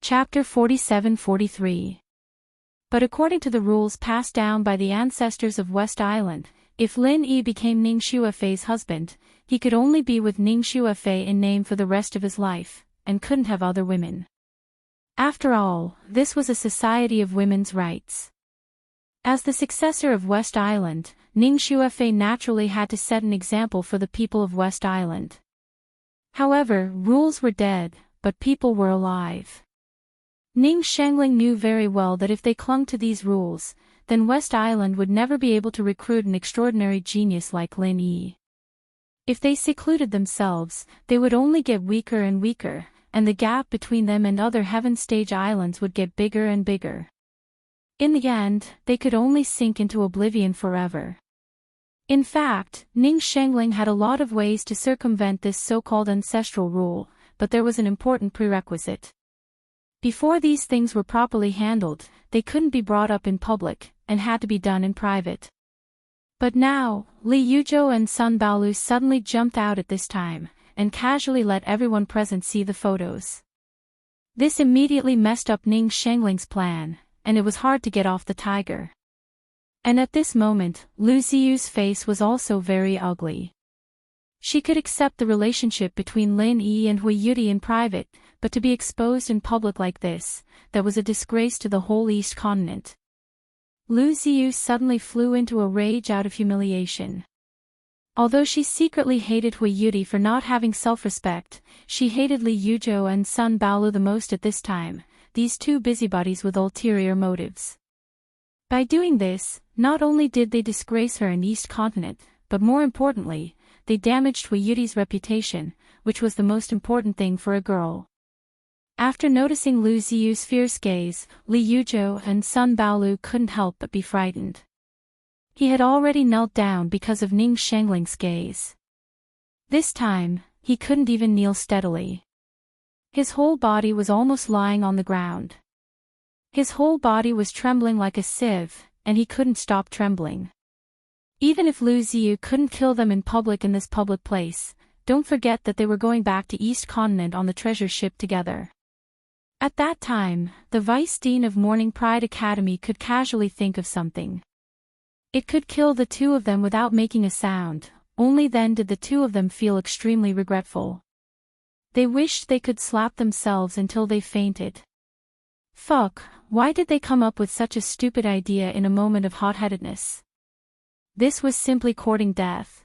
Chapter 47-43. But according to the rules passed down by the ancestors of West Island, if Lin Yi became Ning Shuafei's husband, he could only be with Ning Shuafei in name for the rest of his life, and couldn't have other women. After all, this was a society of women's rights. As the successor of West Island, Ning Shuafei naturally had to set an example for the people of West Island. However, rules were dead, but people were alive. Ning Shengling knew very well that if they clung to these rules, then West Island would never be able to recruit an extraordinary genius like Lin Yi. If they secluded themselves, they would only get weaker and weaker, and the gap between them and other Heaven Stage islands would get bigger and bigger. In the end, they could only sink into oblivion forever. In fact, Ning Shengling had a lot of ways to circumvent this so-called ancestral rule, but there was an important prerequisite. Before these things were properly handled, they couldn't be brought up in public, and had to be done in private. But now, Li Yuzhou and Sun Baolu suddenly jumped out at this time, and casually let everyone present see the photos. This immediately messed up Ning Shengling's plan, and it was hard to get off the tiger. And at this moment, Lu Ziyu's face was also very ugly. She could accept the relationship between Lin Yi and Hui Yudi in private, but to be exposed in public like this, that was a disgrace to the whole East continent. Lu Ziyu suddenly flew into a rage out of humiliation. Although she secretly hated Hui Yudi for not having self-respect, she hated Li Yuzhou and Sun Baolu the most at this time, these two busybodies with ulterior motives. By doing this, not only did they disgrace her in East continent, but more importantly, they damaged Hui Yudi's reputation, which was the most important thing for a girl. After noticing Lu Ziyu's fierce gaze, Li Yuzhou and Sun Baolu couldn't help but be frightened. He had already knelt down because of Ning Shengling's gaze. This time, he couldn't even kneel steadily. His whole body was almost lying on the ground. His whole body was trembling like a sieve, and he couldn't stop trembling. Even if Lu Ziyu couldn't kill them in public in this public place, don't forget that they were going back to East Continent on the treasure ship together. At that time, the Vice Dean of Morning Pride Academy could casually think of something. It could kill the two of them without making a sound, only then did the two of them feel extremely regretful. They wished they could slap themselves until they fainted. Fuck, why did they come up with such a stupid idea in a moment of hot-headedness? This was simply courting death.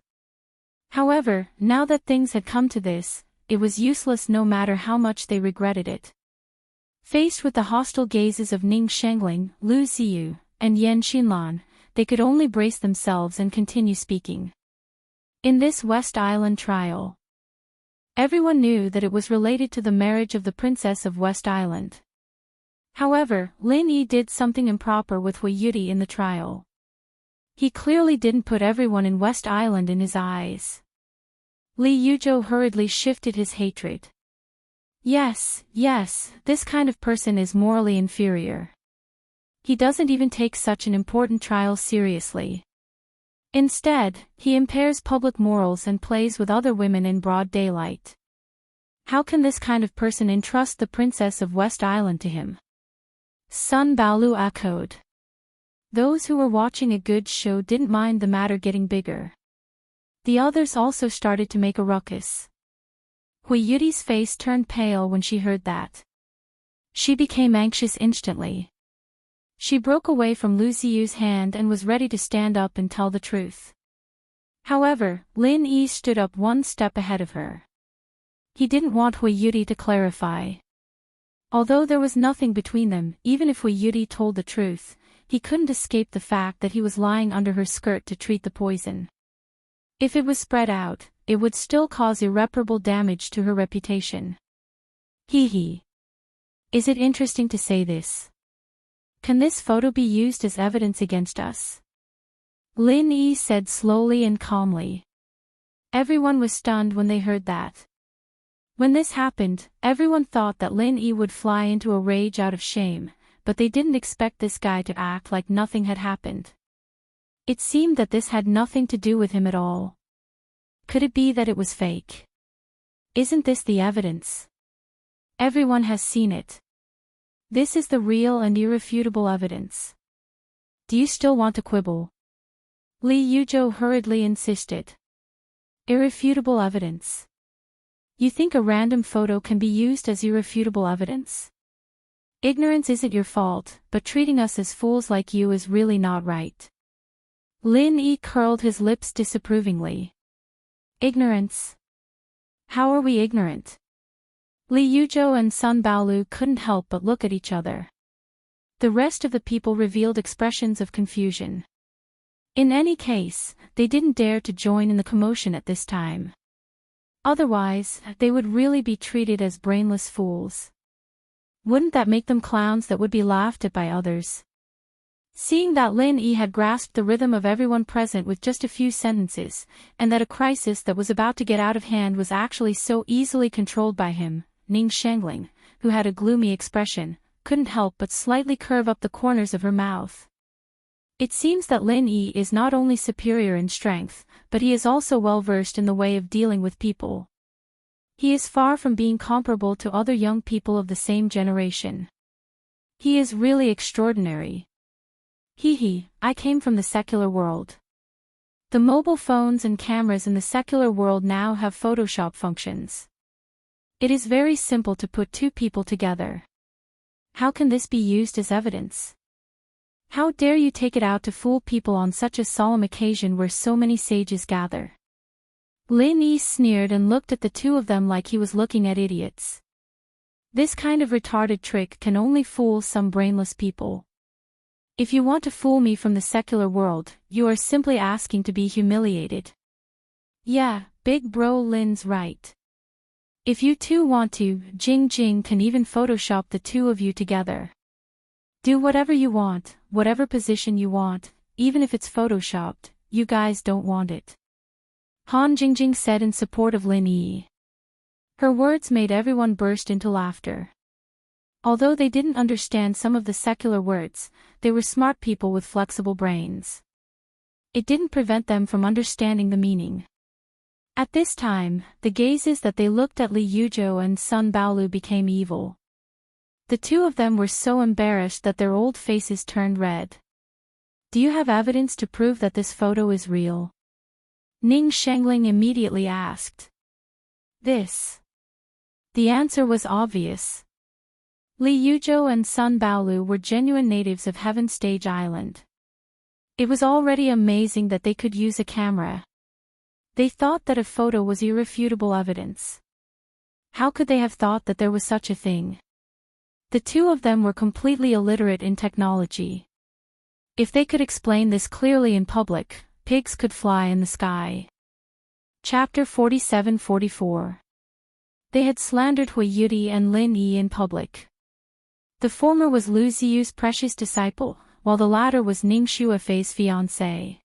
However, now that things had come to this, it was useless no matter how much they regretted it. Faced with the hostile gazes of Ning Shengling, Lu Ziyu, and Yan Xinlan, they could only brace themselves and continue speaking. In this West Island trial, everyone knew that it was related to the marriage of the Princess of West Island. However, Lin Yi did something improper with Hui Yudi in the trial. He clearly didn't put everyone in West Island in his eyes. Li Yuzhou hurriedly shifted his hatred. Yes, this kind of person is morally inferior. He doesn't even take such an important trial seriously. Instead, he impairs public morals and plays with other women in broad daylight. How can this kind of person entrust the Princess of West Island to him? Sun Baolu echoed. Those who were watching a good show didn't mind the matter getting bigger. The others also started to make a ruckus. Hui Yudi's face turned pale when she heard that. She became anxious instantly. She broke away from Lu Ziyu's hand and was ready to stand up and tell the truth. However, Lin Yi stood up one step ahead of her. He didn't want Hui Yudi to clarify. Although there was nothing between them, even if Hui Yudi told the truth, he couldn't escape the fact that he was lying under her skirt to treat the poison. If it was spread out, it would still cause irreparable damage to her reputation. Hee. Is it interesting to say this? Can this photo be used as evidence against us? Lin Yi said slowly and calmly. Everyone was stunned when they heard that. When this happened, everyone thought that Lin Yi would fly into a rage out of shame, but they didn't expect this guy to act like nothing had happened. It seemed that this had nothing to do with him at all. Could it be that it was fake? Isn't this the evidence? Everyone has seen it. This is the real and irrefutable evidence. Do you still want to quibble? Lee Yujo hurriedly insisted. Irrefutable evidence. You think a random photo can be used as irrefutable evidence? Ignorance isn't your fault, but treating us as fools like you is really not right. Lin Yi curled his lips disapprovingly. Ignorance? How are we ignorant? Li Yujo and Sun Baolu couldn't help but look at each other. The rest of the people revealed expressions of confusion. In any case, they didn't dare to join in the commotion at this time. Otherwise, they would really be treated as brainless fools. Wouldn't that make them clowns that would be laughed at by others? Seeing that Lin Yi had grasped the rhythm of everyone present with just a few sentences, and that a crisis that was about to get out of hand was actually so easily controlled by him, Ning Shengling, who had a gloomy expression, couldn't help but slightly curve up the corners of her mouth. It seems that Lin Yi is not only superior in strength, but he is also well versed in the way of dealing with people. He is far from being comparable to other young people of the same generation. He is really extraordinary. I came from the secular world. The mobile phones and cameras in the secular world now have Photoshop functions. It is very simple to put two people together. How can this be used as evidence? How dare you take it out to fool people on such a solemn occasion where so many sages gather? Lin Yi sneered and looked at the two of them like he was looking at idiots. This kind of retarded trick can only fool some brainless people. If you want to fool me from the secular world, you are simply asking to be humiliated. Yeah, big bro Lin's right. If you two want to, Jing Jing can even Photoshop the two of you together. Do whatever you want, whatever position you want, even if it's Photoshopped, you guys don't want it. Han Jingjing said in support of Lin Yi. Her words made everyone burst into laughter. Although they didn't understand some of the secular words, they were smart people with flexible brains. It didn't prevent them from understanding the meaning. At this time, the gazes that they looked at Li Yujo and Sun Baolu became evil. The two of them were so embarrassed that their old faces turned red. Do you have evidence to prove that this photo is real? Ning Shengling immediately asked. This. The answer was obvious. Li Yujo and Sun Baolu were genuine natives of Heaven Stage Island. It was already amazing that they could use a camera. They thought that a photo was irrefutable evidence. How could they have thought that there was such a thing? The two of them were completely illiterate in technology. If they could explain this clearly in public, pigs could fly in the sky. Chapter 47-44. They had slandered Hui Yudi and Lin Yi in public. The former was Lu Ziyu's precious disciple, while the latter was Ning Shuafei's fiancé.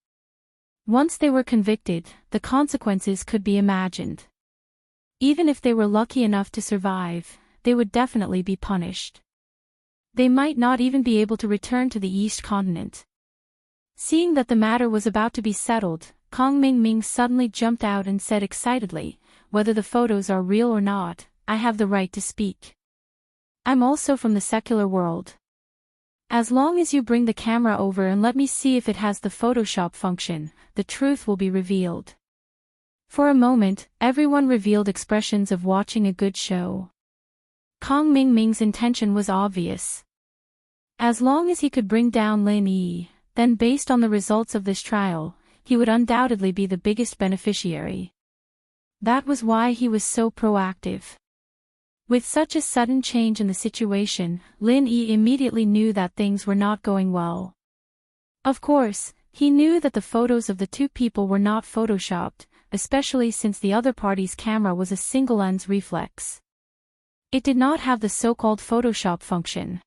Once they were convicted, the consequences could be imagined. Even if they were lucky enough to survive, they would definitely be punished. They might not even be able to return to the East Continent. Seeing that the matter was about to be settled, Kong Mingming suddenly jumped out and said excitedly, whether the photos are real or not, I have the right to speak. I'm also from the secular world. As long as you bring the camera over and let me see if it has the Photoshop function, the truth will be revealed. For a moment, everyone revealed expressions of watching a good show. Kong Mingming's intention was obvious. As long as he could bring down Lin Yi, then based on the results of this trial, he would undoubtedly be the biggest beneficiary. That was why he was so proactive. With such a sudden change in the situation, Lin Yi immediately knew that things were not going well. Of course, he knew that the photos of the two people were not photoshopped, especially since the other party's camera was a single-lens reflex. It did not have the so-called Photoshop function.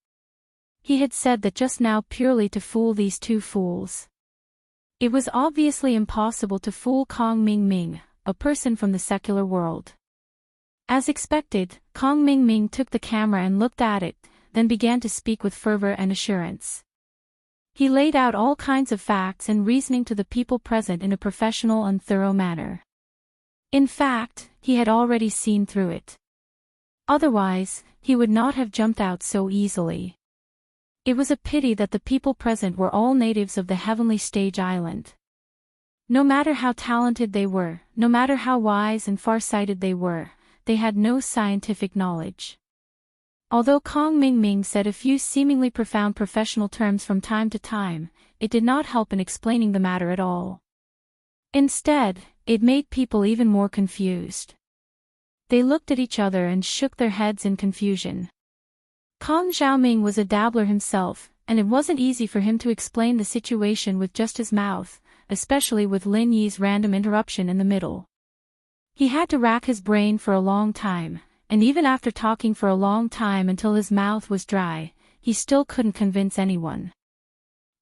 He had said that just now purely to fool these two fools. It was obviously impossible to fool Kong Mingming, a person from the secular world. As expected, Kong Mingming took the camera and looked at it, then began to speak with fervor and assurance. He laid out all kinds of facts and reasoning to the people present in a professional and thorough manner. In fact, he had already seen through it. Otherwise, he would not have jumped out so easily. It was a pity that the people present were all natives of the heavenly stage island. No matter how talented they were, no matter how wise and far-sighted they had no scientific knowledge. Although Kong Ming Ming said a few seemingly profound professional terms from time to time, it did not help in explaining the matter at all. Instead, it made people even more confused. They looked at each other and shook their heads in confusion. Kong Xiaoming was a dabbler himself, and it wasn't easy for him to explain the situation with just his mouth, especially with Lin Yi's random interruption in the middle. He had to rack his brain for a long time, and even after talking for a long time until his mouth was dry, he still couldn't convince anyone.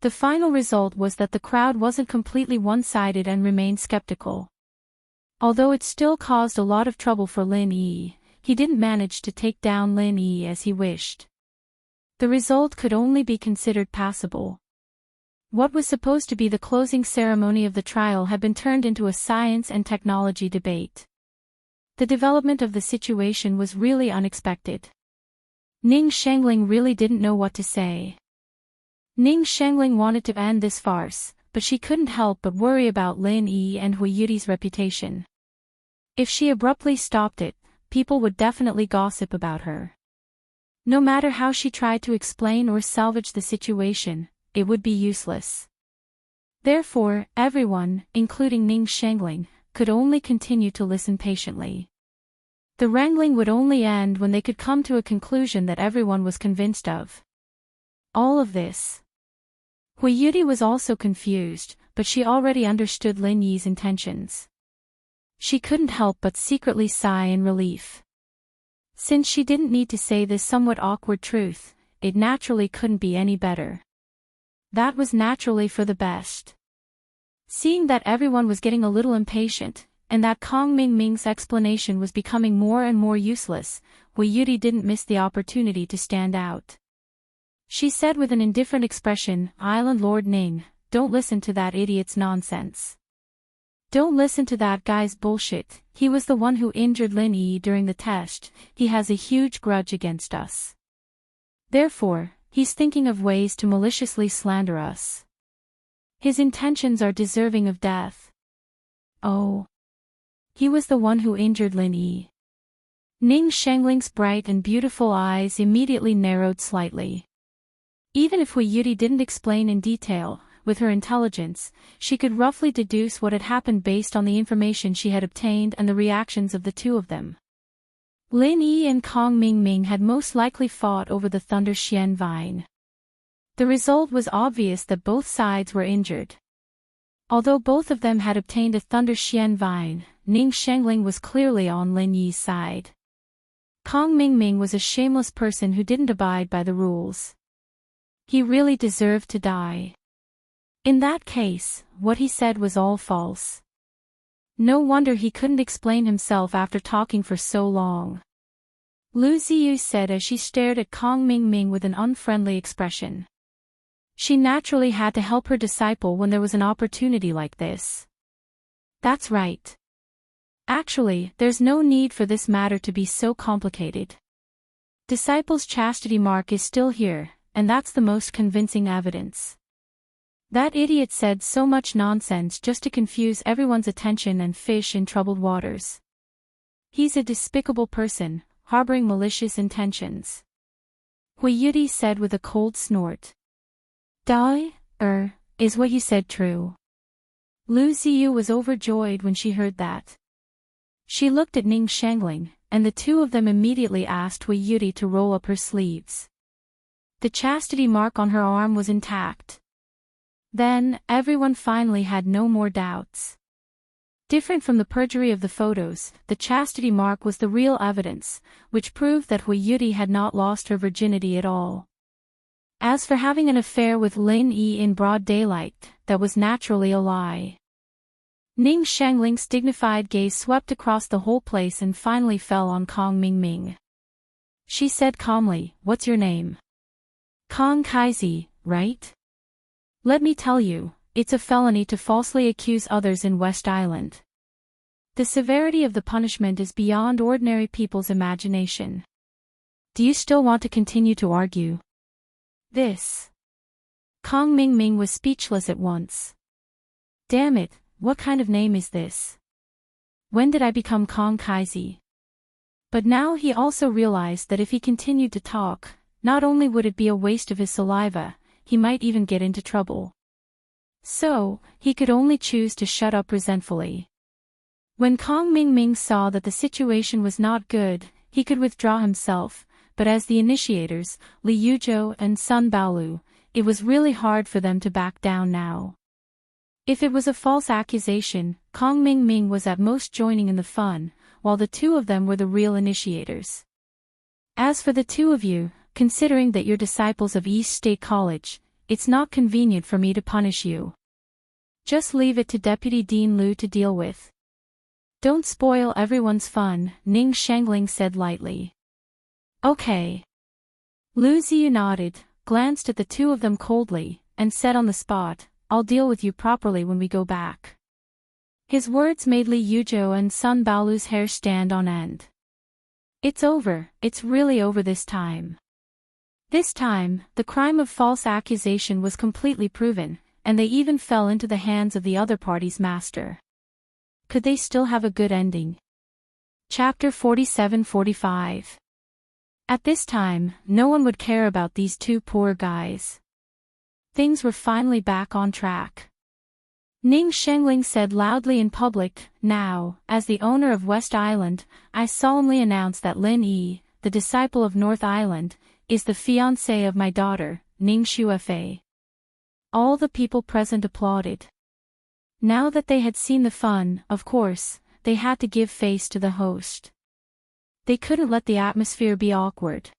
The final result was that the crowd wasn't completely one-sided and remained skeptical. Although it still caused a lot of trouble for Lin Yi, he didn't manage to take down Lin Yi as he wished. The result could only be considered passable. What was supposed to be the closing ceremony of the trial had been turned into a science and technology debate. The development of the situation was really unexpected. Ning Shengling really didn't know what to say. Ning Shengling wanted to end this farce, but she couldn't help but worry about Lin Yi and Hui Yuti's reputation. If she abruptly stopped it, people would definitely gossip about her. No matter how she tried to explain or salvage the situation, it would be useless. Therefore, everyone, including Ning Shengling, could only continue to listen patiently. The wrangling would only end when they could come to a conclusion that everyone was convinced of. All of this. Hui Yuti was also confused, but she already understood Lin Yi's intentions. She couldn't help but secretly sigh in relief. Since she didn't need to say this somewhat awkward truth, it naturally couldn't be any better. That was naturally for the best. Seeing that everyone was getting a little impatient, and that Kong Ming Ming's explanation was becoming more and more useless, Hui Yuti didn't miss the opportunity to stand out. She said with an indifferent expression, "Island Lord Ning, don't listen to that idiot's nonsense. Don't listen to that guy's bullshit. He was the one who injured Lin Yi during the test. He has a huge grudge against us. Therefore, he's thinking of ways to maliciously slander us. His intentions are deserving of death." Oh. He was the one who injured Lin Yi. Ning Shengling's bright and beautiful eyes immediately narrowed slightly. Even if Hui Yuti didn't explain in detail, with her intelligence, she could roughly deduce what had happened based on the information she had obtained and the reactions of the two of them. Lin Yi and Kong Ming Ming had most likely fought over the Thunder Xian vine. The result was obvious that both sides were injured. Although both of them had obtained a Thunder Xian vine, Ning Shengling was clearly on Lin Yi's side. Kong Ming Ming was a shameless person who didn't abide by the rules. He really deserved to die. In that case, what he said was all false. No wonder he couldn't explain himself after talking for so long. Lu Ziyu said as she stared at Kong Ming Ming with an unfriendly expression. She naturally had to help her disciple when there was an opportunity like this. That's right. Actually, there's no need for this matter to be so complicated. Disciple's chastity mark is still here, and that's the most convincing evidence. That idiot said so much nonsense just to confuse everyone's attention and fish in troubled waters. He's a despicable person, harboring malicious intentions. Hui Yuti said with a cold snort. Is what you said true? Lu Ziyu was overjoyed when she heard that. She looked at Ning Shengling, and the two of them immediately asked Hui Yuti to roll up her sleeves. The chastity mark on her arm was intact. Then, everyone finally had no more doubts. Different from the perjury of the photos, the chastity mark was the real evidence, which proved that Hui Yuti had not lost her virginity at all. As for having an affair with Lin Yi in broad daylight, that was naturally a lie. Ning Shengling's dignified gaze swept across the whole place and finally fell on Kong Ming Ming. She said calmly, "What's your name?" "Kong Kaizi, right? Let me tell you, it's a felony to falsely accuse others in West Island. The severity of the punishment is beyond ordinary people's imagination. Do you still want to continue to argue? This. Kong Mingming was speechless at once. Damn it, what kind of name is this? When did I become Kong Kaizi? But now he also realized that if he continued to talk, not only would it be a waste of his saliva, he might even get into trouble. So, he could only choose to shut up resentfully. When Kong Mingming saw that the situation was not good, he could withdraw himself, but as the initiators, Li Yuzhou and Sun Baolu, it was really hard for them to back down now. If it was a false accusation, Kong Mingming was at most joining in the fun, while the two of them were the real initiators. As for the two of you, considering that you're disciples of East State College, it's not convenient for me to punish you. Just leave it to Deputy Dean Liu to deal with. Don't spoil everyone's fun, Ning Shengling said lightly. Okay. Lu Ziyu nodded, glanced at the two of them coldly, and said on the spot, I'll deal with you properly when we go back. His words made Li Yuzhou and Sun Baolu's hair stand on end. It's over, it's really over this time. This time, the crime of false accusation was completely proven, and they even fell into the hands of the other party's master. Could they still have a good ending? Chapter 47-45. At this time, no one would care about these two poor guys. Things were finally back on track. Ning Shengling said loudly in public, Now, as the owner of West Island, I solemnly announce that Lin Yi, the disciple of North Island, is the fiancé of my daughter, Ning Shuefei. All the people present applauded. Now that they had seen the fun, of course, they had to give face to the host. They couldn't let the atmosphere be awkward.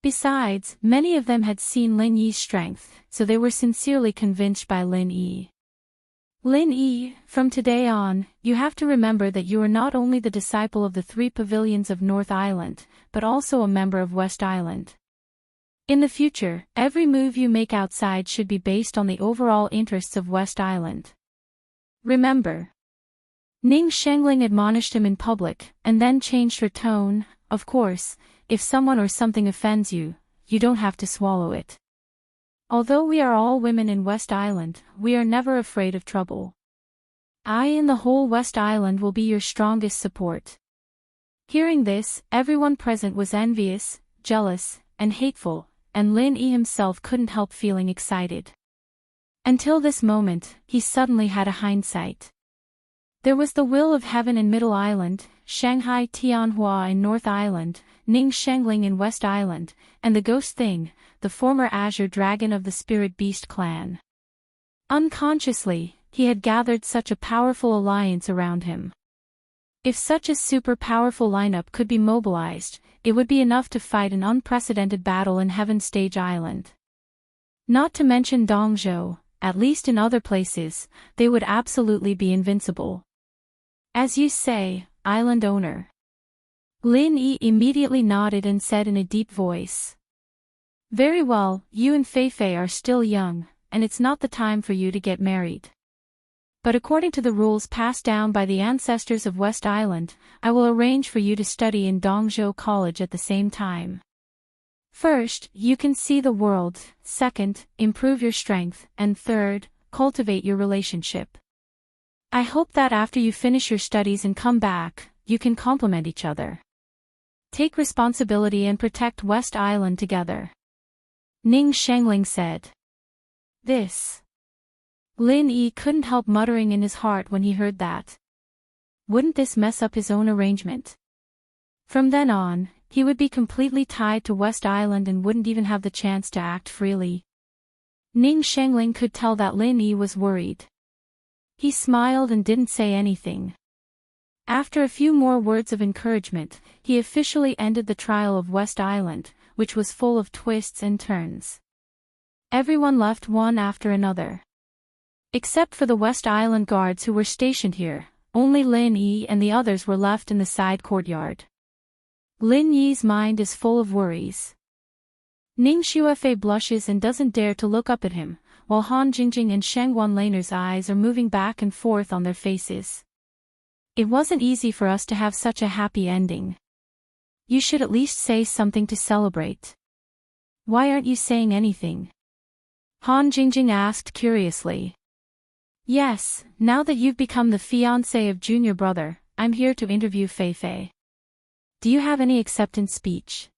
Besides, many of them had seen Lin Yi's strength, so they were sincerely convinced by Lin Yi. Lin Yi, from today on, you have to remember that you are not only the disciple of the three pavilions of North Island, but also a member of West Island. In the future, every move you make outside should be based on the overall interests of West Island. Remember. Ning Shengling admonished him in public, and then changed her tone. Of course, if someone or something offends you, you don't have to swallow it. Although we are all women in West Island, we are never afraid of trouble. I and the whole West Island will be your strongest support. Hearing this, everyone present was envious, jealous, and hateful, and Lin Yi himself couldn't help feeling excited. Until this moment, he suddenly had a hindsight. There was the Will of Heaven in Middle Island, Shanghai Tianhua in North Island, Ning Shengling in West Island, and the Ghost Thing, the former Azure Dragon of the Spirit Beast clan. Unconsciously, he had gathered such a powerful alliance around him. If such a super powerful lineup could be mobilized, it would be enough to fight an unprecedented battle in Heaven Stage Island. Not to mention Dongzhou, at least in other places, they would absolutely be invincible. As you say, island owner. Lin Yi immediately nodded and said in a deep voice. Very well, you and Feifei are still young, and it's not the time for you to get married. But according to the rules passed down by the ancestors of West Island, I will arrange for you to study in Dongzhou College at the same time. First, you can see the world, second, improve your strength, and third, cultivate your relationship. I hope that after you finish your studies and come back, you can complement each other. Take responsibility and protect West Island together. Ning Shengling said. This. Lin Yi couldn't help muttering in his heart when he heard that. Wouldn't this mess up his own arrangement? From then on, he would be completely tied to West Island and wouldn't even have the chance to act freely. Ning Shengling could tell that Lin Yi was worried. He smiled and didn't say anything. After a few more words of encouragement, he officially ended the trial of West Island, which was full of twists and turns. Everyone left one after another. Except for the West Island guards who were stationed here, only Lin Yi and the others were left in the side courtyard. Lin Yi's mind is full of worries. Ning Shuefei blushes and doesn't dare to look up at him, while Han Jingjing and Sheng Wanlaner's eyes are moving back and forth on their faces. It wasn't easy for us to have such a happy ending. You should at least say something to celebrate. Why aren't you saying anything? Han Jingjing asked curiously. Yes, now that you've become the fiancé of junior brother, I'm here to interview Fei Fei. Do you have any acceptance speech?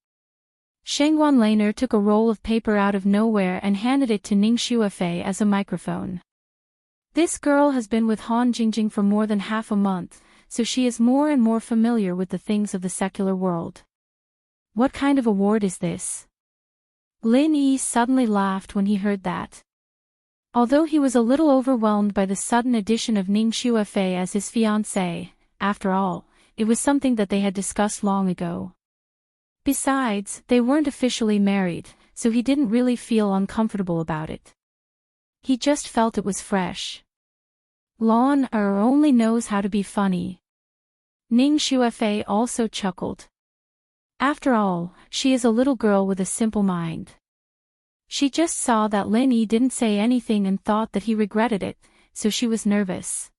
Shengwan Laner took a roll of paper out of nowhere and handed it to Ning Shuafei as a microphone. This girl has been with Han Jingjing for more than half a month, so she is more and more familiar with the things of the secular world. What kind of award is this? Lin Yi suddenly laughed when he heard that. Although he was a little overwhelmed by the sudden addition of Ning Shuafei as his fiancée, after all, it was something that they had discussed long ago. Besides, they weren't officially married, so he didn't really feel uncomfortable about it. He just felt it was fresh. Lon Er only knows how to be funny. Ning Shuafei also chuckled. After all, she is a little girl with a simple mind. She just saw that Lin Yi didn't say anything and thought that he regretted it, so she was nervous.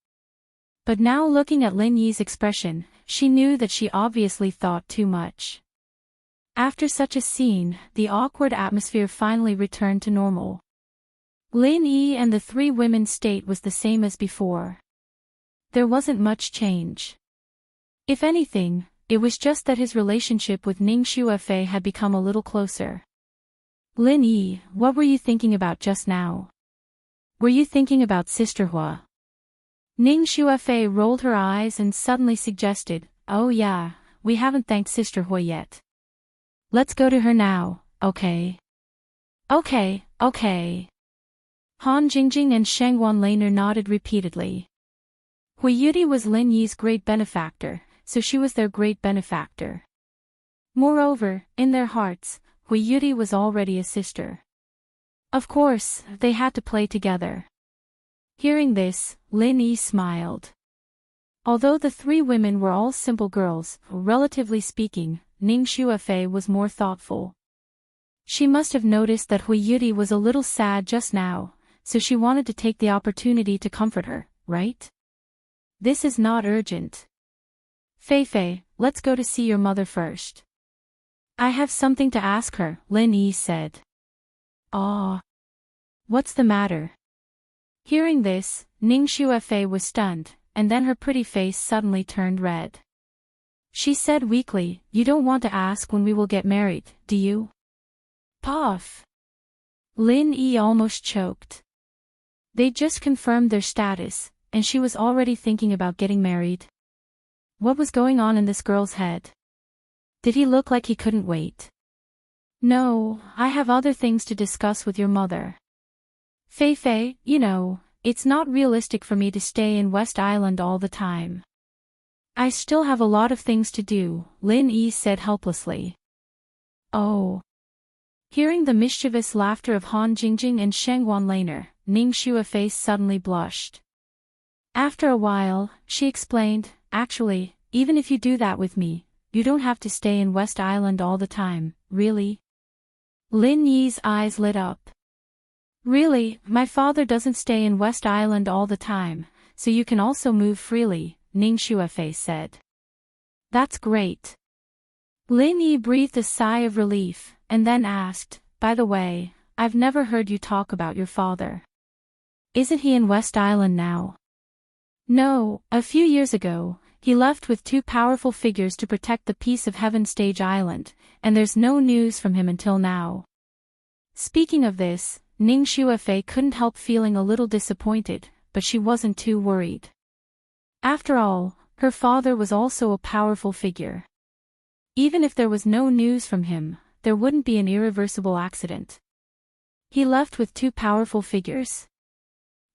But now looking at Lin Yi's expression, she knew that she obviously thought too much. After such a scene, the awkward atmosphere finally returned to normal. Lin Yi and the three women's state was the same as before. There wasn't much change. If anything, it was just that his relationship with Ning Shuafei had become a little closer. Lin Yi, what were you thinking about just now? Were you thinking about Sister Hua? Ning Shuafei rolled her eyes and suddenly suggested, oh yeah, we haven't thanked Sister Hua yet. Let's go to her now, okay? Okay. Han Jingjing and Shengwan Laner nodded repeatedly. Hui Yudi was Lin Yi's great benefactor, so she was their great benefactor. Moreover, in their hearts, Hui Yudi was already a sister. Of course, they had to play together. Hearing this, Lin Yi smiled. Although the three women were all simple girls, relatively speaking, Ning Shuafei was more thoughtful. She must have noticed that Hui Yudi was a little sad just now, so she wanted to take the opportunity to comfort her, right? This is not urgent. Fei Fei, let's go to see your mother first. I have something to ask her, Lin Yi said. Ah. What's the matter? Hearing this, Ning Shuafei was stunned, and then her pretty face suddenly turned red. She said weakly, you don't want to ask when we will get married, do you? Puff. Lin Yi almost choked. They just confirmed their status, and she was already thinking about getting married. What was going on in this girl's head? Did he look like he couldn't wait? No, I have other things to discuss with your mother. Fei Fei, you know, it's not realistic for me to stay in West Island all the time. I still have a lot of things to do, Lin Yi said helplessly. Oh. Hearing the mischievous laughter of Han Jingjing and Shengwan Laner, Ning Shuafei suddenly blushed. After a while, she explained, actually, even if you do that with me, you don't have to stay in West Island all the time, really? Lin Yi's eyes lit up. Really, my father doesn't stay in West Island all the time, so you can also move freely, Ning Shuafei said. That's great. Lin Yi breathed a sigh of relief, and then asked, by the way, I've never heard you talk about your father. Isn't he in West Island now? No, a few years ago, he left with two powerful figures to protect the peace of Heaven Stage Island, and there's no news from him until now. Speaking of this, Ning Shuafei couldn't help feeling a little disappointed, but she wasn't too worried. After all, her father was also a powerful figure. Even if there was no news from him, there wouldn't be an irreversible accident. He left with two powerful figures.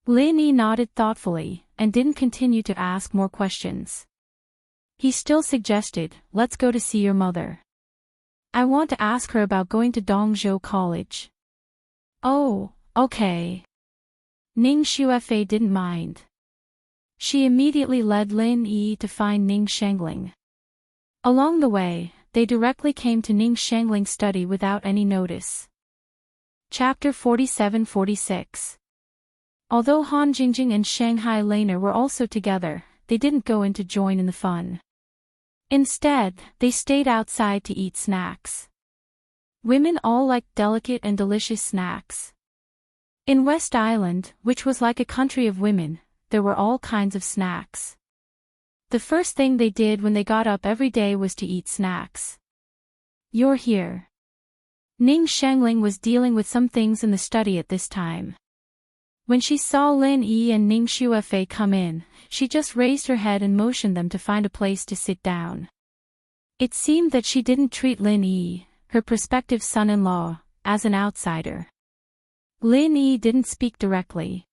Lin Yi nodded thoughtfully, and didn't continue to ask more questions. He still suggested, let's go to see your mother. I want to ask her about going to Dongzhou College. Oh, okay. Ning Shuafei didn't mind. She immediately led Lin Yi to find Ning Shengling. Along the way, they directly came to Ning Shengling's study without any notice. Chapter 47-46. Although Han Jingjing and Shanghai Laner were also together, they didn't go in to join in the fun. Instead, they stayed outside to eat snacks. Women all liked delicate and delicious snacks. In West Island, which was like a country of women, there were all kinds of snacks. The first thing they did when they got up every day was to eat snacks. "You're here." Ning Shengling was dealing with some things in the study at this time. When she saw Lin Yi and Ning Xuefei come in, she just raised her head and motioned them to find a place to sit down. It seemed that she didn't treat Lin Yi, her prospective son-in-law, as an outsider. Lin Yi didn't speak directly.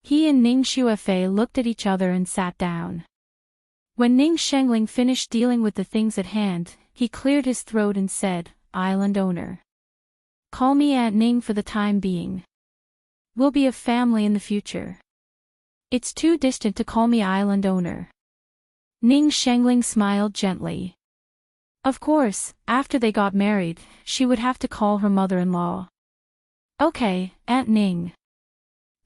He and Ning Xuefei looked at each other and sat down. When Ning Shengling finished dealing with the things at hand, he cleared his throat and said, "Island owner. Call me Aunt Ning for the time being. We'll be a family in the future. It's too distant to call me island owner." Ning Shengling smiled gently. Of course, after they got married, she would have to call her mother-in-law. "Okay, Aunt Ning."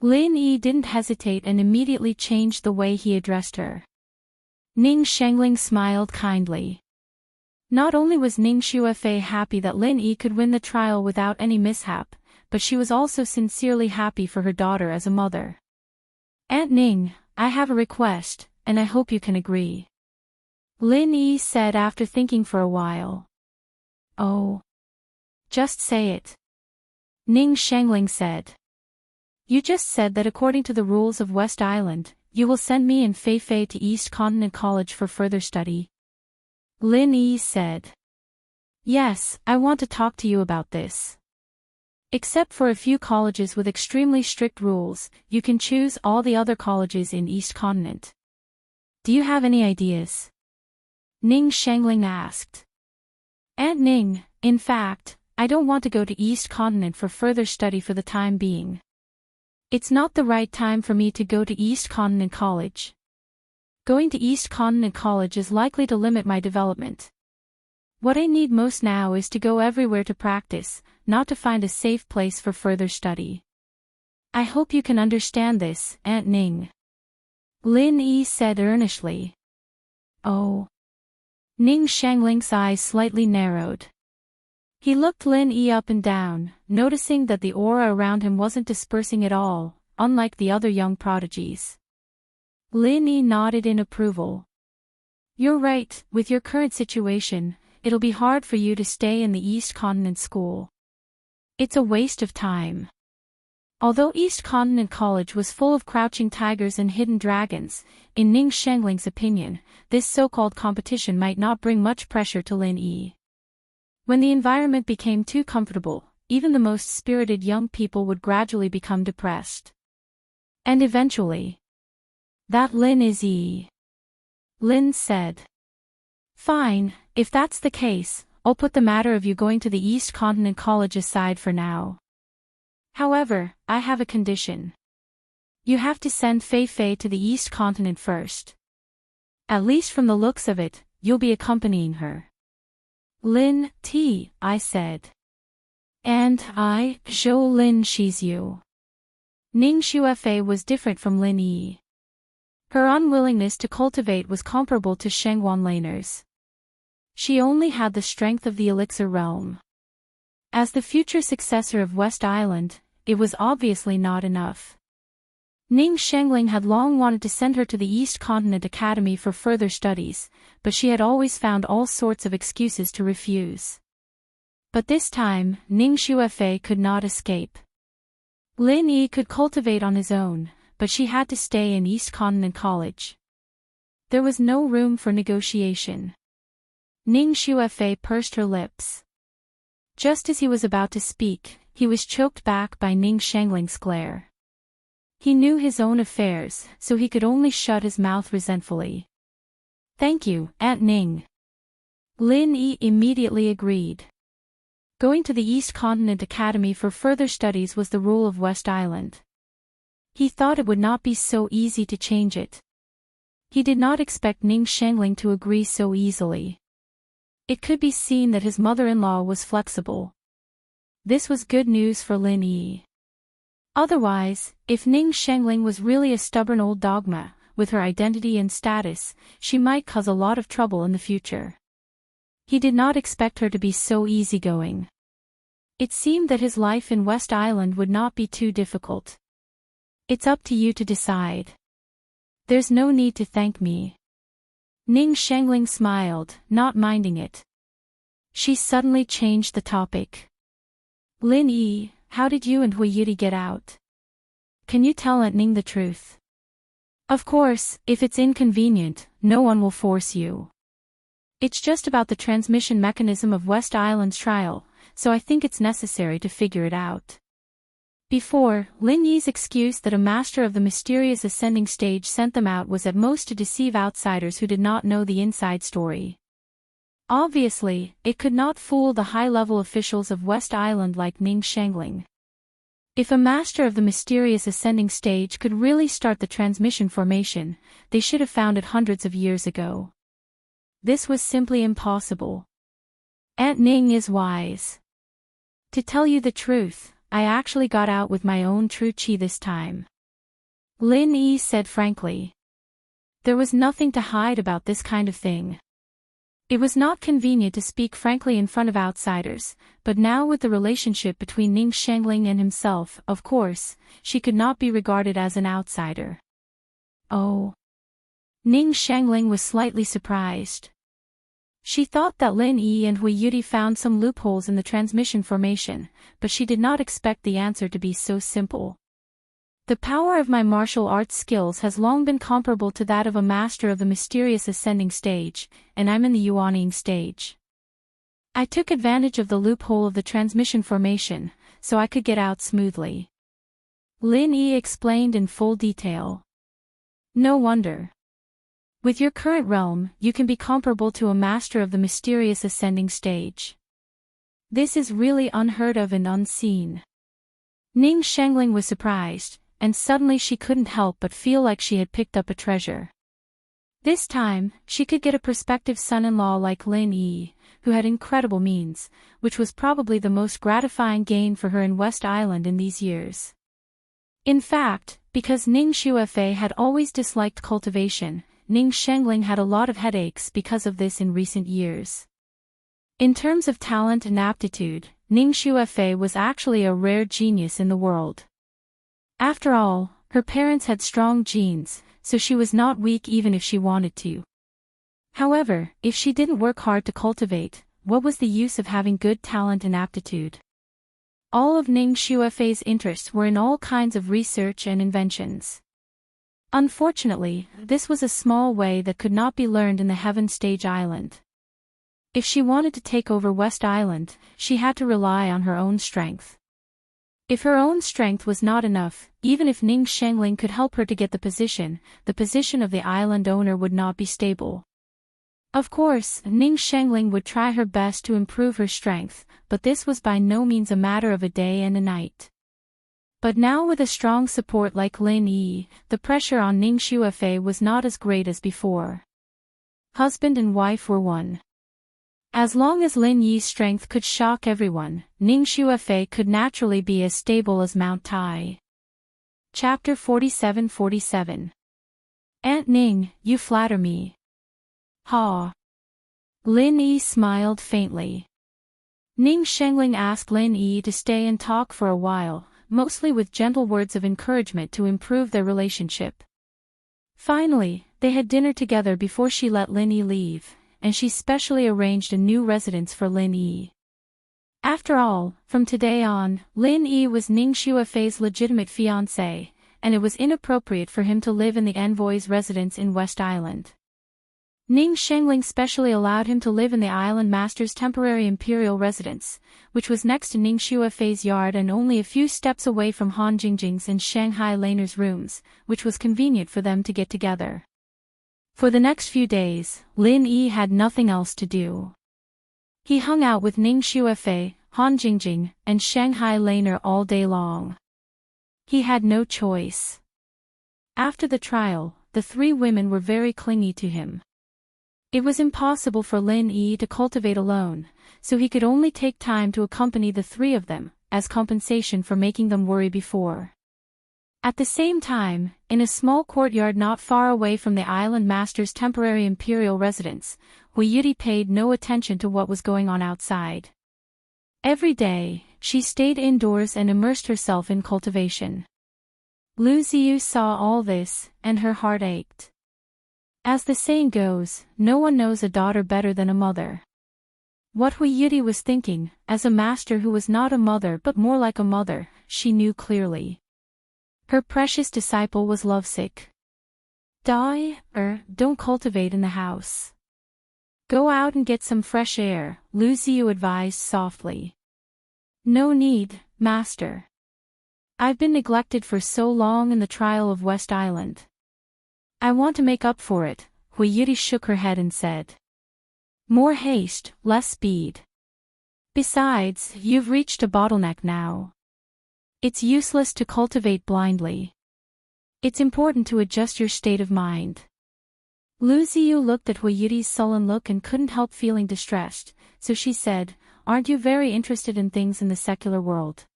Lin Yi didn't hesitate and immediately changed the way he addressed her. Ning Shengling smiled kindly. Not only was Ning Xuefei happy that Lin Yi could win the trial without any mishap, but she was also sincerely happy for her daughter as a mother. "Aunt Ning, I have a request, and I hope you can agree," Lin Yi said after thinking for a while. "Oh. Just say it," Ning Shengling said. "You just said that according to the rules of West Island, you will send me and Fei Fei to East Continent College for further study," Lin Yi said. "Yes, I want to talk to you about this. Except for a few colleges with extremely strict rules, you can choose all the other colleges in East Continent. Do you have any ideas?" Ning Shengling asked. "Aunt Ning, in fact, I don't want to go to East Continent for further study for the time being. It's not the right time for me to go to East Continent College. Going to East Continent College is likely to limit my development. What I need most now is to go everywhere to practice, not to find a safe place for further study. I hope you can understand this, Aunt Ning," Lin Yi said earnestly. "Oh." Ning Shengling's eyes slightly narrowed. He looked Lin Yi up and down, noticing that the aura around him wasn't dispersing at all, unlike the other young prodigies. Lin Yi nodded in approval. "You're right, with your current situation, it'll be hard for you to stay in the East Continent School. It's a waste of time." Although East Continent College was full of crouching tigers and hidden dragons, in Ning Shengling's opinion, this so-called competition might not bring much pressure to Lin Yi. When the environment became too comfortable, even the most spirited young people would gradually become depressed. And eventually, "That Lin is Yi," Lin said. "Fine, if that's the case, I'll put the matter of you going to the East Continent College aside for now. However, I have a condition. You have to send Fei Fei to the East Continent first. At least from the looks of it, you'll be accompanying her." "Lin, I said. "And I, Zhou Lin she's you." Ning Xuefei was different from Lin Yi. Her unwillingness to cultivate was comparable to Shengwan Laner's. She only had the strength of the elixir realm. As the future successor of West Island, it was obviously not enough. Ning Shengling had long wanted to send her to the East Continent Academy for further studies, but she had always found all sorts of excuses to refuse. But this time, Ning Xuefei could not escape. Lin Yi could cultivate on his own, but she had to stay in East Continent College. There was no room for negotiation. Ning Xuefei pursed her lips. Just as he was about to speak, he was choked back by Ning Shengling's glare. He knew his own affairs, so he could only shut his mouth resentfully. "Thank you, Aunt Ning." Lin Yi immediately agreed. Going to the East Continent Academy for further studies was the rule of West Island. He thought it would not be so easy to change it. He did not expect Ning Shengling to agree so easily. It could be seen that his mother-in-law was flexible. This was good news for Lin Yi. Otherwise, if Ning Shengling was really a stubborn old dogma, with her identity and status, she might cause a lot of trouble in the future. He did not expect her to be so easygoing. It seemed that his life in West Island would not be too difficult. It's up to you to decide. There's no need to thank me. Ning Shengling smiled, not minding it. She suddenly changed the topic. Lin Yi, how did you and Hui Yudi get out? Can you tell Aunt Ning the truth? Of course, if it's inconvenient, no one will force you. It's just about the transmission mechanism of West Island's trial, so I think it's necessary to figure it out. Before, Lin Yi's excuse that a master of the mysterious ascending stage sent them out was at most to deceive outsiders who did not know the inside story. Obviously, it could not fool the high-level officials of West Island like Ning Shengling. If a master of the mysterious ascending stage could really start the transmission formation, they should have found it hundreds of years ago. This was simply impossible. Aunt Ning is wise. To tell you the truth, I actually got out with my own true chi this time. Lin Yi said frankly. There was nothing to hide about this kind of thing. It was not convenient to speak frankly in front of outsiders, but now with the relationship between Ning Shengling and himself, of course, she could not be regarded as an outsider. Oh. Ning Shengling was slightly surprised. She thought that Lin Yi and Hui Yudi found some loopholes in the transmission formation, but she did not expect the answer to be so simple. The power of my martial arts skills has long been comparable to that of a master of the mysterious ascending stage, and I'm in the Yuaning stage. I took advantage of the loophole of the transmission formation, so I could get out smoothly. Lin Yi explained in full detail. No wonder. With your current realm, you can be comparable to a master of the mysterious ascending stage. This is really unheard of and unseen. Ning Shengling was surprised, and suddenly she couldn't help but feel like she had picked up a treasure. This time, she could get a prospective son-in-law like Lin Yi, who had incredible means, which was probably the most gratifying gain for her in West Island in these years. In fact, because Ning Xuefei had always disliked cultivation, Ning Shengling had a lot of headaches because of this in recent years. In terms of talent and aptitude, Ning Xuefei was actually a rare genius in the world. After all, her parents had strong genes, so she was not weak even if she wanted to. However, if she didn't work hard to cultivate, what was the use of having good talent and aptitude? All of Ning Xuefei's interests were in all kinds of research and inventions. Unfortunately, this was a small way that could not be learned in the Heaven Stage Island. If she wanted to take over West Island, she had to rely on her own strength. If her own strength was not enough, even if Ning Shengling could help her to get the position of the island owner would not be stable. Of course, Ning Shengling would try her best to improve her strength, but this was by no means a matter of a day and a night. But now with a strong support like Lin Yi, the pressure on Ning Xuefei was not as great as before. Husband and wife were one. As long as Lin Yi's strength could shock everyone, Ning Xuefei could naturally be as stable as Mount Tai. Chapter 47-47. Aunt Ning, you flatter me. Ha. Lin Yi smiled faintly. Ning Shengling asked Lin Yi to stay and talk for a while, mostly with gentle words of encouragement to improve their relationship. Finally, they had dinner together before she let Lin Yi leave, and she specially arranged a new residence for Lin Yi. After all, from today on, Lin Yi was Ning Xuefei's legitimate fiancé, and it was inappropriate for him to live in the envoy's residence in West Island. Ning Shengling specially allowed him to live in the island master's temporary imperial residence, which was next to Ning Xuefei's yard and only a few steps away from Han Jingjing's and Shanghai Laner's rooms, which was convenient for them to get together. For the next few days, Lin Yi had nothing else to do. He hung out with Ning Xuefei, Han Jingjing, and Shanghai Laner all day long. He had no choice. After the trial, the three women were very clingy to him. It was impossible for Lin Yi to cultivate alone, so he could only take time to accompany the three of them, as compensation for making them worry before. At the same time, in a small courtyard not far away from the island master's temporary imperial residence, Hui Yudi paid no attention to what was going on outside. Every day, she stayed indoors and immersed herself in cultivation. Lu Ziyu saw all this, and her heart ached. As the saying goes, no one knows a daughter better than a mother. What Hui Yudi was thinking, as a master who was not a mother but more like a mother, she knew clearly. Her precious disciple was lovesick. Don't cultivate in the house. Go out and get some fresh air, Lu Ziyu advised softly. No need, master. I've been neglected for so long in the trial of West Island. I want to make up for it, Hui Yudi shook her head and said. More haste, less speed. Besides, you've reached a bottleneck now. It's useless to cultivate blindly. It's important to adjust your state of mind. Lu Ziyu looked at Hui Yudi's sullen look and couldn't help feeling distressed, so she said, Aren't you very interested in things in the secular world?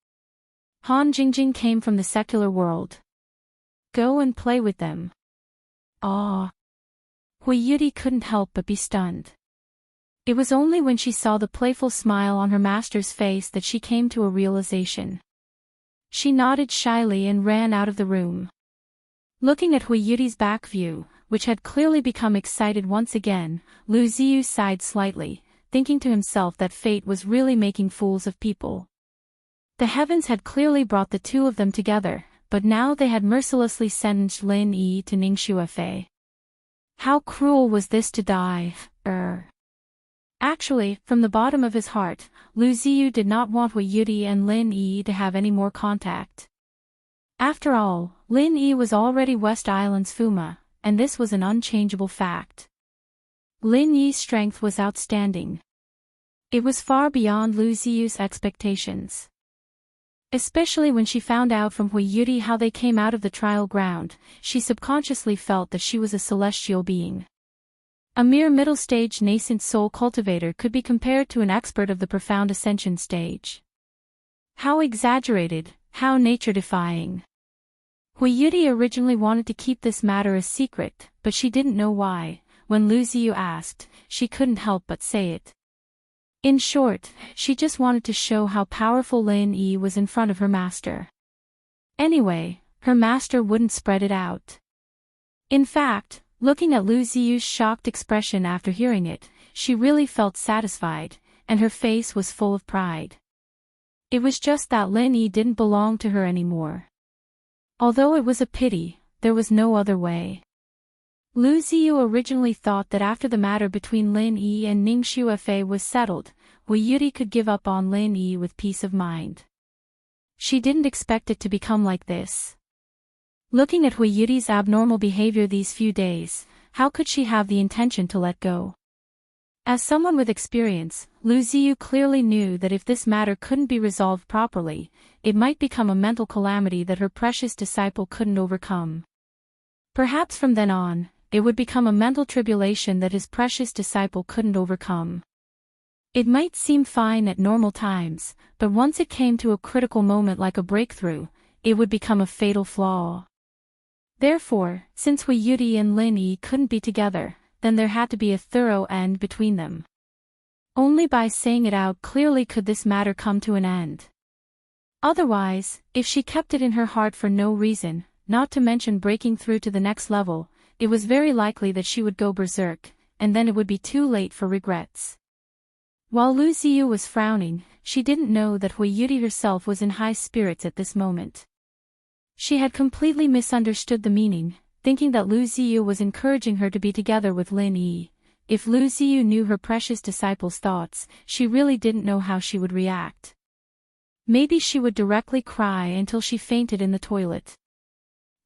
Han Jingjing came from the secular world. Go and play with them. Ah. Hui Yudi couldn't help but be stunned. It was only when she saw the playful smile on her master's face that she came to a realization. She nodded shyly and ran out of the room. Looking at Hui Yudi's back view, which had clearly become excited once again, Lu Ziyu sighed slightly, thinking to himself that fate was really making fools of people. The heavens had clearly brought the two of them together, but now they had mercilessly sentenced Lin Yi to Ningxue. How cruel was this to die, Actually, from the bottom of his heart, Lu Ziyu did not want Hui Yudi and Lin Yi to have any more contact. After all, Lin Yi was already West Island's Fuma, and this was an unchangeable fact. Lin Yi's strength was outstanding. It was far beyond Lu Ziyu's expectations. Especially when she found out from Hui Yudi how they came out of the trial ground, she subconsciously felt that she was a celestial being. A mere middle-stage nascent soul cultivator could be compared to an expert of the profound ascension stage. How exaggerated, how nature-defying. Hui Yudi originally wanted to keep this matter a secret, but she didn't know why. When Lu Ziyu asked, she couldn't help but say it. In short, she just wanted to show how powerful Lin Yi was in front of her master. Anyway, her master wouldn't spread it out. In fact, looking at Lu Ziyu's shocked expression after hearing it, she really felt satisfied, and her face was full of pride. It was just that Lin Yi didn't belong to her anymore. Although it was a pity, there was no other way. Lu Ziyu originally thought that after the matter between Lin Yi and Ningxue was settled, Hui Yudi could give up on Lin Yi with peace of mind. She didn't expect it to become like this. Looking at Hui Yudi's abnormal behavior these few days, how could she have the intention to let go? As someone with experience, Lu Ziyu clearly knew that if this matter couldn't be resolved properly, it might become a mental calamity that her precious disciple couldn't overcome. Perhaps from then on, it would become a mental tribulation that his precious disciple couldn't overcome. It might seem fine at normal times, but once it came to a critical moment like a breakthrough, it would become a fatal flaw. Therefore, since Hui Yudi and Lin Yi couldn't be together, then there had to be a thorough end between them. Only by saying it out clearly could this matter come to an end. Otherwise, if she kept it in her heart for no reason, not to mention breaking through to the next level, it was very likely that she would go berserk, and then it would be too late for regrets. While Lu Ziyu was frowning, she didn't know that Hui Yudi herself was in high spirits at this moment. She had completely misunderstood the meaning, thinking that Lu Ziyu was encouraging her to be together with Lin Yi. If Lu Ziyu knew her precious disciple's thoughts, she really didn't know how she would react. Maybe she would directly cry until she fainted in the toilet.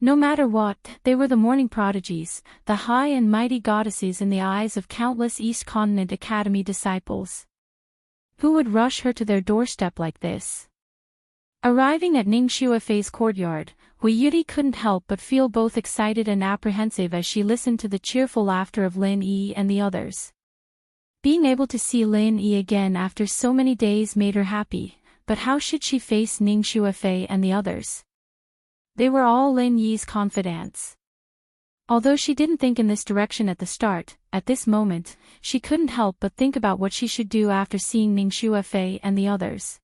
No matter what, they were the morning prodigies, the high and mighty goddesses in the eyes of countless East Continent Academy disciples. Who would rush her to their doorstep like this? Arriving at Ningxuefei's courtyard, Hui Yudi couldn't help but feel both excited and apprehensive as she listened to the cheerful laughter of Lin Yi and the others. Being able to see Lin Yi again after so many days made her happy, but how should she face Ningxuefei and the others? They were all Lin Yi's confidants. Although she didn't think in this direction at the start, at this moment, she couldn't help but think about what she should do after seeing Ning Shuafei and the others.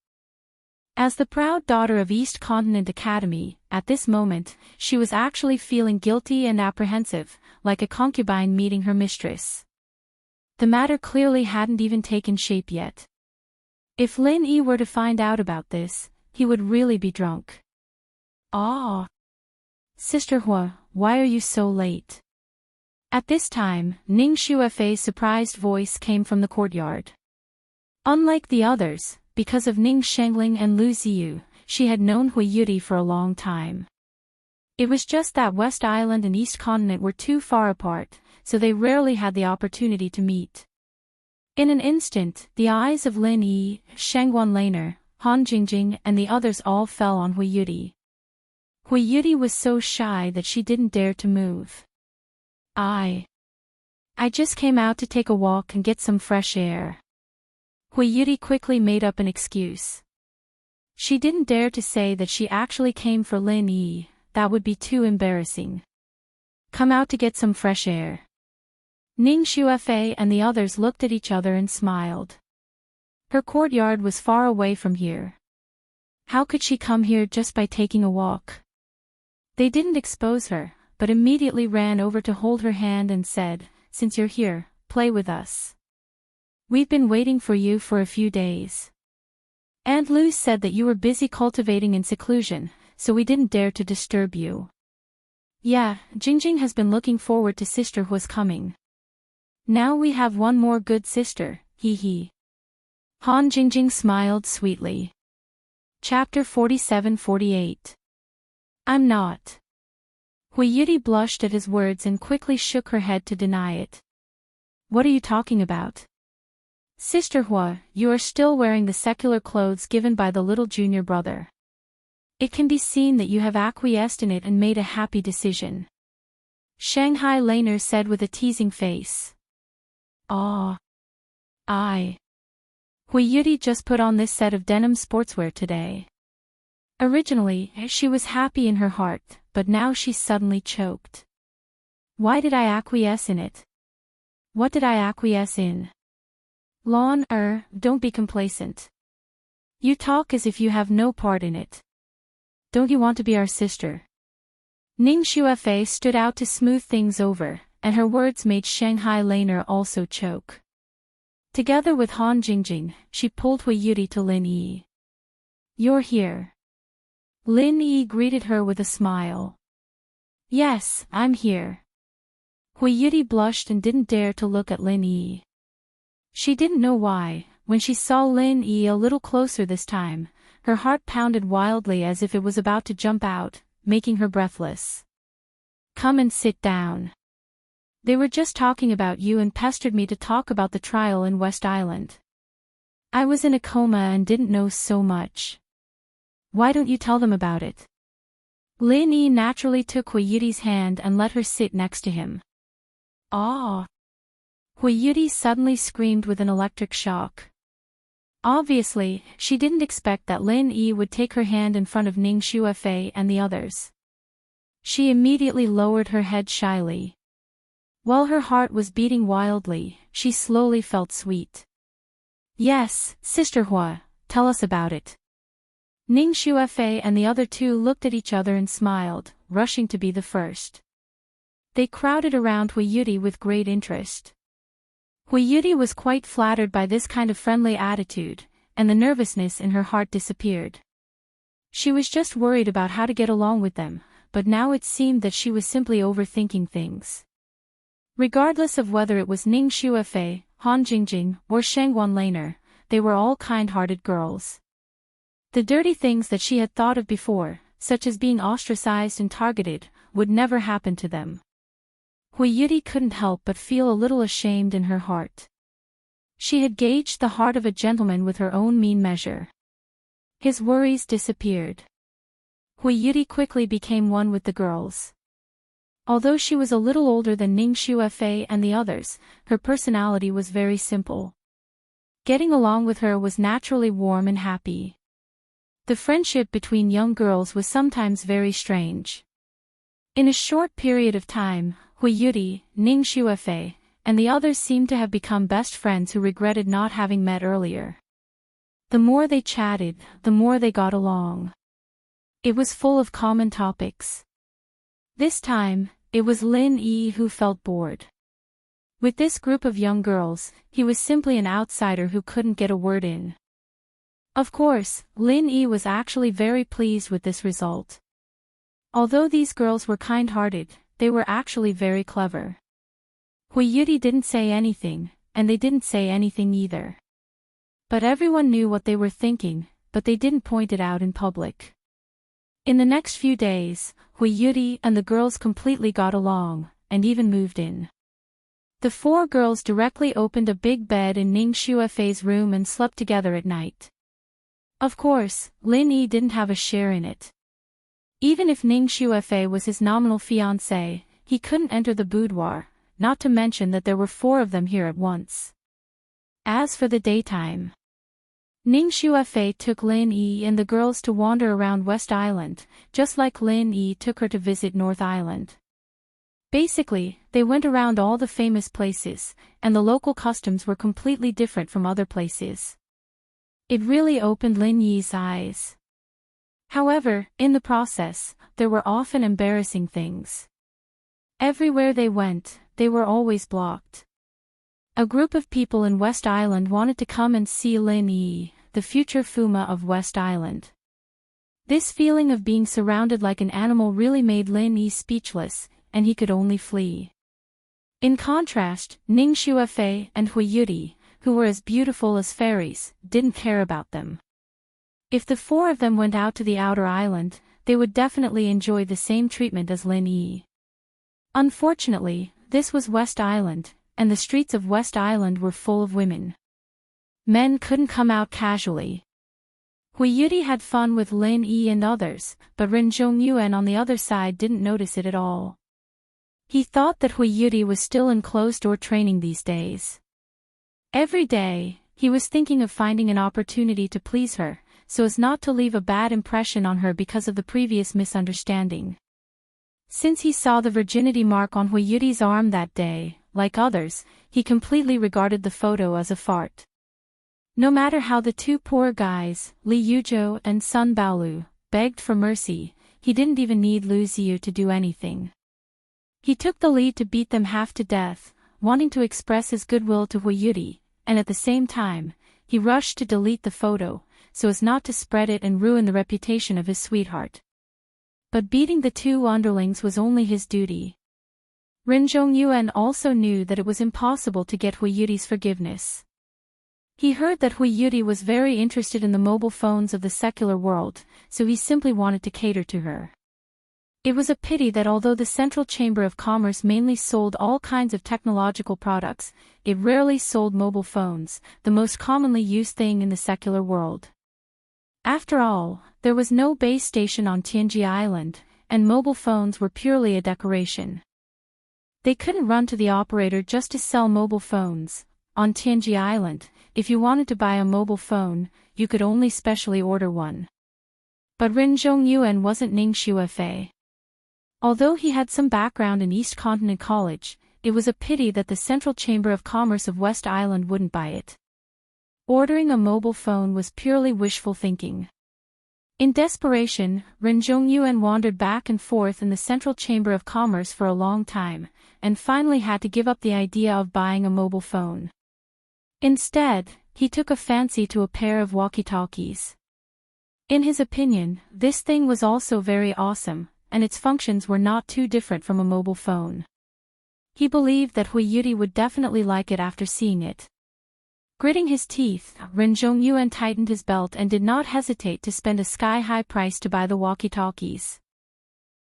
As the proud daughter of East Continent Academy, at this moment, she was actually feeling guilty and apprehensive, like a concubine meeting her mistress. The matter clearly hadn't even taken shape yet. If Lin Yi were to find out about this, he would really be drunk. Ah! Sister Hua, why are you so late? At this time, Ning Shuafei's surprised voice came from the courtyard. Unlike the others, because of Ning Shengling and Lu Ziyu, she had known Hui Yuri for a long time. It was just that West Island and East Continent were too far apart, so they rarely had the opportunity to meet. In an instant, the eyes of Lin Yi, Shengwan Laner, Han Jingjing and the others all fell on Hui Yuri. Hui Yuri was so shy that she didn't dare to move. I just came out to take a walk and get some fresh air. Hui Yuri quickly made up an excuse. She didn't dare to say that she actually came for Lin Yi, that would be too embarrassing. Come out to get some fresh air. Ning Shuafei and the others looked at each other and smiled. Her courtyard was far away from here. How could she come here just by taking a walk? They didn't expose her, but immediately ran over to hold her hand and said, "Since you're here, play with us. We've been waiting for you for a few days. Aunt Lu said that you were busy cultivating in seclusion, so we didn't dare to disturb you." Yeah, Jingjing has been looking forward to Sister Hua's coming. Now we have one more good sister, hee hee. Han Jingjing smiled sweetly. Chapter 47-48. I'm not. Hui Yuri blushed at his words and quickly shook her head to deny it. What are you talking about? Sister Hua, you are still wearing the secular clothes given by the little junior brother. It can be seen that you have acquiesced in it and made a happy decision. Shanghai Laner said with a teasing face. Ah. Hui Yuri just put on this set of denim sportswear today. Originally, she was happy in her heart, but now she suddenly choked. Why did I acquiesce in it? What did I acquiesce in? Lon, don't be complacent. You talk as if you have no part in it. Don't you want to be our sister? Ning Shuafei stood out to smooth things over, and her words made Shanghai Laner also choke. Together with Han Jingjing, she pulled Hui Yuri to Lin Yi. You're here. Lin Yi greeted her with a smile. Yes, I'm here. Hui Yuri blushed and didn't dare to look at Lin Yi. She didn't know why, when she saw Lin Yi a little closer this time, her heart pounded wildly as if it was about to jump out, making her breathless. Come and sit down. They were just talking about you and pestered me to talk about the trial in West Island. I was in a coma and didn't know so much. Why don't you tell them about it? Lin Yi naturally took Hui Yuri's hand and let her sit next to him. Ah! Hui Yuri suddenly screamed with an electric shock. Obviously, she didn't expect that Lin Yi would take her hand in front of Ning Shuafei and the others. She immediately lowered her head shyly. While her heart was beating wildly, she slowly felt sweet. Yes, Sister Hua, tell us about it. Ning Shuafei and the other two looked at each other and smiled, rushing to be the first. They crowded around Hui Yuri with great interest. Hui Yuri was quite flattered by this kind of friendly attitude, and the nervousness in her heart disappeared. She was just worried about how to get along with them, but now it seemed that she was simply overthinking things. Regardless of whether it was Ning Shuafei, Han Jingjing, or Shengwan Laner, they were all kind-hearted girls. The dirty things that she had thought of before, such as being ostracized and targeted, would never happen to them. Hui Yuri couldn't help but feel a little ashamed in her heart. She had gauged the heart of a gentleman with her own mean measure. His worries disappeared. Hui Yuri quickly became one with the girls. Although she was a little older than Ning Shuafei and the others, her personality was very simple. Getting along with her was naturally warm and happy. The friendship between young girls was sometimes very strange. In a short period of time, Hui Yuri, Ning Xuefei, and the others seemed to have become best friends who regretted not having met earlier. The more they chatted, the more they got along. It was full of common topics. This time, it was Lin Yi who felt bored. With this group of young girls, he was simply an outsider who couldn't get a word in. Of course, Lin Yi was actually very pleased with this result. Although these girls were kind-hearted, they were actually very clever. Hui Yuri didn't say anything, and they didn't say anything either. But everyone knew what they were thinking, but they didn't point it out in public. In the next few days, Hui Yuri and the girls completely got along, and even moved in. The four girls directly opened a big bed in Ning Xuefei's room and slept together at night. Of course, Lin Yi didn't have a share in it. Even if Ning Xuefei was his nominal fiancé, he couldn't enter the boudoir, not to mention that there were four of them here at once. As for the daytime, Ning Xuefei took Lin Yi and the girls to wander around West Island, just like Lin Yi took her to visit North Island. Basically, they went around all the famous places, and the local customs were completely different from other places. It really opened Lin Yi's eyes. However, in the process, there were often embarrassing things. Everywhere they went, they were always blocked. A group of people in West Island wanted to come and see Lin Yi, the future Fuma of West Island. This feeling of being surrounded like an animal really made Lin Yi speechless, and he could only flee. In contrast, Ning Xuefei and Hui Yuri, who were as beautiful as fairies, didn't care about them. If the four of them went out to the outer island, they would definitely enjoy the same treatment as Lin Yi. Unfortunately, this was West Island, and the streets of West Island were full of women. Men couldn't come out casually. Hui Yuri had fun with Lin Yi and others, but Ren Zhongyuan on the other side didn't notice it at all. He thought that Hui Yuri was still in closed-door training these days. Every day, he was thinking of finding an opportunity to please her, so as not to leave a bad impression on her because of the previous misunderstanding. Since he saw the virginity mark on Hui Yuri's arm that day, like others, he completely regarded the photo as a fart. No matter how the two poor guys, Li Yuzhou and Sun Baolu, begged for mercy, he didn't even need Lu Ziyu to do anything. He took the lead to beat them half to death, wanting to express his goodwill to Hui Yuri, and at the same time, he rushed to delete the photo, so as not to spread it and ruin the reputation of his sweetheart. But beating the two underlings was only his duty. Ren Zhongyuan also knew that it was impossible to get Hui Yuri's forgiveness. He heard that Hui Yuri was very interested in the mobile phones of the secular world, so he simply wanted to cater to her. It was a pity that although the Central Chamber of Commerce mainly sold all kinds of technological products, it rarely sold mobile phones, the most commonly used thing in the secular world. After all, there was no base station on Tianji Island, and mobile phones were purely a decoration. They couldn't run to the operator just to sell mobile phones. On Tianji Island, if you wanted to buy a mobile phone, you could only specially order one. But Ren Zhongyuan wasn't Ning Xuefei. Although he had some background in East Continent College, it was a pity that the Central Chamber of Commerce of West Island wouldn't buy it. Ordering a mobile phone was purely wishful thinking. In desperation, Ren Zhongyuan wandered back and forth in the Central Chamber of Commerce for a long time, and finally had to give up the idea of buying a mobile phone. Instead, he took a fancy to a pair of walkie-talkies. In his opinion, this thing was also very awesome, and its functions were not too different from a mobile phone. He believed that Hui Yuri would definitely like it after seeing it. Gritting his teeth, Ren Zhongyuan tightened his belt and did not hesitate to spend a sky-high price to buy the walkie-talkies.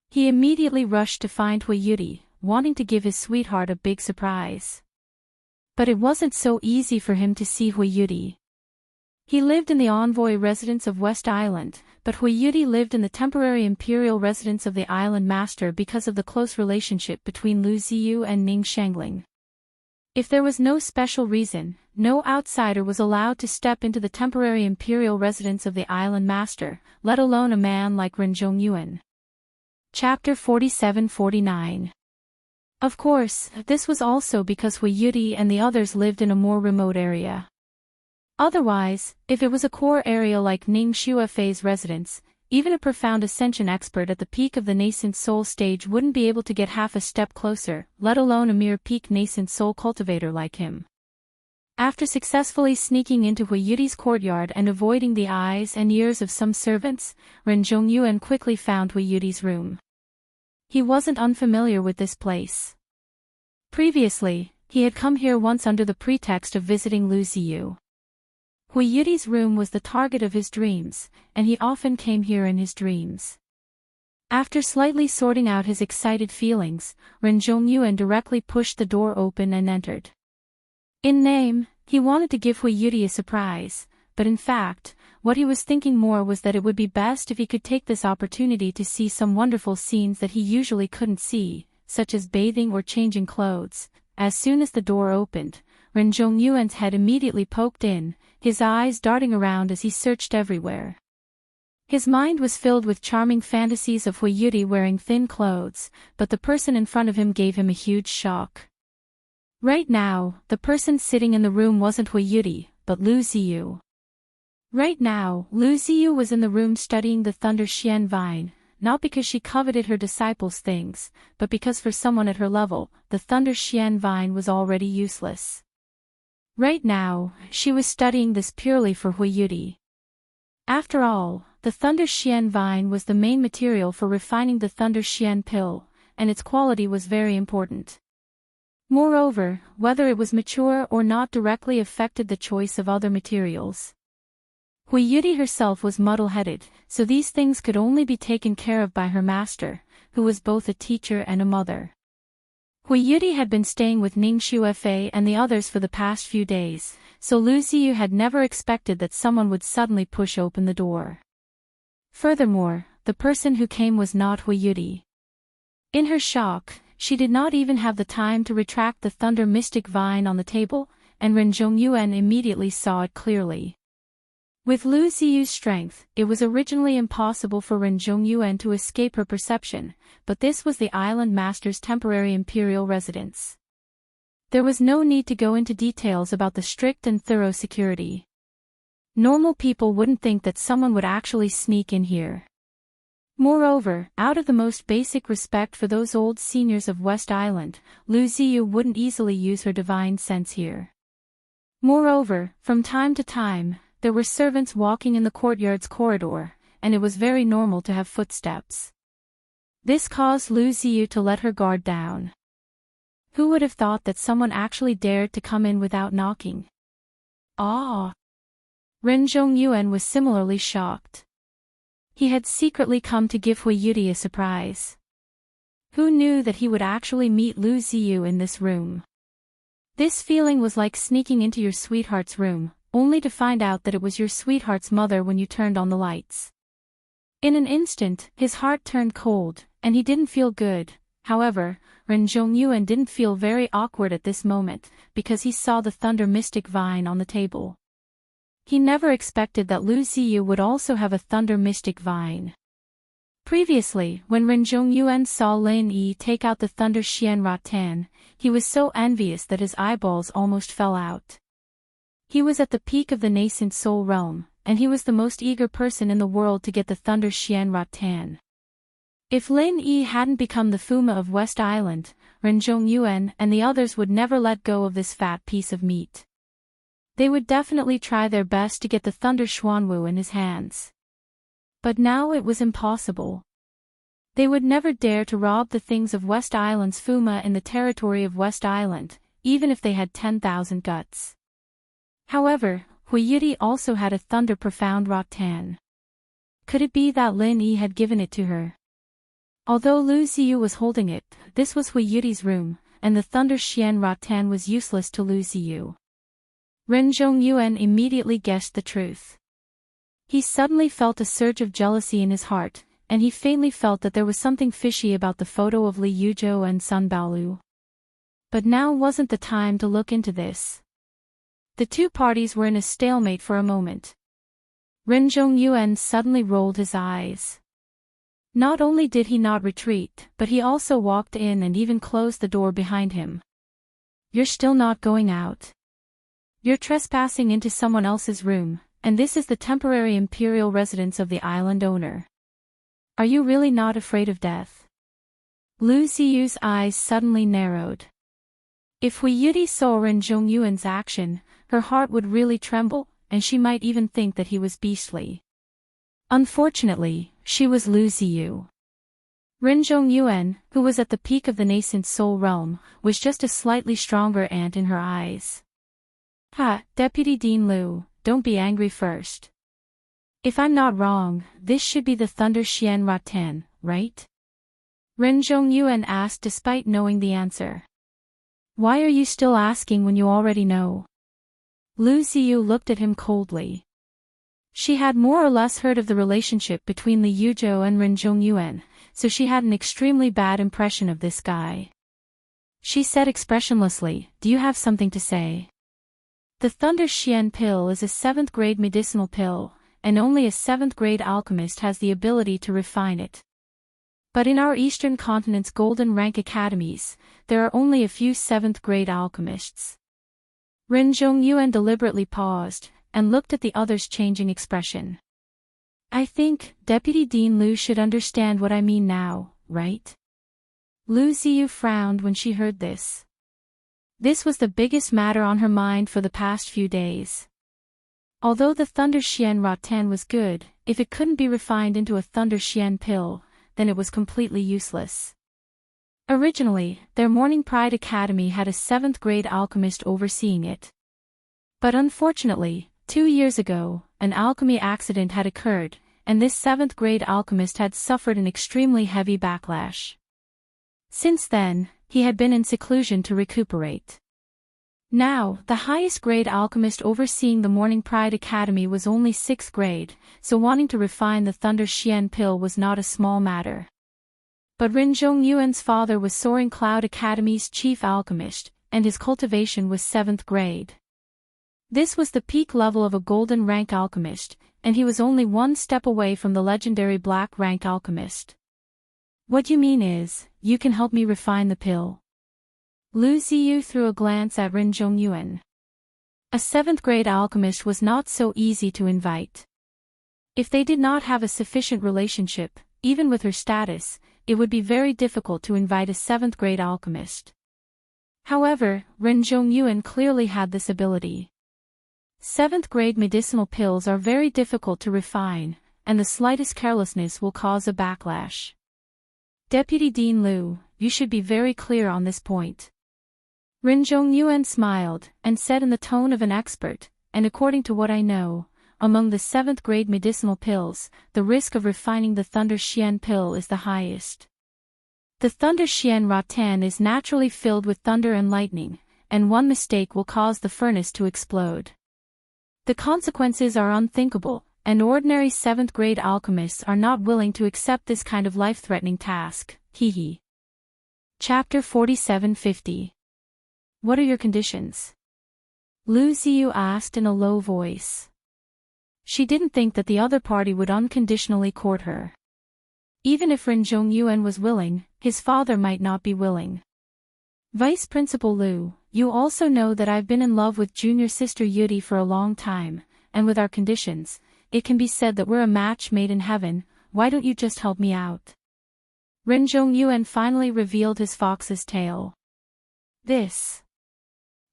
He immediately rushed to find Hui Yuri, wanting to give his sweetheart a big surprise. But it wasn't so easy for him to see Hui Yuri. He lived in the envoy residence of West Island, but Hui Yuri lived in the temporary imperial residence of the island master because of the close relationship between Lu Ziyu and Ning Shangling. If there was no special reason, no outsider was allowed to step into the temporary imperial residence of the island master, let alone a man like Ren Zhongyuan. Chapter 47-49. Of course, this was also because Hui Yudi and the others lived in a more remote area. Otherwise, if it was a core area like Ning Shuefei's residence, even a profound ascension expert at the peak of the nascent soul stage wouldn't be able to get half a step closer, let alone a mere peak nascent soul cultivator like him. After successfully sneaking into Hui Yudi's courtyard and avoiding the eyes and ears of some servants, Ren Zhongyuan quickly found Hui Yudi's room. He wasn't unfamiliar with this place. Previously, he had come here once under the pretext of visiting Lu Ziyu. Hui Yudi's room was the target of his dreams, and he often came here in his dreams. After slightly sorting out his excited feelings, Ren Zhongyuan directly pushed the door open and entered. In name, he wanted to give Hui Yudi a surprise, but in fact, what he was thinking more was that it would be best if he could take this opportunity to see some wonderful scenes that he usually couldn't see, such as bathing or changing clothes. As soon as the door opened, Ren Zhongyuan's head immediately poked in, his eyes darting around as he searched everywhere. His mind was filled with charming fantasies of Hui Yudi wearing thin clothes, but the person in front of him gave him a huge shock. Right now, the person sitting in the room wasn't Hui Yudi, but Lu Ziyu. Right now, Lu Ziyu was in the room studying the Thunder Xian Vine, not because she coveted her disciples' things, but because for someone at her level, the Thunder Xian Vine was already useless. Right now, she was studying this purely for Hui Yudi. After all, the Thunder Xian Vine was the main material for refining the Thunder Xian pill, and its quality was very important. Moreover, whether it was mature or not directly affected the choice of other materials. Hui Yudi herself was muddle-headed, so these things could only be taken care of by her master, who was both a teacher and a mother. Hui Yudi had been staying with Ning Shuefei and the others for the past few days, so Lu Ziyu had never expected that someone would suddenly push open the door. Furthermore, the person who came was not Hui Yudi. In her shock, she did not even have the time to retract the Thunder Mystic Vine on the table, and Ren Zhongyuan immediately saw it clearly. With Lu Ziyu's strength, it was originally impossible for Ren Zhongyuan to escape her perception, but this was the island master's temporary imperial residence. There was no need to go into details about the strict and thorough security. Normal people wouldn't think that someone would actually sneak in here. Moreover, out of the most basic respect for those old seniors of West Island, Lu Ziyu wouldn't easily use her divine sense here. Moreover, from time to time, there were servants walking in the courtyard's corridor, and it was very normal to have footsteps. This caused Lu Ziyu to let her guard down. Who would have thought that someone actually dared to come in without knocking? Ah! Ren Zhongyuan was similarly shocked. He had secretly come to give Hui Yudi a surprise. Who knew that he would actually meet Lu Ziyu in this room? This feeling was like sneaking into your sweetheart's room, only to find out that it was your sweetheart's mother when you turned on the lights. In an instant, his heart turned cold, and he didn't feel good. However, Ren Zhongyuan didn't feel very awkward at this moment, because he saw the Thunder Mystic Vine on the table. He never expected that Lu Ziyu would also have a Thunder Mystic Vine. Previously, when Ren Zhongyuan saw Lin Yi take out the Thunder Xian Rattan, he was so envious that his eyeballs almost fell out. He was at the peak of the nascent soul realm, and he was the most eager person in the world to get the Thunder Xian Rattan. If Lin Yi hadn't become the Fuma of West Island, Ren Zhongyuan and the others would never let go of this fat piece of meat. They would definitely try their best to get the Thunder Xuanwu in his hands. But now it was impossible. They would never dare to rob the things of West Island's Fuma in the territory of West Island, even if they had 10,000 guts. However, Hui Yudi also had a Thunder Profound Rattan. Could it be that Lin Yi had given it to her? Although Lu Ziyu was holding it, this was Hui Yudi's room, and the Thunder Xian Rattan was useless to Lu Ziyu. Ren Zhongyuan immediately guessed the truth. He suddenly felt a surge of jealousy in his heart, and he faintly felt that there was something fishy about the photo of Li Yuzhou and Sun Baolu. But now wasn't the time to look into this. The two parties were in a stalemate for a moment. Ren Zhongyuan suddenly rolled his eyes. Not only did he not retreat, but he also walked in and even closed the door behind him. You're still not going out. You're trespassing into someone else's room, and this is the temporary imperial residence of the island owner. Are you really not afraid of death? Lu Ziyu's eyes suddenly narrowed. If Hui Yudi saw Ren Zhongyuan's action, her heart would really tremble, and she might even think that he was beastly. Unfortunately, she was Lu Ziyu. Ren Zhongyuan, who was at the peak of the nascent soul realm, was just a slightly stronger ant in her eyes. Ha, Deputy Dean Lu, don't be angry first. If I'm not wrong, this should be the Thunder Xian Ratan, right? Ren Zhongyuan asked despite knowing the answer. Why are you still asking when you already know? Lu Ziyu looked at him coldly. She had more or less heard of the relationship between Li Yuzhou and Ren Zhongyuan, so she had an extremely bad impression of this guy. She said expressionlessly, "Do you have something to say?" The Thunder Xian pill is a 7th grade medicinal pill, and only a 7th grade alchemist has the ability to refine it. But in our Eastern Continent's golden rank academies, there are only a few 7th grade alchemists. Ren Zhongyuan deliberately paused, and looked at the other's changing expression. I think, Deputy Dean Lu should understand what I mean now, right? Lu Ziyu frowned when she heard this. This was the biggest matter on her mind for the past few days. Although the Thunder Xian Ratan was good, if it couldn't be refined into a Thunder Xian pill, then it was completely useless. Originally, their Morning Pride Academy had a 7th grade alchemist overseeing it. But unfortunately, 2 years ago, an alchemy accident had occurred, and this 7th grade alchemist had suffered an extremely heavy backlash. Since then, he had been in seclusion to recuperate. Now, the highest grade alchemist overseeing the Morning Pride Academy was only 6th grade, so wanting to refine the Thunder Xian pill was not a small matter. But Ren Zhongyuan's father was Soaring Cloud Academy's chief alchemist, and his cultivation was 7th grade. This was the peak level of a golden rank alchemist, and he was only one step away from the legendary black rank alchemist. What you mean is, you can help me refine the pill? Lu Ziyu threw a glance at Ren Zhongyuan. A 7th grade alchemist was not so easy to invite. If they did not have a sufficient relationship, even with her status, it would be very difficult to invite a 7th grade alchemist. However, Ren Zhongyuan clearly had this ability. 7th grade medicinal pills are very difficult to refine, and the slightest carelessness will cause a backlash. Deputy Dean Lu, you should be very clear on this point. Ren Zhongyuan smiled, and said in the tone of an expert, and according to what I know, among the 7th grade medicinal pills, the risk of refining the Thunder Xian pill is the highest. The Thunder Xian Ratan is naturally filled with thunder and lightning, and one mistake will cause the furnace to explode. The consequences are unthinkable, and ordinary 7th grade alchemists are not willing to accept this kind of life-threatening task, Hehe. Chapter 4750. What are your conditions? Lu Ziyu asked in a low voice. She didn't think that the other party would unconditionally court her. Even if Ren Zhongyuan was willing, his father might not be willing. Vice Principal Lu, you also know that I've been in love with junior sister Yudi for a long time, and with our conditions, it can be said that we're a match made in heaven. Why don't you just help me out? Ren Zhongyuan finally revealed his fox's tail. This.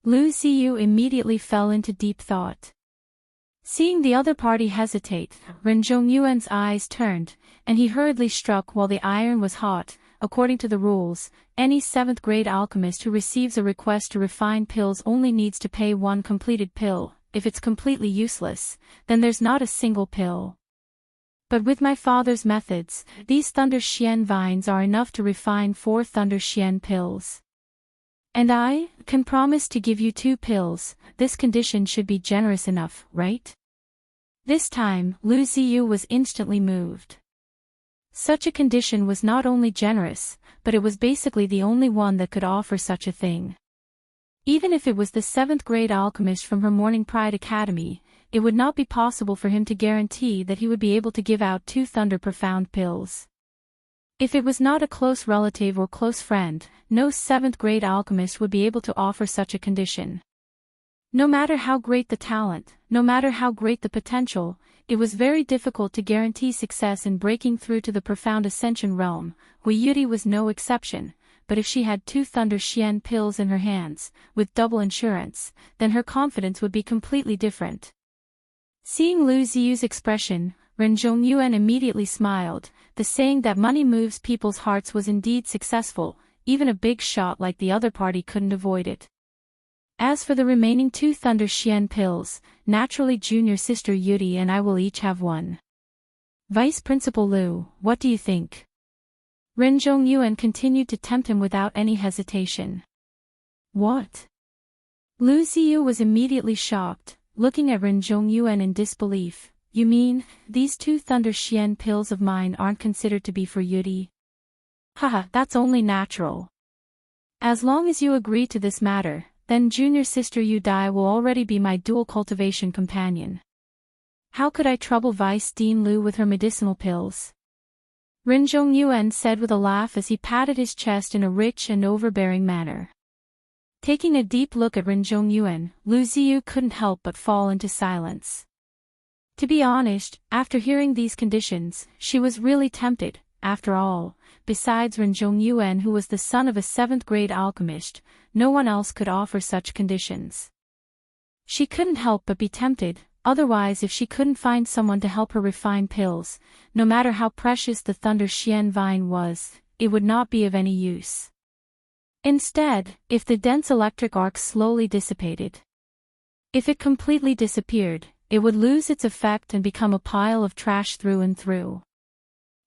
Lu Ziyu immediately fell into deep thought. Seeing the other party hesitate, Ren Zhongyuan's eyes turned, and he hurriedly struck while the iron was hot. According to the rules, any 7th grade alchemist who receives a request to refine pills only needs to pay one completed pill. If it's completely useless, then there's not a single pill. But with my father's methods, these Thunder Xian vines are enough to refine 4 Thunder Xian pills. And I can promise to give you 2 pills. This condition should be generous enough, right? This time, Lu Ziyu was instantly moved. Such a condition was not only generous, but it was basically the only one that could offer such a thing. Even if it was the 7th grade alchemist from her Morning Pride Academy, it would not be possible for him to guarantee that he would be able to give out 2 Thunder Profound pills. If it was not a close relative or close friend, no 7th grade alchemist would be able to offer such a condition. No matter how great the talent, no matter how great the potential, it was very difficult to guarantee success in breaking through to the profound ascension realm. Hui Yuri was no exception, but if she had 2 Thunder Xian pills in her hands, with double insurance, then her confidence would be completely different. Seeing Lu Ziyu's expression, Ren Zhongyuan immediately smiled. The saying that money moves people's hearts was indeed successful, even a big shot like the other party couldn't avoid it. As for the remaining 2 Thunder Xian pills, naturally junior sister Yuri and I will each have one. Vice Principal Lu, what do you think? Ren Zhongyuan continued to tempt him without any hesitation. What? Lu Ziyu was immediately shocked, looking at Ren Zhongyuan in disbelief. You mean, these 2 Thunder Xian pills of mine aren't considered to be for Yuri? Haha, that's only natural. As long as you agree to this matter, then junior sister Yu Dai will already be my dual cultivation companion. How could I trouble Vice Dean Lu with her medicinal pills? Ren Zhongyuan said with a laugh as he patted his chest in a rich and overbearing manner. Taking a deep look at Ren Zhongyuan, Lu Ziyu couldn't help but fall into silence. To be honest, after hearing these conditions, she was really tempted. After all, besides Ren Zhongyuan, who was the son of a 7th grade alchemist, no one else could offer such conditions. She couldn't help but be tempted, otherwise if she couldn't find someone to help her refine pills, no matter how precious the Thunder Xian vine was, it would not be of any use. Instead, if the dense electric arc slowly dissipated, if it completely disappeared, it would lose its effect and become a pile of trash through and through.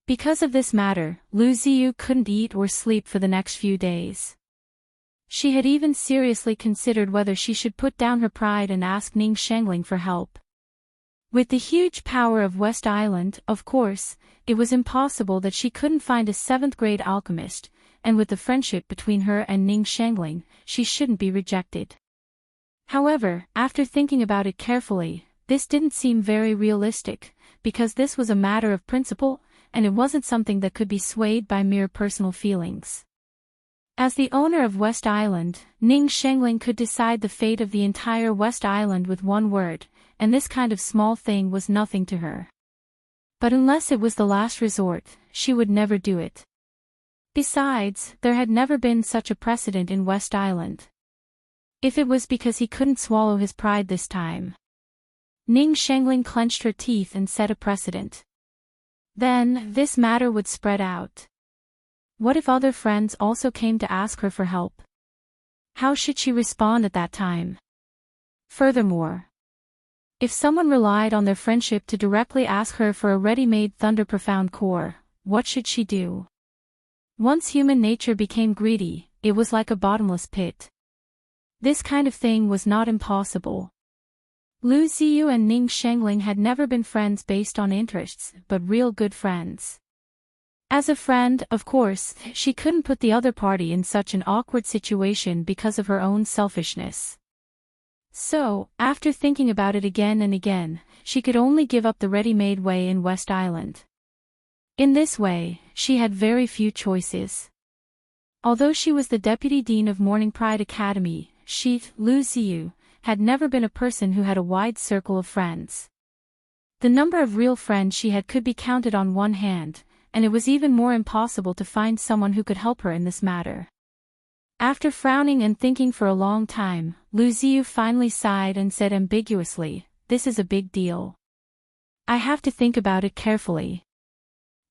Because of this matter, Lu Ziyu couldn't eat or sleep for the next few days. She had even seriously considered whether she should put down her pride and ask Ning Shangling for help. With the huge power of West Island, of course, it was impossible that she couldn't find a 7th grade alchemist, and with the friendship between her and Ning Shangling, she shouldn't be rejected. However, after thinking about it carefully, this didn't seem very realistic, because this was a matter of principle, and it wasn't something that could be swayed by mere personal feelings. As the owner of West Island, Ning Shangling could decide the fate of the entire West Island with one word, and this kind of small thing was nothing to her. But unless it was the last resort, she would never do it. Besides, there had never been such a precedent in West Island. If it was because he couldn't swallow his pride this time. Ning Shangling clenched her teeth and set a precedent. Then, this matter would spread out. What if other friends also came to ask her for help? How should she respond at that time? Furthermore, if someone relied on their friendship to directly ask her for a ready-made Thunder Profound core, what should she do? Once human nature became greedy, it was like a bottomless pit. This kind of thing was not impossible. Lu Ziyu and Ning Shangling had never been friends based on interests, but real good friends. As a friend, of course, she couldn't put the other party in such an awkward situation because of her own selfishness. So, after thinking about it again and again, she could only give up the ready-made way in West Island. In this way, she had very few choices. Although she was the deputy dean of Morning Pride Academy, she, Lu Ziyu, had never been a person who had a wide circle of friends. The number of real friends she had could be counted on one hand, and it was even more impossible to find someone who could help her in this matter. After frowning and thinking for a long time, Lu Ziyu finally sighed and said ambiguously, "This is a big deal. I have to think about it carefully.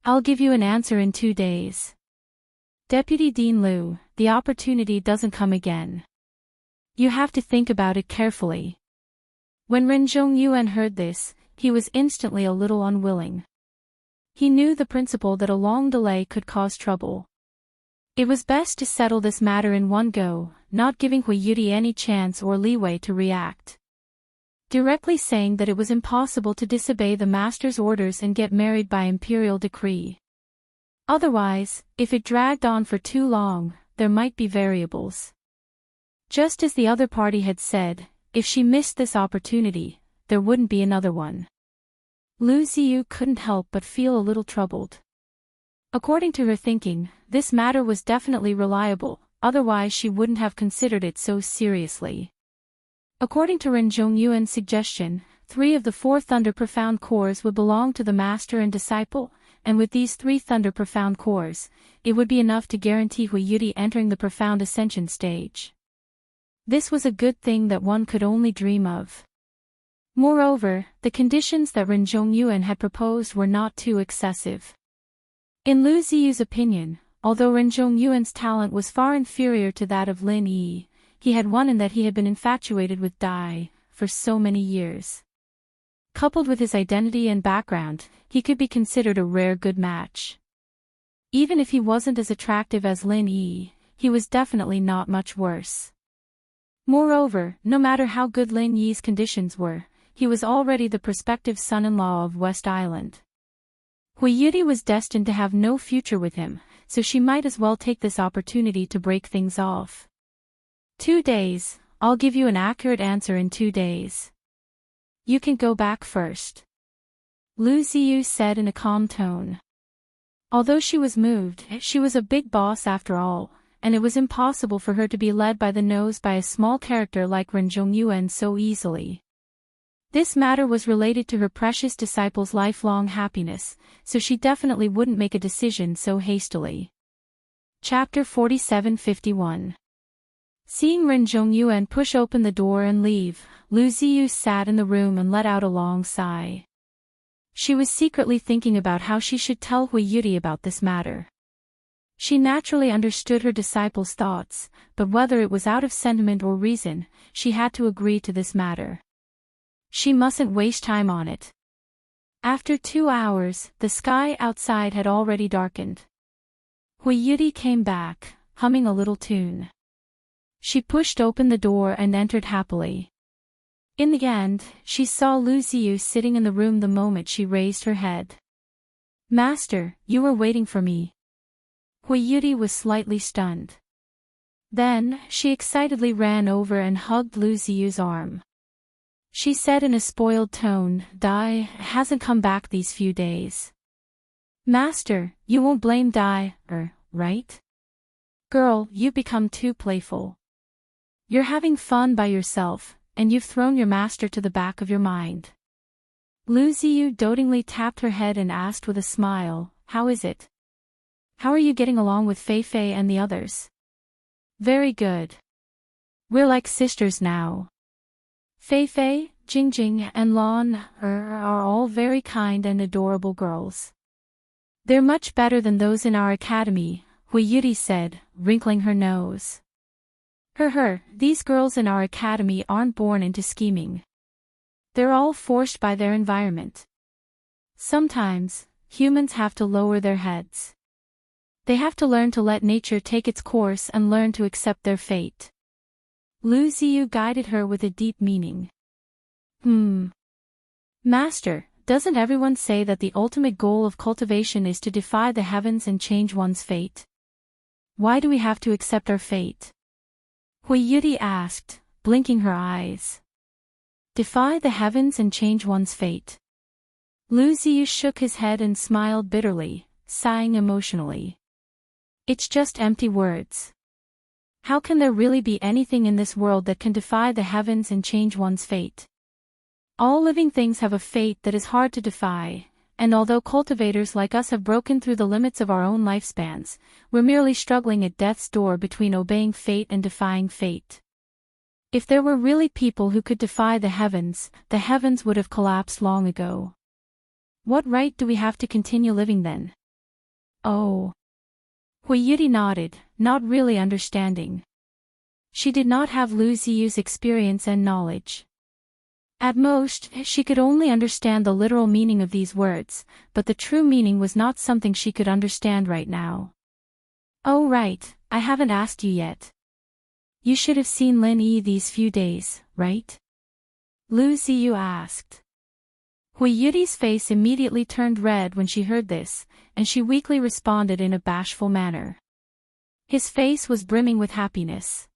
I'll give you an answer in 2 days." Deputy Dean Lu, the opportunity doesn't come again. You have to think about it carefully. When Ren Zhongyuan heard this, he was instantly a little unwilling. He knew the principle that a long delay could cause trouble. It was best to settle this matter in one go, not giving Hui Yuri any chance or leeway to react. Directly saying that it was impossible to disobey the master's orders and get married by imperial decree. Otherwise, if it dragged on for too long, there might be variables. Just as the other party had said, if she missed this opportunity, there wouldn't be another one. Lu Ziyu couldn't help but feel a little troubled. According to her thinking, this matter was definitely reliable, otherwise she wouldn't have considered it so seriously. According to Ren Zhongyuan's suggestion, 3 of the 4 Thunder Profound Cores would belong to the master and disciple, and with these 3 Thunder Profound Cores, it would be enough to guarantee Hui Yudi entering the Profound Ascension stage. This was a good thing that one could only dream of. Moreover, the conditions that Ren Zhongyuan had proposed were not too excessive. In Lu Ziyu's opinion, although Ren Zhongyuan's talent was far inferior to that of Lin Yi, he had one in that he had been infatuated with Dai for so many years. Coupled with his identity and background, he could be considered a rare good match. Even if he wasn't as attractive as Lin Yi, he was definitely not much worse. Moreover, no matter how good Lin Yi's conditions were, he was already the prospective son-in-law of West Island. Hui Yudi was destined to have no future with him, so she might as well take this opportunity to break things off. 2 days, I'll give you an accurate answer in 2 days. You can go back first. Lu Ziyu said in a calm tone. Although she was moved, she was a big boss after all, and it was impossible for her to be led by the nose by a small character like Ren Zhongyuan so easily. This matter was related to her precious disciple's lifelong happiness, so she definitely wouldn't make a decision so hastily. Chapter 47-51. Seeing Ren Zhongyuan push open the door and leave, Lu Ziyu sat in the room and let out a long sigh. She was secretly thinking about how she should tell Hui Yudi about this matter. She naturally understood her disciple's thoughts, but whether it was out of sentiment or reason, she had to agree to this matter. She mustn't waste time on it. After 2 hours, the sky outside had already darkened. Hui Yudi came back, humming a little tune. She pushed open the door and entered happily. In the end, she saw Lu Ziyu sitting in the room the moment she raised her head. "Master, you were waiting for me." Hui Yudi was slightly stunned. Then, she excitedly ran over and hugged Lu Ziyu's arm. She said in a spoiled tone, "Dai hasn't come back these few days." "Master, you won't blame Dai, right? Girl, you've become too playful. You're having fun by yourself, and you've thrown your master to the back of your mind." Lu Ziyu dotingly tapped her head and asked with a smile, "How is it? How are you getting along with Fei Fei and the others?" "Very good. We're like sisters now. Fei Fei, Jingjing, and Lan are all very kind and adorable girls. They're much better than those in our academy," Hui Yudi said, wrinkling her nose. These girls in our academy aren't born into scheming. They're all forced by their environment. Sometimes, humans have to lower their heads. They have to learn to let nature take its course and learn to accept their fate. Lu Ziyu guided her with a deep meaning. Master, doesn't everyone say that the ultimate goal of cultivation is to defy the heavens and change one's fate? Why do we have to accept our fate? Hui Yudi asked, blinking her eyes. Defy the heavens and change one's fate. Lu Ziyu shook his head and smiled bitterly, sighing emotionally. It's just empty words. How can there really be anything in this world that can defy the heavens and change one's fate? All living things have a fate that is hard to defy, and although cultivators like us have broken through the limits of our own lifespans, we're merely struggling at death's door between obeying fate and defying fate. If there were really people who could defy the heavens would have collapsed long ago. What right do we have to continue living then? Oh. Hui Yudi nodded, not really understanding. She did not have Lu Ziyu's experience and knowledge. At most, she could only understand the literal meaning of these words, but the true meaning was not something she could understand right now. "Oh right, I haven't asked you yet. You should have seen Lin Yi these few days, right?" Lu Ziyu asked. Hui Yudi's face immediately turned red when she heard this, and she weakly responded in a bashful manner. His face was brimming with happiness.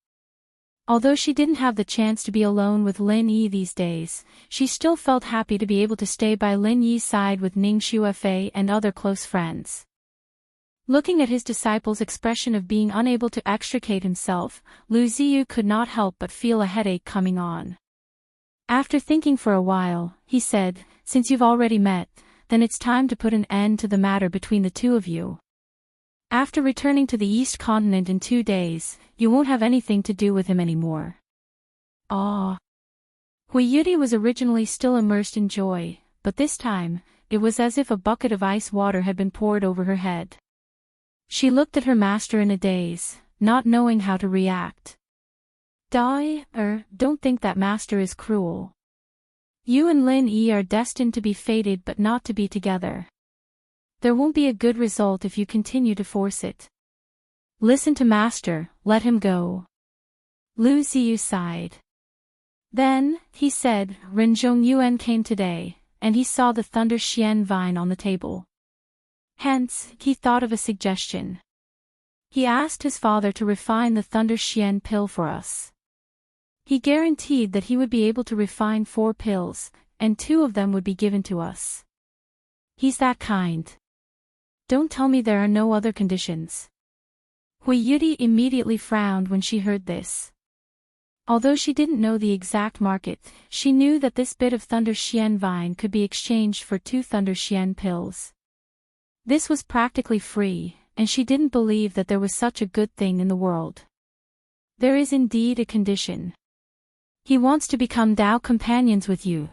Although she didn't have the chance to be alone with Lin Yi these days, she still felt happy to be able to stay by Lin Yi's side with Ning Xuefei and other close friends. Looking at his disciple's expression of being unable to extricate himself, Lu Ziyu could not help but feel a headache coming on. After thinking for a while, he said, "Since you've already met, then it's time to put an end to the matter between the two of you. After returning to the East Continent in 2 days, you won't have anything to do with him anymore." Ah. Hui Yudi was originally still immersed in joy, but this time, it was as if a bucket of ice water had been poured over her head. She looked at her master in a daze, not knowing how to react. Don't think that master is cruel. You and Lin Yi are destined to be fated but not to be together. There won't be a good result if you continue to force it. Listen to master, let him go. Lu Ziyu sighed. Then, he said, Renzhong Yuan came today, and he saw the Thunder Xian vine on the table. Hence, he thought of a suggestion. He asked his father to refine the Thunder Xian pill for us. He guaranteed that he would be able to refine 4 pills, and 2 of them would be given to us. He's that kind. Don't tell me there are no other conditions. Hui Yudi immediately frowned when she heard this. Although she didn't know the exact market, she knew that this bit of Thunder Xian vine could be exchanged for 2 Thunder Xian pills. This was practically free, and she didn't believe that there was such a good thing in the world. There is indeed a condition. He wants to become Dao companions with you,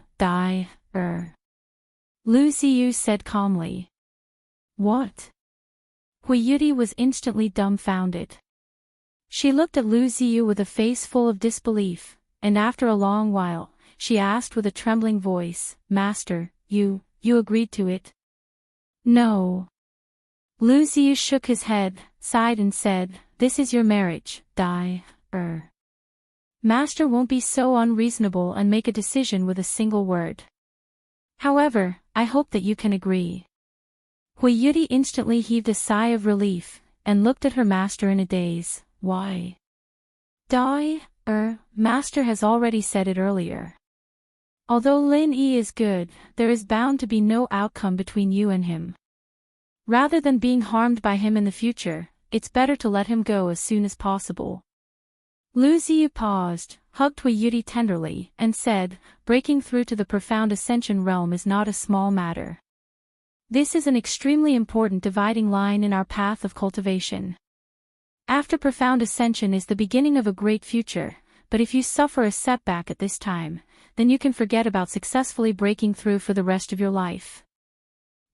Lu Ziyu said calmly. What? Hui Yudi was instantly dumbfounded. She looked at Lu Ziyu with a face full of disbelief, and after a long while, she asked with a trembling voice, Master, you agreed to it? No. Lu Ziyu shook his head, sighed and said, This is your marriage, Master won't be so unreasonable and make a decision with a single word. However, I hope that you can agree. Hui Yudi instantly heaved a sigh of relief, and looked at her master in a daze. Why? Master has already said it earlier. Although Lin Yi is good, there is bound to be no outcome between you and him. Rather than being harmed by him in the future, it's better to let him go as soon as possible. Lu Ziyu paused, hugged Hui Yudi tenderly, and said, breaking through to the profound ascension realm is not a small matter. This is an extremely important dividing line in our path of cultivation. After profound ascension is the beginning of a great future, but if you suffer a setback at this time, then you can forget about successfully breaking through for the rest of your life.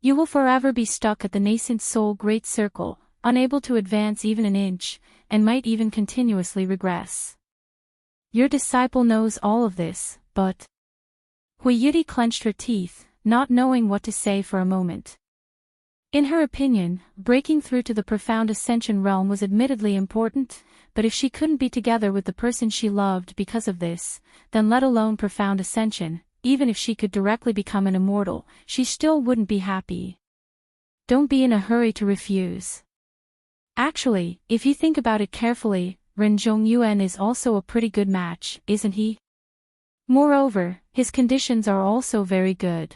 You will forever be stuck at the nascent soul great circle, unable to advance even an inch, and might even continuously regress. Your disciple knows all of this, but... Hui Yudi clenched her teeth, not knowing what to say for a moment. In her opinion, breaking through to the profound ascension realm was admittedly important, but if she couldn't be together with the person she loved because of this, then let alone profound ascension, even if she could directly become an immortal, she still wouldn't be happy. Don't be in a hurry to refuse. Actually, if you think about it carefully, Renzhong Yuan is also a pretty good match, isn't he? Moreover, his conditions are also very good.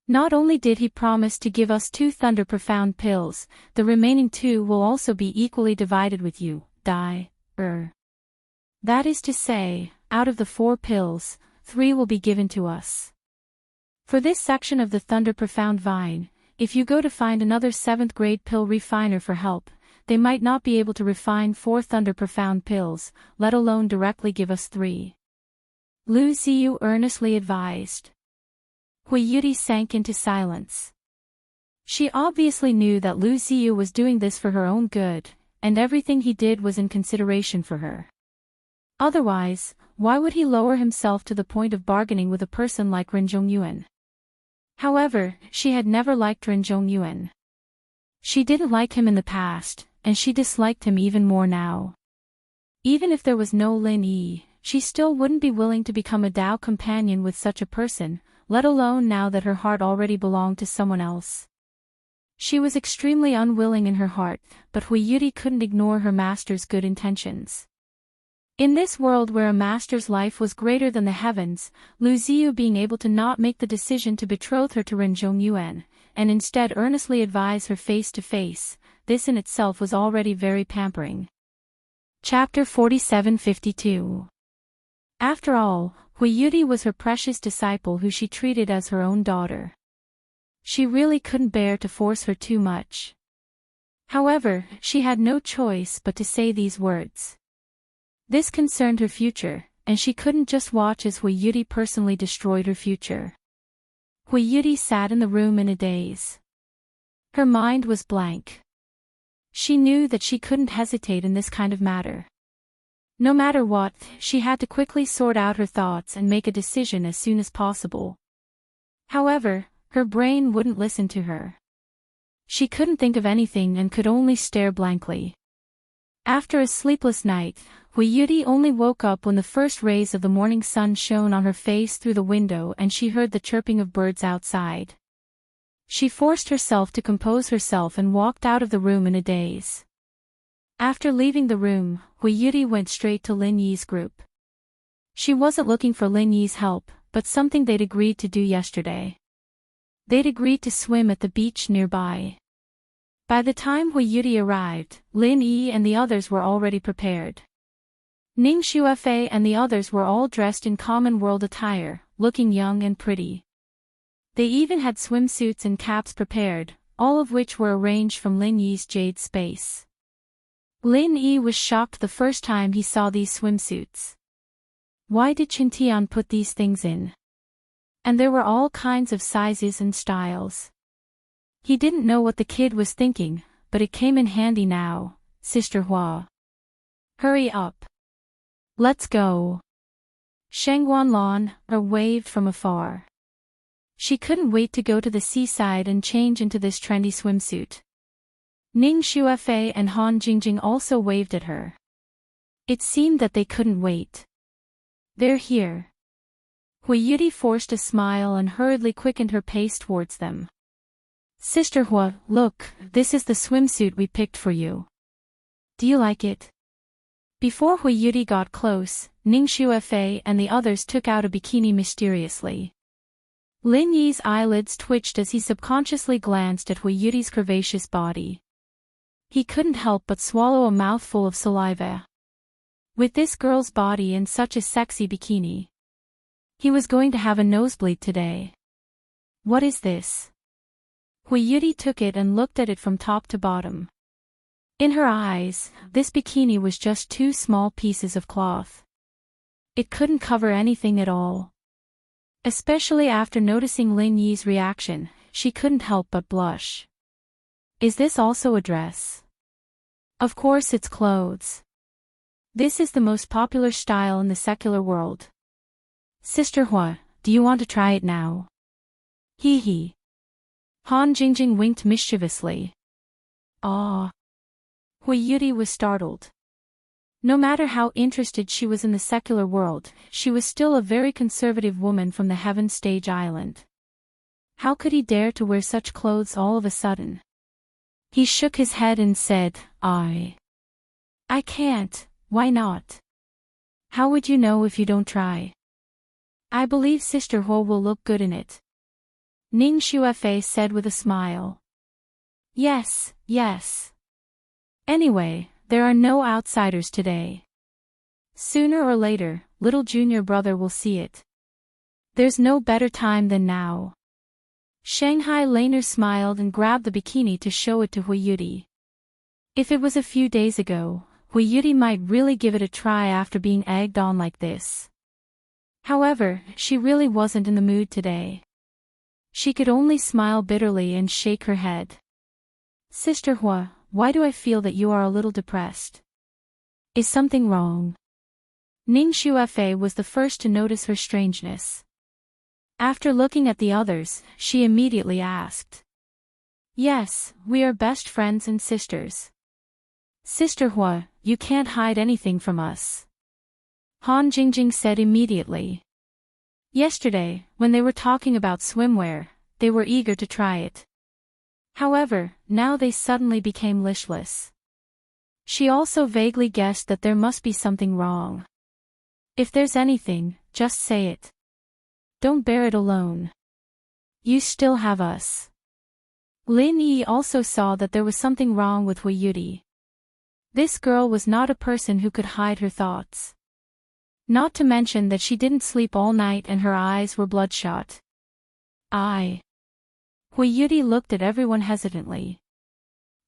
Not only did he promise to give us 2 Thunder Profound pills, the remaining 2 will also be equally divided with you, That is to say, out of the 4 pills, 3 will be given to us. For this section of the Thunder Profound Vine, if you go to find another 7th grade pill refiner for help, they might not be able to refine 4 Thunder Profound pills, let alone directly give us 3. Lu Ziyu earnestly advised. Hui Yudi sank into silence. She obviously knew that Lu Ziyu was doing this for her own good, and everything he did was in consideration for her. Otherwise, why would he lower himself to the point of bargaining with a person like Renzhong Yuan? However, she had never liked Renzhong Yuan. She didn't like him in the past, and she disliked him even more now. Even if there was no Lin Yi, she still wouldn't be willing to become a Dao companion with such a person, let alone now that her heart already belonged to someone else. She was extremely unwilling in her heart, but Hui Yudi couldn't ignore her master's good intentions. In this world where a master's life was greater than the heavens, Lu Ziyu being able to not make the decision to betroth her to Ren Zhongyuan, and instead earnestly advise her face to face, this in itself was already very pampering. Chapter 4752. After all, Hui Yuti was her precious disciple who she treated as her own daughter. She really couldn't bear to force her too much. However, she had no choice but to say these words. This concerned her future, and she couldn't just watch as Hui Yuti personally destroyed her future. Hui Yuti sat in the room in a daze. Her mind was blank. She knew that she couldn't hesitate in this kind of matter. No matter what, she had to quickly sort out her thoughts and make a decision as soon as possible. However, her brain wouldn't listen to her. She couldn't think of anything and could only stare blankly. After a sleepless night, Hui Yuti only woke up when the first rays of the morning sun shone on her face through the window and she heard the chirping of birds outside. She forced herself to compose herself and walked out of the room in a daze. After leaving the room, Hui Yuti went straight to Lin Yi's group. She wasn't looking for Lin Yi's help, but something they'd agreed to do yesterday. They'd agreed to swim at the beach nearby. By the time Hui Yuti arrived, Lin Yi and the others were already prepared. Ning Xuefei and the others were all dressed in common world attire, looking young and pretty. They even had swimsuits and caps prepared, all of which were arranged from Lin Yi's jade space. Lin Yi was shocked the first time he saw these swimsuits. Why did Qintian put these things in? And there were all kinds of sizes and styles. He didn't know what the kid was thinking, but it came in handy now. Sister Hua. Hurry up. Let's go. Sheng Wanlan waved from afar. She couldn't wait to go to the seaside and change into this trendy swimsuit. Ning Xuefei and Han Jingjing also waved at her. It seemed that they couldn't wait. They're here. Hui Yuti forced a smile and hurriedly quickened her pace towards them. Sister Hua, look, this is the swimsuit we picked for you. Do you like it? Before Hui Yuti got close, Ning Xuefei and the others took out a bikini mysteriously. Lin Yi's eyelids twitched as he subconsciously glanced at Hui Yuti's curvaceous body. He couldn't help but swallow a mouthful of saliva. With this girl's body in such a sexy bikini, he was going to have a nosebleed today. What is this? Hui Yuti took it and looked at it from top to bottom. In her eyes, this bikini was just two small pieces of cloth. It couldn't cover anything at all. Especially after noticing Lin Yi's reaction, she couldn't help but blush. Is this also a dress? Of course it's clothes. This is the most popular style in the secular world. Sister Hua, do you want to try it now? Hee hee. Han Jingjing winked mischievously. Ah. Hui Yuti was startled. No matter how interested she was in the secular world, she was still a very conservative woman from the Heaven Stage Island. How could he dare to wear such clothes all of a sudden? He shook his head and said, I can't, why not? How would you know if you don't try? I believe Sister Hua will look good in it. Ning Xuefei said with a smile. Yes, yes. Anyway, there are no outsiders today. Sooner or later, little junior brother will see it. There's no better time than now. Shanghai Laner smiled and grabbed the bikini to show it to Hui Yuti. If it was a few days ago, Hui Yuti might really give it a try after being egged on like this. However, she really wasn't in the mood today. She could only smile bitterly and shake her head. Sister Hua, why do I feel that you are a little depressed? Is something wrong? Ning Xuefei was the first to notice her strangeness. After looking at the others, she immediately asked. Yes, we are best friends and sisters. Sister Hua, you can't hide anything from us. Han Jingjing said immediately. Yesterday, when they were talking about swimwear, they were eager to try it. However, now they suddenly became listless. She also vaguely guessed that there must be something wrong. If there's anything, just say it. Don't bear it alone. You still have us. Lin Yi also saw that there was something wrong with Hui Yudi. This girl was not a person who could hide her thoughts. Not to mention that she didn't sleep all night and her eyes were bloodshot. Hui Yudi looked at everyone hesitantly.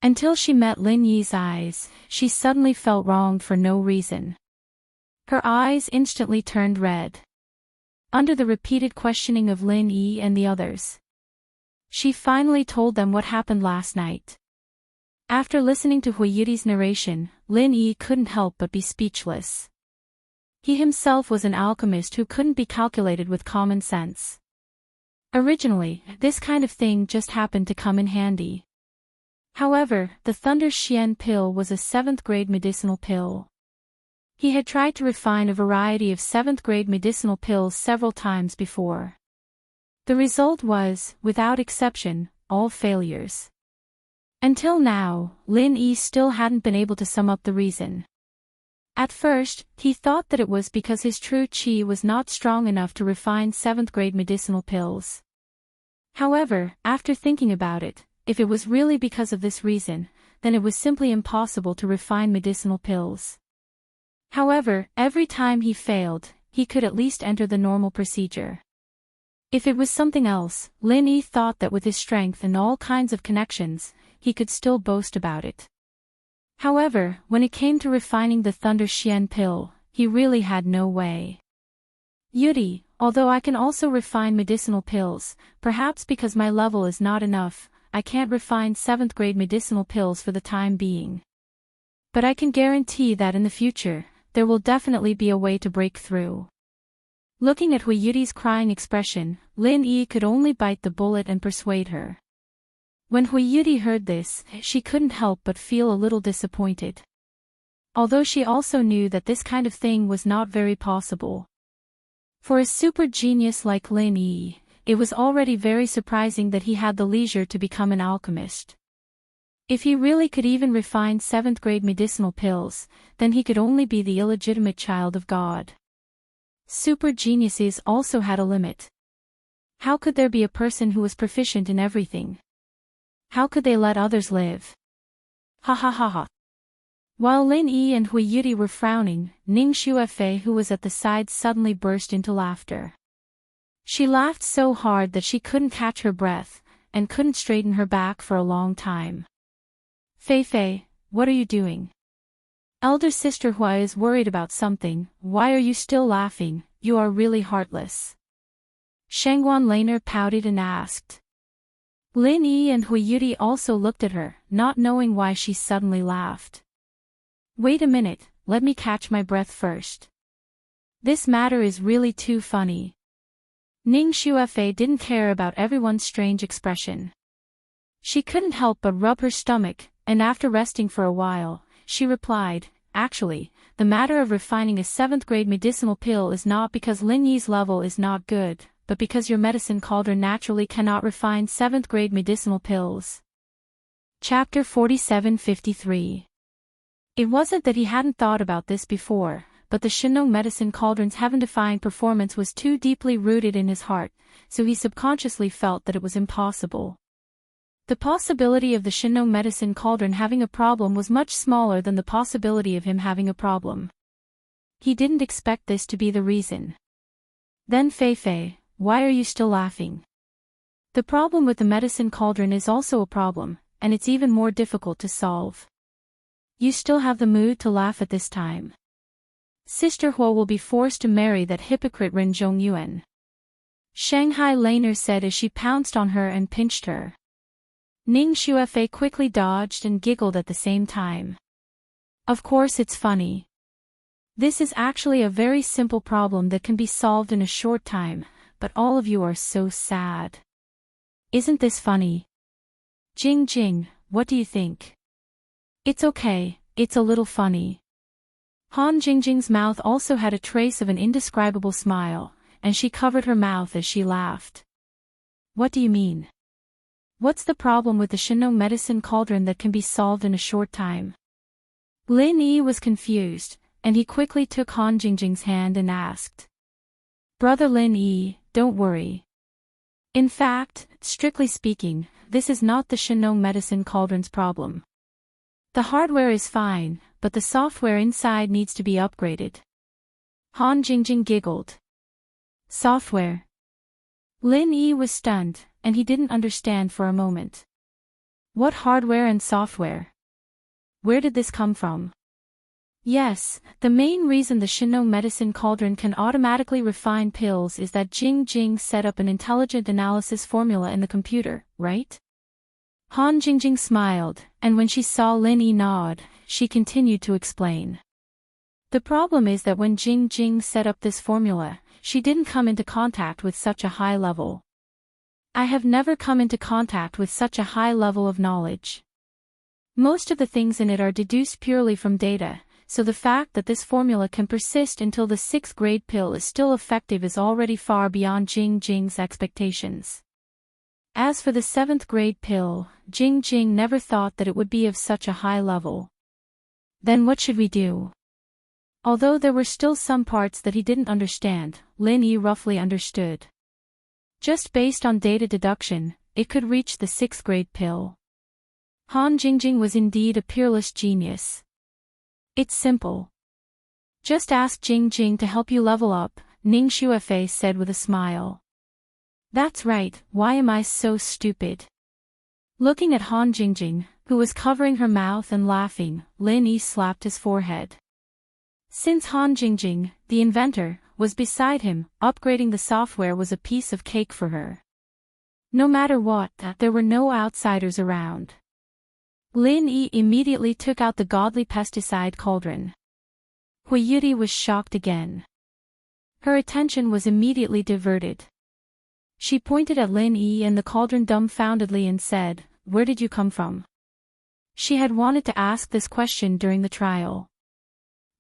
Until she met Lin Yi's eyes, she suddenly felt wronged for no reason. Her eyes instantly turned red. Under the repeated questioning of Lin Yi and the others, she finally told them what happened last night. After listening to Hui Yudi's narration, Lin Yi couldn't help but be speechless. He himself was an alchemist who couldn't be calculated with common sense. Originally, this kind of thing just happened to come in handy. However, the Thunder Xian pill was a 7th-grade medicinal pill. He had tried to refine a variety of 7th-grade medicinal pills several times before. The result was, without exception, all failures. Until now, Lin Yi still hadn't been able to sum up the reason. At first, he thought that it was because his true qi was not strong enough to refine 7th-grade medicinal pills. However, after thinking about it, if it was really because of this reason, then it was simply impossible to refine medicinal pills. However, every time he failed, he could at least enter the normal procedure. If it was something else, Lin Yi thought that with his strength and all kinds of connections, he could still boast about it. However, when it came to refining the Thunder Xian pill, he really had no way. Yudi, although I can also refine medicinal pills, perhaps because my level is not enough, I can't refine 7th-grade medicinal pills for the time being. But I can guarantee that in the future, there will definitely be a way to break through. Looking at Hui Yudi's crying expression, Lin Yi could only bite the bullet and persuade her. When Hui Yudi heard this, she couldn't help but feel a little disappointed. Although she also knew that this kind of thing was not very possible. For a super genius like Lin Yi, it was already very surprising that he had the leisure to become an alchemist. If he really could even refine 7th-grade medicinal pills, then he could only be the illegitimate child of God. Super geniuses also had a limit. How could there be a person who was proficient in everything? How could they let others live? Ha ha ha ha. While Lin Yi and Hui Yudi were frowning, Ning Xuefei, who was at the side, suddenly burst into laughter. She laughed so hard that she couldn't catch her breath, and couldn't straighten her back for a long time. Fei Fei, what are you doing? Elder sister Hua is worried about something. Why are you still laughing? You are really heartless. Shangguan Laner pouted and asked. Lin Yi and Hui Yudi also looked at her, not knowing why she suddenly laughed. Wait a minute, let me catch my breath first. This matter is really too funny. Ning Xuefei didn't care about everyone's strange expression. She couldn't help but rub her stomach, and after resting for a while, she replied, actually, the matter of refining a 7th-grade medicinal pill is not because Lin Yi's level is not good, but because your medicine cauldron naturally cannot refine 7th-grade medicinal pills. Chapter 4753. It wasn't that he hadn't thought about this before, but the Shinong medicine cauldron's heaven-defying performance was too deeply rooted in his heart, so he subconsciously felt that it was impossible. The possibility of the Shinong medicine cauldron having a problem was much smaller than the possibility of him having a problem. He didn't expect this to be the reason. Then Fei Fei, why are you still laughing? The problem with the medicine cauldron is also a problem, and it's even more difficult to solve. You still have the mood to laugh at this time. Sister Hua will be forced to marry that hypocrite Ren Zhongyuan. Shanghai Laner said as she pounced on her and pinched her. Ning Xuefei quickly dodged and giggled at the same time. Of course it's funny. This is actually a very simple problem that can be solved in a short time, but all of you are so sad. Isn't this funny? Jing Jing, what do you think? It's okay, it's a little funny. Han Jingjing's mouth also had a trace of an indescribable smile, and she covered her mouth as she laughed. What do you mean? What's the problem with the Shinong medicine cauldron that can be solved in a short time? Lin Yi was confused, and he quickly took Han Jingjing's hand and asked, "Brother Lin Yi, don't worry. In fact, strictly speaking, this is not the Shenong medicine cauldron's problem. The hardware is fine, but the software inside needs to be upgraded." Han Jingjing giggled. Software? Lin Yi was stunned, and he didn't understand for a moment. What hardware and software? Where did this come from? Yes, the main reason the Shenong medicine cauldron can automatically refine pills is that Jing Jing set up an intelligent analysis formula in the computer, right? Han Jingjing smiled, and when she saw Lin Yi nod, she continued to explain. The problem is that when Jing Jing set up this formula, she didn't come into contact with such a high level. I have never come into contact with such a high level of knowledge. Most of the things in it are deduced purely from data, so the fact that this formula can persist until the 6th grade pill is still effective is already far beyond Jing Jing's expectations. As for the 7th grade pill, Jing Jing never thought that it would be of such a high level. Then what should we do? Although there were still some parts that he didn't understand, Lin Yi roughly understood. Just based on data deduction, it could reach the 6th grade pill. Han Jingjing was indeed a peerless genius. It's simple. Just ask Jing Jing to help you level up, Ning Xuefei said with a smile. That's right, why am I so stupid? Looking at Han Jingjing, who was covering her mouth and laughing, Lin Yi slapped his forehead. Since Han Jingjing, the inventor, was beside him, upgrading the software was a piece of cake for her. No matter what, there were no outsiders around. Lin Yi immediately took out the godly pesticide cauldron. Hui Yudi was shocked again. Her attention was immediately diverted. She pointed at Lin Yi and the cauldron dumbfoundedly and said, "Where did you come from?" She had wanted to ask this question during the trial.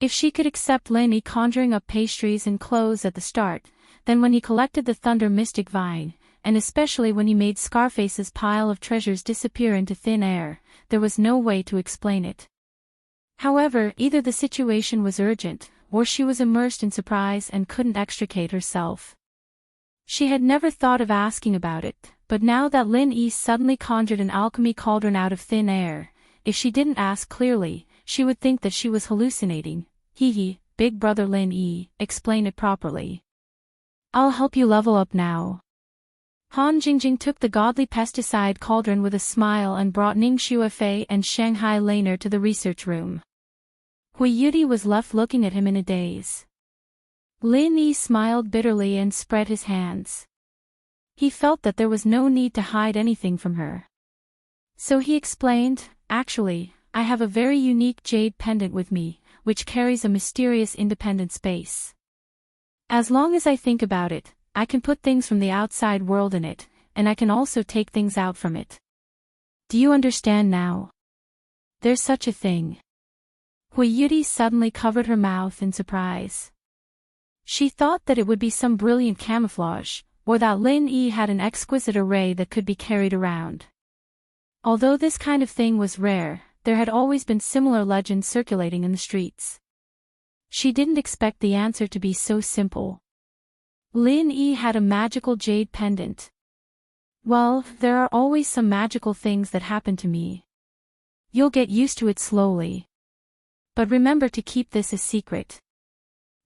If she could accept Lin Yi conjuring up pastries and clothes at the start, then when he collected the Thunder Mystic Vine, and especially when he made Scarface's pile of treasures disappear into thin air, there was no way to explain it. However, either the situation was urgent, or she was immersed in surprise and couldn't extricate herself. She had never thought of asking about it, but now that Lin Yi suddenly conjured an alchemy cauldron out of thin air, if she didn't ask clearly, she would think that she was hallucinating. Hee, big brother Lin Yi, explain it properly. I'll help you level up now. Han Jingjing took the godly pesticide cauldron with a smile and brought Ning Xuefei and Shanghai Laner to the research room. Hui Yudi was left looking at him in a daze. Lin Yi smiled bitterly and spread his hands. He felt that there was no need to hide anything from her. So he explained, "Actually, I have a very unique jade pendant with me, which carries a mysterious independent space. As long as I think about it, I can put things from the outside world in it, and I can also take things out from it. Do you understand now? There's such a thing." Hui Yudi suddenly covered her mouth in surprise. She thought that it would be some brilliant camouflage, or that Lin Yi had an exquisite array that could be carried around. Although this kind of thing was rare, there had always been similar legends circulating in the streets. She didn't expect the answer to be so simple. Lin Yi had a magical jade pendant. Well, there are always some magical things that happen to me. You'll get used to it slowly. But remember to keep this a secret.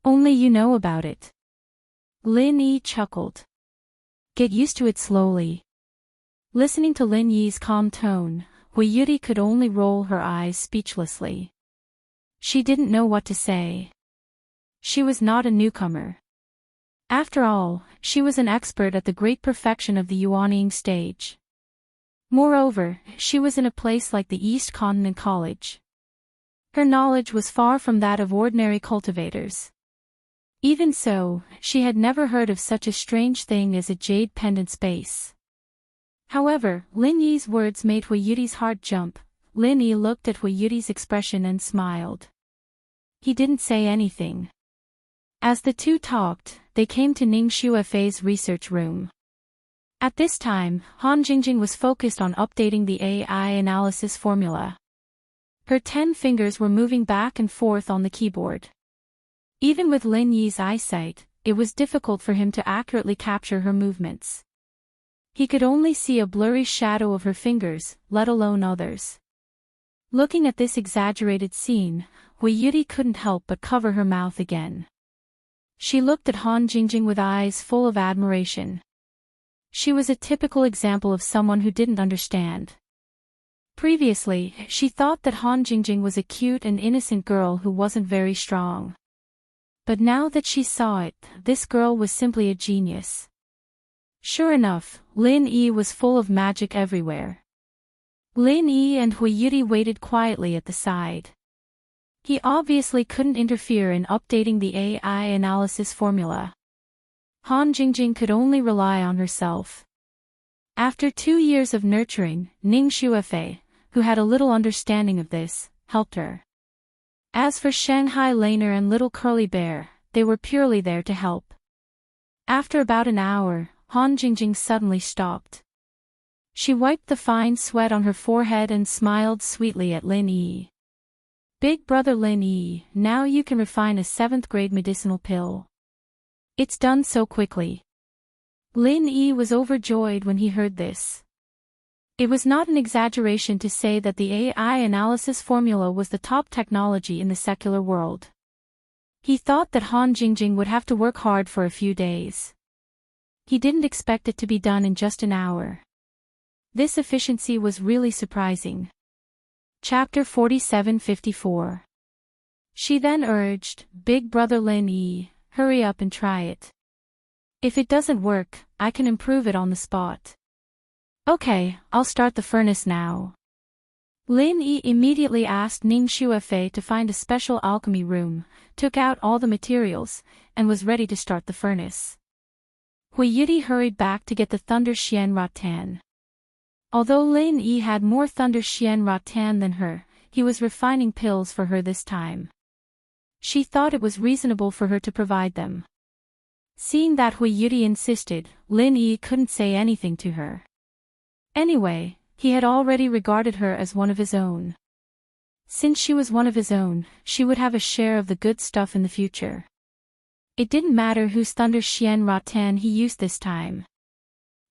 Only you know about it. Lin Yi chuckled. Get used to it slowly. Listening to Lin Yi's calm tone, Hui Yudi could only roll her eyes speechlessly. She didn't know what to say. She was not a newcomer. After all, she was an expert at the great perfection of the Yuanying stage. Moreover, she was in a place like the East Continent College. Her knowledge was far from that of ordinary cultivators. Even so, she had never heard of such a strange thing as a jade pendant space. However, Lin Yi's words made Hui Yudi's heart jump. Lin Yi looked at Hui Yudi's expression and smiled. He didn't say anything. As the two talked, they came to Ning Xuefei's research room. At this time, Han Jingjing was focused on updating the AI analysis formula. Her 10 fingers were moving back and forth on the keyboard. Even with Lin Yi's eyesight, it was difficult for him to accurately capture her movements. He could only see a blurry shadow of her fingers, let alone others. Looking at this exaggerated scene, Hui Yuri couldn't help but cover her mouth again. She looked at Han Jingjing with eyes full of admiration. She was a typical example of someone who didn't understand. Previously, she thought that Han Jingjing was a cute and innocent girl who wasn't very strong. But now that she saw it, this girl was simply a genius. Sure enough, Lin Yi was full of magic everywhere. Lin Yi and Hui Yuri waited quietly at the side. He obviously couldn't interfere in updating the AI analysis formula. Han Jingjing could only rely on herself. After 2 years of nurturing, Ning Xuefei, who had a little understanding of this, helped her. As for Shanghai Laner and Little Curly Bear, they were purely there to help. After about an hour, Han Jingjing suddenly stopped. She wiped the fine sweat on her forehead and smiled sweetly at Lin Yi. Big brother Lin Yi, now you can refine a 7th grade medicinal pill. It's done so quickly. Lin Yi was overjoyed when he heard this. It was not an exaggeration to say that the AI analysis formula was the top technology in the secular world. He thought that Han Jingjing would have to work hard for a few days. He didn't expect it to be done in just an hour. This efficiency was really surprising. Chapter 47-54. She then urged, Big brother Lin Yi, hurry up and try it. If it doesn't work, I can improve it on the spot. Okay, I'll start the furnace now. Lin Yi immediately asked Ning Xuefei to find a special alchemy room, took out all the materials, and was ready to start the furnace. Hui Yuri hurried back to get the Thunder Xian Rattan. Although Lin Yi had more Thunder Xian Rattan than her, he was refining pills for her this time. She thought it was reasonable for her to provide them. Seeing that Hui Yuri insisted, Lin Yi couldn't say anything to her. Anyway, he had already regarded her as one of his own. Since she was one of his own, she would have a share of the good stuff in the future. It didn't matter whose Thunder Xian Rattan he used this time.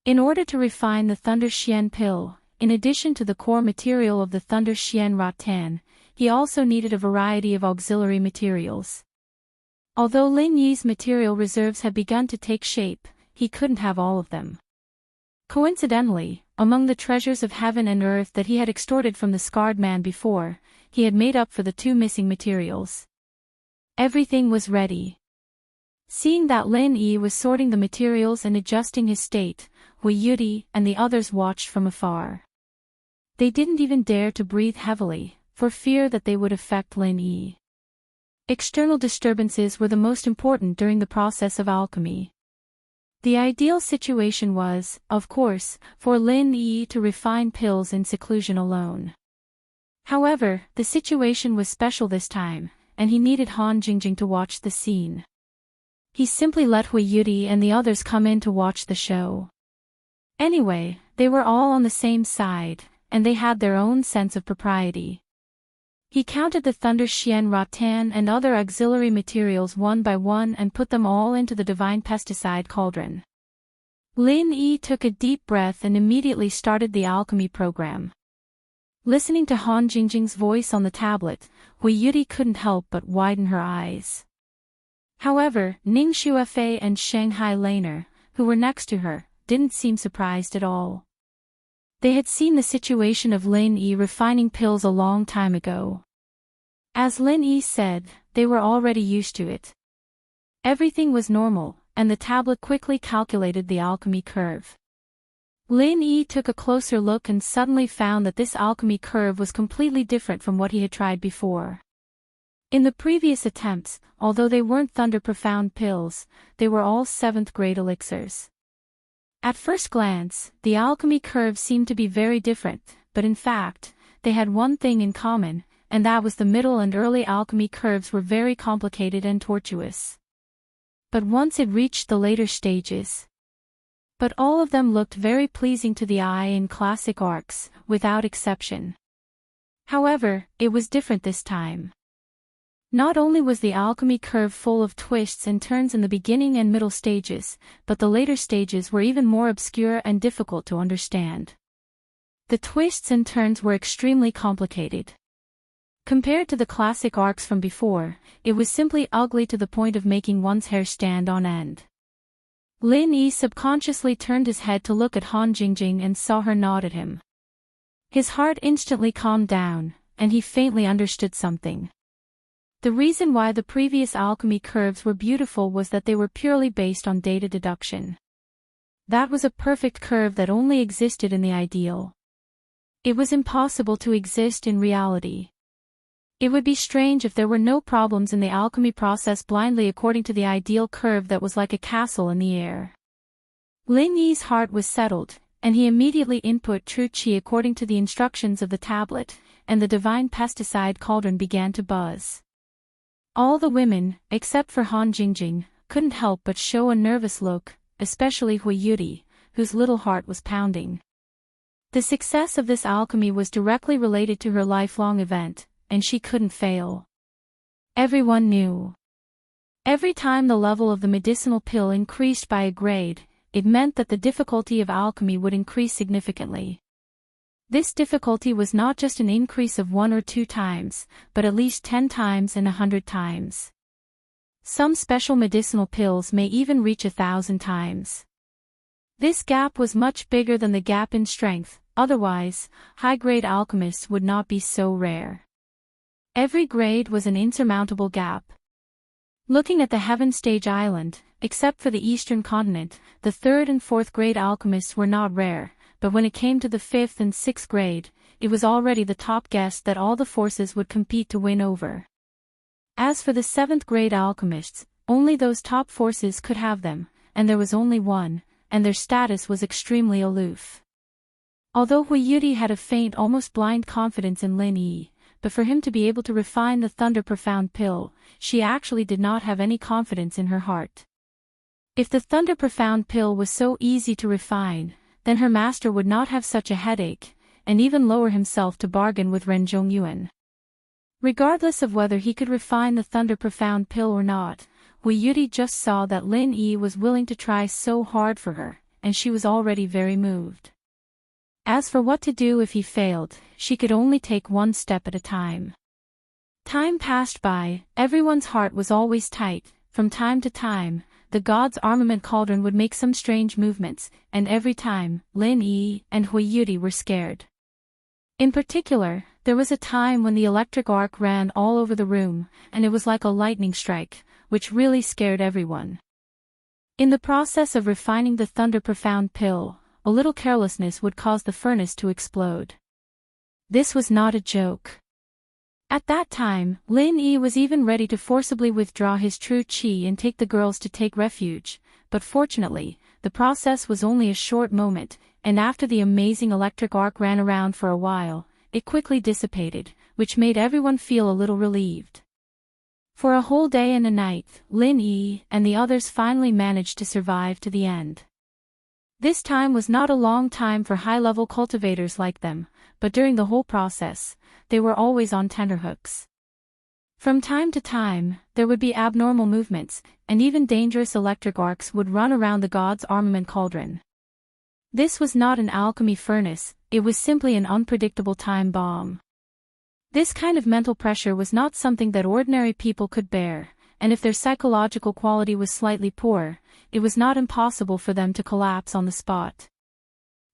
In order to refine the Thunder Xian pill, in addition to the core material of the Thunder Xian Rattan, he also needed a variety of auxiliary materials. Although Lin Yi's material reserves had begun to take shape, he couldn't have all of them. Coincidentally, among the treasures of heaven and earth that he had extorted from the scarred man before, he had made up for the 2 missing materials. Everything was ready. Seeing that Lin Yi was sorting the materials and adjusting his state, Hui Yuri and the others watched from afar. They didn't even dare to breathe heavily, for fear that they would affect Lin Yi. External disturbances were the most important during the process of alchemy. The ideal situation was, of course, for Lin Yi to refine pills in seclusion alone. However, the situation was special this time, and he needed Han Jingjing to watch the scene. He simply let Hui Yuri and the others come in to watch the show. Anyway, they were all on the same side, and they had their own sense of propriety. He counted the Thunder Xian Rattan and other auxiliary materials one by one and put them all into the divine pesticide cauldron. Lin Yi took a deep breath and immediately started the alchemy program. Listening to Han Jingjing's voice on the tablet, Hui Yuri couldn't help but widen her eyes. However, Ning Xuefei and Shanghai Laner, who were next to her, didn't seem surprised at all. They had seen the situation of Lin Yi refining pills a long time ago. As Lin Yi said, they were already used to it. Everything was normal, and the tablet quickly calculated the alchemy curve. Lin Yi took a closer look and suddenly found that this alchemy curve was completely different from what he had tried before. In the previous attempts, although they weren't Thunder Profound pills, they were all 7th grade elixirs. At first glance, the alchemy curve seemed to be very different, but in fact, they had one thing in common, and that was the middle and early alchemy curves were very complicated and tortuous. But once it reached the later stages. But all of them looked very pleasing to the eye in classic arcs, without exception. However, it was different this time. Not only was the alchemy curve full of twists and turns in the beginning and middle stages, but the later stages were even more obscure and difficult to understand. The twists and turns were extremely complicated. Compared to the classic arcs from before, it was simply ugly to the point of making one's hair stand on end. Lin Yi subconsciously turned his head to look at Han Jingjing and saw her nod at him. His heart instantly calmed down, and he faintly understood something. The reason why the previous alchemy curves were beautiful was that they were purely based on data deduction. That was a perfect curve that only existed in the ideal. It was impossible to exist in reality. It would be strange if there were no problems in the alchemy process blindly according to the ideal curve that was like a castle in the air. Lin Yi's heart was settled, and he immediately input true qi according to the instructions of the tablet, and the divine pesticide cauldron began to buzz. All the women, except for Han Jingjing, couldn't help but show a nervous look, especially Hui Yuri, whose little heart was pounding. The success of this alchemy was directly related to her lifelong event, and she couldn't fail. Everyone knew. Every time the level of the medicinal pill increased by a grade, it meant that the difficulty of alchemy would increase significantly. This difficulty was not just an increase of 1 or 2 times, but at least 10 times and 100 times. Some special medicinal pills may even reach 1,000 times. This gap was much bigger than the gap in strength, otherwise, high-grade alchemists would not be so rare. Every grade was an insurmountable gap. Looking at the Heaven Stage Island, except for the eastern continent, the 3rd and 4th grade alchemists were not rare, but when it came to the 5th and 6th grade, it was already the top guess that all the forces would compete to win over. As for the 7th grade alchemists, only those top forces could have them, and there was only one, and their status was extremely aloof. Although Hui Yuri had a faint, almost blind confidence in Lin Yi, but for him to be able to refine the Thunder Profound pill, she actually did not have any confidence in her heart. If the Thunder Profound pill was so easy to refine, then her master would not have such a headache, and even lower himself to bargain with Ren Zhongyuan. Regardless of whether he could refine the Thunder Profound pill or not, Hui Yuri just saw that Lin Yi was willing to try so hard for her, and she was already very moved. As for what to do if he failed, she could only take one step at a time. Time passed by, everyone's heart was always tight. From time to time, the god's armament cauldron would make some strange movements, and every time, Lin Yi and Hui Yuri were scared. In particular, there was a time when the electric arc ran all over the room, and it was like a lightning strike, which really scared everyone. In the process of refining the Thunder Profound pill, a little carelessness would cause the furnace to explode. This was not a joke. At that time, Lin Yi was even ready to forcibly withdraw his true qi and take the girls to take refuge, but fortunately, the process was only a short moment, and after the amazing electric arc ran around for a while, it quickly dissipated, which made everyone feel a little relieved. For a whole day and a night, Lin Yi and the others finally managed to survive to the end. This time was not a long time for high-level cultivators like them, but during the whole process, they were always on tenterhooks. From time to time, there would be abnormal movements, and even dangerous electric arcs would run around the god's armament cauldron. This was not an alchemy furnace, it was simply an unpredictable time bomb. This kind of mental pressure was not something that ordinary people could bear, and if their psychological quality was slightly poor, it was not impossible for them to collapse on the spot.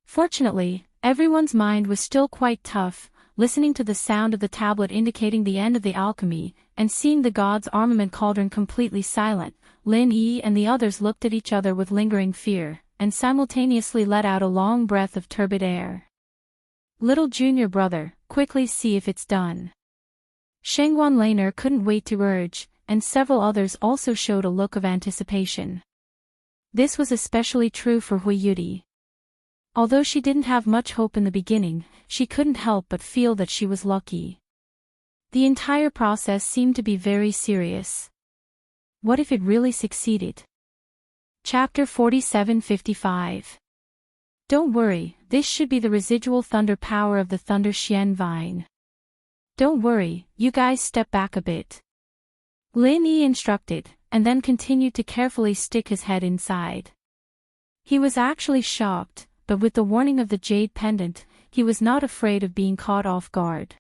Fortunately, everyone's mind was still quite tough, listening to the sound of the tablet indicating the end of the alchemy, and seeing the god's armament cauldron completely silent. Lin Yi and the others looked at each other with lingering fear, and simultaneously let out a long breath of turbid air. "Little junior brother, quickly see if it's done." Shengguan Laner couldn't wait to urge, and several others also showed a look of anticipation. This was especially true for Hui Yuri. Although she didn't have much hope in the beginning, she couldn't help but feel that she was lucky. The entire process seemed to be very serious. What if it really succeeded? Chapter 47-55. Don't worry, this should be the residual thunder power of the Thunder Xian Vine. Don't worry, you guys step back a bit. Lin Yi instructed, and then continued to carefully stick his head inside. He was actually shocked, but with the warning of the jade pendant, he was not afraid of being caught off guard.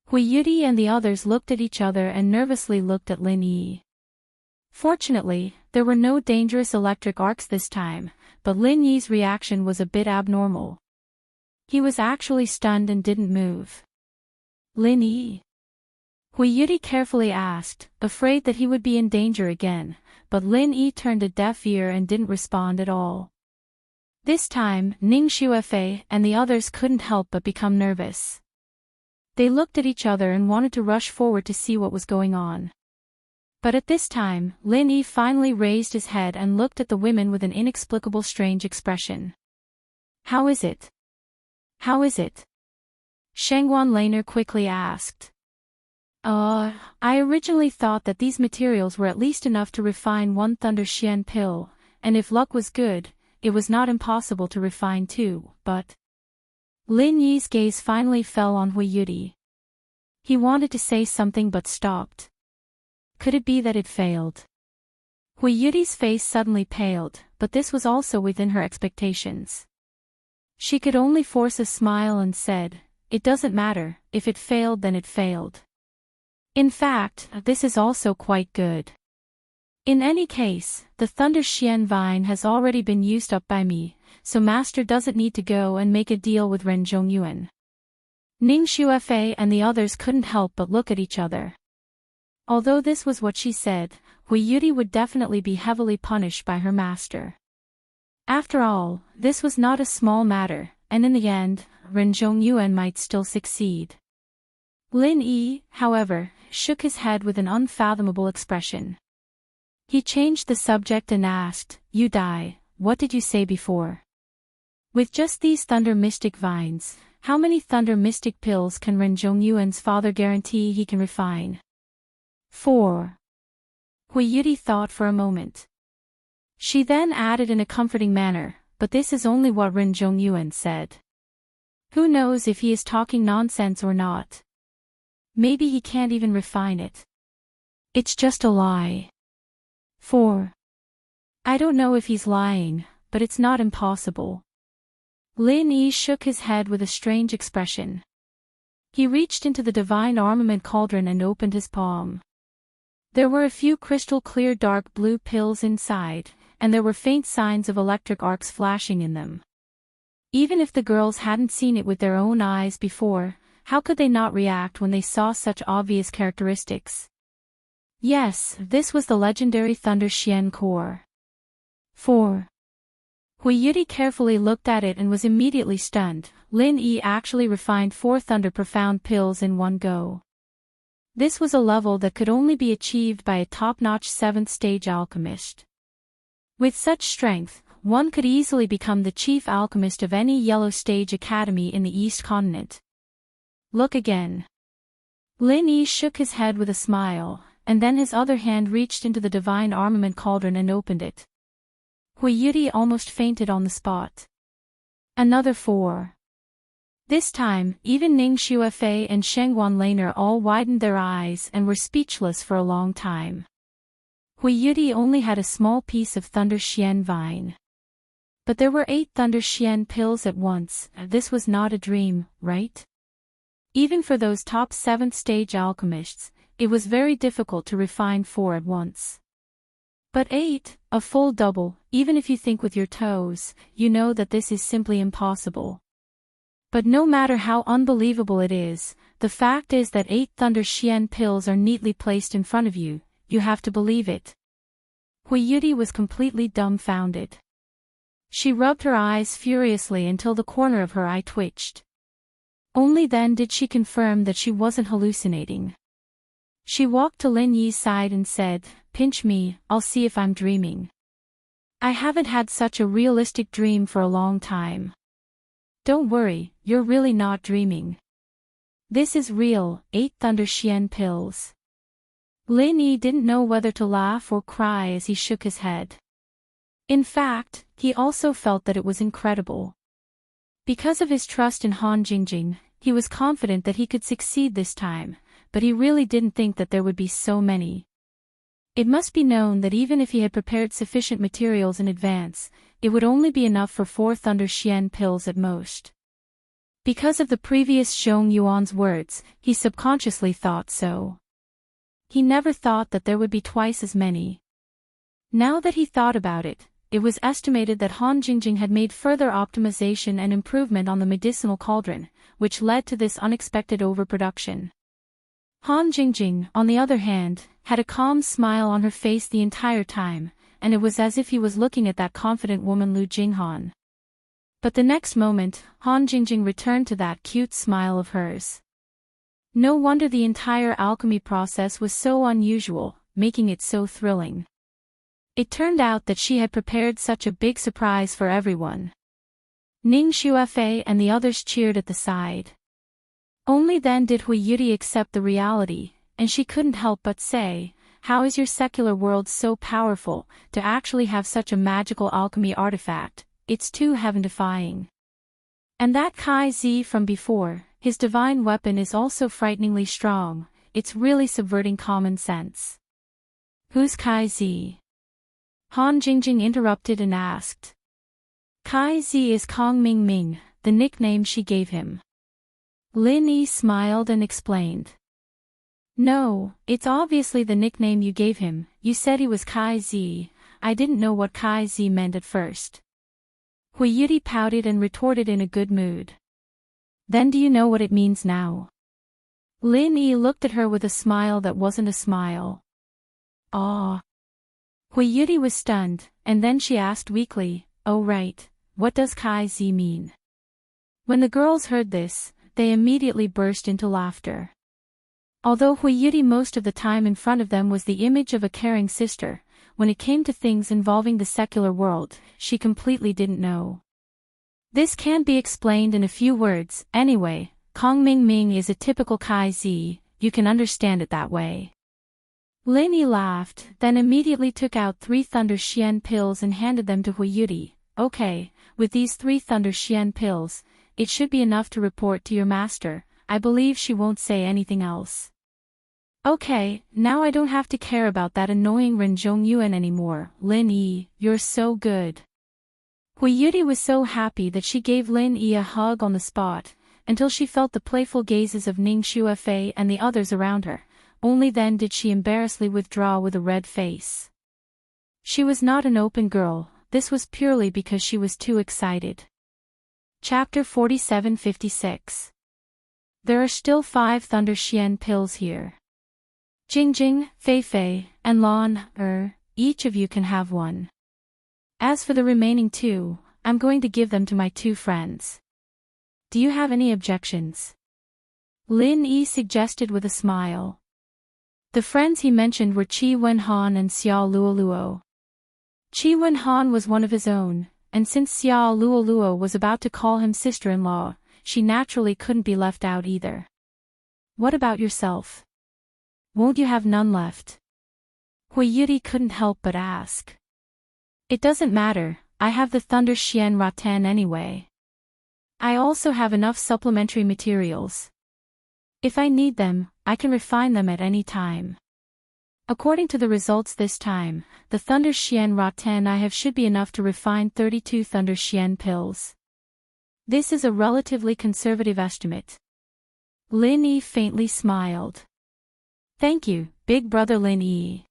Hui Yuti and the others looked at each other and nervously looked at Lin Yi. Fortunately, there were no dangerous electric arcs this time, but Lin Yi's reaction was a bit abnormal. He was actually stunned and didn't move. Lin Yi? Hui Yuti carefully asked, afraid that he would be in danger again, but Lin Yi turned a deaf ear and didn't respond at all. This time, Ning Xuefei and the others couldn't help but become nervous. They looked at each other and wanted to rush forward to see what was going on. But at this time, Lin Yi finally raised his head and looked at the women with an inexplicable strange expression. How is it? How is it? Shengguan Laner quickly asked. I originally thought that these materials were at least enough to refine one Thunder Xian pill, and if luck was good, it was not impossible to refine two, but... Lin Yi's gaze finally fell on Hui Yuti. He wanted to say something but stopped. Could it be that it failed? Hui Yuti's face suddenly paled, but this was also within her expectations. She could only force a smile and said, "It doesn't matter, if it failed then it failed. In fact, this is also quite good. In any case, the Thunder Xian vine has already been used up by me, so Master doesn't need to go and make a deal with Ren Zhongyuan." Ning Xuefei and the others couldn't help but look at each other. Although this was what she said, Hui Yuti would definitely be heavily punished by her master. After all, this was not a small matter, and in the end, Ren Zhongyuan might still succeed. Lin Yi, however, shook his head with an unfathomable expression. He changed the subject and asked, "You Dai, what did you say before? With just these Thunder Mystic vines, how many Thunder Mystic pills can Ren Zhongyuan's father guarantee he can refine?" 4. Hui Yuti thought for a moment. She then added in a comforting manner, "But this is only what Ren Zhongyuan said. Who knows if he is talking nonsense or not? Maybe he can't even refine it. It's just a lie." 4. I don't know if he's lying, but it's not impossible. Lin Yi shook his head with a strange expression. He reached into the divine armament cauldron and opened his palm. There were a few crystal-clear dark blue pills inside, and there were faint signs of electric arcs flashing in them. Even if the girls hadn't seen it with their own eyes before, how could they not react when they saw such obvious characteristics? Yes, this was the legendary Thunder Xian core. 4. Hui Yuti carefully looked at it and was immediately stunned. Lin Yi actually refined 4 Thunder Profound pills in one go. This was a level that could only be achieved by a top-notch 7th stage alchemist. With such strength, one could easily become the chief alchemist of any yellow stage academy in the East Continent. Look again. Lin Yi shook his head with a smile, and then his other hand reached into the divine armament cauldron and opened it. Hui Yuti almost fainted on the spot. Another 4. This time, even Ning Xuefei and Shengguan Laner all widened their eyes and were speechless for a long time. Hui Yuti only had a small piece of Thunder Xian vine. But there were 8 Thunder Xian pills at once. This was not a dream, right? Even for those top 7th stage alchemists, it was very difficult to refine 4 at once. But 8, a full double, even if you think with your toes, you know that this is simply impossible. But no matter how unbelievable it is, the fact is that 8 Thunder Xian pills are neatly placed in front of you, you have to believe it. Hui Yuti was completely dumbfounded. She rubbed her eyes furiously until the corner of her eye twitched. Only then did she confirm that she wasn't hallucinating. She walked to Lin Yi's side and said, "Pinch me, I'll see if I'm dreaming. I haven't had such a realistic dream for a long time." "Don't worry, you're really not dreaming. This is real, 8 Thunder Xian pills." Lin Yi didn't know whether to laugh or cry as he shook his head. In fact, he also felt that it was incredible. Because of his trust in Han Jingjing, he was confident that he could succeed this time, but he really didn't think that there would be so many. It must be known that even if he had prepared sufficient materials in advance, it would only be enough for 4 Thunder Xian pills at most. Because of the previous Zhong Yuan's words, he subconsciously thought so. He never thought that there would be twice as many. Now that he thought about it, it was estimated that Han Jingjing had made further optimization and improvement on the medicinal cauldron, which led to this unexpected overproduction. Han Jingjing, on the other hand, had a calm smile on her face the entire time, and it was as if he was looking at that confident woman Lu Jinghan. But the next moment, Han Jingjing returned to that cute smile of hers. No wonder the entire alchemy process was so unusual, making it so thrilling. It turned out that she had prepared such a big surprise for everyone. Ning Xuefei and the others cheered at the side. Only then did Hui Yudi accept the reality, and she couldn't help but say, "How is your secular world so powerful, to actually have such a magical alchemy artifact? It's too heaven-defying. And that Kai Zi from before, his divine weapon is also frighteningly strong, it's really subverting common sense." "Who's Kai Zi?" Han Jingjing interrupted and asked. "Kai Zi is Kong Ming Ming, the nickname she gave him." Lin Yi smiled and explained. "No, it's obviously the nickname you gave him. You said he was Kai Zi. I didn't know what Kai Zi meant at first." Hui Yudi pouted and retorted in a good mood. "Then do you know what it means now?" Lin Yi looked at her with a smile that wasn't a smile. "Ah." Hui Yudi was stunned, and then she asked weakly, "Oh right, what does Kai Zi mean?" When the girls heard this, they immediately burst into laughter. Although Hui Yudi most of the time in front of them was the image of a caring sister, when it came to things involving the secular world, she completely didn't know. This can be explained in a few words. Anyway, Kong Ming Ming is a typical Kai Zi, you can understand it that way. Lin Yi laughed, then immediately took out 3 Thunder Xian pills and handed them to Hui Yudi. "Okay, with these 3 Thunder Xian pills, it should be enough to report to your master. I believe she won't say anything else." "Okay, now I don't have to care about that annoying Ren Zhongyuan anymore. Lin Yi, you're so good." Hui Yudi was so happy that she gave Lin Yi a hug on the spot, until she felt the playful gazes of Ning Xuefei and the others around her. Only then did she embarrassedly withdraw with a red face. She was not an open girl, this was purely because she was too excited. Chapter 47-56. There are still 5 Thunder Xian pills here. Jingjing, Feifei, and Lan, each of you can have 1. As for the remaining 2, I'm going to give them to my 2 friends. Do you have any objections?" Lin Yi suggested with a smile. The friends he mentioned were Qi Wenhan and Xiao Luoluo. Qi Wenhan was one of his own, and since Xiao Luoluo was about to call him sister-in-law, she naturally couldn't be left out either. "What about yourself? Won't you have none left?" Hui Yudi couldn't help but ask. "It doesn't matter, I have the Thunder Xian Rattan anyway. I also have enough supplementary materials. If I need them, I can refine them at any time. According to the results this time, the Thunder Xian Rattan I have should be enough to refine 32 Thunder Xian pills. This is a relatively conservative estimate." Lin Yi faintly smiled. "Thank you, big brother Lin Yi."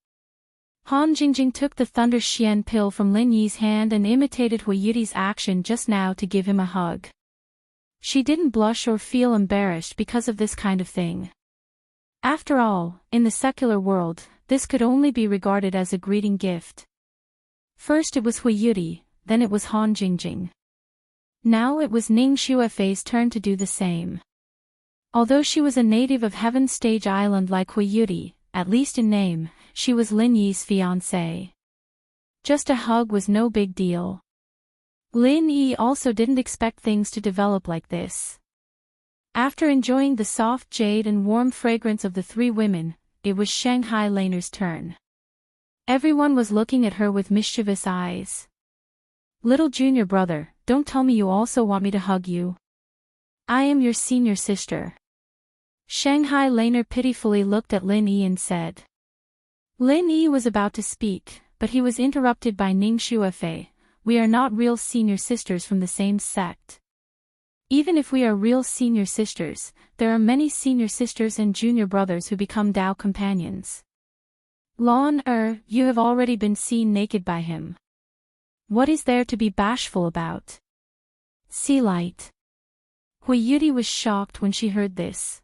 Han Jingjing took the Thunder Xian pill from Lin Yi's hand and imitated Hui Yudi's action just now to give him a hug. She didn't blush or feel embarrassed because of this kind of thing. After all, in the secular world, this could only be regarded as a greeting gift. First it was Hui Yudi, then it was Han Jingjing. Now it was Ning Xuefei's turn to do the same. Although she was a native of Heaven's Stage Island like Hui Yudi, at least in name, she was Lin Yi's fiancée. Just a hug was no big deal. Lin Yi also didn't expect things to develop like this. After enjoying the soft jade and warm fragrance of the 3 women, it was Shanghai Laner's turn. Everyone was looking at her with mischievous eyes. "Little junior brother, don't tell me you also want me to hug you. I am your senior sister." Shanghai Laner pitifully looked at Lin Yi and said. Lin Yi was about to speak, but he was interrupted by Ning Shuefei. We are not real senior sisters from the same sect. Even if we are real senior sisters, there are many senior sisters and junior brothers who become Dao companions. Lan you have already been seen naked by him. What is there to be bashful about? See light. Hui Yuti was shocked when she heard this.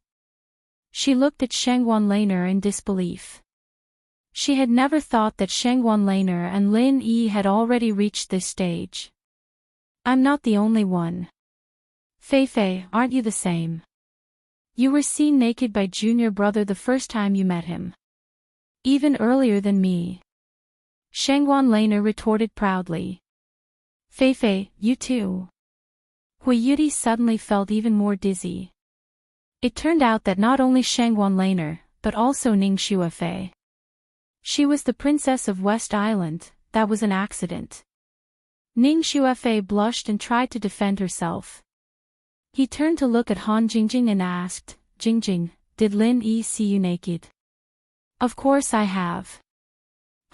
She looked at Shangguan Laner in disbelief. She had never thought that Shangguan Laner and Lin Yi had already reached this stage. I'm not the only one. Fei, aren't you the same? You were seen naked by junior brother the first time you met him. Even earlier than me. Shangguan Laner retorted proudly. Fei, you too. Hui Yuti suddenly felt even more dizzy. It turned out that not only Shangguan Laner, but also Ning Shuefei. She was the princess of West Island. That was an accident. Ning Shuefei blushed and tried to defend herself. He turned to look at Han Jingjing and asked, Jingjing, did Lin Yi see you naked? Of course I have.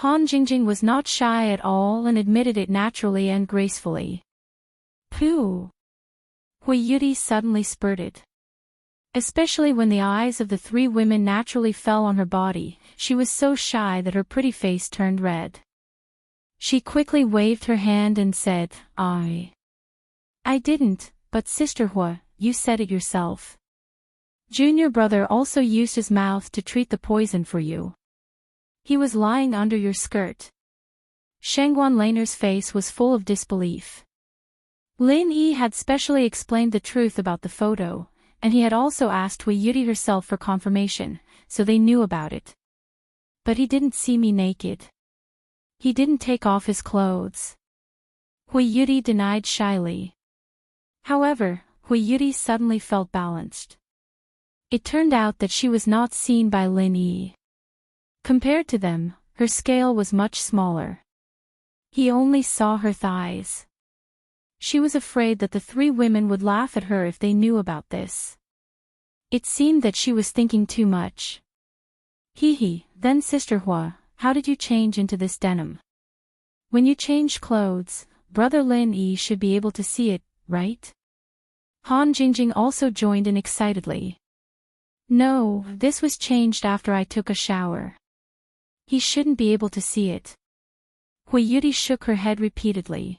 Han Jingjing was not shy at all and admitted it naturally and gracefully. Pooh! Hui Yuti suddenly spurted. Especially when the eyes of the three women naturally fell on her body, she was so shy that her pretty face turned red. She quickly waved her hand and said, I didn't, but Sister Hui, you said it yourself. Junior brother also used his mouth to treat the poison for you. He was lying under your skirt. Shangguan Laner's face was full of disbelief. Lin Yi had specially explained the truth about the photo, and he had also asked Hui Yuti herself for confirmation, so they knew about it. But he didn't see me naked. He didn't take off his clothes. Hui Yuti denied shyly. However, Hui Yuti suddenly felt balanced. It turned out that she was not seen by Lin Yi. Compared to them, her scale was much smaller. He only saw her thighs. She was afraid that the three women would laugh at her if they knew about this. It seemed that she was thinking too much. Then Sister Hui, how did you change into this denim? When you change clothes, Brother Lin Yi should be able to see it, right? Han Jingjing also joined in excitedly. No, this was changed after I took a shower. He shouldn't be able to see it. Hui Yuti shook her head repeatedly.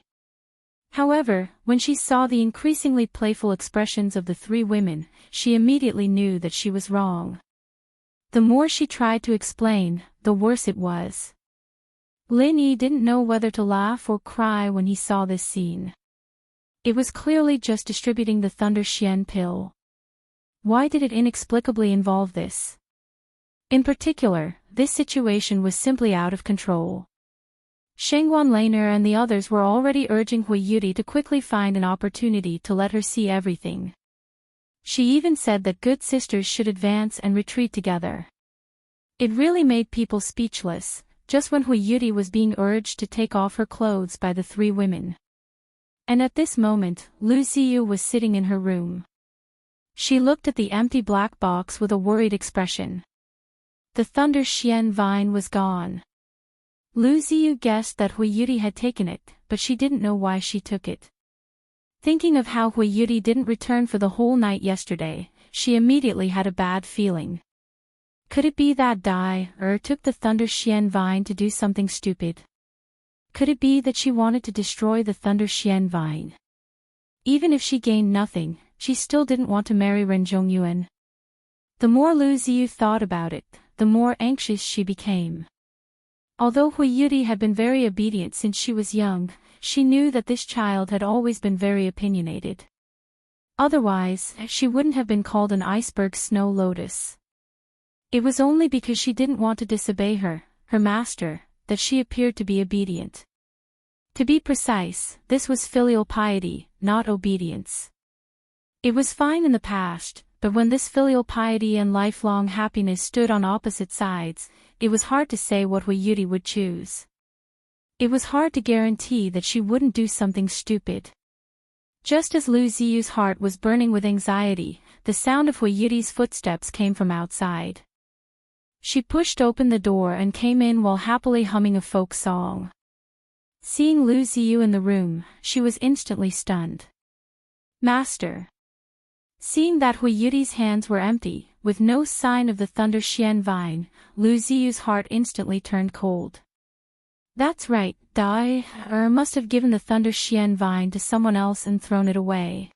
However, when she saw the increasingly playful expressions of the three women, she immediately knew that she was wrong. The more she tried to explain, the worse it was. Lin Yi didn't know whether to laugh or cry when he saw this scene. It was clearly just distributing the Thunder Xian pill. Why did it inexplicably involve this? In particular, this situation was simply out of control. Shangguan Laner and the others were already urging Hui Yuti to quickly find an opportunity to let her see everything. She even said that good sisters should advance and retreat together. It really made people speechless, just when Hui Yuti was being urged to take off her clothes by the three women. And at this moment, Lu Ziyu was sitting in her room. She looked at the empty black box with a worried expression. The Thunder Xian vine was gone. Lu Ziyu guessed that Hui Yuti had taken it, but she didn't know why she took it. Thinking of how Hui Yuti didn't return for the whole night yesterday, she immediately had a bad feeling. Could it be that Dai took the Thunder Xian vine to do something stupid? Could it be that she wanted to destroy the Thunder Xian vine? Even if she gained nothing, she still didn't want to marry Ren Zhongyuan. The more Lu Ziyu thought about it, the more anxious she became. Although Hui Yuti had been very obedient since she was young, she knew that this child had always been very opinionated. Otherwise, she wouldn't have been called an iceberg snow lotus. It was only because she didn't want to disobey her master, that she appeared to be obedient. To be precise, this was filial piety, not obedience. It was fine in the past, but when this filial piety and lifelong happiness stood on opposite sides, it was hard to say what Hui Yuti would choose. It was hard to guarantee that she wouldn't do something stupid. Just as Lu Ziyu's heart was burning with anxiety, the sound of Hui Yuti's footsteps came from outside. She pushed open the door and came in while happily humming a folk song. Seeing Lu Ziyu in the room, she was instantly stunned. Master. Seeing that Hui Yuti's hands were empty, with no sign of the Thunder Xian vine, Lu Ziyu's heart instantly turned cold. That's right, Dai must have given the Thunder Xian vine to someone else and thrown it away.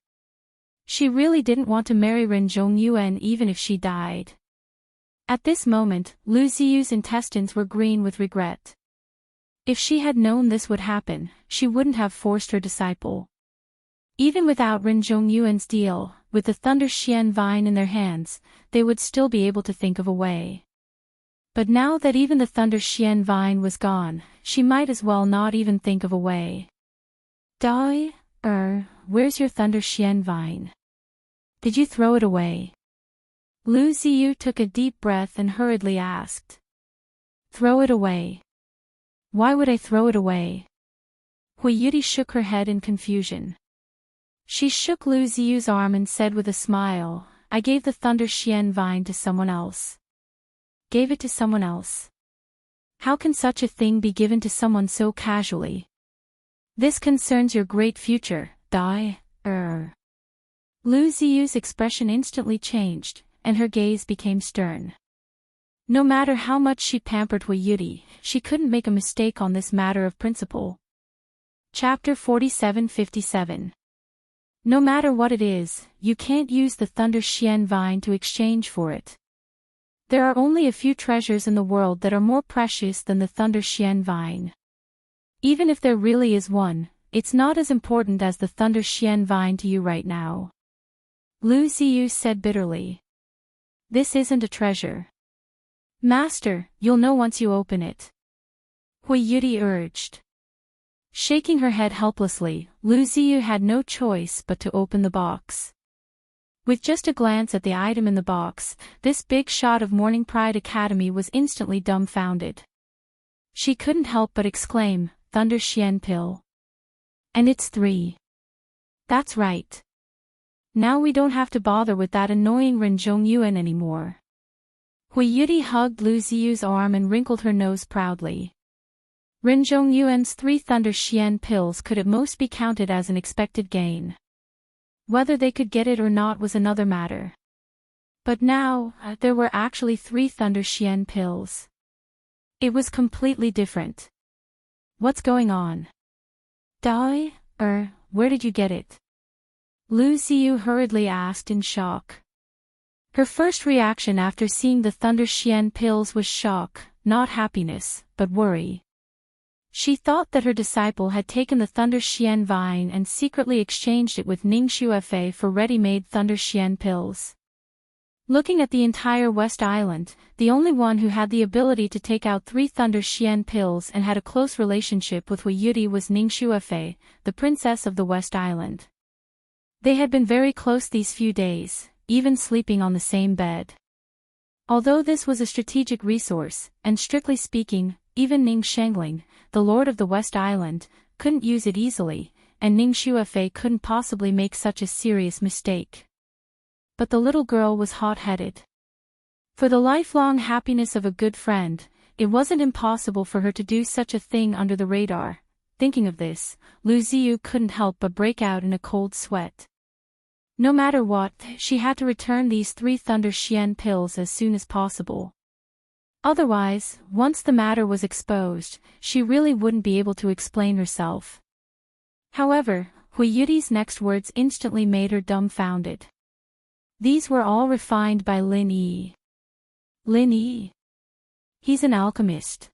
She really didn't want to marry Ren Zhongyuan even if she died. At this moment, Lu Ziyu's intestines were green with regret. If she had known this would happen, she wouldn't have forced her disciple. Even without Ren Zhongyuan's deal, with the Thunder Xian vine in their hands, they would still be able to think of a way. But now that even the Thunder Xian vine was gone, she might as well not even think of a way. Dai, where's your Thunder Xian vine? Did you throw it away? Lu Ziyu took a deep breath and hurriedly asked. Throw it away. Why would I throw it away? Hui Yuti shook her head in confusion. She shook Lu Ziyu's arm and said with a smile, I gave the Thunder Xian vine to someone else. Gave it to someone else? How can such a thing be given to someone so casually? This concerns your great future, Dai, Lu Ziyu's expression instantly changed, and her gaze became stern. No matter how much she pampered Hui Yuti, she couldn't make a mistake on this matter of principle. Chapter 47-57. No matter what it is, you can't use the Thunder Xian vine to exchange for it. There are only a few treasures in the world that are more precious than the Thunder Xian vine. Even if there really is one, it's not as important as the Thunder Xian vine to you right now. Lu Ziyu said bitterly. This isn't a treasure. Master, you'll know once you open it. Hui Yuti urged. Shaking her head helplessly, Lu Ziyu had no choice but to open the box. With just a glance at the item in the box, this big shot of Morning Pride Academy was instantly dumbfounded. She couldn't help but exclaim, Thunder Xian pill. And it's 3. That's right. Now we don't have to bother with that annoying Ren Zhongyuan anymore. Hui Yuti hugged Lu Ziyu's arm and wrinkled her nose proudly. Ren Zhongyuan's 3 Thunder Xian pills could at most be counted as an expected gain. Whether they could get it or not was another matter. But now, there were actually 3 Thunder Xian pills. It was completely different. What's going on? Dai, where did you get it? Lu Ziyu hurriedly asked in shock. Her first reaction after seeing the Thunder Xian pills was shock, not happiness, but worry. She thought that her disciple had taken the Thunder Xian vine and secretly exchanged it with Ning Xuefei for ready-made Thunder Xian pills. Looking at the entire West Island, the only one who had the ability to take out 3 Thunder Xian pills and had a close relationship with Hui Yuti was Ning Xuefei, the princess of the West Island. They had been very close these few days, even sleeping on the same bed. Although this was a strategic resource, and strictly speaking, even Ning Shangling, the lord of the West Island, couldn't use it easily, and Ning Xuefei couldn't possibly make such a serious mistake. But the little girl was hot-headed. For the lifelong happiness of a good friend, it wasn't impossible for her to do such a thing under the radar. Thinking of this, Lu Ziyu couldn't help but break out in a cold sweat. No matter what, she had to return these 3 Thunder Xian pills as soon as possible. Otherwise, once the matter was exposed, she really wouldn't be able to explain herself. However, Hui Yuti's next words instantly made her dumbfounded. These were all refined by Lin Yi. Lin Yi? He's an alchemist.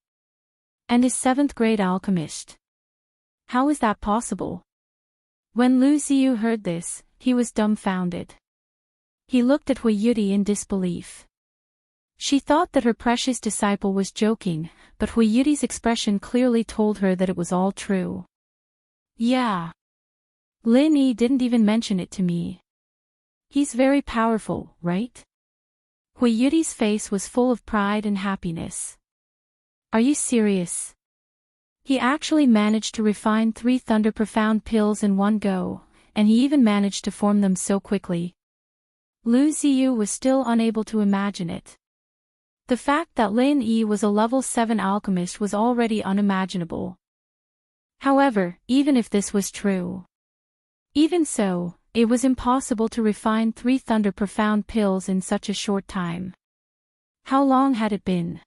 And is 7th grade alchemist. How is that possible? When Lu Ziyu heard this, he was dumbfounded. He looked at Hui Yuti in disbelief. She thought that her precious disciple was joking, but Hui Yuti's expression clearly told her that it was all true. Yeah. Lin Yi didn't even mention it to me. He's very powerful, right? Hui Yuti's face was full of pride and happiness. Are you serious? He actually managed to refine 3 Thunder Profound pills in one go, and he even managed to form them so quickly. Lu Ziyu was still unable to imagine it. The fact that Lin Yi was a level 7 alchemist was already unimaginable. However, even if this was true, even so, it was impossible to refine 3 Thunder Profound pills in such a short time. How long had it been?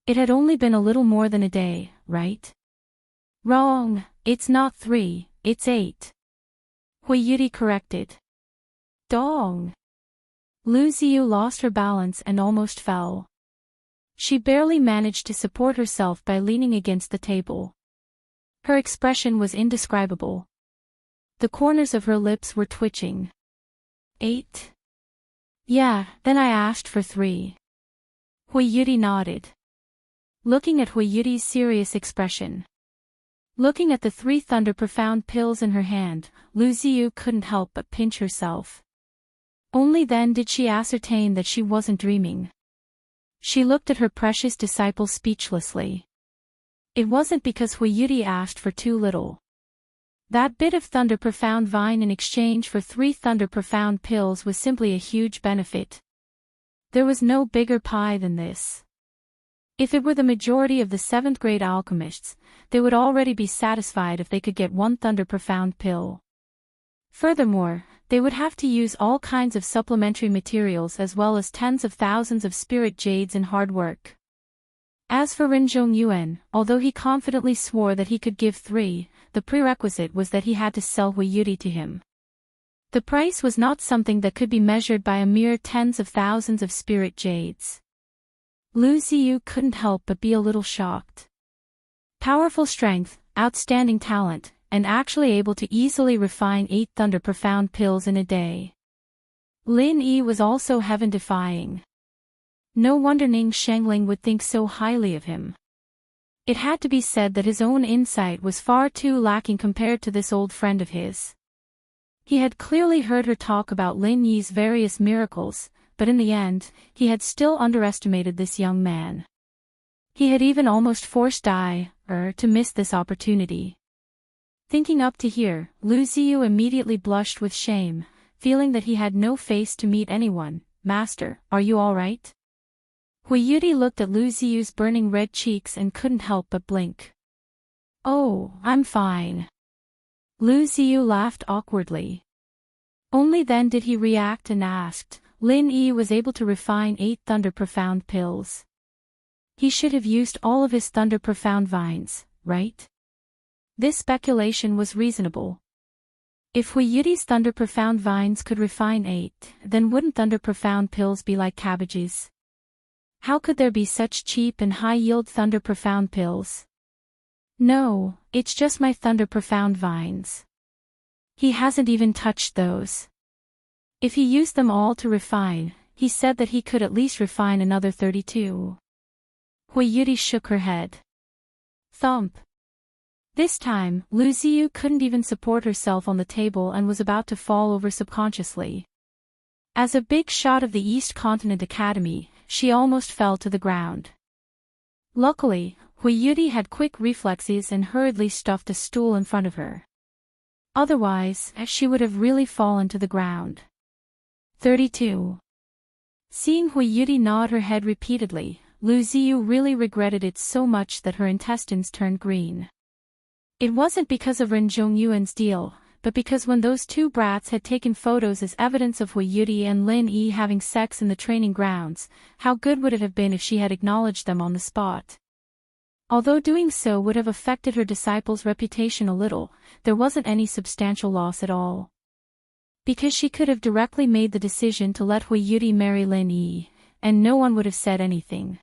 It had only been a little more than a day, right? Wrong, it's not 3, it's 8. Hui Yudi corrected. Dong. Lu Ziyu lost her balance and almost fell. She barely managed to support herself by leaning against the table. Her expression was indescribable. The corners of her lips were twitching. 8? Yeah, then I asked for 3. Hui Yudi nodded. Looking at Hui Yudi's serious expression. Looking at the 3 Thunder Profound pills in her hand, Lu Ziyu couldn't help but pinch herself. Only then did she ascertain that she wasn't dreaming. She looked at her precious disciple speechlessly. It wasn't because Hui Yudi asked for too little. That bit of Thunder Profound vine in exchange for 3 Thunder Profound pills was simply a huge benefit. There was no bigger pie than this. If it were the majority of the 7th grade alchemists, they would already be satisfied if they could get 1 Thunder Profound pill. Furthermore, they would have to use all kinds of supplementary materials as well as tens of thousands of spirit jades in hard work. As for Rinzhong Yuan, although he confidently swore that he could give 3, the prerequisite was that he had to sell Hui Yudi to him. The price was not something that could be measured by a mere tens of thousands of spirit jades. Lu Ziyu couldn't help but be a little shocked. Powerful strength, outstanding talent, and actually able to easily refine 8 Thunder Profound pills in a day. Lin Yi was also heaven-defying. No wonder Ning Shengling would think so highly of him. It had to be said that his own insight was far too lacking compared to this old friend of his. He had clearly heard her talk about Lin Yi's various miracles, but in the end, he had still underestimated this young man. He had even almost forced to miss this opportunity. Thinking up to here, Lu Ziyu immediately blushed with shame, feeling that he had no face to meet anyone. Master, are you all right? Hui Yudi looked at Lu Ziyu's burning red cheeks and couldn't help but blink. Oh, I'm fine. Lu Ziyu laughed awkwardly. Only then did he react and asked, Lin Yi was able to refine 8 Thunder Profound pills. He should have used all of his Thunder Profound vines, right? This speculation was reasonable. If Hui Yudi's Thunder Profound vines could refine 8, then wouldn't Thunder Profound pills be like cabbages? How could there be such cheap and high-yield Thunder Profound pills? No, it's just my Thunder Profound vines. He hasn't even touched those. If he used them all to refine, he said that he could at least refine another 32. Hui Yudi shook her head. Thump. This time, Lu Ziyu couldn't even support herself on the table and was about to fall over subconsciously. As a big shot of the East Continent Academy, she almost fell to the ground. Luckily, Hui Yudi had quick reflexes and hurriedly stuffed a stool in front of her. Otherwise, she would have really fallen to the ground. 32. Seeing Hui Yudi nod her head repeatedly, Lu Ziyu really regretted it so much that her intestines turned green. It wasn't because of Rinzhong Yuan's deal, but because when those 2 brats had taken photos as evidence of Hui Yudi and Lin Yi having sex in the training grounds, how good would it have been if she had acknowledged them on the spot? Although doing so would have affected her disciple's reputation a little, there wasn't any substantial loss at all. Because she could have directly made the decision to let Hui Yudi marry Lin Yi, and no one would have said anything.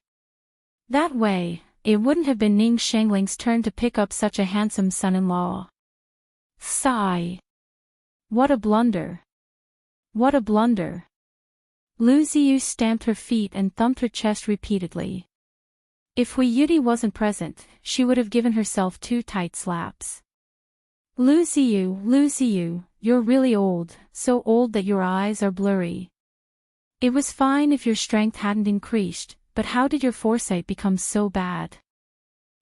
That way, it wouldn't have been Ning Shengling's turn to pick up such a handsome son-in-law. Sigh. What a blunder. What a blunder. Lu Ziyu stamped her feet and thumped her chest repeatedly. If Hui Yudi wasn't present, she would have given herself 2 tight slaps. Lu Ziyu, you're really old, so old that your eyes are blurry. It was fine if your strength hadn't increased, but how did your foresight become so bad?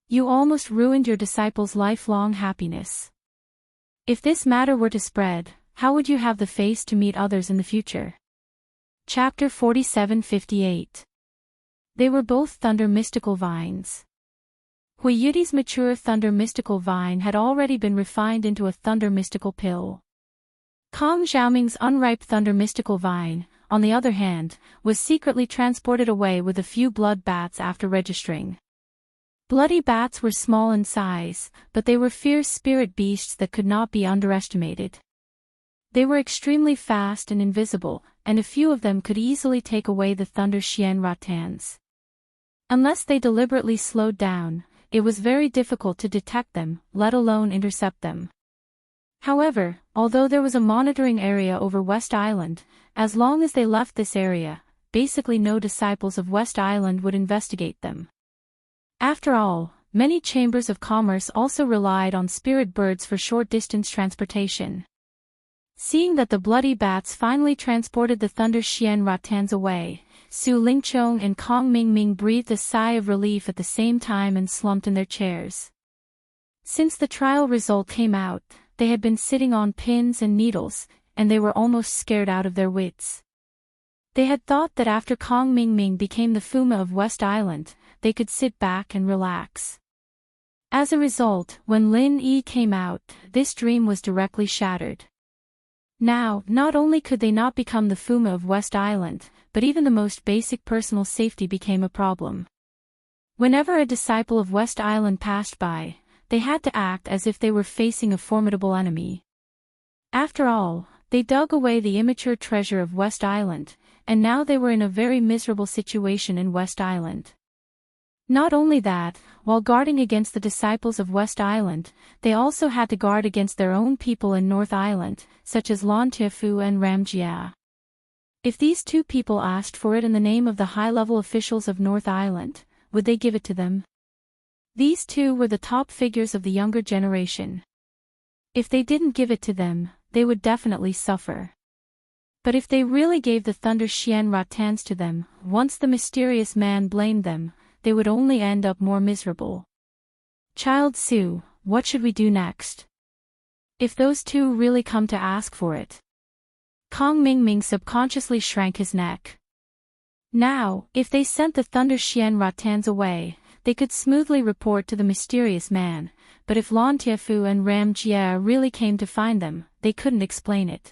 You almost ruined your disciple's lifelong happiness. If this matter were to spread, how would you have the face to meet others in the future? Chapter 47-58. They were both thunder mystical vines. Hui Yuti's mature thunder mystical vine had already been refined into a thunder mystical pill. Kong Xiaoming's unripe thunder mystical vine, on the other hand, was secretly transported away with a few blood bats after registering. Bloody bats were small in size, but they were fierce spirit beasts that could not be underestimated. They were extremely fast and invisible, and a few of them could easily take away the thunder Xian Ratans. Unless they deliberately slowed down, it was very difficult to detect them, let alone intercept them. However, although there was a monitoring area over West Island, as long as they left this area, basically no disciples of West Island would investigate them. After all, many chambers of commerce also relied on spirit birds for short-distance transportation. Seeing that the bloody bats finally transported the thunder Xian Ratans away, Su Lingchong and Kong Mingming breathed a sigh of relief at the same time and slumped in their chairs. Since the trial result came out, they had been sitting on pins and needles, and they were almost scared out of their wits. They had thought that after Kong Mingming became the Fuma of West Island, they could sit back and relax. As a result, when Lin Yi came out, this dream was directly shattered. Now, not only could they not become the Fuma of West Island, but even the most basic personal safety became a problem. Whenever a disciple of West Island passed by, they had to act as if they were facing a formidable enemy. After all, they dug away the immature treasure of West Island, and now they were in a very miserable situation in West Island. Not only that, while guarding against the disciples of West Island, they also had to guard against their own people in North Island, such as Lan Tiefu and Ram Jia. If these two people asked for it in the name of the high-level officials of North Island, would they give it to them? These two were the top figures of the younger generation. If they didn't give it to them, they would definitely suffer. But if they really gave the Thunder Xian Ratans to them, once the mysterious man blamed them, they would only end up more miserable. Child Su, what should we do next? If those two really come to ask for it? Kong Mingming subconsciously shrank his neck. Now, if they sent the Thunder Xian Ratans away, they could smoothly report to the mysterious man, but if Lan Tiefu and Ram Jia really came to find them, they couldn't explain it.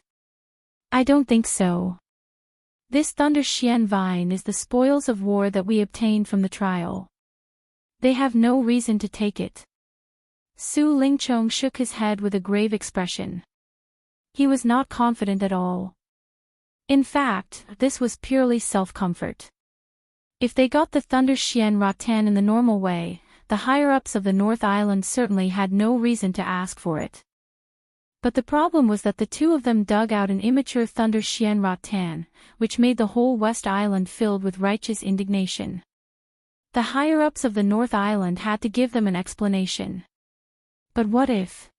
I don't think so. This Thunder Xian vine is the spoils of war that we obtained from the trial. They have no reason to take it. Su Lingchong shook his head with a grave expression. He was not confident at all. In fact, this was purely self-comfort. If they got the Thunder Xian Ratan in the normal way, the higher-ups of the North Island certainly had no reason to ask for it. But the problem was that the two of them dug out an immature Thunder Xian Ratan, which made the whole West Island filled with righteous indignation. The higher-ups of the North Island had to give them an explanation. But what if?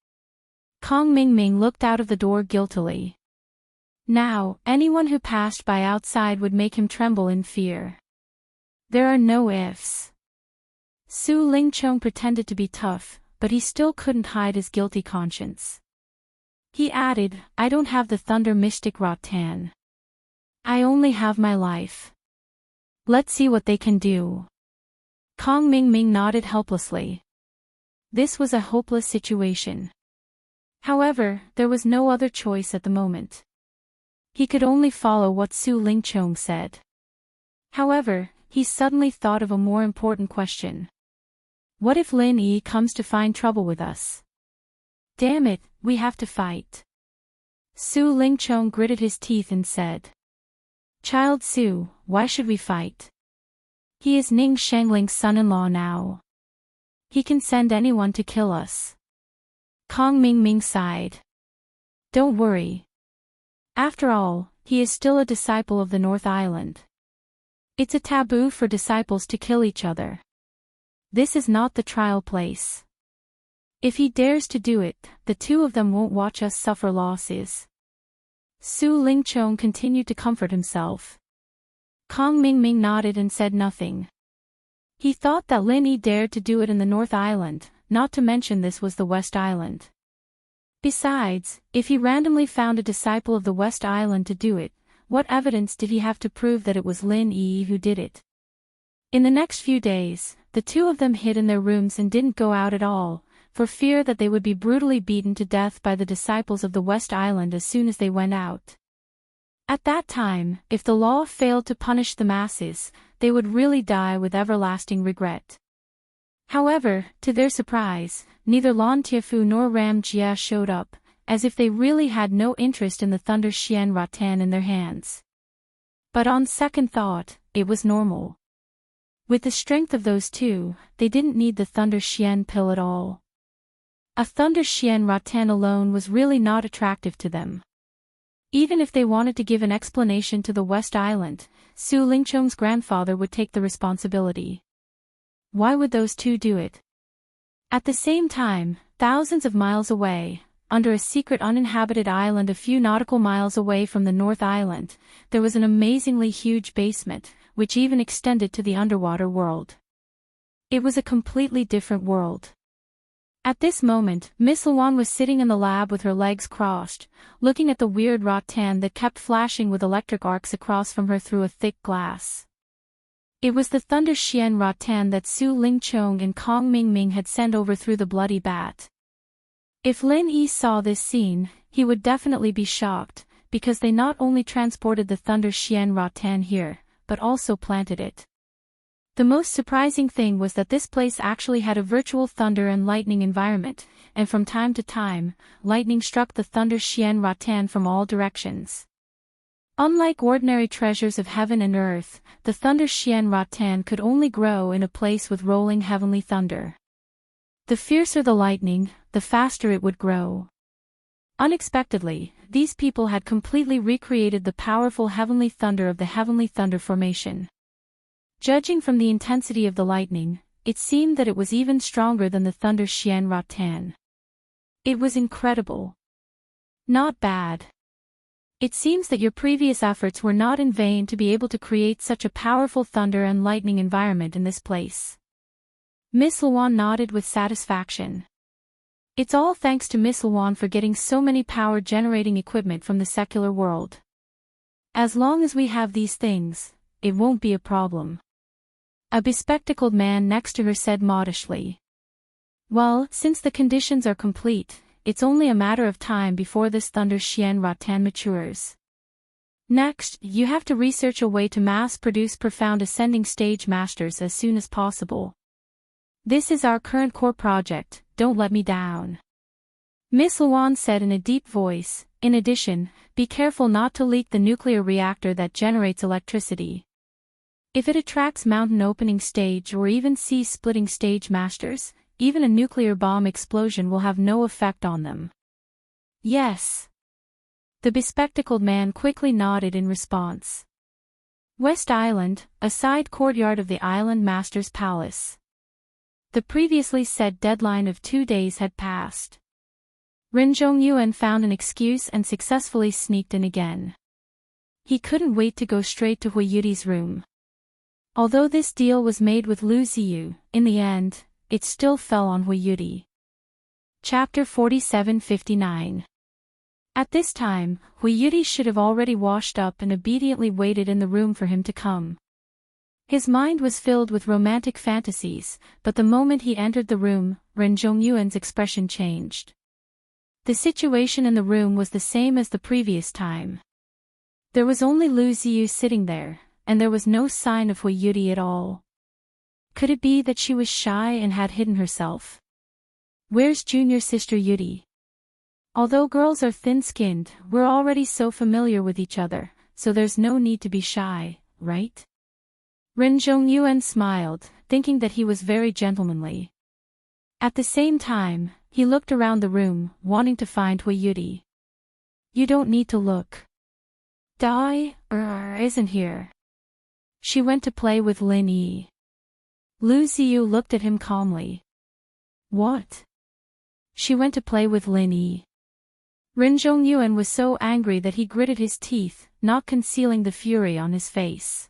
Kong Mingming looked out of the door guiltily. Now, anyone who passed by outside would make him tremble in fear. There are no ifs. Su Lingchong pretended to be tough, but he still couldn't hide his guilty conscience. He added, I don't have the Thunder Mystic Ratan. I only have my life. Let's see what they can do. Kong Mingming nodded helplessly. This was a hopeless situation. However, there was no other choice at the moment. He could only follow what Su Lingchong said. However, he suddenly thought of a more important question. What if Lin Yi comes to find trouble with us? Damn it, we have to fight. Su Lingchong gritted his teeth and said. Child Su, why should we fight? He is Ning Shangling's son-in-law now. He can send anyone to kill us. Kong Mingming sighed. Don't worry. After all, he is still a disciple of the North Island. It's a taboo for disciples to kill each other. This is not the trial place. If he dares to do it, the two of them won't watch us suffer losses. Su Lingchong continued to comfort himself. Kong Mingming nodded and said nothing. He thought that Lin Yi dared to do it in the North Island, not to mention this was the West Island. Besides, if he randomly found a disciple of the West Island to do it, what evidence did he have to prove that it was Lin Yi who did it? In the next few days, the two of them hid in their rooms and didn't go out at all, for fear that they would be brutally beaten to death by the disciples of the West Island as soon as they went out. At that time, if the law failed to punish the masses, they would really die with everlasting regret. However, to their surprise, neither Lan Tiefu nor Ram Jia showed up, as if they really had no interest in the Thunder Xian Rattan in their hands. But on second thought, it was normal. With the strength of those two, they didn't need the Thunder Xian pill at all. A Thunder Xian Rattan alone was really not attractive to them. Even if they wanted to give an explanation to the West Island, Su Lingchong's grandfather would take the responsibility. Why would those two do it? At the same time, thousands of miles away, under a secret uninhabited island a few nautical miles away from the North Island, there was an amazingly huge basement, which even extended to the underwater world. It was a completely different world. At this moment, Miss Luan was sitting in the lab with her legs crossed, looking at the weird rattan that kept flashing with electric arcs across from her through a thick glass. It was the Thunder Xian rattan that Su Lingchong and Kong Mingming had sent over through the bloody bat. If Lin Yi saw this scene, he would definitely be shocked, because they not only transported the Thunder Xian rattan here, but also planted it. The most surprising thing was that this place actually had a virtual thunder and lightning environment, and from time to time, lightning struck the Thunder Xian rattan from all directions. Unlike ordinary treasures of heaven and earth, the Thunder Xian rattan could only grow in a place with rolling heavenly thunder. The fiercer the lightning, the faster it would grow. Unexpectedly, these people had completely recreated the powerful heavenly thunder of the Heavenly Thunder Formation. Judging from the intensity of the lightning, it seemed that it was even stronger than the Thunder Xian rattan. It was incredible. Not bad. It seems that your previous efforts were not in vain to be able to create such a powerful thunder and lightning environment in this place. Miss Luan nodded with satisfaction. It's all thanks to Miss Luan for getting so many power-generating equipment from the secular world. As long as we have these things, it won't be a problem. A bespectacled man next to her said modestly. Well, since the conditions are complete, it's only a matter of time before this Thunder Xian rattan matures. Next, you have to research a way to mass-produce profound ascending stage masters as soon as possible. This is our current core project, don't let me down. Miss Luan said in a deep voice. In addition, be careful not to leak the nuclear reactor that generates electricity. If it attracts mountain opening stage or even sea splitting stage masters, even a nuclear bomb explosion will have no effect on them. Yes. The bespectacled man quickly nodded in response. West Island, a side courtyard of the island master's palace. The previously set deadline of 2 days had passed. Ren Zhongyuan found an excuse and successfully sneaked in again. He couldn't wait to go straight to Hui Yuti's room. Although this deal was made with Lu Ziyu, in the end, it still fell on Hui Yuti. Chapter 47-59. At this time, Hui Yuti should have already washed up and obediently waited in the room for him to come. His mind was filled with romantic fantasies, but the moment he entered the room, Ren Zhongyuan's expression changed. The situation in the room was the same as the previous time. There was only Lu Ziyu sitting there, and there was no sign of Hui Yuti at all. Could it be that she was shy and had hidden herself? Where's junior sister Yuti? Although girls are thin-skinned, we're already so familiar with each other, so there's no need to be shy, right? Ren Zhongyuan smiled, thinking that he was very gentlemanly. At the same time, he looked around the room, wanting to find Hui Yuti. You don't need to look. Dai, isn't here. She went to play with Lin Yi. Lu Ziyu looked at him calmly. What? She went to play with Lin Yi. Ren Zhongyuan was so angry that he gritted his teeth, not concealing the fury on his face.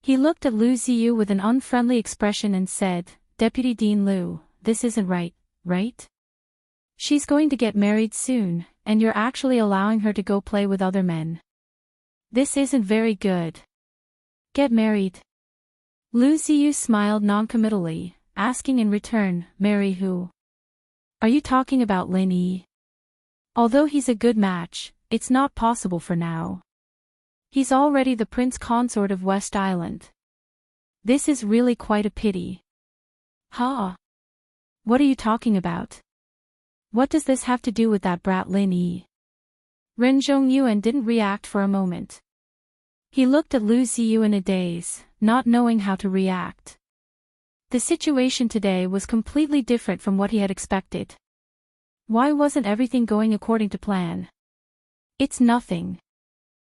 He looked at Lu Ziyu with an unfriendly expression and said, Deputy Dean Lu, this isn't right, right? She's going to get married soon, and you're actually allowing her to go play with other men. This isn't very good. Get married. Lu Ziyu smiled noncommittally, asking in return, marry who? Are you talking about Lin Yi? Although he's a good match, it's not possible for now. He's already the prince consort of West Island. This is really quite a pity. Ha! What are you talking about? What does this have to do with that brat Lin Yi? Ren Zhongyuan didn't react for a moment. He looked at Lu Ziyu in a daze, not knowing how to react. The situation today was completely different from what he had expected. Why wasn't everything going according to plan? It's nothing.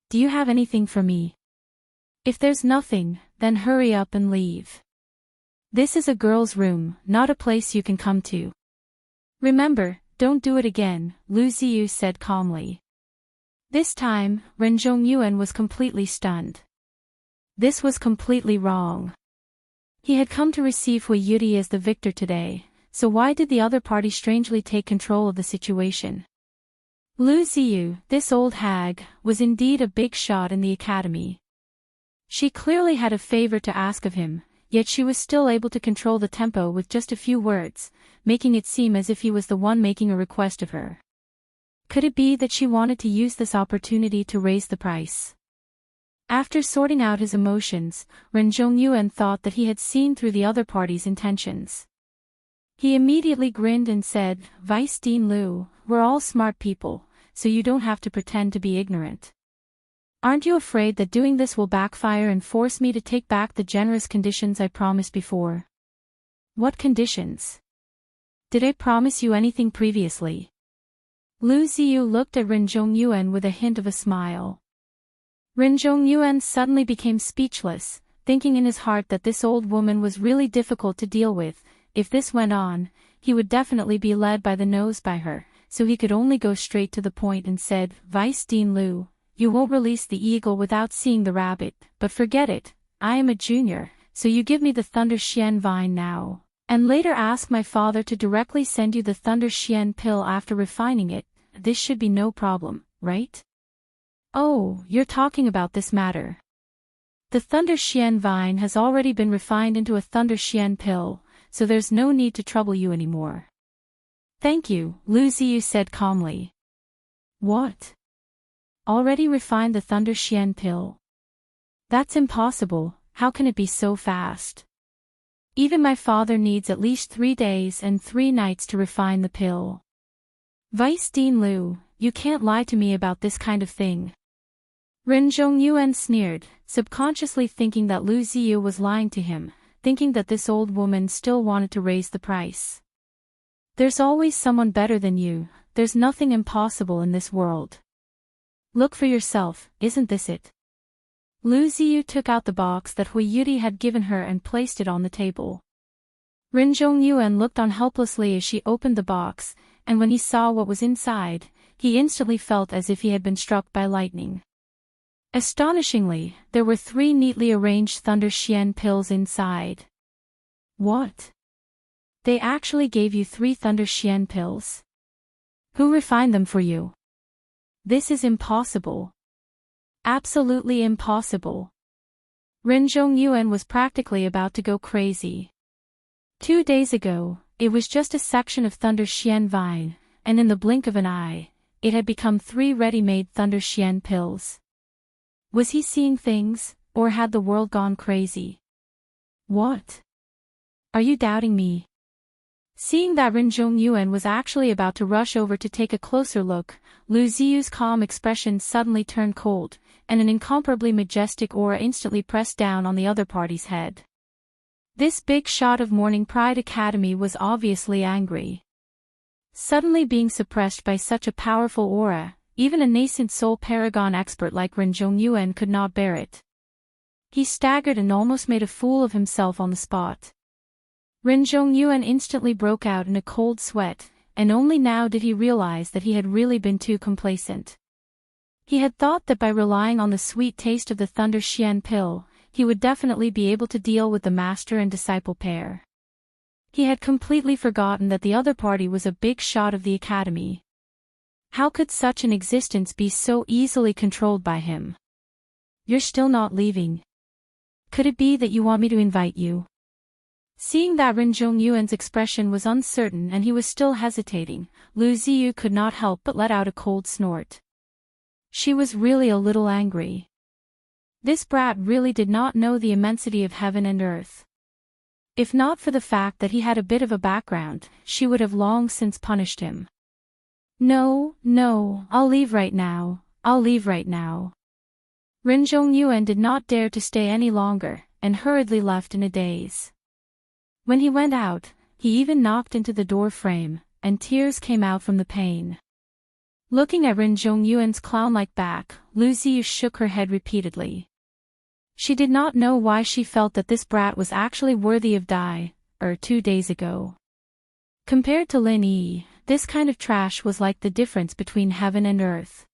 Do you have anything for me? If there's nothing, then hurry up and leave. This is a girl's room, not a place you can come to. Remember, don't do it again, Lu Ziyu said calmly. This time, Ren Zhongyuan was completely stunned. This was completely wrong. He had come to receive Hui Yudi as the victor today, so why did the other party strangely take control of the situation? Lu Ziyu, this old hag, was indeed a big shot in the academy. She clearly had a favor to ask of him, yet she was still able to control the tempo with just a few words, making it seem as if he was the one making a request of her. Could it be that she wanted to use this opportunity to raise the price? After sorting out his emotions, Ren Zhongyuan thought that he had seen through the other party's intentions. He immediately grinned and said, Vice Dean Lu, we're all smart people, so you don't have to pretend to be ignorant. Aren't you afraid that doing this will backfire and force me to take back the generous conditions I promised before? What conditions? Did I promise you anything previously? Lu Ziyu looked at Ren Zhongyuan with a hint of a smile. Ren Zhongyuan suddenly became speechless, thinking in his heart that this old woman was really difficult to deal with. If this went on, he would definitely be led by the nose by her, so he could only go straight to the point and said, Vice Dean Lu, you won't release the eagle without seeing the rabbit, but forget it, I am a junior, so you give me the Thunder Xian vine now, and later ask my father to directly send you the Thunder Xian pill after refining it. This should be no problem, right? Oh, you're talking about this matter. The Thunder Xian vine has already been refined into a Thunder Xian pill, so there's no need to trouble you anymore. Thank you, Lu Ziyu said calmly. What? Already refined the Thunder Xian pill? That's impossible, how can it be so fast? Even my father needs at least 3 days and 3 nights to refine the pill. Vice Dean Lu, you can't lie to me about this kind of thing. Ren Zhongyuan sneered, subconsciously thinking that Lu Ziyu was lying to him, thinking that this old woman still wanted to raise the price. There's always someone better than you, there's nothing impossible in this world. Look for yourself, isn't this it? Lu Ziyu took out the box that Hui Yudi had given her and placed it on the table. Ren Zhongyuan looked on helplessly as she opened the box, and when he saw what was inside, he instantly felt as if he had been struck by lightning. Astonishingly, there were 3 neatly arranged Thunder Xian pills inside. What? They actually gave you 3 Thunder Xian pills? Who refined them for you? This is impossible. Absolutely impossible. Ren Zhongyuan was practically about to go crazy. 2 days ago, it was just a section of Thunder Xian vine, and in the blink of an eye, it had become 3 ready-made Thunder Xian pills. Was he seeing things, or had the world gone crazy? What? Are you doubting me? Seeing that Ren Zhongyuan was actually about to rush over to take a closer look, Lu Ziyu's calm expression suddenly turned cold, and an incomparably majestic aura instantly pressed down on the other party's head. This big shot of Morning Pride Academy was obviously angry. Suddenly being suppressed by such a powerful aura, even a nascent soul paragon expert like Ren Zhongyuan could not bear it. He staggered and almost made a fool of himself on the spot. Ren Zhongyuan instantly broke out in a cold sweat, and only now did he realize that he had really been too complacent. He had thought that by relying on the sweet taste of the Thunder Xian pill, he would definitely be able to deal with the master and disciple pair. He had completely forgotten that the other party was a big shot of the academy. How could such an existence be so easily controlled by him? You're still not leaving. Could it be that you want me to invite you? Seeing that Ren Zhongyuan's expression was uncertain and he was still hesitating, Lu Ziyu could not help but let out a cold snort. She was really a little angry. This brat really did not know the immensity of heaven and earth. If not for the fact that he had a bit of a background, she would have long since punished him. No, I'll leave right now. Ren Zhongyuan did not dare to stay any longer, and hurriedly left in a daze. When he went out, he even knocked into the door frame, and tears came out from the pain. Looking at Ren Zhongyuan's clown-like back, Lu Ziyu shook her head repeatedly. She did not know why she felt that this brat was actually worthy of 2 days ago. Compared to Lin Yi, this kind of trash was like the difference between heaven and earth.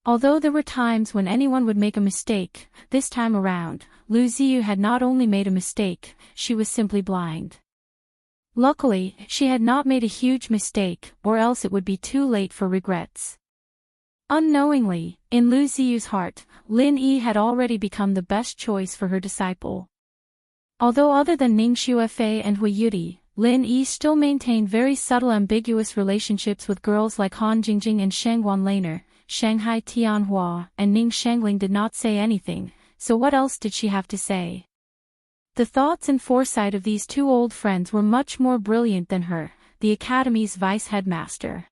Although there were times when anyone would make a mistake, this time around, Lu Ziyu had not only made a mistake, she was simply blind. Luckily, she had not made a huge mistake, or else it would be too late for regrets. Unknowingly, in Lu Ziyu's heart, Lin Yi had already become the best choice for her disciple. Although other than Ning Xuefei and Hui Yudi, Lin Yi still maintained very subtle ambiguous relationships with girls like Han Jingjing and Shangguan Laner. Shanghai Tianhua and Ning Shangling did not say anything, so what else did she have to say? The thoughts and foresight of these two old friends were much more brilliant than her, the academy's vice-headmaster.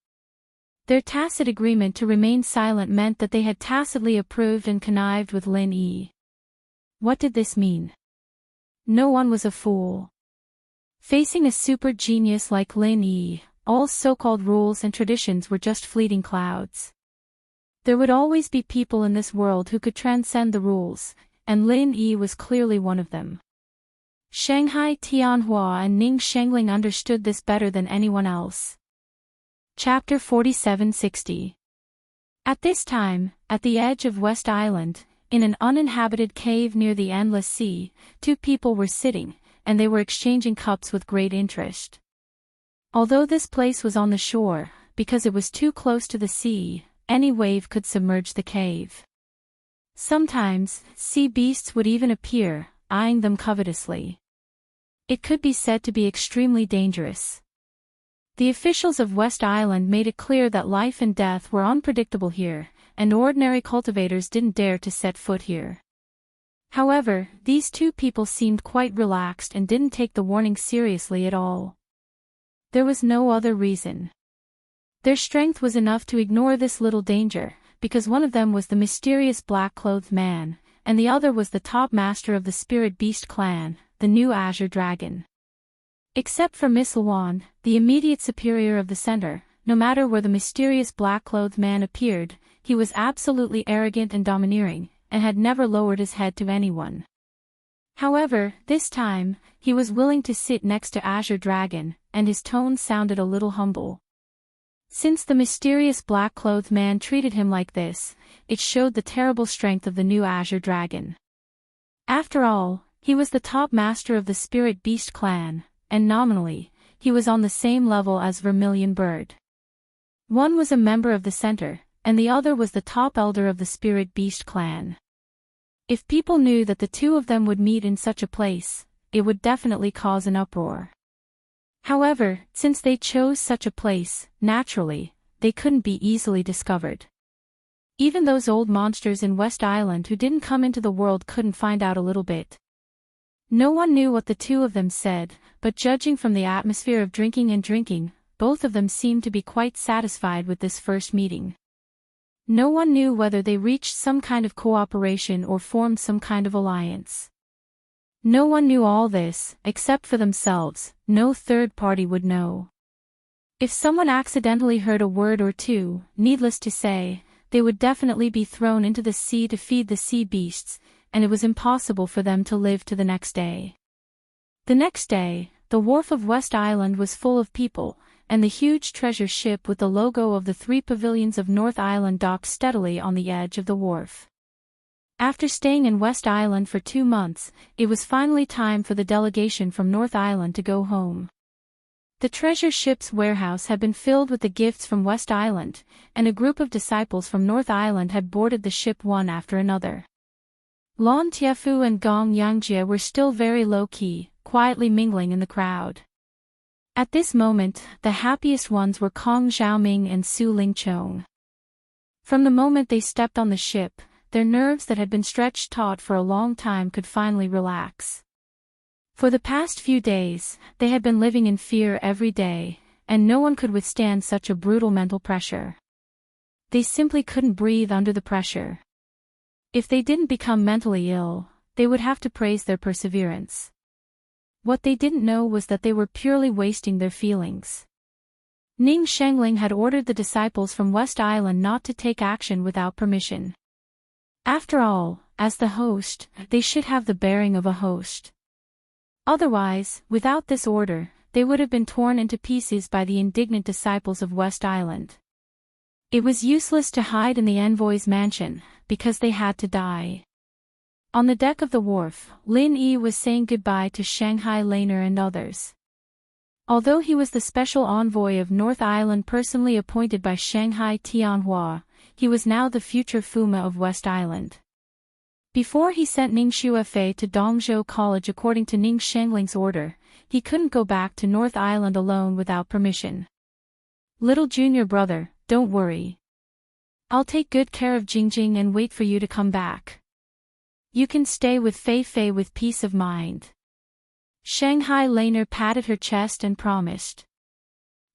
Their tacit agreement to remain silent meant that they had tacitly approved and connived with Lin Yi. What did this mean? No one was a fool. Facing a super genius like Lin Yi, all so-called rules and traditions were just fleeting clouds. There would always be people in this world who could transcend the rules, and Lin Yi was clearly one of them. Shanghai Tianhua and Ning Shangling understood this better than anyone else. Chapter 4760. At this time, at the edge of West Island, in an uninhabited cave near the endless sea, two people were sitting, and they were exchanging cups with great interest. Although this place was on the shore, because it was too close to the sea, any wave could submerge the cave. Sometimes, sea beasts would even appear, eyeing them covetously. It could be said to be extremely dangerous. The officials of West Island made it clear that life and death were unpredictable here, and ordinary cultivators didn't dare to set foot here. However, these two people seemed quite relaxed and didn't take the warning seriously at all. There was no other reason. Their strength was enough to ignore this little danger, because one of them was the mysterious black-clothed man, and the other was the top master of the Spirit Beast clan, the new Azure Dragon. Except for Miss Luan, the immediate superior of the center, no matter where the mysterious black-clothed man appeared, he was absolutely arrogant and domineering, and had never lowered his head to anyone. However, this time, he was willing to sit next to Azure Dragon, and his tone sounded a little humble. Since the mysterious black-clothed man treated him like this, it showed the terrible strength of the new Azure Dragon. After all, he was the top master of the Spirit Beast clan, and nominally, he was on the same level as Vermilion Bird. One was a member of the center, and the other was the top elder of the Spirit Beast clan. If people knew that the two of them would meet in such a place, it would definitely cause an uproar. However, since they chose such a place, naturally, they couldn't be easily discovered. Even those old monsters in West Island who didn't come into the world couldn't find out a little bit. No one knew what the two of them said, but judging from the atmosphere of drinking, both of them seemed to be quite satisfied with this first meeting. No one knew whether they reached some kind of cooperation or formed some kind of alliance. No one knew all this, except for themselves. No third party would know. If someone accidentally heard a word or two, needless to say, they would definitely be thrown into the sea to feed the sea beasts, and it was impossible for them to live to the next day. The next day, the wharf of West Island was full of people, and the huge treasure ship with the logo of the 3 pavilions of North Island docked steadily on the edge of the wharf. After staying in West Island for 2 months, it was finally time for the delegation from North Island to go home. The treasure ship's warehouse had been filled with the gifts from West Island, and a group of disciples from North Island had boarded the ship one after another. Lan Tiafu and Gong Yangjie were still very low-key, quietly mingling in the crowd. At this moment, the happiest ones were Kong Xiaoming and Su Lingchong. From the moment they stepped on the ship, their nerves that had been stretched taut for a long time could finally relax. For the past few days, they had been living in fear every day, and no one could withstand such a brutal mental pressure. They simply couldn't breathe under the pressure. If they didn't become mentally ill, they would have to praise their perseverance. What they didn't know was that they were purely wasting their feelings. Ning Shengling had ordered the disciples from West Island not to take action without permission. After all, as the host, they should have the bearing of a host. Otherwise, without this order, they would have been torn into pieces by the indignant disciples of West Island. It was useless to hide in the envoy's mansion, because they had to die. On the deck of the wharf, Lin Yi was saying goodbye to Shanghai Laner and others. Although he was the special envoy of North Island personally appointed by Shanghai Tianhua, he was now the future Fuma of West Island. Before he sent Ning Shuafei to Dongzhou College according to Ning Shengling's order, he couldn't go back to North Island alone without permission. Little junior brother, don't worry. I'll take good care of Jingjing and wait for you to come back. You can stay with Fei Fei with peace of mind. Shanghai Laner patted her chest and promised.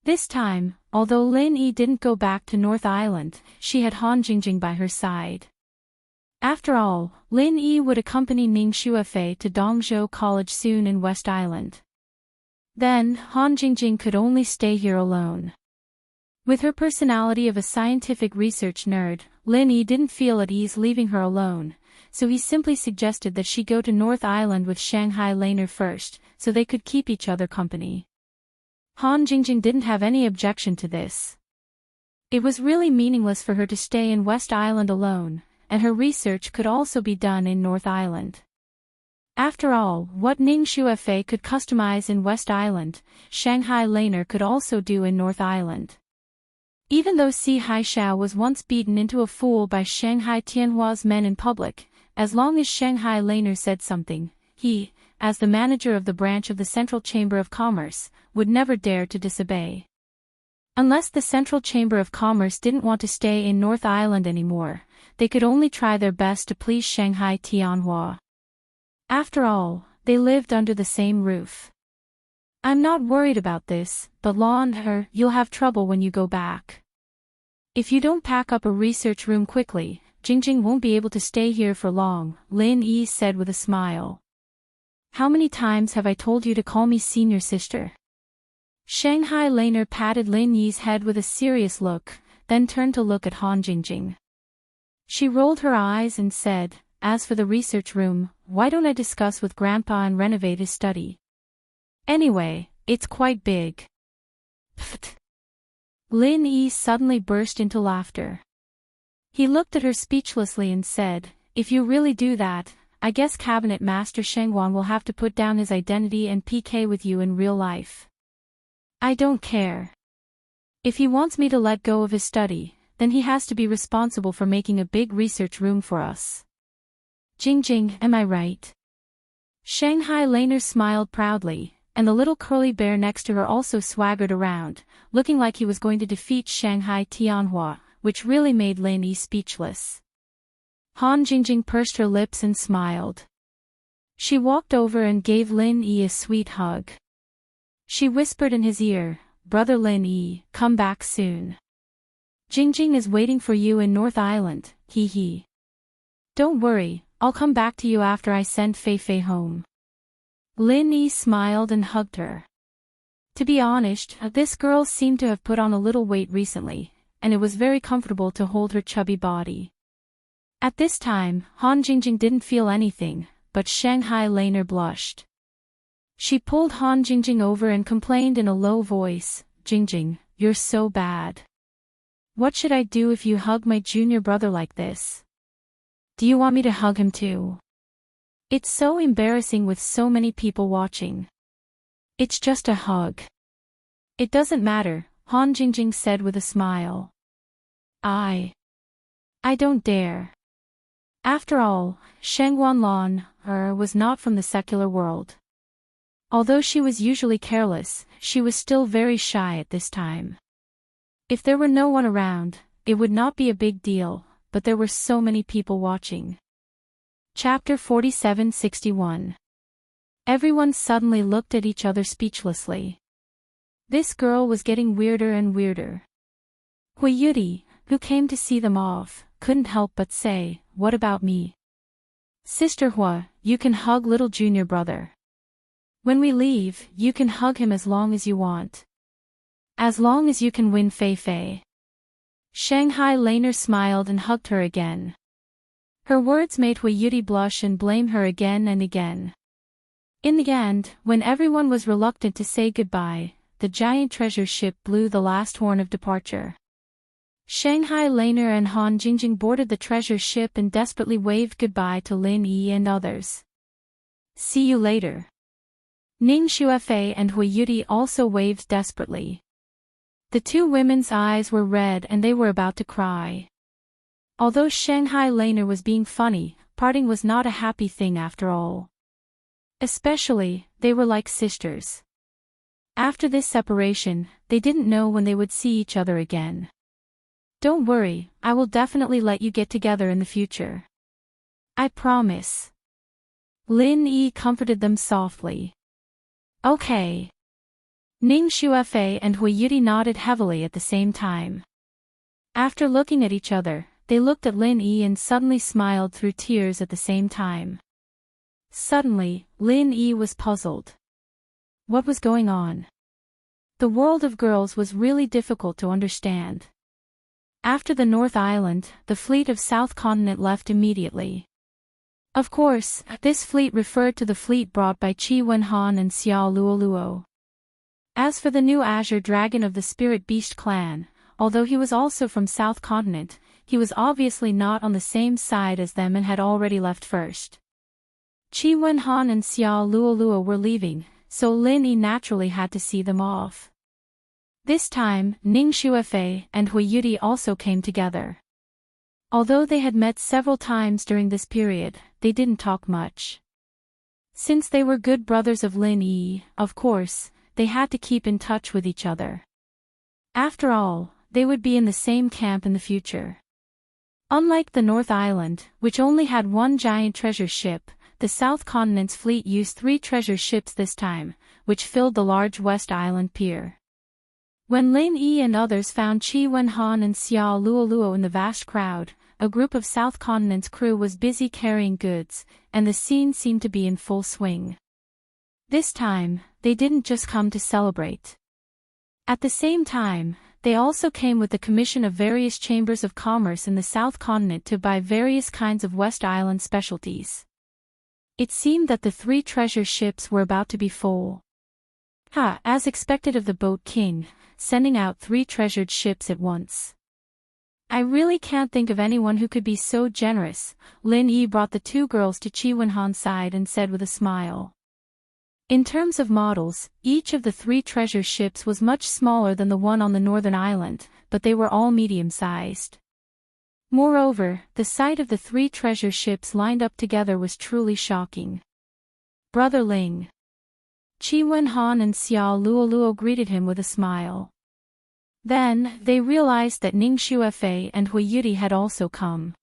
This time, although Lin Yi didn't go back to North Island, she had Han Jingjing by her side. After all, Lin Yi would accompany Ning Shuafei to Dongzhou College soon in West Island. Then, Han Jingjing could only stay here alone. With her personality of a scientific research nerd, Lin Yi didn't feel at ease leaving her alone, so he simply suggested that she go to North Island with Shanghai Laner first, so they could keep each other company. Han Jingjing didn't have any objection to this. It was really meaningless for her to stay in West Island alone, and her research could also be done in North Island. After all, what Ning Shuafei could customize in West Island, Shanghai Laner could also do in North Island. Even though Si Haishao was once beaten into a fool by Shanghai Tianhua's men in public, as long as Shanghai Laner said something, he, as the manager of the branch of the Central Chamber of Commerce, would never dare to disobey. Unless the Central Chamber of Commerce didn't want to stay in North Island anymore, they could only try their best to please Shanghai Tianhua. After all, they lived under the same roof. I'm not worried about this, but Lan, you'll have trouble when you go back. If you don't pack up a research room quickly, Jingjing won't be able to stay here for long, Lin Yi said with a smile. How many times have I told you to call me senior sister? Shanghai Laner patted Lin Yi's head with a serious look, then turned to look at Han Jingjing. She rolled her eyes and said, as for the research room, why don't I discuss with Grandpa and renovate his study? Anyway, it's quite big. Pfft. Lin Yi suddenly burst into laughter. He looked at her speechlessly and said, if you really do that, I guess Cabinet Master Shengwan will have to put down his identity and PK with you in real life. I don't care. If he wants me to let go of his study, then he has to be responsible for making a big research room for us. Jingjing, am I right? Shanghai Laner smiled proudly, and the little curly bear next to her also swaggered around, looking like he was going to defeat Shanghai Tianhua, which really made Lin Yi speechless. Han Jingjing pursed her lips and smiled. She walked over and gave Lin Yi a sweet hug. She whispered in his ear, Brother Lin Yi, come back soon. Jingjing is waiting for you in North Island, hee hee. Don't worry, I'll come back to you after I send Fei Fei home. Lin Yi smiled and hugged her. To be honest, this girl seemed to have put on a little weight recently, and it was very comfortable to hold her chubby body. At this time, Han Jingjing didn't feel anything, but Shanghai Laner blushed. She pulled Han Jingjing over and complained in a low voice, Jingjing, you're so bad. What should I do if you hug my junior brother like this? Do you want me to hug him too? It's so embarrassing with so many people watching. It's just a hug. It doesn't matter, Han Jingjing said with a smile. I don't dare. After all, Sheng Wanlan was not from the secular world. Although she was usually careless, she was still very shy at this time. If there were no one around, it would not be a big deal, but there were so many people watching. Chapter 4761. Everyone suddenly looked at each other speechlessly. This girl was getting weirder and weirder. Hui Yudi, who came to see them off, couldn't help but say, "What about me? Sister Hua, you can hug little junior brother. When we leave, you can hug him as long as you want. As long as you can win Fei Fei." Shanghai Laner smiled and hugged her again. Her words made Hui Yudi blush and blame her again and again. In the end, when everyone was reluctant to say goodbye, the giant treasure ship blew the last horn of departure. Shanghai Laner and Han Jingjing boarded the treasure ship and desperately waved goodbye to Lin Yi and others. "See you later." Ning Xuefei and Hui Yudi also waved desperately. The two women's eyes were red and they were about to cry. Although Shanghai Laner was being funny, parting was not a happy thing after all. Especially, they were like sisters. After this separation, they didn't know when they would see each other again. "Don't worry, I will definitely let you get together in the future. I promise." Lin Yi comforted them softly. "Okay." Ning Xuefei and Hui Yudi nodded heavily at the same time. After looking at each other, they looked at Lin Yi and suddenly smiled through tears at the same time. Suddenly, Lin Yi was puzzled. What was going on? The world of girls was really difficult to understand. After the North Island, the fleet of South Continent left immediately. Of course, this fleet referred to the fleet brought by Qi Wenhan and Xiao Luoluo. As for the new Azure Dragon of the Spirit Beast clan, although he was also from South Continent, he was obviously not on the same side as them and had already left first. Qi Wenhan and Xiao Luoluo were leaving, so Lin Yi naturally had to see them off. This time, Ning Xuefei and Hui Yudi also came together. Although they had met several times during this period, they didn't talk much. Since they were good brothers of Lin Yi, of course, they had to keep in touch with each other. After all, they would be in the same camp in the future. Unlike the North Island, which only had one giant treasure ship, the South Continent's fleet used 3 treasure ships this time, which filled the large West Island pier. When Lin Yi and others found Qi Wenhan and Xiao Luoluo in the vast crowd, a group of South Continent's crew was busy carrying goods, and the scene seemed to be in full swing. This time, they didn't just come to celebrate. At the same time, they also came with the commission of various chambers of commerce in the South Continent to buy various kinds of West Island specialties. It seemed that the 3 treasure ships were about to be full. As expected of the Boat King, sending out 3 treasured ships at once. "I really can't think of anyone who could be so generous," Lin Yi brought the 2 girls to Qi Wenhan's side and said with a smile. In terms of models, each of the 3 treasure ships was much smaller than the one on the northern island, but they were all medium-sized. Moreover, the sight of the 3 treasure ships lined up together was truly shocking. "Brother Ling." Qi Wenhan and Xiao Luoluo greeted him with a smile. Then, they realized that Ning Xuefei and Hui Yudi had also come.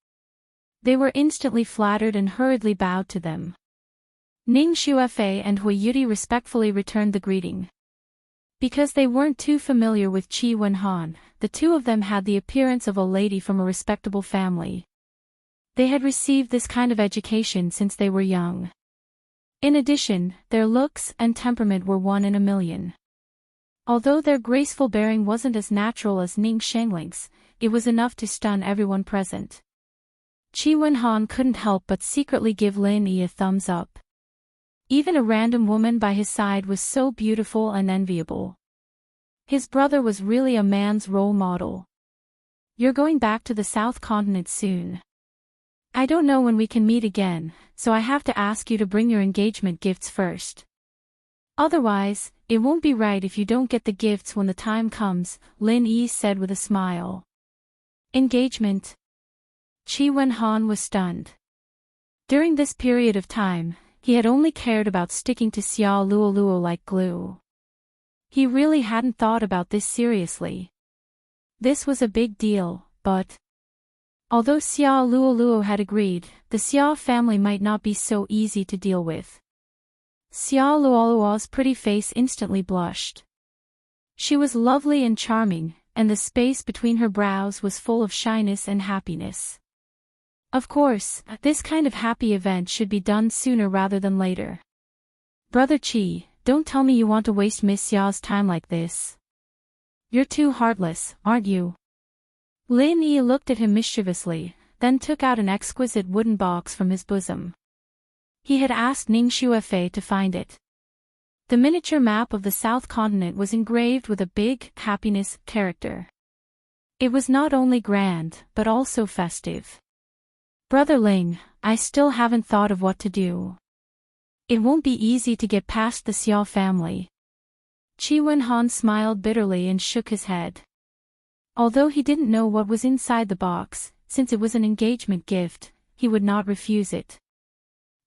They were instantly flattered and hurriedly bowed to them. Ning Xuefei and Hui Yudi respectfully returned the greeting. Because they weren't too familiar with Qi Wenhan, the 2 of them had the appearance of a lady from a respectable family. They had received this kind of education since they were young. In addition, their looks and temperament were 1 in a million. Although their graceful bearing wasn't as natural as Ning Shengling's, it was enough to stun everyone present. Qi Wenhan couldn't help but secretly give Lin Yi a thumbs up. Even a random woman by his side was so beautiful and enviable. His brother was really a man's role model. "You're going back to the South Continent soon. I don't know when we can meet again, so I have to ask you to bring your engagement gifts first. Otherwise, it won't be right if you don't get the gifts when the time comes," Lin Yi said with a smile. "Engagement?" Qi Wenhan was stunned. During this period of time, he had only cared about sticking to Xiao Luoluo like glue. He really hadn't thought about this seriously. This was a big deal, but although Xiao Luoluo had agreed, the Xiao family might not be so easy to deal with. Xiao Luoluo's pretty face instantly blushed. She was lovely and charming, and the space between her brows was full of shyness and happiness. Of course, this kind of happy event should be done sooner rather than later. Brother Qi, don't tell me you want to waste Miss Xiao's time like this. You're too heartless, aren't you? Lin Yi looked at him mischievously, then took out an exquisite wooden box from his bosom. He had asked Ning Xuefei to find it. The miniature map of the South Continent was engraved with a big, happiness character. It was not only grand, but also festive. Brother Ling, I still haven't thought of what to do. It won't be easy to get past the Xiao family. Qi Wenhan smiled bitterly and shook his head. Although he didn't know what was inside the box, since it was an engagement gift, he would not refuse it.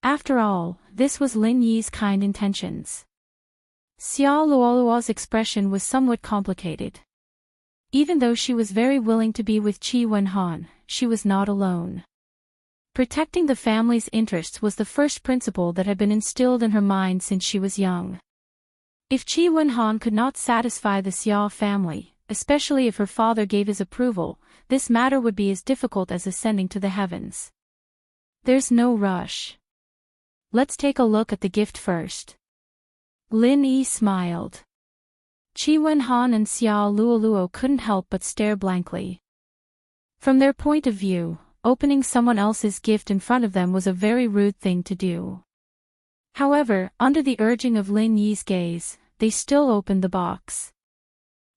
After all, this was Lin Yi's kind intentions. Xiao Luoluo's expression was somewhat complicated. Even though she was very willing to be with Qi Wenhan, she was not alone. Protecting the family's interests was the first principle that had been instilled in her mind since she was young. If Qi Wenhan could not satisfy the Xiao family, especially if her father gave his approval, this matter would be as difficult as ascending to the heavens. There's no rush. Let's take a look at the gift first. Lin Yi smiled. Qi Wenhan and Xiao Luoluo couldn't help but stare blankly. From their point of view, opening someone else's gift in front of them was a very rude thing to do. However, under the urging of Lin Yi's gaze, they still opened the box.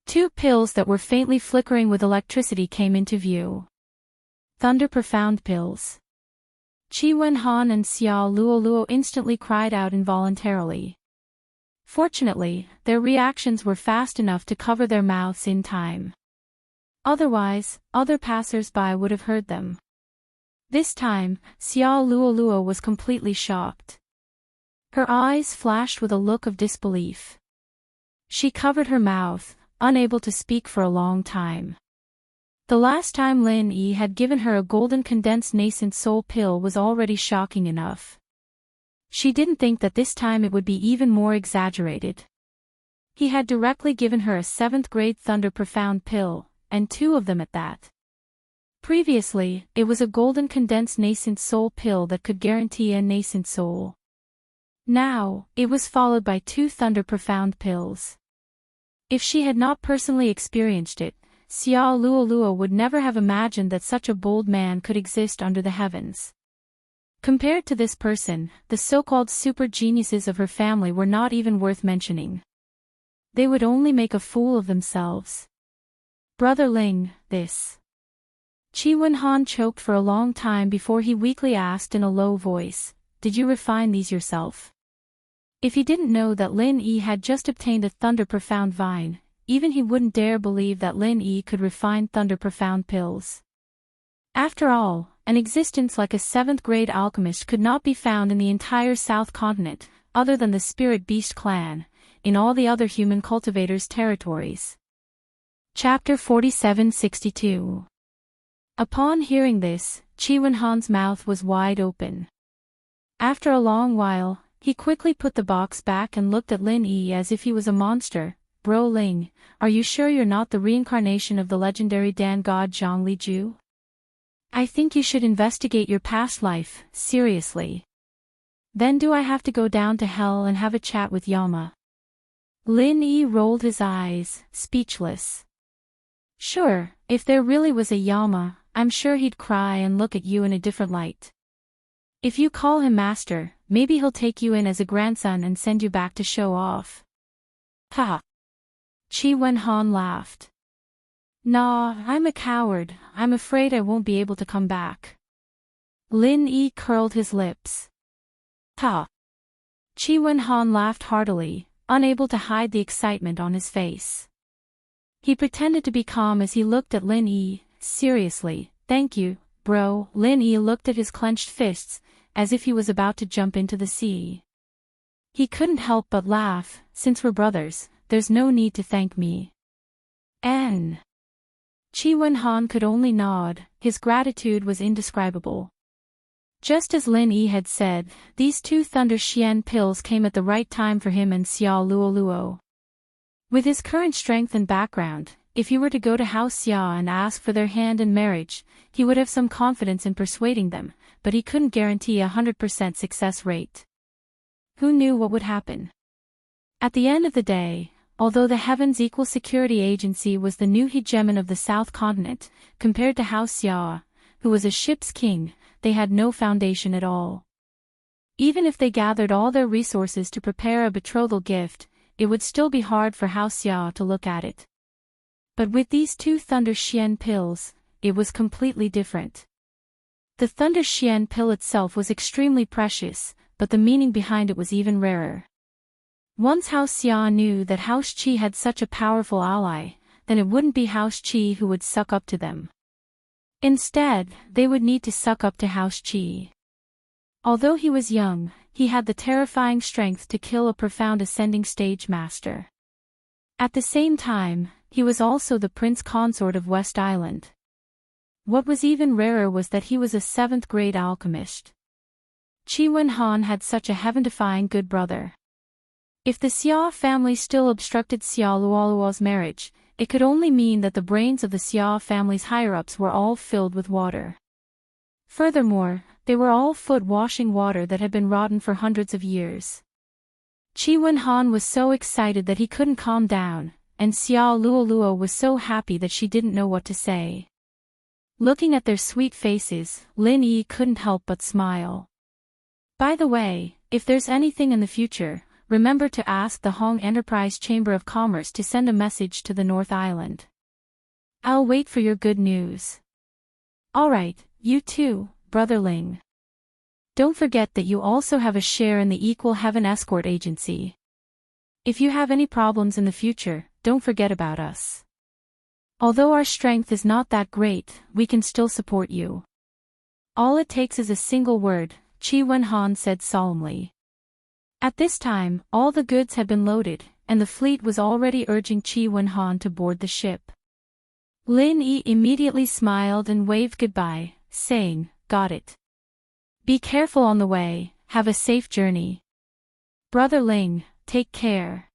2 pills that were faintly flickering with electricity came into view. Thunder Profound pills. Qi Wenhan and Xiao Luoluo instantly cried out involuntarily. Fortunately, their reactions were fast enough to cover their mouths in time. Otherwise, other passers-by would have heard them. This time, Xiao Luoluo was completely shocked. Her eyes flashed with a look of disbelief. She covered her mouth, unable to speak for a long time. The last time Lin Yi had given her a golden condensed nascent soul pill was already shocking enough. She didn't think that this time it would be even more exaggerated. He had directly given her a 7th grade Thunder Profound pill, and 2 of them at that. Previously, it was a golden condensed nascent soul pill that could guarantee a nascent soul. Now, it was followed by 2 Thunder Profound pills. If she had not personally experienced it, Xiao Luoluo would never have imagined that such a bold man could exist under the heavens. Compared to this person, the so-called super geniuses of her family were not even worth mentioning. They would only make a fool of themselves. Brother Ling, this. Qi Wenhan choked for a long time before he weakly asked in a low voice, did you refine these yourself? If he didn't know that Lin Yi had just obtained a Thunder Profound vine, even he wouldn't dare believe that Lin Yi could refine Thunder Profound pills. After all, an existence like a 7th grade alchemist could not be found in the entire South Continent, other than the Spirit Beast clan, in all the other human cultivators' territories. Chapter 4762. Upon hearing this, Qi Wenhan's mouth was wide open. After a long while, he quickly put the box back and looked at Lin Yi as if he was a monster. Bro Ling, are you sure you're not the reincarnation of the legendary Dan god Zhang Liju? I think you should investigate your past life, seriously. Then do I have to go down to hell and have a chat with Yama? Lin Yi rolled his eyes, speechless. Sure, if there really was a Yama, I'm sure he'd cry and look at you in a different light. If you call him master, maybe he'll take you in as a grandson and send you back to show off. Ha! Qi Wenhan laughed. Nah, I'm a coward, I'm afraid I won't be able to come back. Lin Yi curled his lips. Ha! Qi Wenhan laughed heartily, unable to hide the excitement on his face. He pretended to be calm as he looked at Lin Yi. Seriously, thank you, bro. Lin Yi looked at his clenched fists, as if he was about to jump into the sea. He couldn't help but laugh. Since we're brothers, there's no need to thank me. N. Chi Wen-han could only nod. His gratitude was indescribable. Just as Lin Yi had said, these 2 Thunder Xian pills came at the right time for him and Xiao Luoluo. With his current strength and background, if he were to go to House Xia and ask for their hand in marriage, he would have some confidence in persuading them, but he couldn't guarantee a 100% success rate. Who knew what would happen? At the end of the day, although the Heaven's Equal Security Agency was the new hegemon of the South Continent, compared to House Xia, who was a ship's king, they had no foundation at all. Even if they gathered all their resources to prepare a betrothal gift, it would still be hard for House Xia to look at it. But with these 2 Thunder Xian pills, it was completely different. The Thunder Xian pill itself was extremely precious, but the meaning behind it was even rarer. Once House Xia knew that House Qi had such a powerful ally, then it wouldn't be House Qi who would suck up to them. Instead, they would need to suck up to House Qi. Although he was young, he had the terrifying strength to kill a profound ascending stage master. At the same time, he was also the prince consort of West Island. What was even rarer was that he was a 7th-grade alchemist. Chi Wen-han had such a heaven-defying good brother. If the Xia family still obstructed Xiao Luoluo's marriage, it could only mean that the brains of the Xia family's higher-ups were all filled with water. Furthermore, they were all foot-washing water that had been rotten for hundreds of years. Chi Wen-han was so excited that he couldn't calm down, and Xiao Luoluo was so happy that she didn't know what to say. Looking at their sweet faces, Lin Yi couldn't help but smile. By the way, if there's anything in the future, remember to ask the Hong Enterprise Chamber of Commerce to send a message to the North Island. I'll wait for your good news. Alright, you too, Brother Ling. Don't forget that you also have a share in the Equal Heaven Escort Agency. If you have any problems in the future, don't forget about us. Although our strength is not that great, we can still support you. All it takes is a single word, Chi Wen-han said solemnly. At this time, all the goods had been loaded, and the fleet was already urging Chi Wen-han to board the ship. Lin Yi immediately smiled and waved goodbye, saying, "Got it. Be careful on the way, have a safe journey. Brother Ling, take care."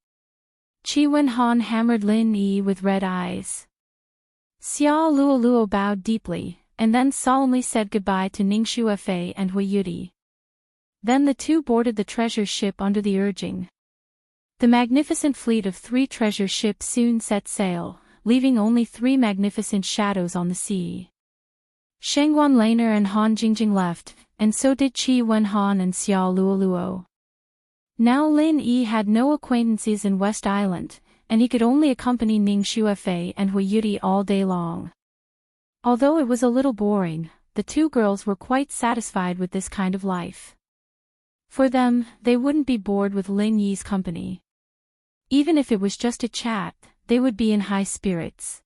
Chi Wen-han hammered Lin Yi with red eyes. Xiao Luoluo bowed deeply, and then solemnly said goodbye to Ning Shuefei and Hui Yudi. Then the two boarded the treasure ship under the urging. The magnificent fleet of 3 treasure ships soon set sail, leaving only 3 magnificent shadows on the sea. Shengguan Laner and Han Jingjing left, and so did Chi Wen-han and Xiao Luoluo. Now Lin Yi had no acquaintances in West Island, and he could only accompany Ning Shuefei and Hui Yudi all day long. Although it was a little boring, the 2 girls were quite satisfied with this kind of life. For them, they wouldn't be bored with Lin Yi's company. Even if it was just a chat, they would be in high spirits.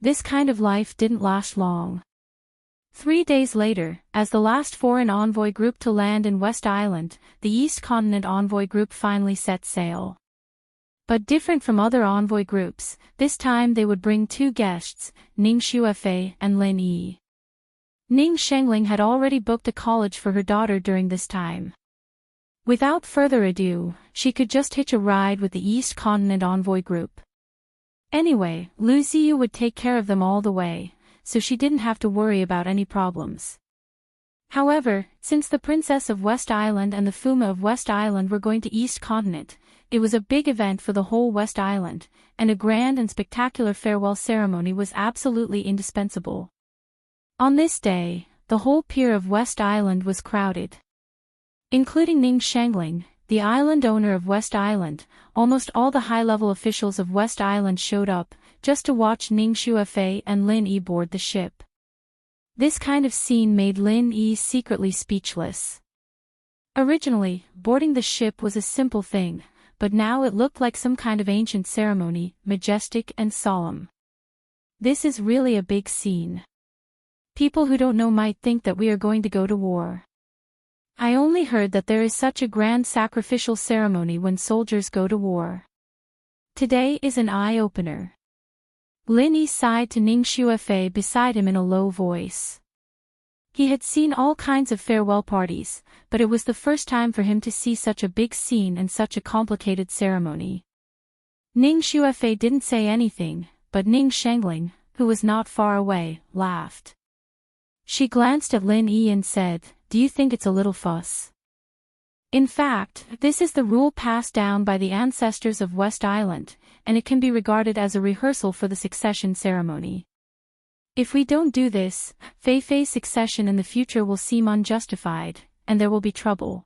This kind of life didn't last long. 3 days later, as the last foreign envoy group to land in West Island, the East Continent envoy group finally set sail. But different from other envoy groups, this time they would bring 2 guests, Ning Shuefei and Lin Yi. Ning Shengling had already booked a college for her daughter during this time. Without further ado, she could just hitch a ride with the East Continent envoy group. Anyway, Lu Ziyu would take care of them all the way, so she didn't have to worry about any problems. However, since the Princess of West Island and the Fuma of West Island were going to East Continent, it was a big event for the whole West Island, and a grand and spectacular farewell ceremony was absolutely indispensable. On this day, the whole pier of West Island was crowded. Including Ning Shengling, the island owner of West Island, almost all the high-level officials of West Island showed up, just to watch Ning Shuefei and Lin Yi board the ship. This kind of scene made Lin Yi secretly speechless. Originally, boarding the ship was a simple thing, but now it looked like some kind of ancient ceremony, majestic and solemn. This is really a big scene. People who don't know might think that we are going to go to war. I only heard that there is such a grand sacrificial ceremony when soldiers go to war. Today is an eye-opener. Lin Yi sighed to Ning Xuefei beside him in a low voice. He had seen all kinds of farewell parties, but it was the first time for him to see such a big scene and such a complicated ceremony. Ning Xuefei didn't say anything, but Ning Shengling, who was not far away, laughed. She glanced at Lin Yi and said, "Do you think it's a little fuss?" In fact, this is the rule passed down by the ancestors of West Island, and it can be regarded as a rehearsal for the succession ceremony. If we don't do this, Fei Fei's succession in the future will seem unjustified, and there will be trouble.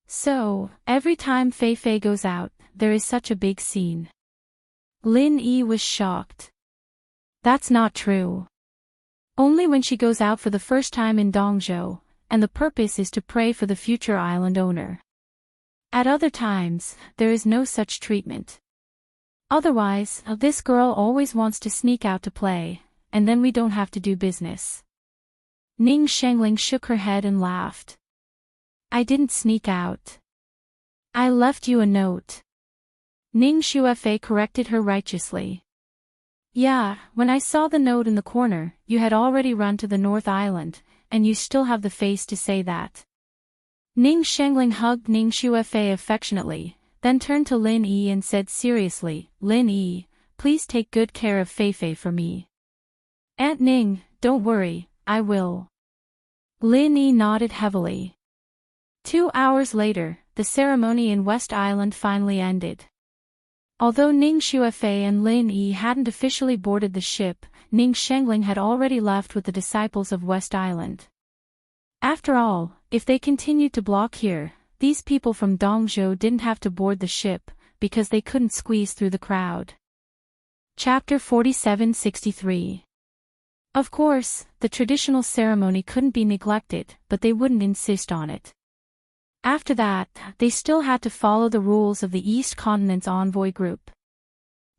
So, every time Fei Fei goes out, there is such a big scene. Lin Yi was shocked. That's not true. Only when she goes out for the first time in Dongzhou, and the purpose is to pray for the future island owner. At other times, there is no such treatment. Otherwise, this girl always wants to sneak out to play, and then we don't have to do business. Ning Shengling shook her head and laughed. I didn't sneak out. I left you a note. Ning Xuefei corrected her righteously. Yeah, when I saw the note in the corner, you had already run to the North Island, and you still have the face to say that. Ning Shengling hugged Ning Xuefei affectionately, then turned to Lin Yi and said seriously, Lin Yi, please take good care of Fei Fei for me. Aunt Ning, don't worry, I will. Lin Yi nodded heavily. 2 hours later, the ceremony in West Island finally ended. Although Ning Xuefei and Lin Yi hadn't officially boarded the ship, Ning Shengling had already left with the disciples of West Island. After all, if they continued to block here, these people from Dongzhou didn't have to board the ship, because they couldn't squeeze through the crowd. Chapter 4763. Of course, the traditional ceremony couldn't be neglected, but they wouldn't insist on it. After that, they still had to follow the rules of the East Continent's envoy group.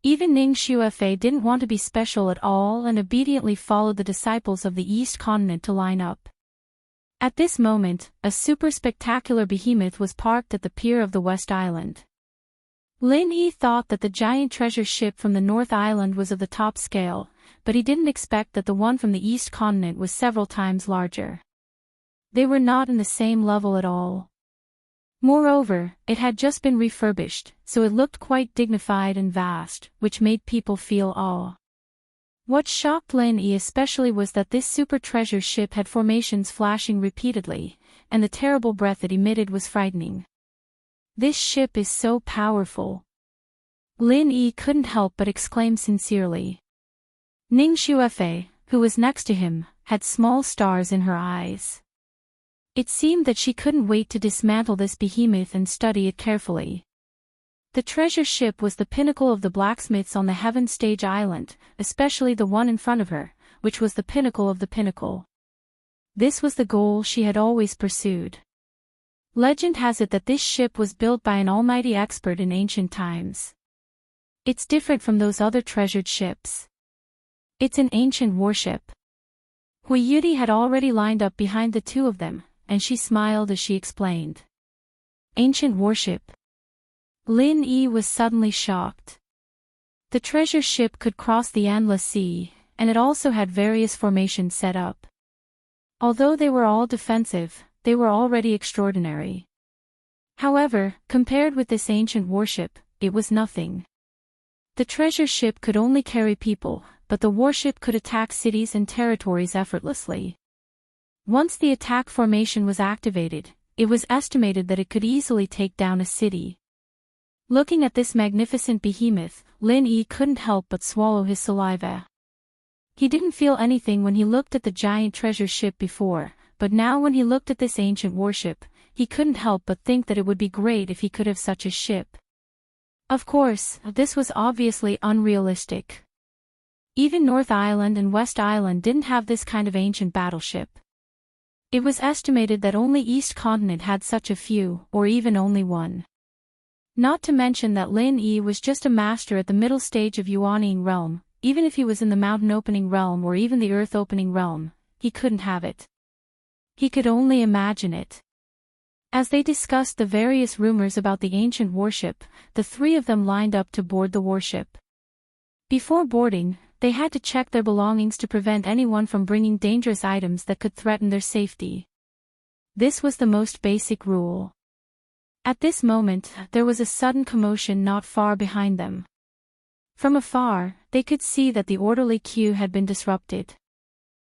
Even Ning Xuefei didn't want to be special at all and obediently followed the disciples of the East Continent to line up. At this moment, a super spectacular behemoth was parked at the pier of the West Island. Lin Yi thought that the giant treasure ship from the North Island was of the top scale, but he didn't expect that the one from the East Continent was several times larger. They were not in the same level at all. Moreover, it had just been refurbished, so it looked quite dignified and vast, which made people feel awe. What shocked Lin Yi especially was that this super treasure ship had formations flashing repeatedly, and the terrible breath it emitted was frightening. This ship is so powerful. Lin Yi couldn't help but exclaim sincerely. Ning Xuefei, who was next to him, had small stars in her eyes. It seemed that she couldn't wait to dismantle this behemoth and study it carefully. The treasure ship was the pinnacle of the blacksmiths on the Heaven Stage Island, especially the one in front of her, which was the pinnacle of the pinnacle. This was the goal she had always pursued. Legend has it that this ship was built by an almighty expert in ancient times. It's different from those other treasured ships. It's an ancient warship. Hui Yudi had already lined up behind the two of them, and she smiled as she explained. Ancient warship. Lin Yi was suddenly shocked. The treasure ship could cross the endless sea, and it also had various formations set up. Although they were all defensive, they were already extraordinary. However, compared with this ancient warship, it was nothing. The treasure ship could only carry people, but the warship could attack cities and territories effortlessly. Once the attack formation was activated, it was estimated that it could easily take down a city. Looking at this magnificent behemoth, Lin Yi couldn't help but swallow his saliva. He didn't feel anything when he looked at the giant treasure ship before, but now when he looked at this ancient warship, he couldn't help but think that it would be great if he could have such a ship. Of course, this was obviously unrealistic. Even North Island and West Island didn't have this kind of ancient battleship. It was estimated that only East Continent had such a few, or even only one. Not to mention that Lin Yi was just a master at the middle stage of Yuanying realm. Even if he was in the mountain opening realm or even the earth opening realm, he couldn't have it. He could only imagine it. As they discussed the various rumors about the ancient warship, the three of them lined up to board the warship. Before boarding, they had to check their belongings to prevent anyone from bringing dangerous items that could threaten their safety. This was the most basic rule. At this moment, there was a sudden commotion not far behind them. From afar, they could see that the orderly queue had been disrupted.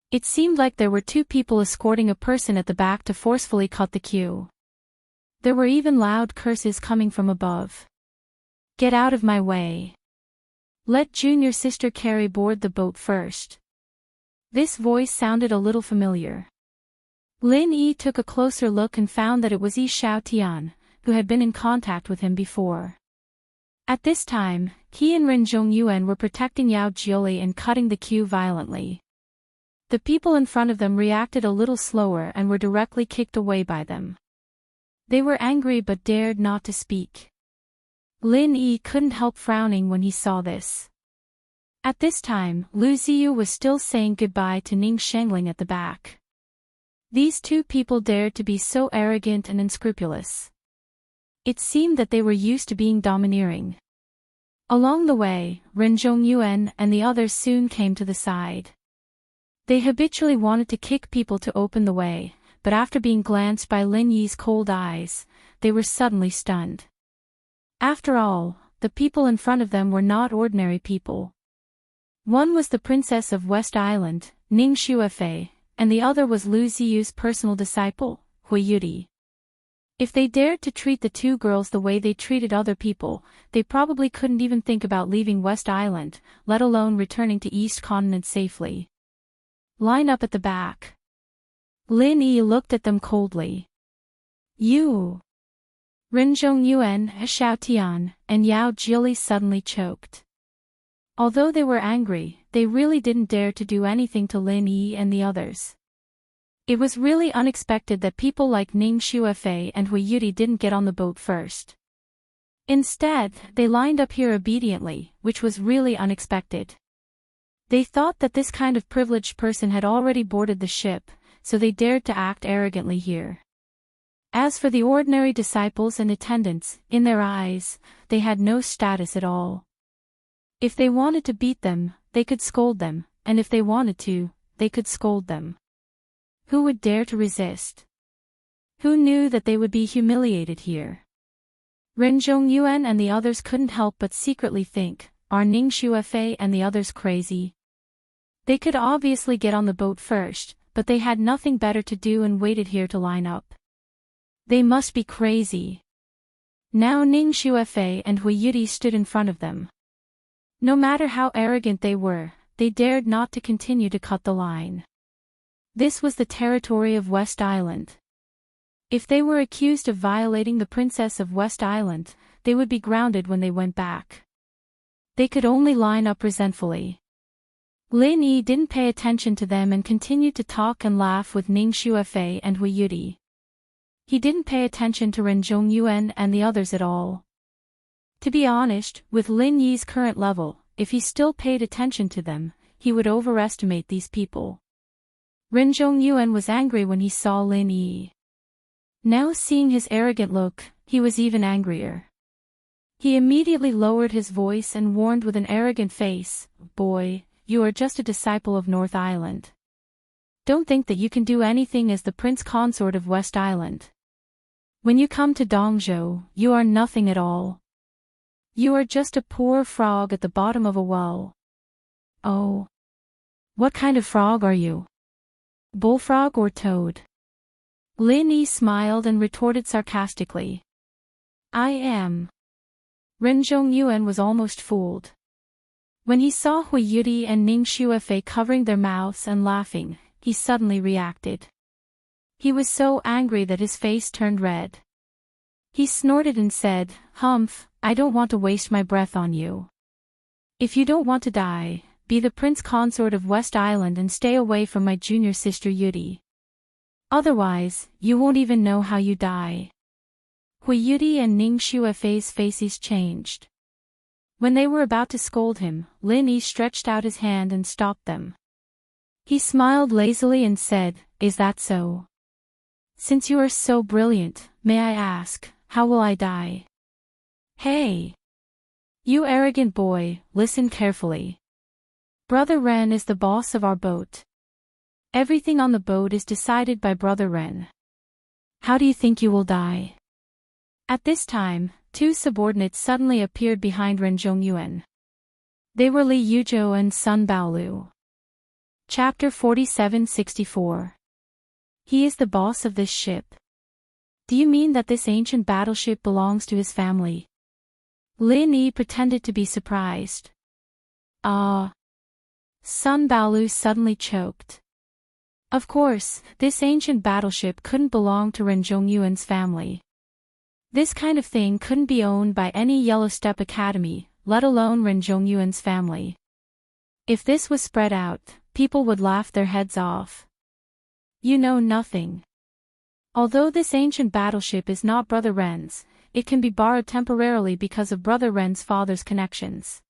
It seemed like there were two people escorting a person at the back to forcefully cut the queue. There were even loud curses coming from above. "Get out of my way. Let junior sister Carrie board the boat first." This voice sounded a little familiar. Lin Yi took a closer look and found that it was Yi Xiaotian, who had been in contact with him before. At this time, he and Ren Zhongyuan were protecting Yao Jiuli and cutting the queue violently. The people in front of them reacted a little slower and were directly kicked away by them. They were angry but dared not to speak. Lin Yi couldn't help frowning when he saw this. At this time, Lu Ziyu was still saying goodbye to Ning Shengling at the back. These two people dared to be so arrogant and unscrupulous. It seemed that they were used to being domineering. Along the way, Ren Zhongyuan and the others soon came to the side. They habitually wanted to kick people to open the way, but after being glanced by Lin Yi's cold eyes, they were suddenly stunned. After all, the people in front of them were not ordinary people. One was the princess of West Island, Ning Xuefei, and the other was Lu Ziyu's personal disciple, Hui Yudi. If they dared to treat the two girls the way they treated other people, they probably couldn't even think about leaving West Island, let alone returning to East Continent safely. "Line up at the back." Lin Yi looked at them coldly. "You." Ren Zhongyuan, Xiaotian, and Yao Jiuli suddenly choked. Although they were angry, they really didn't dare to do anything to Lin Yi and the others. It was really unexpected that people like Ning Xuefei and Hui Yudi didn't get on the boat first. Instead, they lined up here obediently, which was really unexpected. They thought that this kind of privileged person had already boarded the ship, so they dared to act arrogantly here. As for the ordinary disciples and attendants, in their eyes, they had no status at all. If they wanted to beat them, they could scold them, and if they wanted to, they could scold them. Who would dare to resist? Who knew that they would be humiliated here? Ren Zhongyuan and the others couldn't help but secretly think, are Ning Xuefei and the others crazy? They could obviously get on the boat first, but they had nothing better to do and waited here to line up. They must be crazy. Now Ning Xuefei and Hui Yudi stood in front of them. No matter how arrogant they were, they dared not to continue to cut the line. This was the territory of West Island. If they were accused of violating the Princess of West Island, they would be grounded when they went back. They could only line up resentfully. Lin Yi didn't pay attention to them and continued to talk and laugh with Ning Xuefei and Hui Yudi. He didn't pay attention to Ren Zhongyuan and the others at all. To be honest, with Lin Yi's current level, if he still paid attention to them, he would overestimate these people. Ren Zhongyuan was angry when he saw Lin Yi. Now seeing his arrogant look, he was even angrier. He immediately lowered his voice and warned with an arrogant face, "Boy, you are just a disciple of North Island. Don't think that you can do anything as the prince consort of West Island. When you come to Dongzhou, you are nothing at all. You are just a poor frog at the bottom of a well." "Oh. What kind of frog are you? Bullfrog or toad?" Lin Yi smiled and retorted sarcastically. "I am." Ren Zhongyuan was almost fooled. When he saw Hui Yudi and Ning Xuefei covering their mouths and laughing, he suddenly reacted. He was so angry that his face turned red. He snorted and said, "Humph, I don't want to waste my breath on you. If you don't want to die, be the prince consort of West Island and stay away from my junior sister Yudi. Otherwise, you won't even know how you die." Hui Yudi and Ning Xuefei's faces changed. When they were about to scold him, Lin Yi stretched out his hand and stopped them. He smiled lazily and said, "Is that so? Since you are so brilliant, may I ask, how will I die? Hey! You arrogant boy, listen carefully. Brother Ren is the boss of our boat. Everything on the boat is decided by Brother Ren. How do you think you will die? At this time, two subordinates suddenly appeared behind Ren Zhongyuan. They were Li Yuzhou and Sun Baolu. Chapter 47-64. He is the boss of this ship. Do you mean that this ancient battleship belongs to his family? Lin Yi pretended to be surprised. Ah. Sun Baolu suddenly choked. Of course, this ancient battleship couldn't belong to Ren Zhongyuan's family. This kind of thing couldn't be owned by any Yellow Step Academy, let alone Ren Zhongyuan's family. If this was spread out, people would laugh their heads off. You know nothing. Although this ancient battleship is not Brother Ren's, it can be borrowed temporarily because of Brother Ren's father's connections.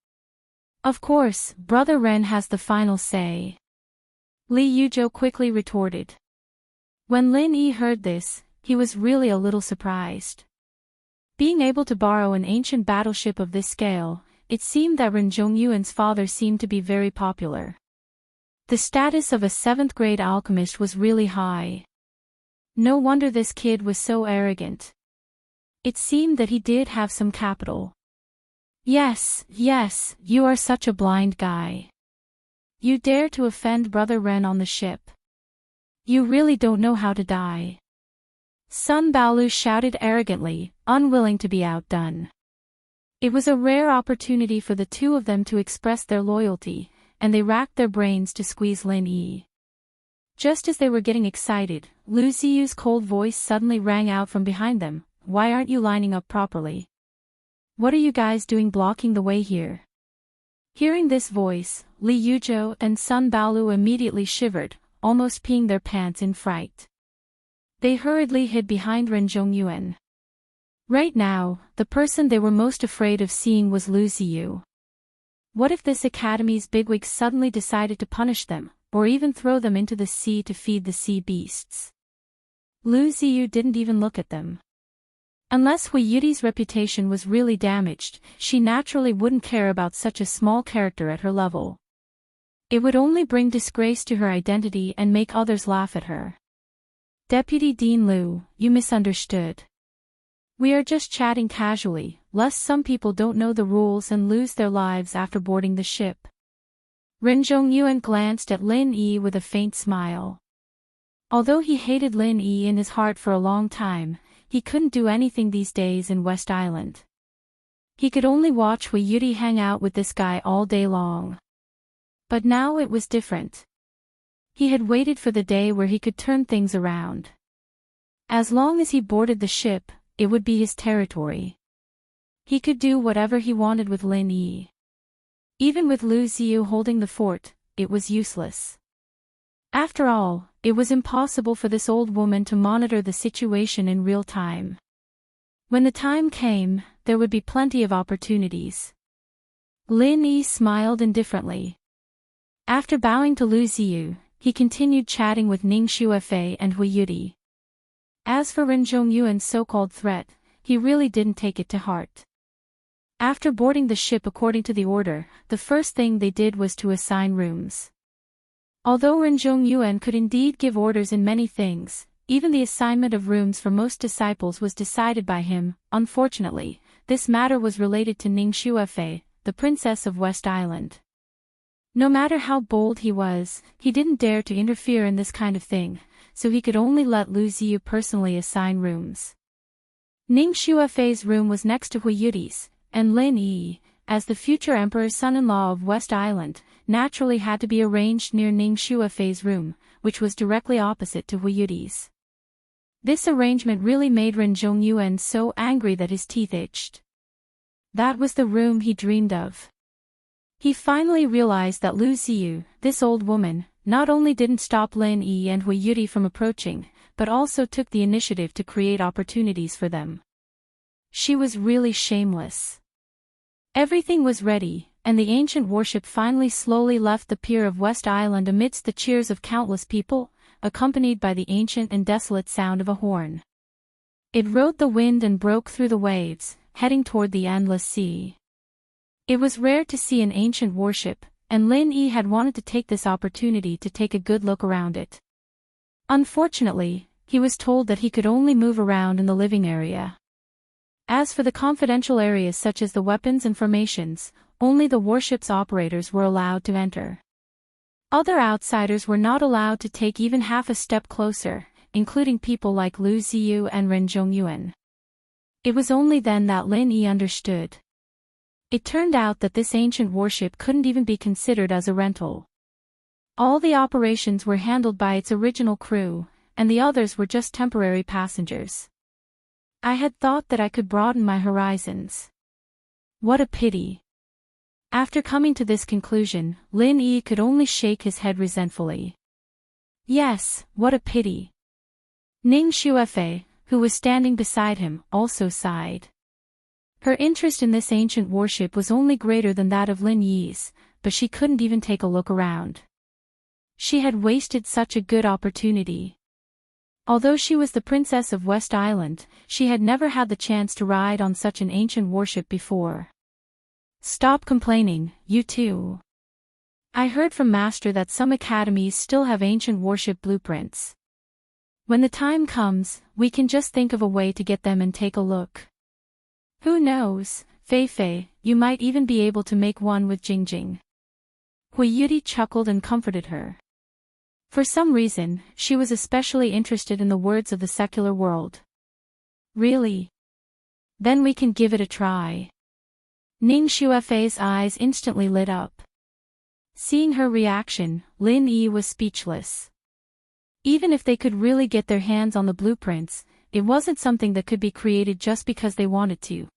Of course, Brother Ren has the final say. Li Yuzhou quickly retorted. When Lin Yi heard this, he was really a little surprised. Being able to borrow an ancient battleship of this scale, it seemed that Ren Zhongyuan's father seemed to be very popular. The status of a 7th grade alchemist was really high. No wonder this kid was so arrogant. It seemed that he did have some capital. Yes, you are such a blind guy. You dare to offend Brother Ren on the ship. You really don't know how to die. Sun Baolu shouted arrogantly, unwilling to be outdone. It was a rare opportunity for the two of them to express their loyalty, and they racked their brains to squeeze Lin Yi. Just as they were getting excited, Lu Ziyu's cold voice suddenly rang out from behind them. Why aren't you lining up properly? What are you guys doing blocking the way here? Hearing this voice, Li Yuzhou and Sun Baolu immediately shivered, almost peeing their pants in fright. They hurriedly hid behind Ren Zhongyuan. Right now, the person they were most afraid of seeing was Lu Ziyu. What if this academy's bigwigs suddenly decided to punish them, or even throw them into the sea to feed the sea beasts? Lu Ziyu didn't even look at them. Unless Hui Yuti's reputation was really damaged, she naturally wouldn't care about such a small character at her level. It would only bring disgrace to her identity and make others laugh at her. Deputy Dean Liu, you misunderstood. We are just chatting casually, lest some people don't know the rules and lose their lives after boarding the ship. Ren Zhongyuan glanced at Lin Yi with a faint smile. Although he hated Lin Yi in his heart for a long time, he couldn't do anything these days in West Island. He could only watch Hui Yuti hang out with this guy all day long. But now it was different. He had waited for the day where he could turn things around. As long as he boarded the ship, it would be his territory. He could do whatever he wanted with Lin Yi. Even with Lu Ziyu holding the fort, it was useless. After all, it was impossible for this old woman to monitor the situation in real time. When the time came, there would be plenty of opportunities. Lin Yi smiled indifferently. After bowing to Lu Ziyu, he continued chatting with Ning Xuefei and Hui Yuti. As for Ren Zhongyuan's so-called threat, he really didn't take it to heart. After boarding the ship according to the order, the first thing they did was to assign rooms. Although Ren Zhongyuan could indeed give orders in many things, even the assignment of rooms for most disciples was decided by him. Unfortunately, this matter was related to Ning Xuefei, the princess of West Island. No matter how bold he was, he didn't dare to interfere in this kind of thing, so he could only let Lu Ziyu personally assign rooms. Ning Xuefei's room was next to Hui Yuti's, and Lin Yi, as the future emperor's son-in-law of West Island, naturally had to be arranged near Ning Xuefei's room, which was directly opposite to Hui Yuti's. This arrangement really made Ren Zhongyuan so angry that his teeth itched. That was the room he dreamed of. He finally realized that Lu Ziyu, this old woman, not only didn't stop Lin Yi and Hui Yuti from approaching, but also took the initiative to create opportunities for them. She was really shameless. Everything was ready, and the ancient warship finally slowly left the pier of West Island amidst the cheers of countless people, accompanied by the ancient and desolate sound of a horn. It rode the wind and broke through the waves, heading toward the endless sea. It was rare to see an ancient warship, and Lin Yi had wanted to take this opportunity to take a good look around it. Unfortunately, he was told that he could only move around in the living area. As for the confidential areas such as the weapons and formations, only the warship's operators were allowed to enter. Other outsiders were not allowed to take even half a step closer, including people like Lu Ziyu and Ren Zhongyuan. It was only then that Lin Yi understood. It turned out that this ancient warship couldn't even be considered as a rental. All the operations were handled by its original crew, and the others were just temporary passengers. I had thought that I could broaden my horizons. What a pity. After coming to this conclusion, Lin Yi could only shake his head resentfully. Yes, what a pity. Ning Xuefei, who was standing beside him, also sighed. Her interest in this ancient warship was only greater than that of Lin Yi's, but she couldn't even take a look around. She had wasted such a good opportunity. Although she was the princess of West Island, she had never had the chance to ride on such an ancient warship before. Stop complaining, you two. I heard from Master that some academies still have ancient warship blueprints. When the time comes, we can just think of a way to get them and take a look. Who knows, Fei Fei, you might even be able to make one with Jingjing. Hui Yuti chuckled and comforted her. For some reason, she was especially interested in the words of the secular world. Really? Then we can give it a try. Ning Xuefei's eyes instantly lit up. Seeing her reaction, Lin Yi was speechless. Even if they could really get their hands on the blueprints, it wasn't something that could be created just because they wanted to.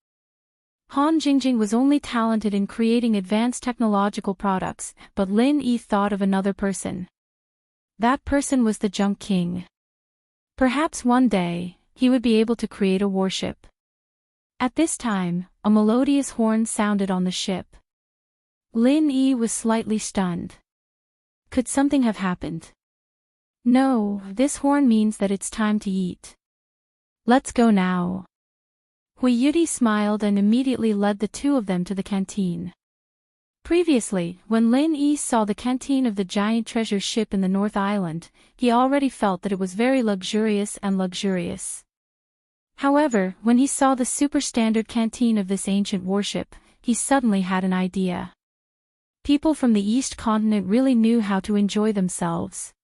Han Jingjing was only talented in creating advanced technological products, but Lin Yi thought of another person. That person was the Junk King. Perhaps one day, he would be able to create a warship. At this time, a melodious horn sounded on the ship. Lin Yi was slightly stunned. Could something have happened? No, this horn means that it's time to eat. Let's go now. Hui Yuti smiled and immediately led the two of them to the canteen. Previously, when Lin Yi saw the canteen of the giant treasure ship in the North Island, he already felt that it was very luxurious and luxurious. However, when he saw the super-standard canteen of this ancient warship, he suddenly had an idea. People from the East Continent really knew how to enjoy themselves.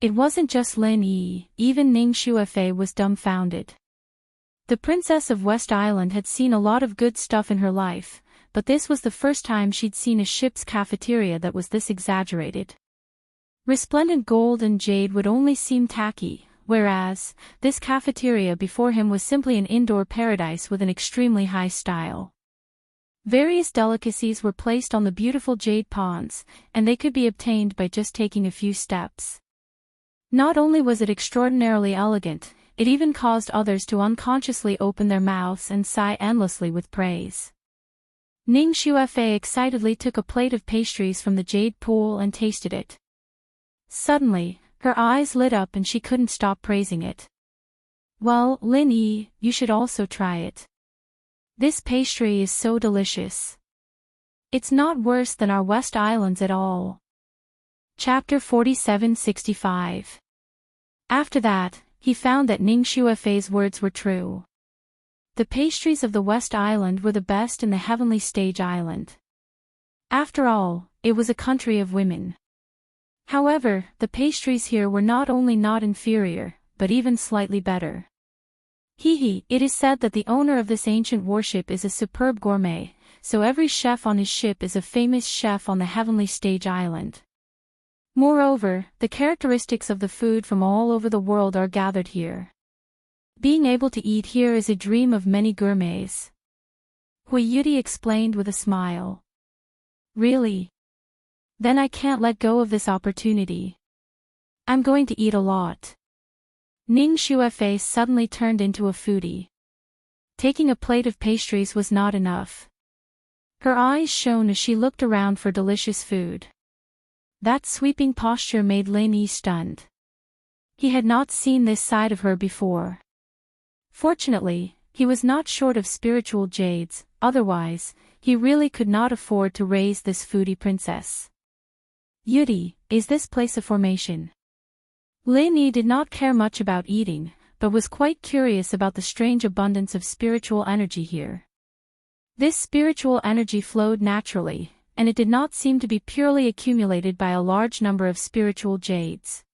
It wasn't just Lin Yi, even Ning Xuefei was dumbfounded. The princess of West Island had seen a lot of good stuff in her life, but this was the first time she'd seen a ship's cafeteria that was this exaggerated. Resplendent gold and jade would only seem tacky, whereas, this cafeteria before him was simply an indoor paradise with an extremely high style. Various delicacies were placed on the beautiful jade pawns, and they could be obtained by just taking a few steps. Not only was it extraordinarily elegant, it even caused others to unconsciously open their mouths and sigh endlessly with praise. Ning Xuefei excitedly took a plate of pastries from the jade pool and tasted it. Suddenly, her eyes lit up and she couldn't stop praising it. Well, Lin Yi, you should also try it. This pastry is so delicious. It's not worse than our West Islands at all. Chapter 4765. After that, he found that Ning Xuefei's words were true. The pastries of the West Island were the best in the heavenly stage island. After all, it was a country of women. However, the pastries here were not only not inferior, but even slightly better. It is said that the owner of this ancient warship is a superb gourmet, so every chef on his ship is a famous chef on the heavenly stage island. Moreover, the characteristics of the food from all over the world are gathered here. Being able to eat here is a dream of many gourmets. Hui Yuti explained with a smile. Really? Then I can't let go of this opportunity. I'm going to eat a lot. Ning Xuefei suddenly turned into a foodie. Taking a plate of pastries was not enough. Her eyes shone as she looked around for delicious food. That sweeping posture made Lin Yi stunned. He had not seen this side of her before. Fortunately, he was not short of spiritual jades, otherwise, he really could not afford to raise this foodie princess. Yudi, is this place a formation? Lin Yi did not care much about eating, but was quite curious about the strange abundance of spiritual energy here. This spiritual energy flowed naturally, and it did not seem to be purely accumulated by a large number of spiritual jades.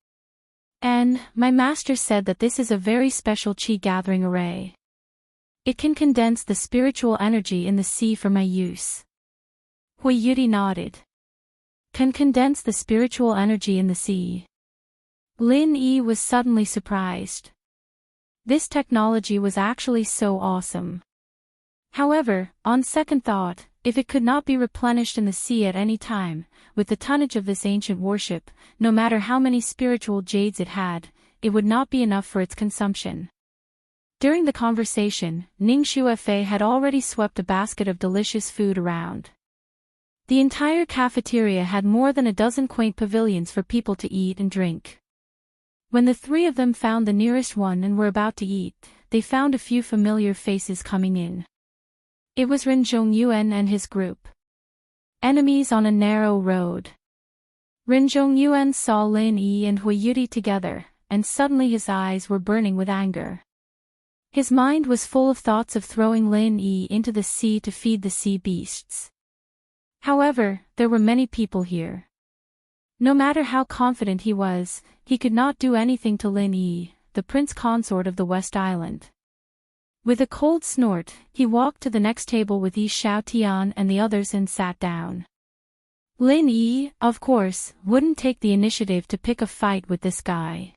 And, my master said that this is a very special chi gathering array. It can condense the spiritual energy in the sea for my use. Hui Yudi nodded. Can condense the spiritual energy in the sea. Lin Yi was suddenly surprised. This technology was actually so awesome. However, on second thought, if it could not be replenished in the sea at any time, with the tonnage of this ancient warship, no matter how many spiritual jades it had, it would not be enough for its consumption. During the conversation, Ning Xuefei had already swept a basket of delicious food around. The entire cafeteria had more than a dozen quaint pavilions for people to eat and drink. When the three of them found the nearest one and were about to eat, they found a few familiar faces coming in. It was Ren Zhongyuan and his group. Enemies on a narrow road. Ren Zhongyuan saw Lin Yi and Hui Yudi together, and suddenly his eyes were burning with anger. His mind was full of thoughts of throwing Lin Yi into the sea to feed the sea beasts. However, there were many people here. No matter how confident he was, he could not do anything to Lin Yi, the prince consort of the West Island. With a cold snort, he walked to the next table with Yi Xiaotian and the others and sat down. Lin Yi, of course, wouldn't take the initiative to pick a fight with this guy.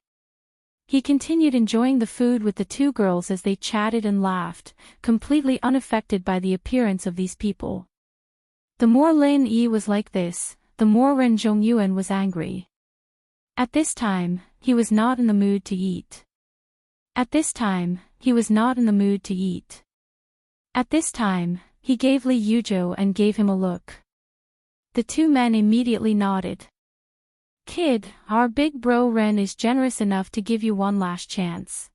He continued enjoying the food with the two girls as they chatted and laughed, completely unaffected by the appearance of these people. The more Lin Yi was like this, the more Ren Zhongyuan was angry. At this time, he was not in the mood to eat. At this time, he was not in the mood to eat. At this time, he gave Li Yuzhou and gave him a look. The two men immediately nodded. Kid, our big bro Ren is generous enough to give you one last chance.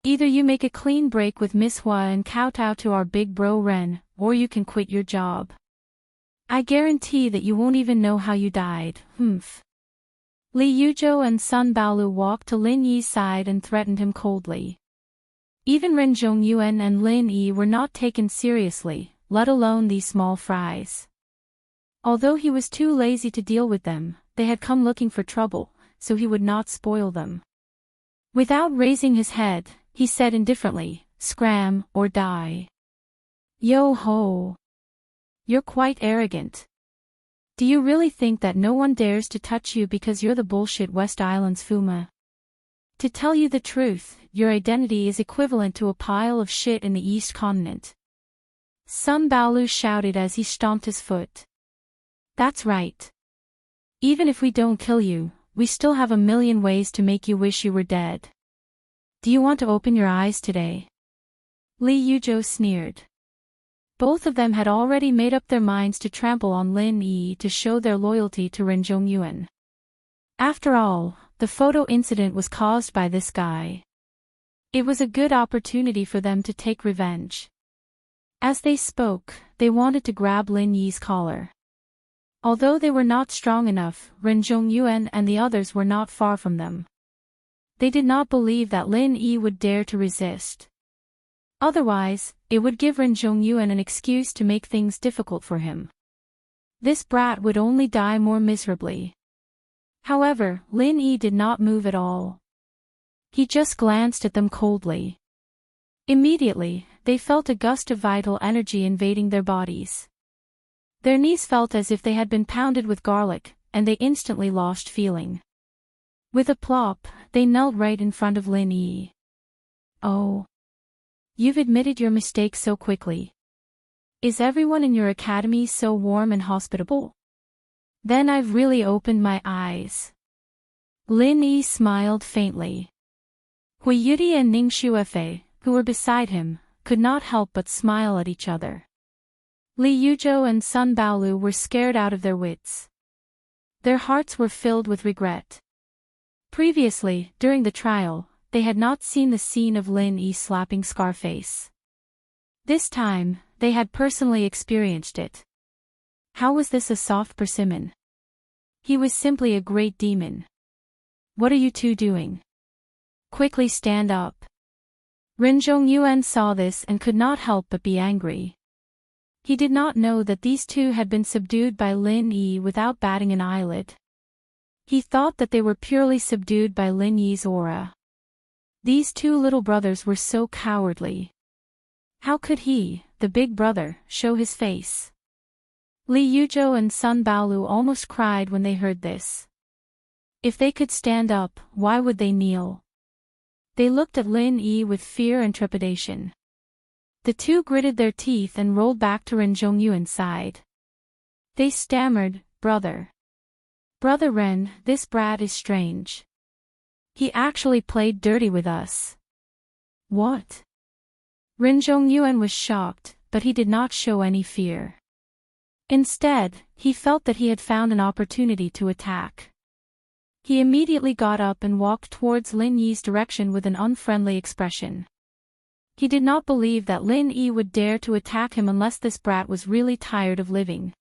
Either you make a clean break with Miss Hua and kowtow to our big bro Ren, or you can quit your job. I guarantee that you won't even know how you died, humph. Li Yuzhou and Sun Baolu walked to Lin Yi's side and threatened him coldly. Even Ren Zhongyuan and Lin Yi were not taken seriously, let alone these small fries. Although he was too lazy to deal with them, they had come looking for trouble, so he would not spoil them. Without raising his head, he said indifferently, "Scram, or die." Yo ho! You're quite arrogant. Do you really think that no one dares to touch you because you're the bullshit West Island's Fuma? To tell you the truth, your identity is equivalent to a pile of shit in the East Continent. Sun Baolu shouted as he stomped his foot. That's right. Even if we don't kill you, we still have a million ways to make you wish you were dead. Do you want to open your eyes today? Li Yuzhou sneered. Both of them had already made up their minds to trample on Lin Yi to show their loyalty to Ren Zhongyuan. After all, the photo incident was caused by this guy. It was a good opportunity for them to take revenge. As they spoke, they wanted to grab Lin Yi's collar. Although they were not strong enough, Ren Zhongyuan and the others were not far from them. They did not believe that Lin Yi would dare to resist. Otherwise, it would give Ren Zhongyuan an excuse to make things difficult for him. This brat would only die more miserably. However, Lin Yi did not move at all. He just glanced at them coldly. Immediately, they felt a gust of vital energy invading their bodies. Their knees felt as if they had been pounded with garlic, and they instantly lost feeling. With a plop, they knelt right in front of Lin Yi. Oh. You've admitted your mistake so quickly. Is everyone in your academy so warm and hospitable? Then I've really opened my eyes. Lin Yi smiled faintly. Hui Yudi and Ning Xuefei, who were beside him, could not help but smile at each other. Li Yuzhou and Sun Baolu were scared out of their wits. Their hearts were filled with regret. Previously, during the trial, they had not seen the scene of Lin Yi slapping Scarface. This time, they had personally experienced it. How was this a soft persimmon? He was simply a great demon. What are you two doing? Quickly stand up. Ren Zhongyuan saw this and could not help but be angry. He did not know that these two had been subdued by Lin Yi without batting an eyelid. He thought that they were purely subdued by Lin Yi's aura. These two little brothers were so cowardly. How could he, the big brother, show his face? Li Yuzhou and Sun Baolu almost cried when they heard this. If they could stand up, why would they kneel? They looked at Lin Yi with fear and trepidation. The two gritted their teeth and rolled back to Ren Zhongyuan's side. They stammered, "Brother. Brother Ren, this brat is strange. He actually played dirty with us." What? Ren Zhongyuan was shocked, but he did not show any fear. Instead, he felt that he had found an opportunity to attack. He immediately got up and walked towards Lin Yi's direction with an unfriendly expression. He did not believe that Lin Yi would dare to attack him unless this brat was really tired of living.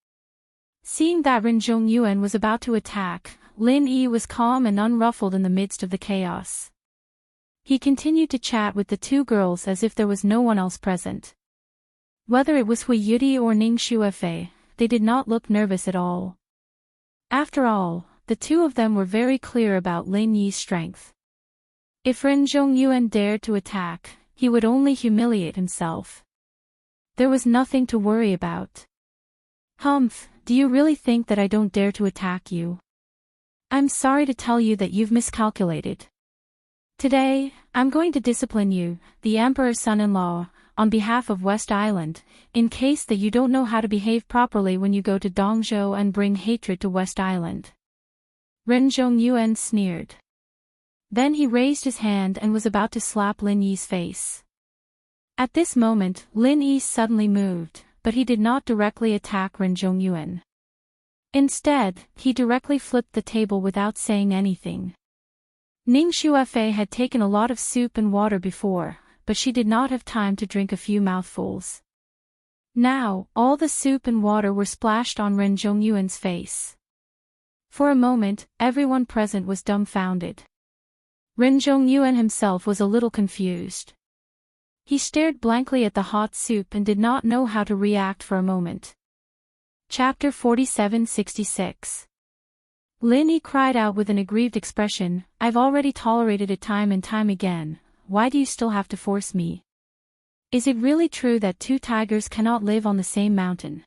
Seeing that Ren Zhongyuan was about to attack, Lin Yi was calm and unruffled in the midst of the chaos. He continued to chat with the two girls as if there was no one else present. Whether it was Hui Yudi or Ning Shuefei, they did not look nervous at all. After all, the two of them were very clear about Lin Yi's strength. If Ren Zhongyuan dared to attack, he would only humiliate himself. There was nothing to worry about. "Humph, do you really think that I don't dare to attack you? I'm sorry to tell you that you've miscalculated. Today, I'm going to discipline you, the Emperor's son-in-law, on behalf of West Island, in case that you don't know how to behave properly when you go to Dongzhou and bring hatred to West Island." Ren Zhongyuan sneered. Then he raised his hand and was about to slap Lin Yi's face. At this moment, Lin Yi suddenly moved, but he did not directly attack Ren Zhongyuan. Instead, he directly flipped the table without saying anything. Ning Shuefei had taken a lot of soup and water before, but she did not have time to drink a few mouthfuls. Now, all the soup and water were splashed on Ren Zhongyuan's face. For a moment, everyone present was dumbfounded. Ren Zhongyuan himself was a little confused. He stared blankly at the hot soup and did not know how to react for a moment. Chapter 4766. Lin Yi cried out with an aggrieved expression, "I've already tolerated it time and time again, why do you still have to force me? Is it really true that two tigers cannot live on the same mountain?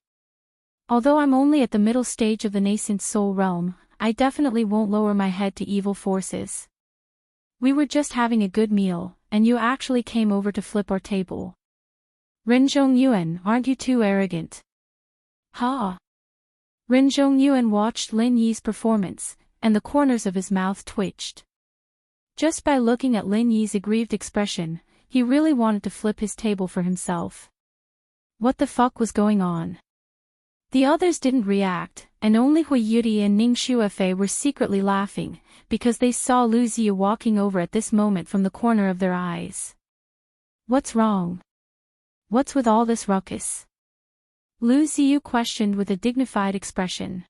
Although I'm only at the middle stage of the nascent soul realm, I definitely won't lower my head to evil forces. We were just having a good meal, and you actually came over to flip our table. Ren Zhongyuan, aren't you too arrogant?" "Ha!" Ren Zhongyuan watched Lin Yi's performance, and the corners of his mouth twitched. Just by looking at Lin Yi's aggrieved expression, he really wanted to flip his table for himself. What the fuck was going on? The others didn't react, and only Hui Yudi and Ning Shuefei were secretly laughing, because they saw Lu Ziyu walking over at this moment from the corner of their eyes. "What's wrong? What's with all this ruckus?" Lu Ziyu questioned with a dignified expression.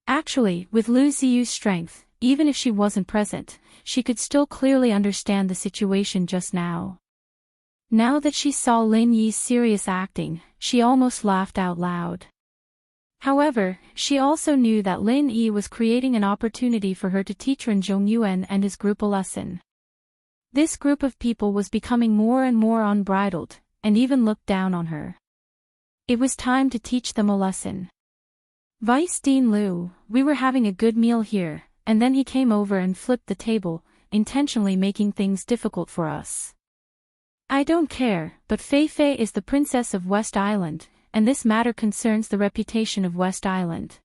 Actually, with Lu Ziyu's strength, even if she wasn't present, she could still clearly understand the situation just now. Now that she saw Lin Yi's serious acting, she almost laughed out loud. However, she also knew that Lin Yi was creating an opportunity for her to teach Ren Zhongyuan and his group a lesson. This group of people was becoming more and more unbridled, and even looked down on her. It was time to teach them a lesson. "Vice Dean Liu, we were having a good meal here, and then he came over and flipped the table, intentionally making things difficult for us. I don't care, but Fei Fei is the princess of West Island, and this matter concerns the reputation of West Island.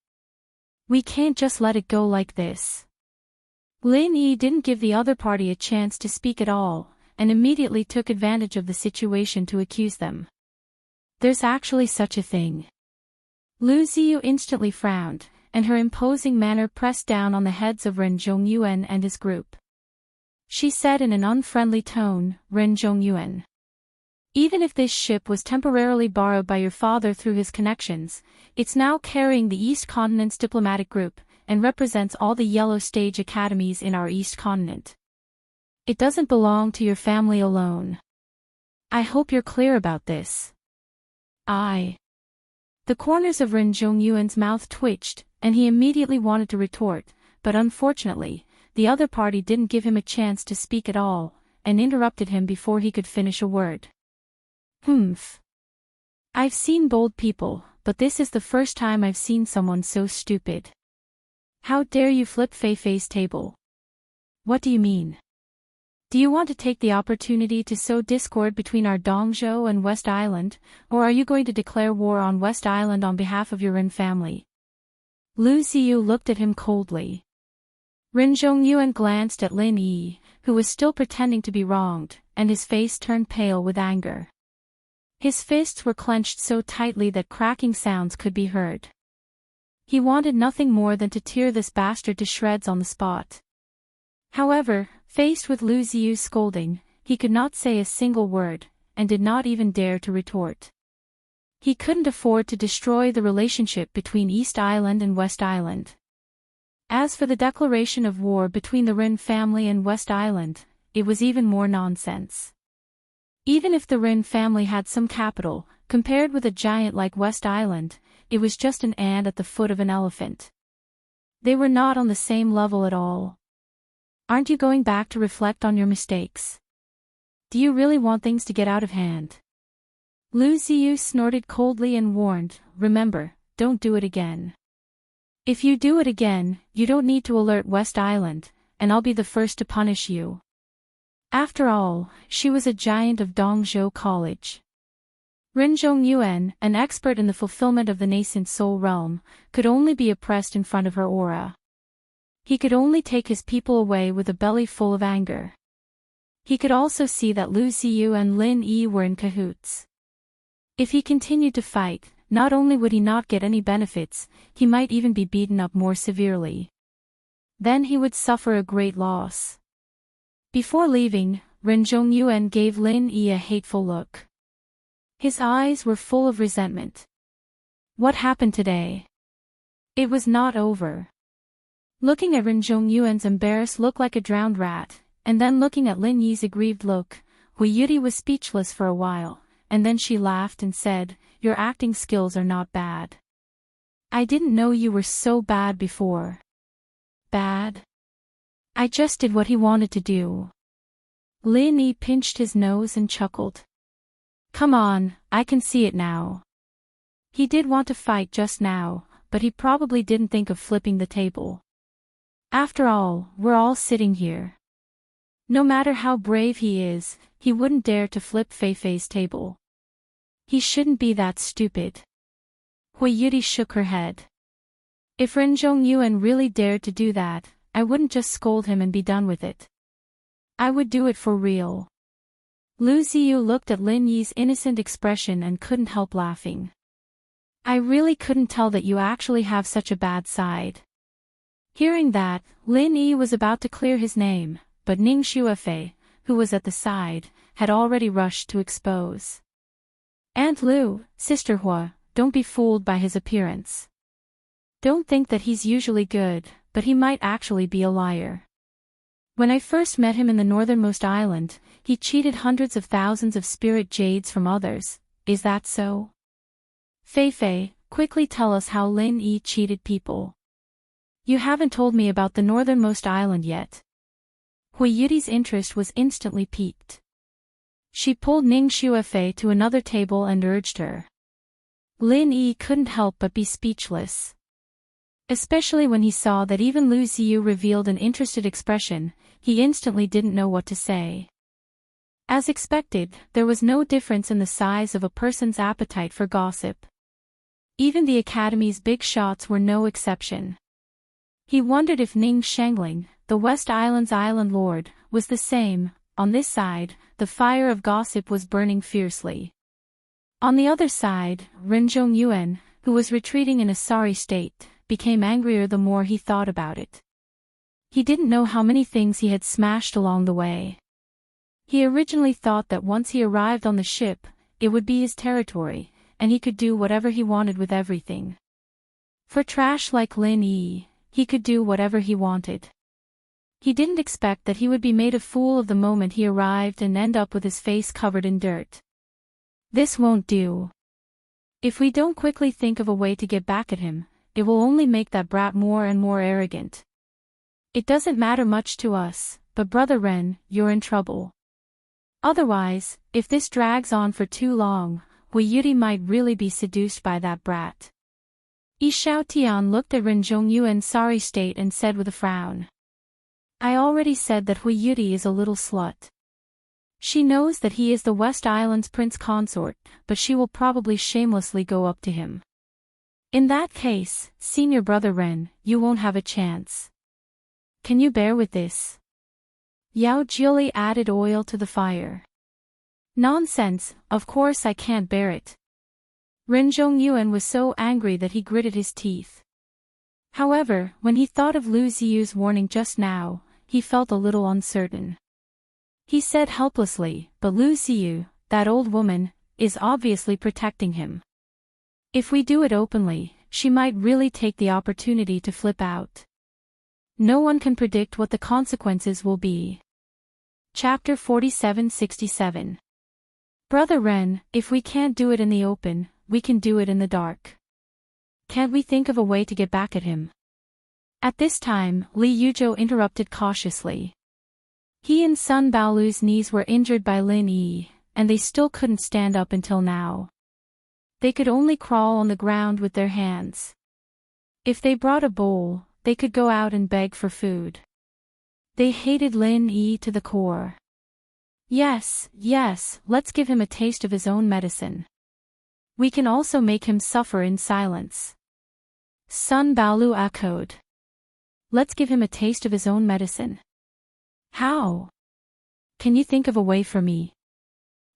We can't just let it go like this." Lin Yi didn't give the other party a chance to speak at all, and immediately took advantage of the situation to accuse them. "There's actually such a thing." Lu Ziyu instantly frowned, and her imposing manner pressed down on the heads of Ren Zhongyuan and his group. she said in an unfriendly tone, Ren Zhongyuan. Even if this ship was temporarily borrowed by your father through his connections, it's now carrying the East Continent's diplomatic group, and represents all the yellow stage academies in our East Continent. It doesn't belong to your family alone. I hope you're clear about this. The corners of Ren Zhongyuan's mouth twitched, and he immediately wanted to retort, but unfortunately, the other party didn't give him a chance to speak at all, and interrupted him before he could finish a word. I've seen bold people, but this is the first time I've seen someone so stupid. How dare you flip Fei-Fei's table? What do you mean? Do you want to take the opportunity to sow discord between our Dongzhou and West Island, or are you going to declare war on West Island on behalf of your Ren family? Lu Ziyu looked at him coldly. Ren Zhongyuan glanced at Lin Yi, who was still pretending to be wronged, and his face turned pale with anger. His fists were clenched so tightly that cracking sounds could be heard. He wanted nothing more than to tear this bastard to shreds on the spot. However, faced with Lu Ziyu's scolding, he could not say a single word, and did not even dare to retort. He couldn't afford to destroy the relationship between East Island and West Island. As for the declaration of war between the Ren family and West Island, it was even more nonsense. Even if the Ren family had some capital, compared with a giant like West Island, it was just an ant at the foot of an elephant. They were not on the same level at all. Aren't you going back to reflect on your mistakes? Do you really want things to get out of hand? Lu Ziyu snorted coldly and warned, remember, don't do it again. If you do it again, you don't need to alert West Island, and I'll be the first to punish you. After all, she was a giant of Dongzhou College. Ren Zhongyuan, an expert in the fulfillment of the nascent soul realm, could only be oppressed in front of her aura. He could only take his people away with a belly full of anger. He could also see that Lu Ziyu and Lin Yi were in cahoots. If he continued to fight, not only would he not get any benefits, he might even be beaten up more severely. Then he would suffer a great loss. Before leaving, Ren Zhongyuan gave Lin Yi a hateful look. His eyes were full of resentment. What happened today? It was not over. Looking at Ren Zhongyuan's embarrassed look like a drowned rat, and then looking at Lin Yi's aggrieved look, Hui Yudi was speechless for a while, and then she laughed and said, "Your acting skills are not bad. I didn't know you were so bad before." Bad? I just did what he wanted to do. Lin Yi pinched his nose and chuckled. Come on, I can see it now. He did want to fight just now, but he probably didn't think of flipping the table. After all, we're all sitting here. No matter how brave he is, he wouldn't dare to flip Fei-Fei's table. He shouldn't be that stupid. Hui Yudi shook her head. If Ren Zhongyuan really dared to do that, I wouldn't just scold him and be done with it. I would do it for real. Lu Ziyu looked at Lin Yi's innocent expression and couldn't help laughing. I really couldn't tell that you actually have such a bad side. Hearing that, Lin Yi was about to clear his name, but Ning Xuefei, who was at the side, had already rushed to expose. Aunt Lu, Sister Hua, don't be fooled by his appearance. Don't think that he's usually good, but he might actually be a liar. When I first met him in the northernmost island, he cheated hundreds of thousands of spirit jades from others. Is that so? Fei-Fei, quickly tell us how Lin Yi cheated people. You haven't told me about the northernmost island yet. Hui Yudi's interest was instantly piqued. She pulled Ning Xuefei to another table and urged her. Lin Yi couldn't help but be speechless. Especially when he saw that even Lu Ziyu revealed an interested expression, he instantly didn't know what to say. As expected, there was no difference in the size of a person's appetite for gossip. Even the Academy's big shots were no exception. He wondered if Ning Shengling, the West Island's island lord, was the same. On this side, the fire of gossip was burning fiercely. On the other side, Ren Zhongyuan, who was retreating in a sorry state, became angrier the more he thought about it. He didn't know how many things he had smashed along the way. He originally thought that once he arrived on the ship, it would be his territory, and he could do whatever he wanted with everything. For trash like Lin Yi, he could do whatever he wanted. He didn't expect that he would be made a fool of the moment he arrived and end up with his face covered in dirt. This won't do. If we don't quickly think of a way to get back at him, it will only make that brat more and more arrogant. It doesn't matter much to us, but Brother Ren, you're in trouble. Otherwise, if this drags on for too long, Hui Yuri might really be seduced by that brat. Yi Xiaotian looked at Ren Zhongyuan's sorry state and said with a frown. I already said that Hui Yuri is a little slut. She knows that he is the West Island's prince consort, but she will probably shamelessly go up to him. In that case, Senior Brother Ren, you won't have a chance. Can you bear with this? Yao Jiuli added oil to the fire. Nonsense, of course I can't bear it. Ren Zhongyuan was so angry that he gritted his teeth. However, when he thought of Lu Ziyu's warning just now, he felt a little uncertain. He said helplessly, but Lu Ziyu, that old woman, is obviously protecting him. If we do it openly, she might really take the opportunity to flip out. No one can predict what the consequences will be. Chapter 47-67. Brother Ren, if we can't do it in the open, we can do it in the dark. Can't we think of a way to get back at him? At this time, Li Yuzhou interrupted cautiously. He and Sun Baolu's knees were injured by Lin Yi, and they still couldn't stand up until now. They could only crawl on the ground with their hands. If they brought a bowl, they could go out and beg for food. They hated Lin Yi to the core. Yes, let's give him a taste of his own medicine. We can also make him suffer in silence. Sun Baolu echoed. Let's give him a taste of his own medicine. How? Can you think of a way for me?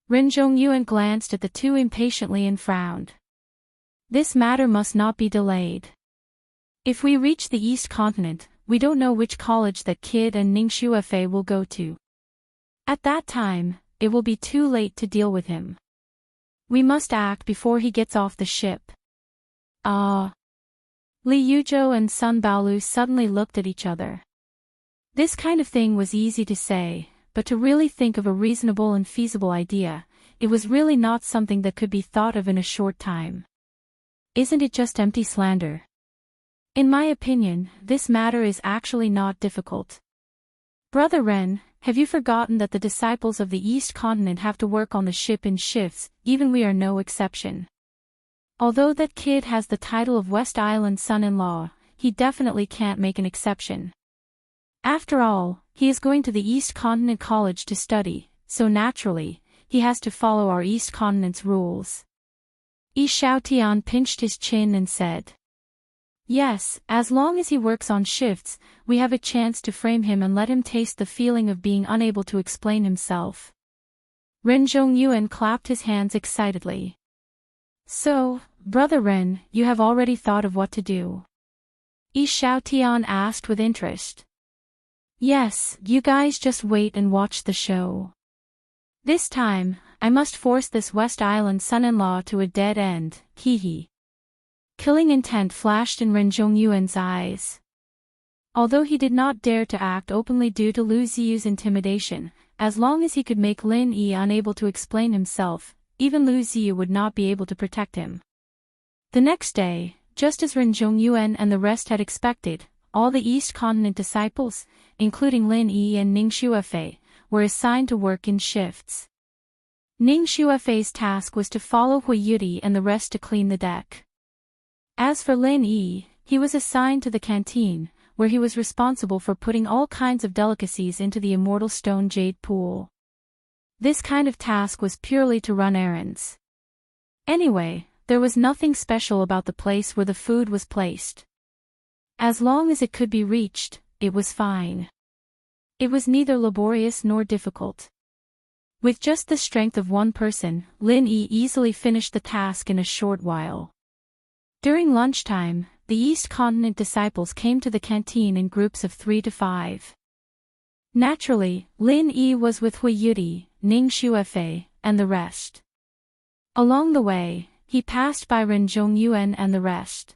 Ren Zhongyuan glanced at the two impatiently and frowned. This matter must not be delayed. If we reach the East Continent, we don't know which college that kid and Ning Shuafei will go to. At that time, it will be too late to deal with him. We must act before he gets off the ship. Li Yuzhou and Sun Baolu suddenly looked at each other. This kind of thing was easy to say, but to really think of a reasonable and feasible idea, it was really not something that could be thought of in a short time. Isn't it just empty slander? In my opinion, this matter is actually not difficult. Brother Ren, have you forgotten that the disciples of the East Continent have to work on the ship in shifts, even we are no exception? Although that kid has the title of West Island son-in-law, he definitely can't make an exception. After all, he is going to the East Continent College to study, so naturally, he has to follow our East Continent's rules. Yi Xiaotian pinched his chin and said. Yes, as long as he works on shifts, we have a chance to frame him and let him taste the feeling of being unable to explain himself. Ren Zhongyuan clapped his hands excitedly. So, Brother Ren, you have already thought of what to do? Yi Xiaotian asked with interest. Yes, you guys just wait and watch the show. This time, I must force this West Island son-in-law to a dead end, hee. Killing intent flashed in Ren Zhongyuan's eyes. Although he did not dare to act openly due to Lu Ziyu's intimidation, as long as he could make Lin Yi unable to explain himself, even Lu Ziyu would not be able to protect him. The next day, just as Ren Zhongyuan and the rest had expected, all the East Continent disciples, including Lin Yi and Ning Shuafei, were assigned to work in shifts. Ning Shuafei's task was to follow Hui Yuri and the rest to clean the deck. As for Lin Yi, he was assigned to the canteen, where he was responsible for putting all kinds of delicacies into the immortal stone jade pool. This kind of task was purely to run errands. Anyway, there was nothing special about the place where the food was placed. As long as it could be reached, it was fine. It was neither laborious nor difficult. With just the strength of one person, Lin Yi easily finished the task in a short while. During lunchtime, the East Continent disciples came to the canteen in groups of 3 to 5. Naturally, Lin Yi was with Hui Yudi, Ning Shuefei, and the rest. Along the way, he passed by Ren Zhongyuan and the rest.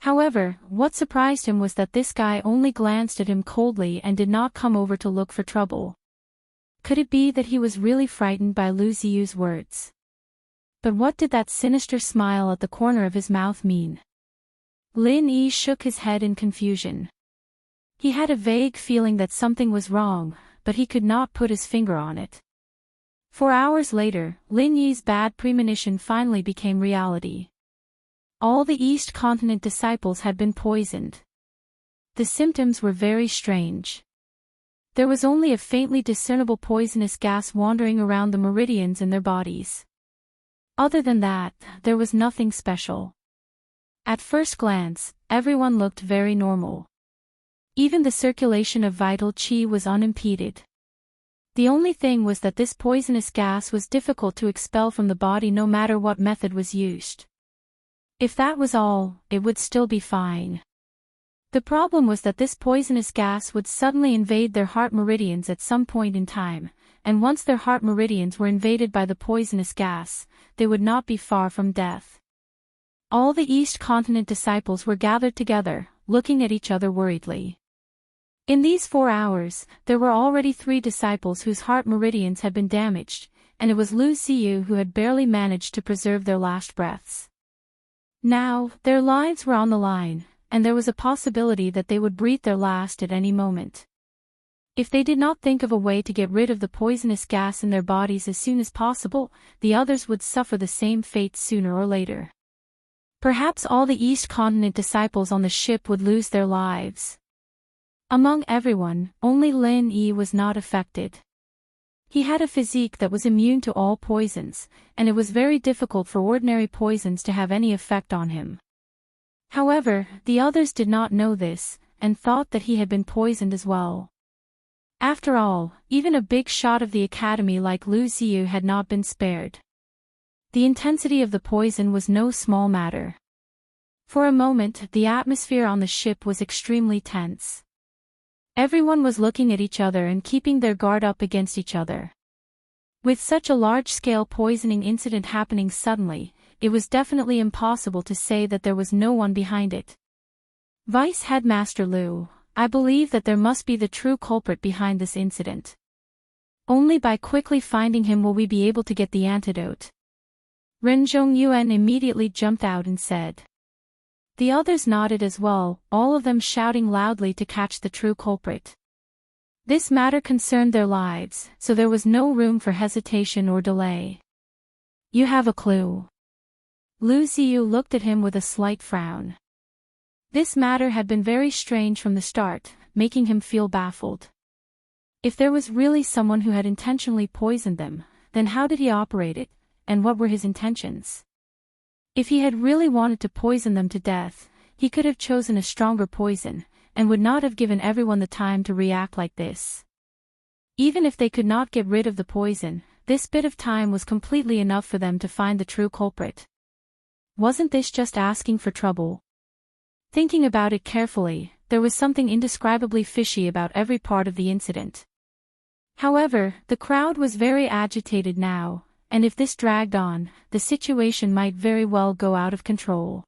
However, what surprised him was that this guy only glanced at him coldly and did not come over to look for trouble. Could it be that he was really frightened by Lu Ziyu's words? But what did that sinister smile at the corner of his mouth mean? Lin Yi shook his head in confusion. He had a vague feeling that something was wrong, but he could not put his finger on it. 4 hours later, Lin Yi's bad premonition finally became reality. All the East Continent disciples had been poisoned. The symptoms were very strange. There was only a faintly discernible poisonous gas wandering around the meridians in their bodies. Other than that, there was nothing special. At first glance, everyone looked very normal. Even the circulation of vital qi was unimpeded. The only thing was that this poisonous gas was difficult to expel from the body no matter what method was used. If that was all, it would still be fine. The problem was that this poisonous gas would suddenly invade their heart meridians at some point in time, and once their heart meridians were invaded by the poisonous gas, they would not be far from death. All the East Continent disciples were gathered together, looking at each other worriedly. In these 4 hours, there were already 3 disciples whose heart meridians had been damaged, and it was Lu Ziyu who had barely managed to preserve their last breaths. Now, their lives were on the line, and there was a possibility that they would breathe their last at any moment. If they did not think of a way to get rid of the poisonous gas in their bodies as soon as possible, the others would suffer the same fate sooner or later. Perhaps all the East Continent disciples on the ship would lose their lives. Among everyone, only Lin Yi was not affected. He had a physique that was immune to all poisons, and it was very difficult for ordinary poisons to have any effect on him. However, the others did not know this, and thought that he had been poisoned as well. After all, even a big shot of the academy like Lu Ziyu had not been spared. The intensity of the poison was no small matter. For a moment, the atmosphere on the ship was extremely tense. Everyone was looking at each other and keeping their guard up against each other. With such a large-scale poisoning incident happening suddenly, it was definitely impossible to say that there was no one behind it. Vice Headmaster Lu, I believe that there must be the true culprit behind this incident. Only by quickly finding him will we be able to get the antidote. Ren Zhongyuan immediately jumped out and said. The others nodded as well, all of them shouting loudly to catch the true culprit. This matter concerned their lives, so there was no room for hesitation or delay. You have a clue. Lu Ziyu looked at him with a slight frown. This matter had been very strange from the start, making him feel baffled. If there was really someone who had intentionally poisoned them, then how did he operate it, and what were his intentions? If he had really wanted to poison them to death, he could have chosen a stronger poison, and would not have given everyone the time to react like this. Even if they could not get rid of the poison, this bit of time was completely enough for them to find the true culprit. Wasn't this just asking for trouble? Thinking about it carefully, there was something indescribably fishy about every part of the incident. However, the crowd was very agitated now, and if this dragged on, the situation might very well go out of control.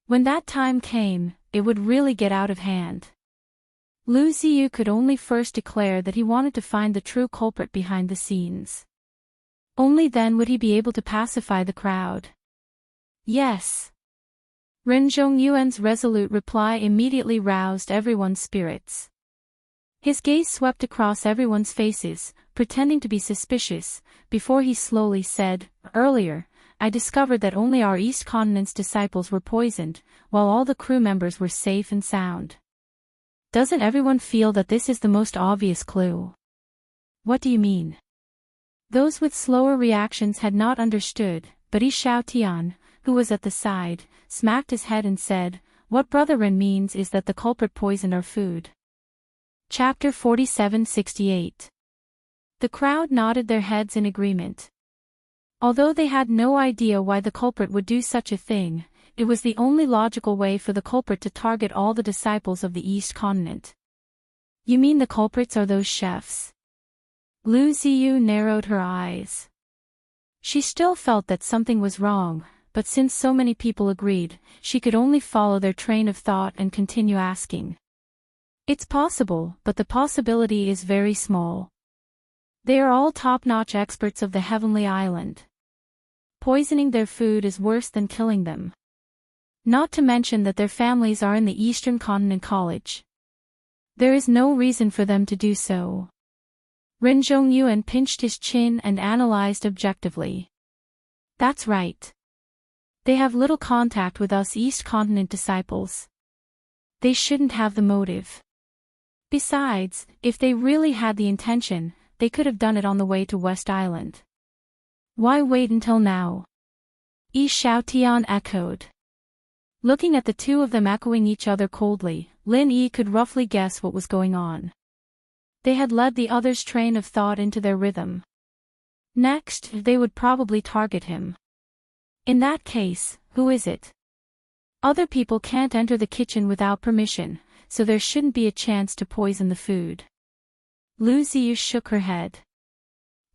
When that time came, it would really get out of hand. Lu Ziyu could only first declare that he wanted to find the true culprit behind the scenes. Only then would he be able to pacify the crowd. Yes. Ren Zhongyuan's resolute reply immediately roused everyone's spirits. His gaze swept across everyone's faces, pretending to be suspicious, before he slowly said, Earlier, I discovered that only our East Continent's disciples were poisoned, while all the crew members were safe and sound. Doesn't everyone feel that this is the most obvious clue? What do you mean? Those with slower reactions had not understood, but Yi Xiaotian, who was at the side, smacked his head and said, What Brother Ren means is that the culprit poisoned our food. Chapter 4768. The crowd nodded their heads in agreement. Although they had no idea why the culprit would do such a thing, it was the only logical way for the culprit to target all the disciples of the East Continent. You mean the culprits are those chefs? Lu Ziyu narrowed her eyes. She still felt that something was wrong, but since so many people agreed, she could only follow their train of thought and continue asking. It's possible, but the possibility is very small. They are all top-notch experts of the Heavenly Island. Poisoning their food is worse than killing them. Not to mention that their families are in the Eastern Continent College. There is no reason for them to do so. Ren Zhongyuan pinched his chin and analyzed objectively. That's right. They have little contact with us East Continent disciples. They shouldn't have the motive. Besides, if they really had the intention, they could have done it on the way to West Island. Why wait until now? Yi Xiaotian echoed. Looking at the two of them echoing each other coldly, Lin Yi could roughly guess what was going on. They had led the other's train of thought into their rhythm. Next, they would probably target him. In that case, who is it? Other people can't enter the kitchen without permission, so there shouldn't be a chance to poison the food. Lu Ziyu shook her head.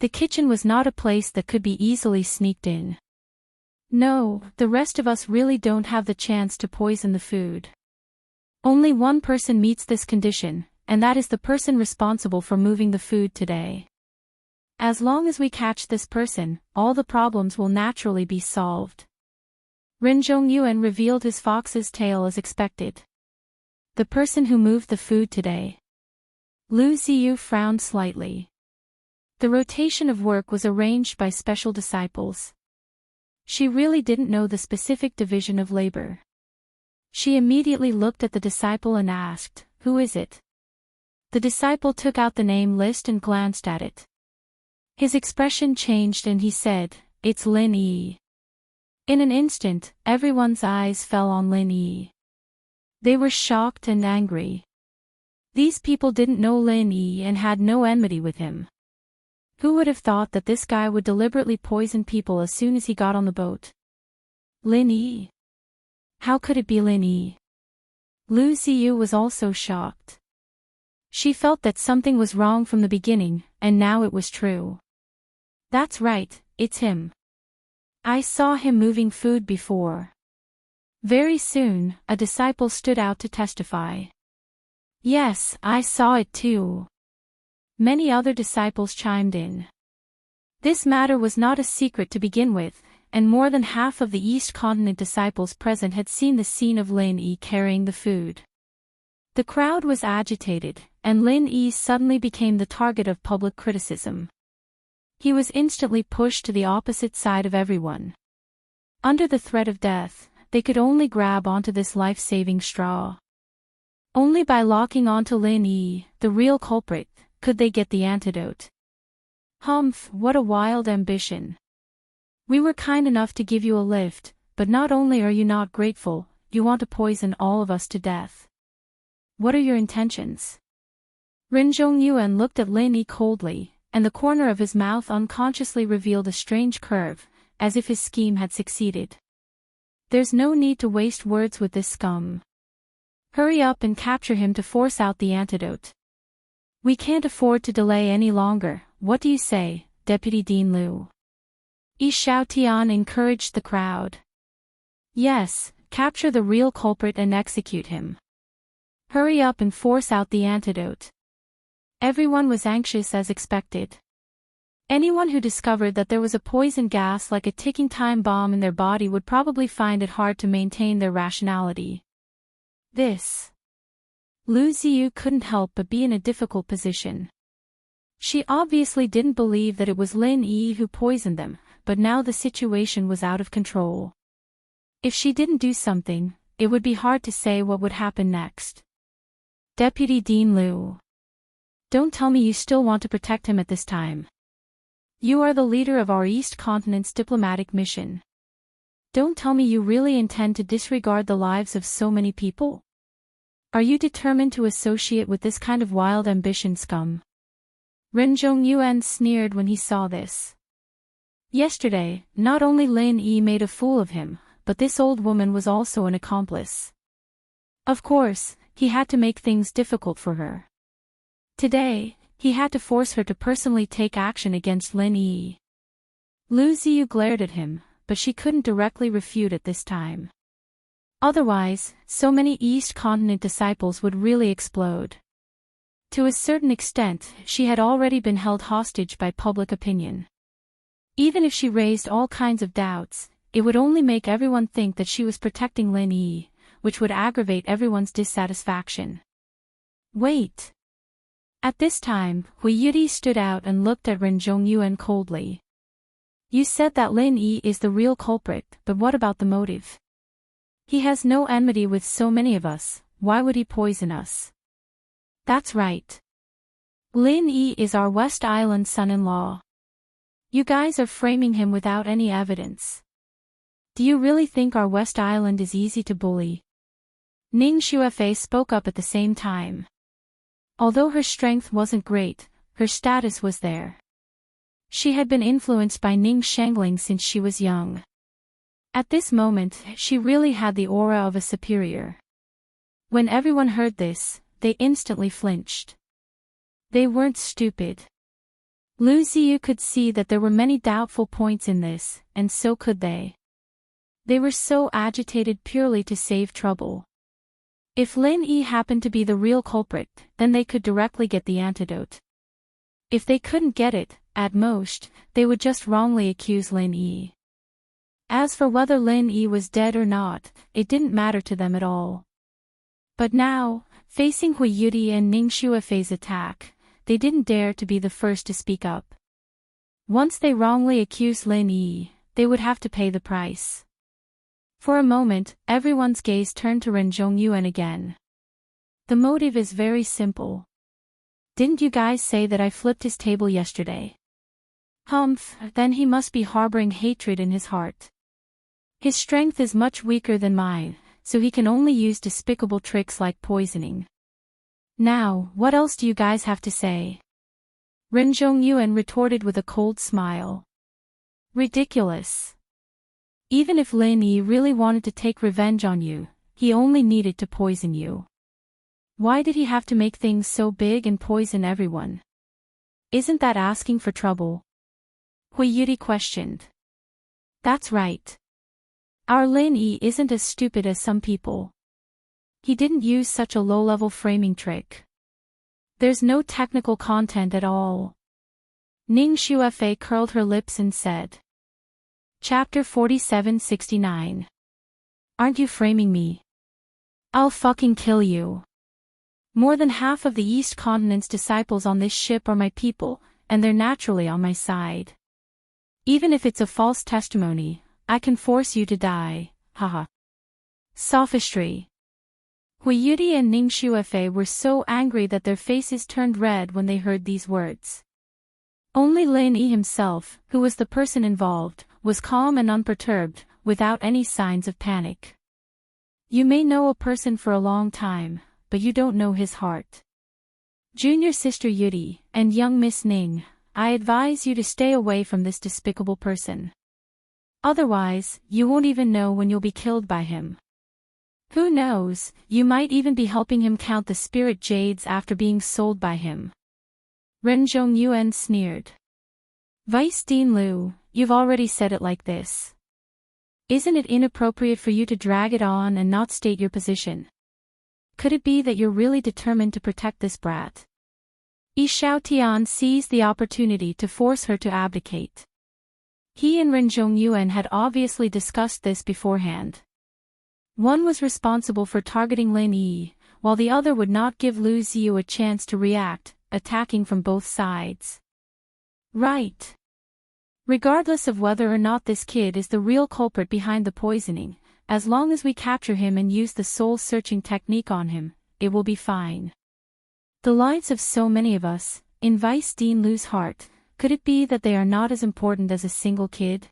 The kitchen was not a place that could be easily sneaked in. No, the rest of us really don't have the chance to poison the food. Only one person meets this condition, and that is the person responsible for moving the food today. As long as we catch this person, all the problems will naturally be solved. Ren Zhongyuan revealed his fox's tail as expected. The person who moved the food today. Lu Ziyu frowned slightly. The rotation of work was arranged by special disciples. She really didn't know the specific division of labor. She immediately looked at the disciple and asked, "Who is it?" The disciple took out the name list and glanced at it. His expression changed and he said, "It's Lin Yi." In an instant, everyone's eyes fell on Lin Yi. They were shocked and angry. These people didn't know Lin Yi and had no enmity with him. Who would have thought that this guy would deliberately poison people as soon as he got on the boat? Lin Yi? How could it be Lin Yi? Lu Ziyu was also shocked. She felt that something was wrong from the beginning, and now it was true. That's right, it's him. I saw him moving food before. Very soon, a disciple stood out to testify. Yes, I saw it too. Many other disciples chimed in. This matter was not a secret to begin with, and more than half of the East Continent disciples present had seen the scene of Lin Yi carrying the food. The crowd was agitated, and Lin Yi suddenly became the target of public criticism. He was instantly pushed to the opposite side of everyone. Under the threat of death, they could only grab onto this life-saving straw. Only by locking onto Lin Yi, the real culprit, could they get the antidote. Humph, what a wild ambition. We were kind enough to give you a lift, but not only are you not grateful, you want to poison all of us to death. What are your intentions? Ren Zhongyuan looked at Lin Yi coldly, and the corner of his mouth unconsciously revealed a strange curve, as if his scheme had succeeded. There's no need to waste words with this scum. Hurry up and capture him to force out the antidote. We can't afford to delay any longer, what do you say, Deputy Dean Liu? Yi Xiaotian encouraged the crowd. Yes, capture the real culprit and execute him. Hurry up and force out the antidote. Everyone was anxious as expected. Anyone who discovered that there was a poison gas like a ticking time bomb in their body would probably find it hard to maintain their rationality. Lu Ziyu couldn't help but be in a difficult position. She obviously didn't believe that it was Lin Yi who poisoned them, but now the situation was out of control. If she didn't do something, it would be hard to say what would happen next. Deputy Dean Liu. Don't tell me you still want to protect him at this time. You are the leader of our East Continent's diplomatic mission. Don't tell me you really intend to disregard the lives of so many people? Are you determined to associate with this kind of wild ambition scum? Ren Zhongyuan sneered when he saw this. Yesterday, not only Lin Yi made a fool of him, but this old woman was also an accomplice. Of course, he had to make things difficult for her. Today, he had to force her to personally take action against Lin Yi. Lu Ziyu glared at him, but she couldn't directly refute at this time. Otherwise, so many East Continent disciples would really explode. To a certain extent, she had already been held hostage by public opinion. Even if she raised all kinds of doubts, it would only make everyone think that she was protecting Lin Yi, which would aggravate everyone's dissatisfaction. Wait. At this time, Hui Yudi stood out and looked at Ren Zhongyuan coldly. You said that Lin Yi is the real culprit, but what about the motive? He has no enmity with so many of us, why would he poison us? That's right. Lin Yi is our West Island son-in-law. You guys are framing him without any evidence. Do you really think our West Island is easy to bully? Ning Xuefei spoke up at the same time. Although her strength wasn't great, her status was there. She had been influenced by Ning Shengling since she was young. At this moment, she really had the aura of a superior. When everyone heard this, they instantly flinched. They weren't stupid. Lu Ziyu could see that there were many doubtful points in this, and so could they. They were so agitated purely to save trouble. If Lin Yi happened to be the real culprit, then they could directly get the antidote. If they couldn't get it, at most, they would just wrongly accuse Lin Yi. As for whether Lin Yi was dead or not, it didn't matter to them at all. But now, facing Hui Yudi and Ning Xuefei's attack, they didn't dare to be the first to speak up. Once they wrongly accused Lin Yi, they would have to pay the price. For a moment, everyone's gaze turned to Ren Zhongyuan again. The motive is very simple. Didn't you guys say that I flipped his table yesterday? Humph, then he must be harboring hatred in his heart. His strength is much weaker than mine, so he can only use despicable tricks like poisoning. Now, what else do you guys have to say? Ren Zhongyuan retorted with a cold smile. Ridiculous. Even if Lin Yi really wanted to take revenge on you, he only needed to poison you. Why did he have to make things so big and poison everyone? Isn't that asking for trouble? Hui Yudi questioned. That's right. Our Lin Yi isn't as stupid as some people. He didn't use such a low-level framing trick. There's no technical content at all. Ning Xuefei curled her lips and said. Chapter 4769. Aren't you framing me? I'll fucking kill you. More than half of the East Continent's disciples on this ship are my people, and they're naturally on my side. Even if it's a false testimony, I can force you to die, haha. Sophistry. Hui Yudi and Ning Xuefei were so angry that their faces turned red when they heard these words. Only Lin Yi himself, who was the person involved, was calm and unperturbed, without any signs of panic. You may know a person for a long time, but you don't know his heart. Junior Sister Yudi, and young Miss Ning, I advise you to stay away from this despicable person. Otherwise, you won't even know when you'll be killed by him. Who knows, you might even be helping him count the spirit jades after being sold by him. Ren Zhongyuan sneered. Vice Dean Liu, you've already said it like this. Isn't it inappropriate for you to drag it on and not state your position? Could it be that you're really determined to protect this brat? Yi Xiaotian seized the opportunity to force her to abdicate. He and Ren Zhongyuan had obviously discussed this beforehand. One was responsible for targeting Lin Yi, while the other would not give Lu Ziyu a chance to react, attacking from both sides. Right. Regardless of whether or not this kid is the real culprit behind the poisoning, as long as we capture him and use the soul-searching technique on him, it will be fine. The lives of so many of us, in Vice Dean Liu's heart, could it be that they are not as important as a single kid?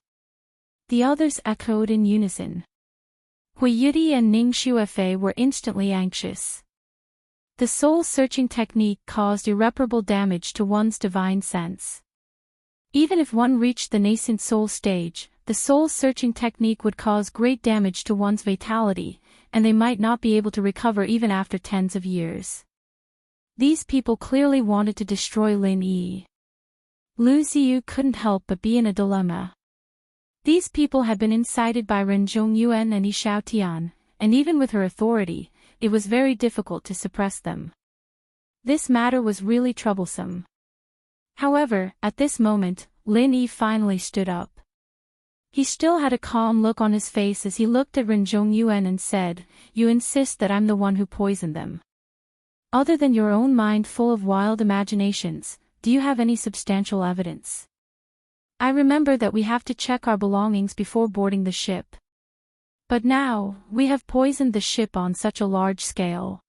The others echoed in unison. Hui Yudi and Ning Xuefei were instantly anxious. The soul-searching technique caused irreparable damage to one's divine sense. Even if one reached the nascent soul stage, the soul-searching technique would cause great damage to one's vitality, and they might not be able to recover even after tens of years. These people clearly wanted to destroy Lin Yi. Lu Ziyu couldn't help but be in a dilemma. These people had been incited by Ren Zhongyuan and Yi Xiaotian, and even with her authority, it was very difficult to suppress them. This matter was really troublesome. However, at this moment, Lin Yi finally stood up. He still had a calm look on his face as he looked at Ren Zhongyuan and said, "You insist that I'm the one who poisoned them. Other than your own mind full of wild imaginations, do you have any substantial evidence? I remember that we have to check our belongings before boarding the ship. But now, we have poisoned the ship on such a large scale.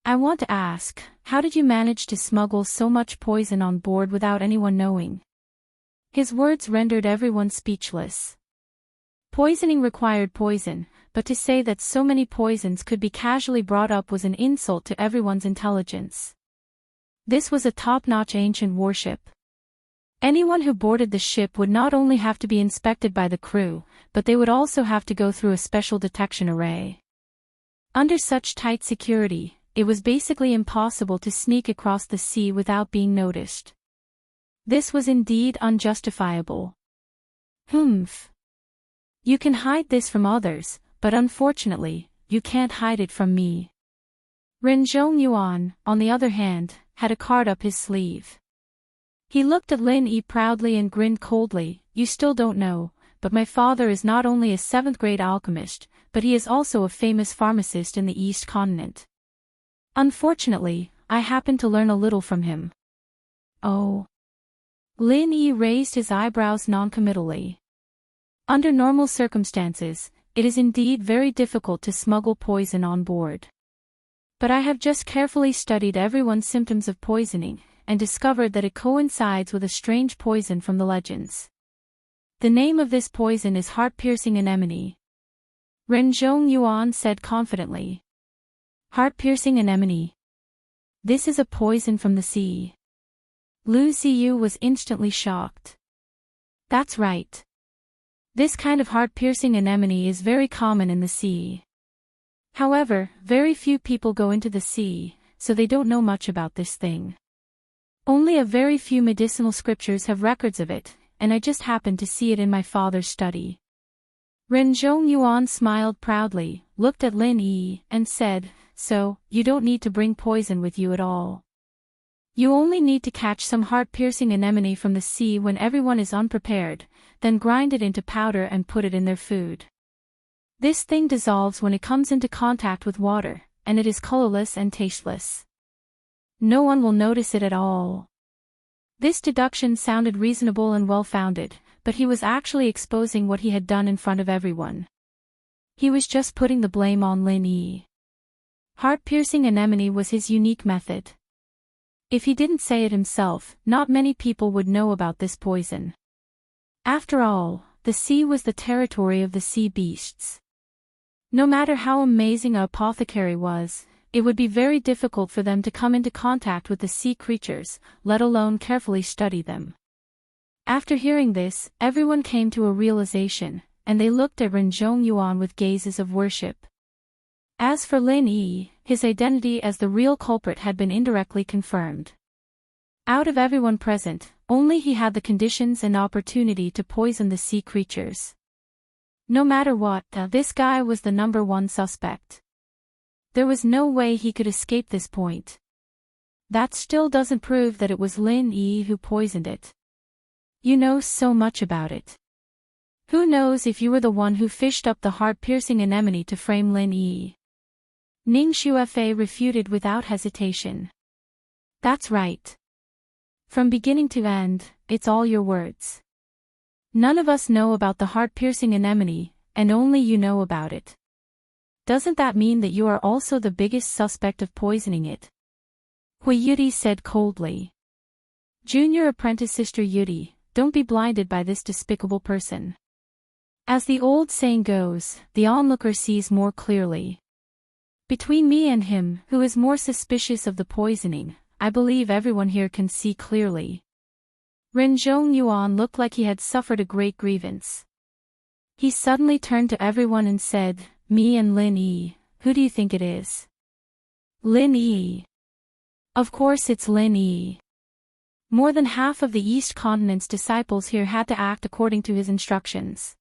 I want to ask, how did you manage to smuggle so much poison on board without anyone knowing?" His words rendered everyone speechless. Poisoning required poison, but to say that so many poisons could be casually brought up was an insult to everyone's intelligence. This was a top-notch ancient warship. Anyone who boarded the ship would not only have to be inspected by the crew, but they would also have to go through a special detection array. Under such tight security, it was basically impossible to sneak across the sea without being noticed. This was indeed unjustifiable. Humph. You can hide this from others, but unfortunately, you can't hide it from me. Ren Zhongyuan, on the other hand, had a card up his sleeve. He looked at Lin Yi proudly and grinned coldly. "You still don't know, but my father is not only a 7th-grade alchemist, but he is also a famous pharmacist in the East Continent. Unfortunately, I happened to learn a little from him." "Oh." Lin Yi raised his eyebrows noncommittally. Under normal circumstances, it is indeed very difficult to smuggle poison on board. But I have just carefully studied everyone's symptoms of poisoning, and discovered that it coincides with a strange poison from the legends. The name of this poison is heart-piercing anemone. Ren Zhongyuan said confidently. Heart-piercing anemone. This is a poison from the sea. Lu Ziyu was instantly shocked. That's right. This kind of heart-piercing anemone is very common in the sea. However, very few people go into the sea, so they don't know much about this thing. Only a very few medicinal scriptures have records of it, and I just happened to see it in my father's study. Ren Zhongyuan smiled proudly, looked at Lin Yi, and said, "So, you don't need to bring poison with you at all. You only need to catch some heart-piercing anemone from the sea when everyone is unprepared, then grind it into powder and put it in their food. This thing dissolves when it comes into contact with water, and it is colorless and tasteless. No one will notice it at all." This deduction sounded reasonable and well-founded, but he was actually exposing what he had done in front of everyone. He was just putting the blame on Lin Yi. Heart-piercing anemone was his unique method. If he didn't say it himself, not many people would know about this poison. After all, the sea was the territory of the sea beasts. No matter how amazing an apothecary was, it would be very difficult for them to come into contact with the sea creatures, let alone carefully study them. After hearing this, everyone came to a realization, and they looked at Ren Zhongyuan with gazes of worship. As for Lin Yi, his identity as the real culprit had been indirectly confirmed. Out of everyone present, only he had the conditions and opportunity to poison the sea creatures. No matter what, this guy was the #1 suspect. There was no way he could escape this point. That still doesn't prove that it was Lin Yi who poisoned it. You know so much about it. Who knows if you were the one who fished up the heart-piercing anemone to frame Lin Yi? Ning Xuefei refuted without hesitation. That's right. From beginning to end, it's all your words. None of us know about the heart-piercing anemone, and only you know about it. Doesn't that mean that you are also the biggest suspect of poisoning it? Hui Yudi said coldly. Junior apprentice Sister Yudi, don't be blinded by this despicable person. As the old saying goes, the onlooker sees more clearly. Between me and him, who is more suspicious of the poisoning, I believe everyone here can see clearly. Ren Zhongyuan looked like he had suffered a great grievance. He suddenly turned to everyone and said, "Me and Lin Yi, who do you think it is?" "Lin Yi. Of course it's Lin Yi." More than half of the East Continent's disciples here had to act according to his instructions.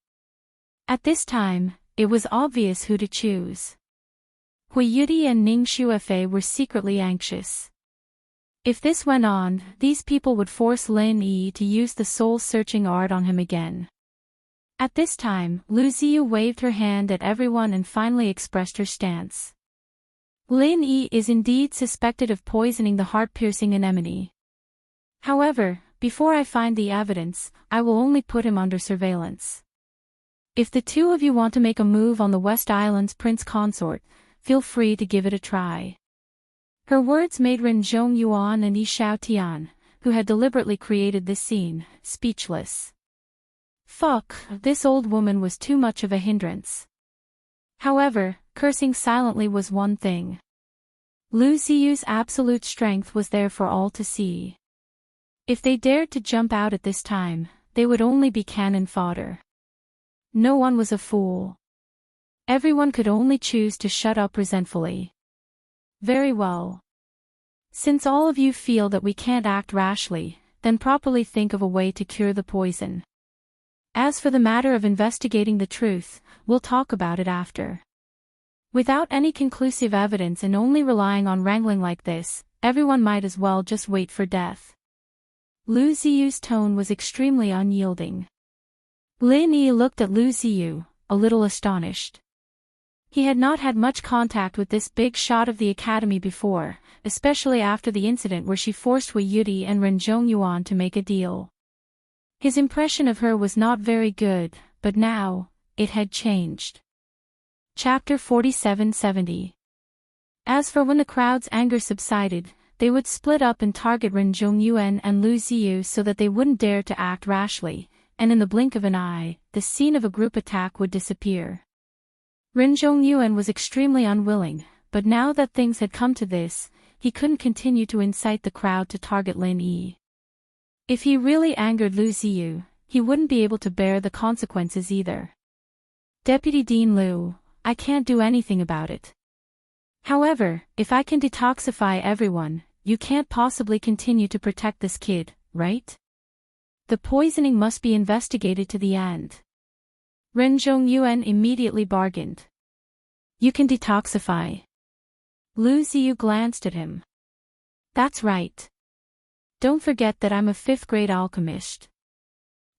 At this time, it was obvious who to choose. Hui Yuti and Ning Xuefei were secretly anxious. If this went on, these people would force Lin Yi to use the soul-searching art on him again. At this time, Lu Ziyu waved her hand at everyone and finally expressed her stance. Lin Yi is indeed suspected of poisoning the heart-piercing anemone. However, before I find the evidence, I will only put him under surveillance. If the two of you want to make a move on the West Island's prince consort, feel free to give it a try. Her words made Ren Zhongyuan and Yi Xiaotian, who had deliberately created this scene, speechless. Fuck, this old woman was too much of a hindrance. However, cursing silently was one thing. Lu Ziyu's absolute strength was there for all to see. If they dared to jump out at this time, they would only be cannon fodder. No one was a fool. Everyone could only choose to shut up resentfully. Very well. Since all of you feel that we can't act rashly, then properly think of a way to cure the poison. As for the matter of investigating the truth, we'll talk about it after. Without any conclusive evidence and only relying on wrangling like this, everyone might as well just wait for death. Lu Ziyu's tone was extremely unyielding. Lin Yi looked at Lu Ziyu, a little astonished. He had not had much contact with this big shot of the academy before, especially after the incident where she forced Hui Yuti and Ren Zhongyuan to make a deal. His impression of her was not very good, but now, it had changed. Chapter 4770. As for when the crowd's anger subsided, they would split up and target Ren Zhongyuan and Lu Ziyu so that they wouldn't dare to act rashly, and in the blink of an eye, the scene of a group attack would disappear. Ren Zhongyuan was extremely unwilling, but now that things had come to this, he couldn't continue to incite the crowd to target Lin Yi. If he really angered Lu Ziyu, he wouldn't be able to bear the consequences either. Deputy Dean Liu, I can't do anything about it. However, if I can detoxify everyone, you can't possibly continue to protect this kid, right? The poisoning must be investigated to the end. Ren Zhongyuan immediately bargained. You can detoxify. Lu Ziyu glanced at him. That's right. Don't forget that I'm a 5th-grade alchemist.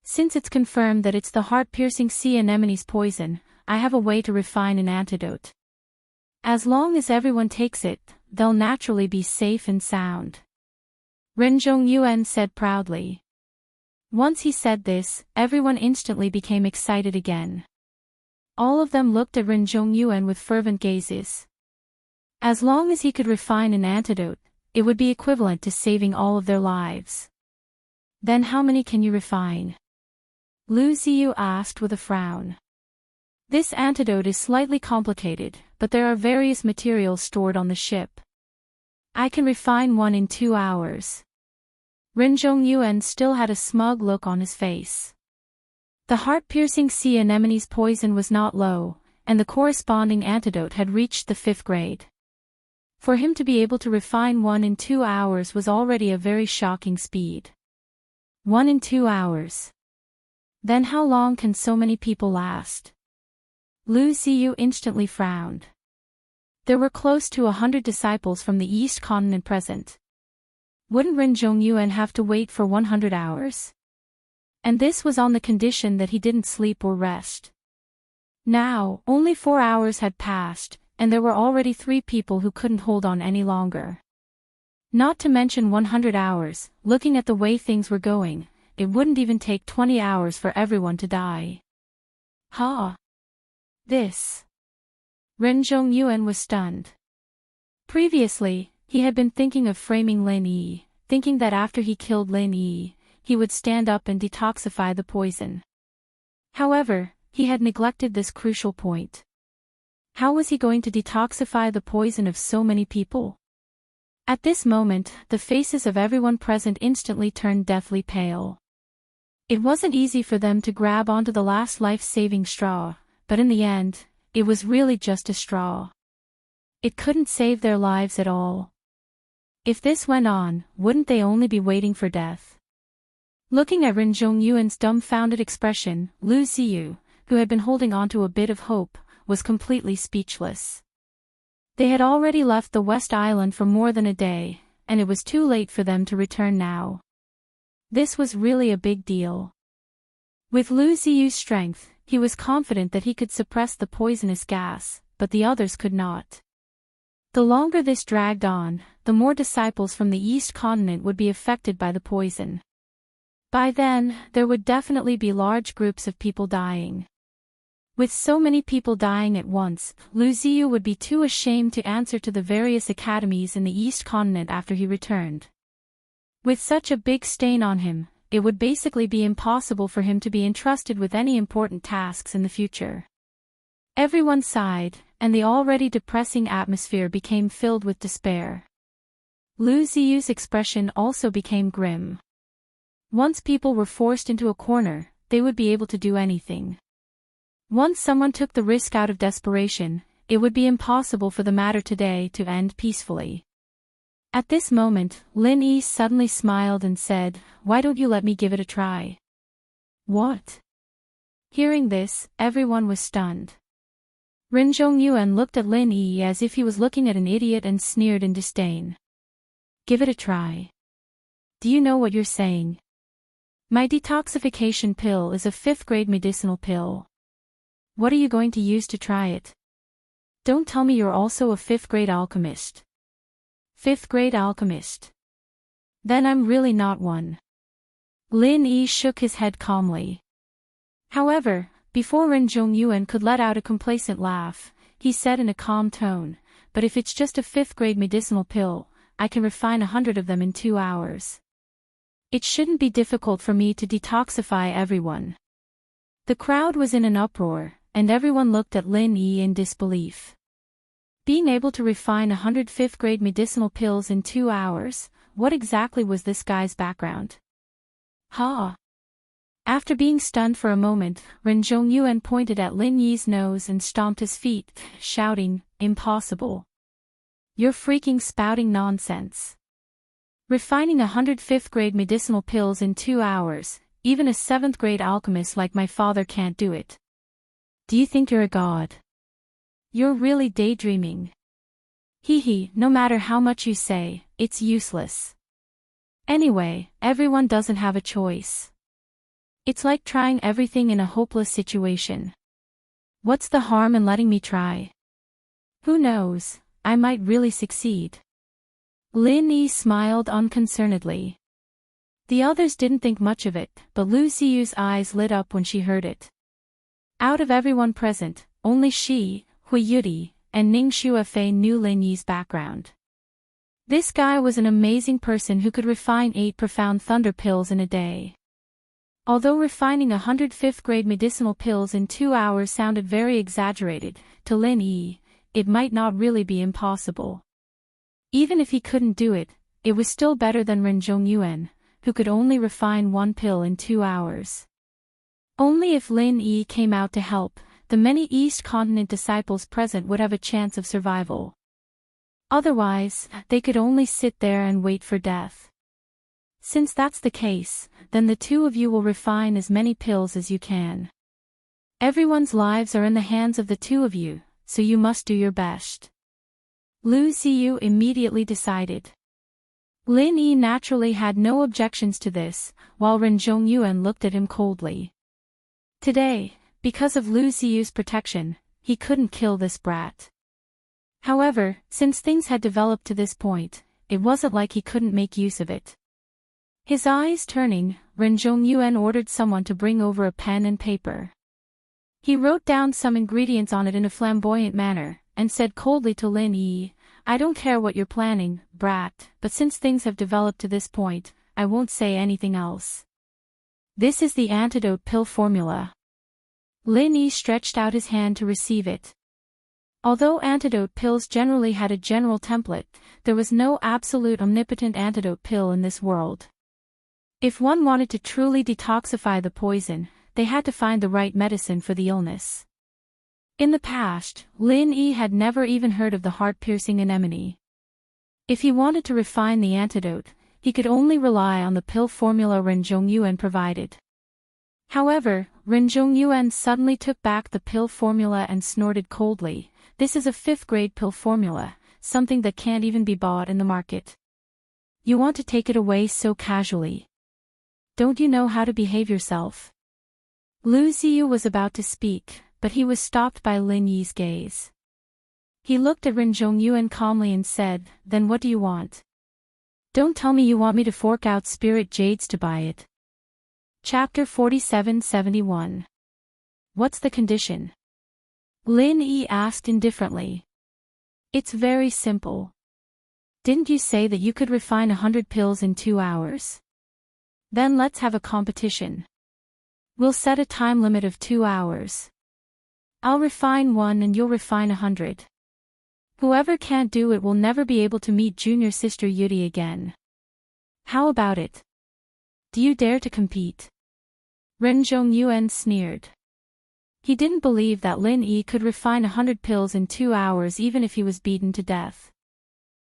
Since it's confirmed that it's the heart-piercing sea anemone's poison, I have a way to refine an antidote. As long as everyone takes it, they'll naturally be safe and sound. Ren Zhongyuan said proudly. Once he said this, everyone instantly became excited again. All of them looked at Ren Zhongyuan with fervent gazes. As long as he could refine an antidote, it would be equivalent to saving all of their lives. Then how many can you refine? Lu Ziyu asked with a frown. This antidote is slightly complicated, but there are various materials stored on the ship. I can refine one in 2 hours. Ren Zhongyuan still had a smug look on his face. The heart-piercing sea anemone's poison was not low, and the corresponding antidote had reached the 5th grade. For him to be able to refine one in 2 hours was already a very shocking speed. 1 in 2 hours. Then how long can so many people last? Lu Ziyu instantly frowned. There were close to 100 disciples from the East Continent present. Wouldn't Ren Zhongyuan have to wait for 100 hours? And this was on the condition that he didn't sleep or rest. Now, only 4 hours had passed, and there were already 3 people who couldn't hold on any longer. Not to mention 100 hours, looking at the way things were going, it wouldn't even take 20 hours for everyone to die. Ha! This. Ren Zhongyuan was stunned. Previously, he had been thinking of framing Lin Yi, thinking that after he killed Lin Yi, he would stand up and detoxify the poison. However, he had neglected this crucial point. How was he going to detoxify the poison of so many people? At this moment, the faces of everyone present instantly turned deathly pale. It wasn't easy for them to grab onto the last life-saving straw, but in the end, it was really just a straw. It couldn't save their lives at all. If this went on, wouldn't they only be waiting for death? Looking at Ren Zhongyuan's dumbfounded expression, Lu Ziyu, who had been holding onto a bit of hope, was completely speechless. They had already left the West Island for more than a day, and it was too late for them to return now. This was really a big deal. With Lu Ziyu's strength, he was confident that he could suppress the poisonous gas, but the others could not. The longer this dragged on, the more disciples from the East Continent would be affected by the poison. By then, there would definitely be large groups of people dying. With so many people dying at once, Lu Ziyu would be too ashamed to answer to the various academies in the East Continent after he returned. With such a big stain on him, it would basically be impossible for him to be entrusted with any important tasks in the future. Everyone sighed, and the already depressing atmosphere became filled with despair. Lu Ziyu's expression also became grim. Once people were forced into a corner, they would be able to do anything. Once someone took the risk out of desperation, it would be impossible for the matter today to end peacefully. At this moment, Lin Yi suddenly smiled and said, "Why don't you let me give it a try?" What? Hearing this, everyone was stunned. Ren Zhongyuan looked at Lin Yi as if he was looking at an idiot and sneered in disdain. Give it a try. Do you know what you're saying? My detoxification pill is a 5th-grade medicinal pill. What are you going to use to try it? Don't tell me you're also a 5th-grade alchemist. 5th-grade alchemist. Then I'm really not one. Lin Yi shook his head calmly. However, before Ren Zhongyuan could let out a complacent laugh, he said in a calm tone, "But if it's just a 5th-grade medicinal pill, I can refine 100 of them in 2 hours. It shouldn't be difficult for me to detoxify everyone." The crowd was in an uproar, and everyone looked at Lin Yi in disbelief. Being able to refine 100 5th-grade medicinal pills in 2 hours, what exactly was this guy's background? Ha! After being stunned for a moment, Ren Zhongyuan pointed at Lin Yi's nose and stomped his feet, shouting, "Impossible. You're freaking spouting nonsense. Refining 100 5th-grade medicinal pills in 2 hours, even a 7th-grade alchemist like my father can't do it. Do you think you're a god? You're really daydreaming. Hee, no matter how much you say, it's useless. Anyway, everyone doesn't have a choice. It's like trying everything in a hopeless situation. What's the harm in letting me try? Who knows, I might really succeed." Lin Yi smiled unconcernedly. The others didn't think much of it, but Lu Ziyu's eyes lit up when she heard it. Out of everyone present, only she, Hui Yudi, and Ning Xuefei knew Lin Yi's background. This guy was an amazing person who could refine 8 profound thunder pills in a day. Although refining 100 5th-grade medicinal pills in 2 hours sounded very exaggerated, to Lin Yi, it might not really be impossible. Even if he couldn't do it, it was still better than Ren Zhongyuan, who could only refine 1 pill in 2 hours. Only if Lin Yi came out to help, the many East Continent disciples present would have a chance of survival. Otherwise, they could only sit there and wait for death. Since that's the case, then the 2 of you will refine as many pills as you can. Everyone's lives are in the hands of the 2 of you, so you must do your best. Lu Ziyu immediately decided. Lin Yi naturally had no objections to this, while Ren Zhongyuan looked at him coldly. Today, because of Lu Ziyu's protection, he couldn't kill this brat. However, since things had developed to this point, it wasn't like he couldn't make use of it. His eyes turning, Ren Zhongyuan ordered someone to bring over a pen and paper. He wrote down some ingredients on it in a flamboyant manner, and said coldly to Lin Yi, "I don't care what you're planning, brat, but since things have developed to this point, I won't say anything else. This is the antidote pill formula." Lin Yi stretched out his hand to receive it. Although antidote pills generally had a general template, there was no absolute omnipotent antidote pill in this world. If one wanted to truly detoxify the poison, they had to find the right medicine for the illness. In the past, Lin Yi had never even heard of the heart-piercing anemone. If he wanted to refine the antidote, he could only rely on the pill formula Ren Zhongyuan provided. However, Ren Zhongyuan suddenly took back the pill formula and snorted coldly. This is a 5th-grade pill formula, something that can't even be bought in the market. You want to take it away so casually. Don't you know how to behave yourself? Lu Ziyu was about to speak, but he was stopped by Lin Yi's gaze. He looked at Ren Zhongyuan calmly and said, "Then what do you want? Don't tell me you want me to fork out spirit jades to buy it." Chapter 47-71. What's the condition? Lin Yi asked indifferently. It's very simple. Didn't you say that you could refine 100 pills in 2 hours? Then let's have a competition. We'll set a time limit of 2 hours. I'll refine 1 and you'll refine 100. Whoever can't do it will never be able to meet junior sister Yudi again. How about it? Do you dare to compete? Ren Zhongyuan sneered. He didn't believe that Lin Yi could refine 100 pills in 2 hours even if he was beaten to death.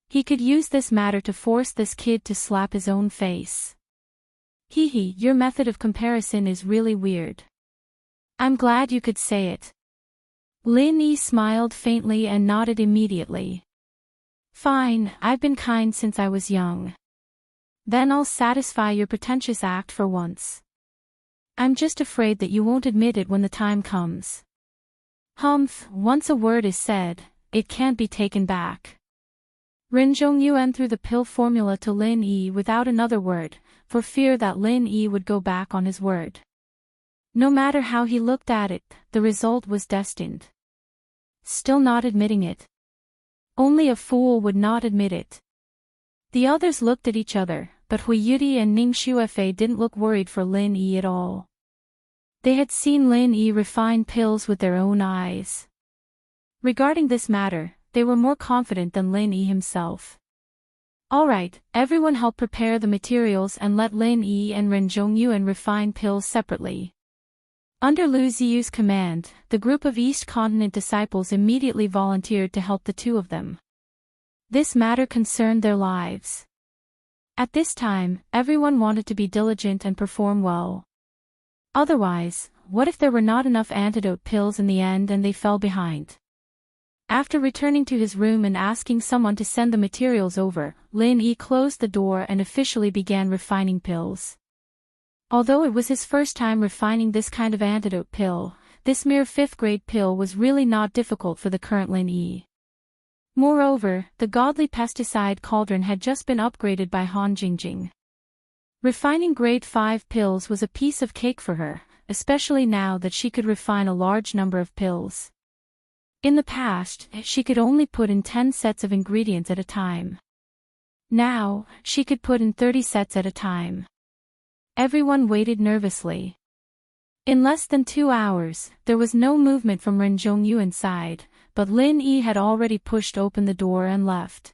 He could use this matter to force this kid to slap his own face. Hee, your method of comparison is really weird. I'm glad you could say it. Lin Yi smiled faintly and nodded immediately. Fine, I've been kind since I was young. Then I'll satisfy your pretentious act for once. I'm just afraid that you won't admit it when the time comes. Humph, once a word is said, it can't be taken back. Ren Zhongyuan threw the pill formula to Lin Yi without another word, for fear that Lin Yi would go back on his word. No matter how he looked at it, the result was destined. Still not admitting it. Only a fool would not admit it. The others looked at each other, but Hui Yudi and Ning Xuefei didn't look worried for Lin Yi at all. They had seen Lin Yi refine pills with their own eyes. Regarding this matter, they were more confident than Lin Yi himself. Alright, everyone help prepare the materials and let Lin Yi and Ren Zhongyuan refine pills separately. Under Lu Ziyu's command, the group of East Continent disciples immediately volunteered to help the two of them. This matter concerned their lives. At this time, everyone wanted to be diligent and perform well. Otherwise, what if there were not enough antidote pills in the end and they fell behind? After returning to his room and asking someone to send the materials over, Lin Yi closed the door and officially began refining pills. Although it was his first time refining this kind of antidote pill, this mere 5th-grade pill was really not difficult for the current Lin Yi. Moreover, the godly pesticide cauldron had just been upgraded by Han Jingjing. Refining grade 5 pills was a piece of cake for her, especially now that she could refine a large number of pills. In the past, she could only put in 10 sets of ingredients at a time. Now, she could put in 30 sets at a time. Everyone waited nervously. In less than 2 hours, there was no movement from Ren Zhongyuan's side, but Lin Yi had already pushed open the door and left.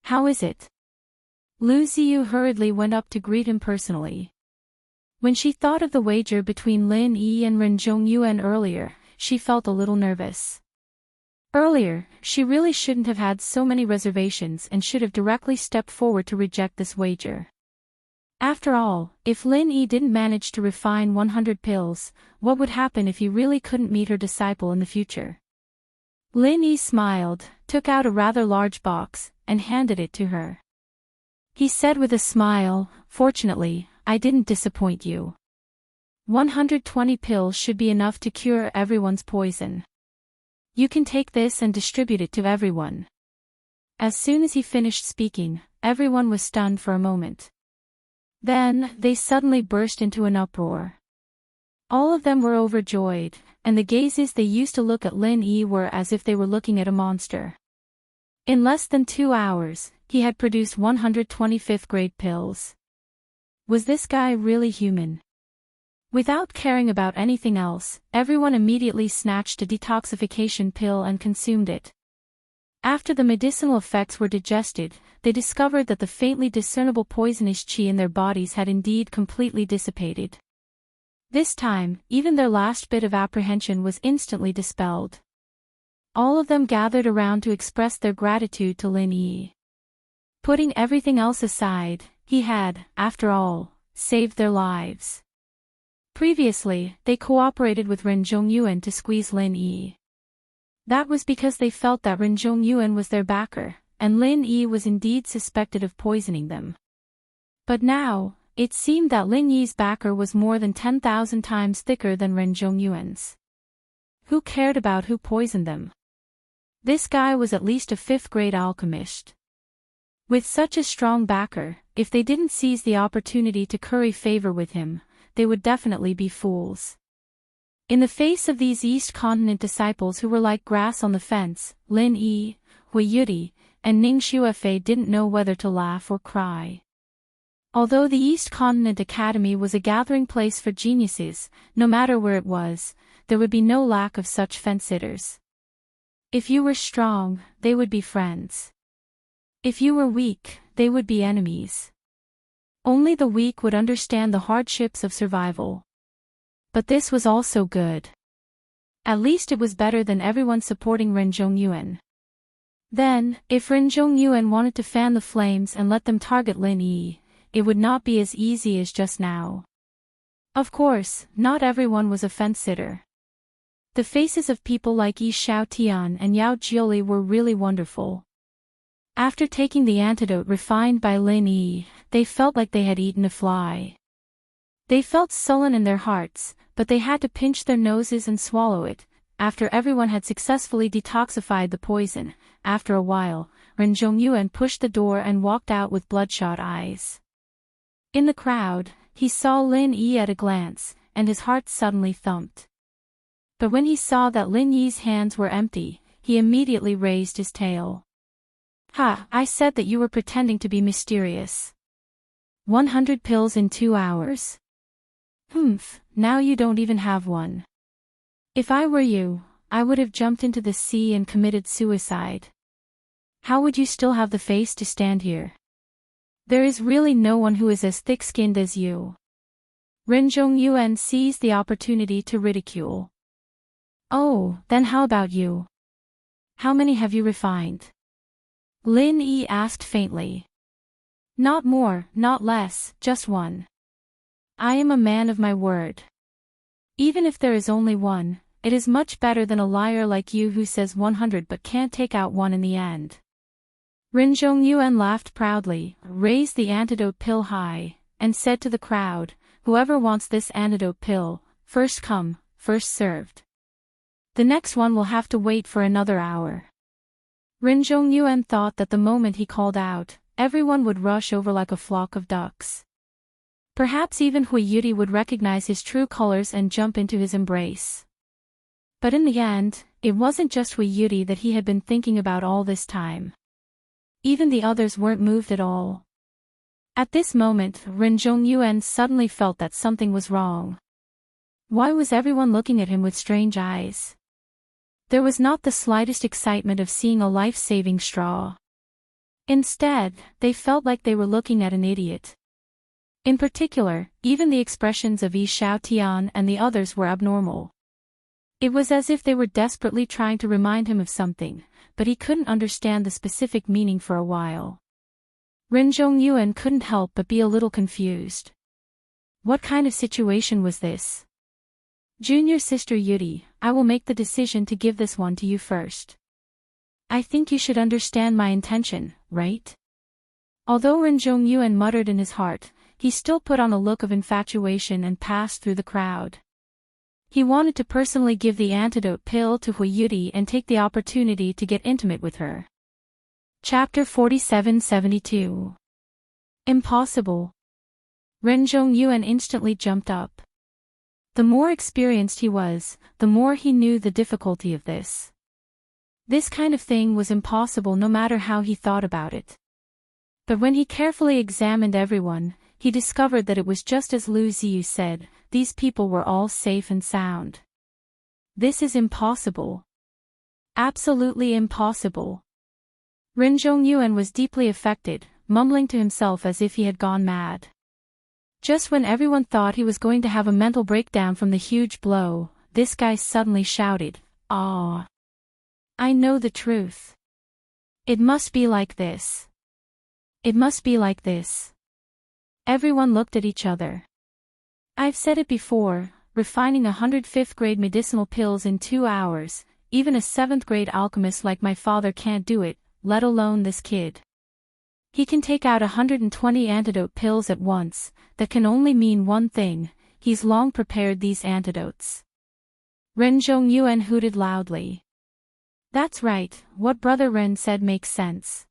How is it? Lu Ziyu hurriedly went up to greet him personally. When she thought of the wager between Lin Yi and Ren Zhongyuan earlier, she felt a little nervous. Earlier, she really shouldn't have had so many reservations and should have directly stepped forward to reject this wager. After all, if Lin Yi didn't manage to refine 100 pills, what would happen if he really couldn't meet her disciple in the future? Lin Yi smiled, took out a rather large box, and handed it to her. He said with a smile, "Fortunately, I didn't disappoint you. 120 pills should be enough to cure everyone's poison. You can take this and distribute it to everyone." As soon as he finished speaking, everyone was stunned for a moment. Then, they suddenly burst into an uproar. All of them were overjoyed, and the gazes they used to look at Lin Yi were as if they were looking at a monster. In less than 2 hours, he had produced 125th-grade pills. Was this guy really human? Without caring about anything else, everyone immediately snatched a detoxification pill and consumed it. After the medicinal effects were digested, they discovered that the faintly discernible poisonous qi in their bodies had indeed completely dissipated. This time, even their last bit of apprehension was instantly dispelled. All of them gathered around to express their gratitude to Lin Yi. Putting everything else aside, he had, after all, saved their lives. Previously, they cooperated with Ren Zhongyuan to squeeze Lin Yi. That was because they felt that Ren Zhongyuan was their backer, and Lin Yi was indeed suspected of poisoning them. But now, it seemed that Lin Yi's backer was more than 10,000 times thicker than Ren Zhongyuan's. Who cared about who poisoned them? This guy was at least a 5th-grade alchemist. With such a strong backer, if they didn't seize the opportunity to curry favor with him, they would definitely be fools. In the face of these East Continent disciples who were like grass on the fence, Lin Yi, Hui Yudi, and Ning Xuefei didn't know whether to laugh or cry. Although the East Continent Academy was a gathering place for geniuses, no matter where it was, there would be no lack of such fence-sitters. If you were strong, they would be friends. If you were weak, they would be enemies. Only the weak would understand the hardships of survival. But this was also good. At least it was better than everyone supporting Ren Zhongyuan. Then, if Ren Zhongyuan wanted to fan the flames and let them target Lin Yi, it would not be as easy as just now. Of course, not everyone was a fence-sitter. The faces of people like Yi Xiaotian and Yao Jiuli were really wonderful. After taking the antidote refined by Lin Yi, they felt like they had eaten a fly. They felt sullen in their hearts, but they had to pinch their noses and swallow it. After everyone had successfully detoxified the poison, after a while, Ren Zhongyuan pushed the door and walked out with bloodshot eyes. In the crowd, he saw Lin Yi at a glance, and his heart suddenly thumped. But when he saw that Lin Yi's hands were empty, he immediately raised his tail. "Ha, I said that you were pretending to be mysterious. 100 pills in 2 hours. Humph, now you don't even have one. If I were you, I would have jumped into the sea and committed suicide. How would you still have the face to stand here? There is really no one who is as thick-skinned as you." Ren Zhongyuan seized the opportunity to ridicule. "Oh, then how about you? How many have you refined?" Lin Yi asked faintly. "Not more, not less, just one. I am a man of my word. Even if there is only one, it is much better than a liar like you who says 100 but can't take out one in the end." Ren Zhongyuan laughed proudly, raised the antidote pill high, and said to the crowd, "Whoever wants this antidote pill, first come, first served. The next one will have to wait for another hour." Ren Zhongyuan thought that the moment he called out, everyone would rush over like a flock of ducks. Perhaps even Hui Yudi would recognize his true colors and jump into his embrace. But in the end, it wasn't just Hui Yudi that he had been thinking about all this time. Even the others weren't moved at all. At this moment, Ren Zhongyuan suddenly felt that something was wrong. Why was everyone looking at him with strange eyes? There was not the slightest excitement of seeing a life-saving straw. Instead, they felt like they were looking at an idiot. In particular, even the expressions of Yi Xiaotian and the others were abnormal. It was as if they were desperately trying to remind him of something, but he couldn't understand the specific meaning for a while. Ren Zhongyuan couldn't help but be a little confused. What kind of situation was this? "Junior sister Yudi, I will make the decision to give this one to you first. I think you should understand my intention, right?" Although Ren Zhongyuan muttered in his heart, he still put on a look of infatuation and passed through the crowd. He wanted to personally give the antidote pill to Hui Yudi and take the opportunity to get intimate with her. Chapter 4772. Impossible. Ren Zhongyuan instantly jumped up. The more experienced he was, the more he knew the difficulty of this. This kind of thing was impossible no matter how he thought about it. But when he carefully examined everyone, he discovered that it was just as Lu Ziyu said, these people were all safe and sound. This is impossible. Absolutely impossible. Ren Zhongyuan was deeply affected, mumbling to himself as if he had gone mad. Just when everyone thought he was going to have a mental breakdown from the huge blow, this guy suddenly shouted, "Ah! I know the truth. It must be like this. It must be like this." Everyone looked at each other. I've said it before, refining 105th grade medicinal pills in 2 hours, even a 7th grade alchemist like my father can't do it, let alone this kid. He can take out 120 antidote pills at once, that can only mean one thing, he's long prepared these antidotes. Ren Zhongyuan hooted loudly. That's right, what Brother Ren said makes sense.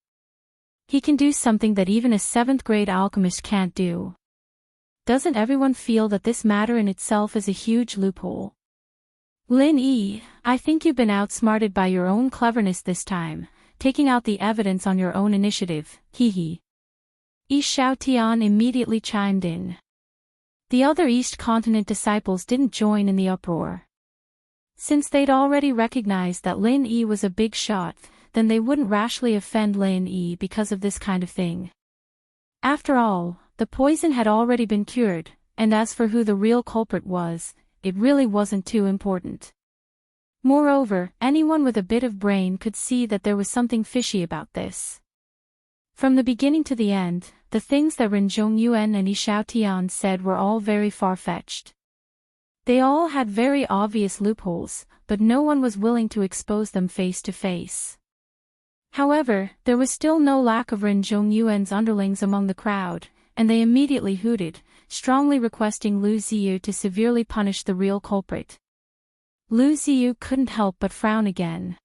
He can do something that even a 7th grade alchemist can't do. Doesn't everyone feel that this matter in itself is a huge loophole? Lin Yi, I think you've been outsmarted by your own cleverness this time, taking out the evidence on your own initiative, hee. Yi Xiaotian immediately chimed in. The other East Continent disciples didn't join in the uproar. Since they'd already recognized that Lin Yi was a big shot, then they wouldn't rashly offend Lin Yi because of this kind of thing. After all, the poison had already been cured, and as for who the real culprit was, it really wasn't too important. Moreover, anyone with a bit of brain could see that there was something fishy about this. From the beginning to the end, the things that Ren Zhongyuan and Yi Xiaotian said were all very far-fetched. They all had very obvious loopholes, but no one was willing to expose them face to face. However, there was still no lack of Ren Zhongyuan's underlings among the crowd, and they immediately hooted, strongly requesting Lu Ziyu to severely punish the real culprit. Lu Ziyu couldn't help but frown again.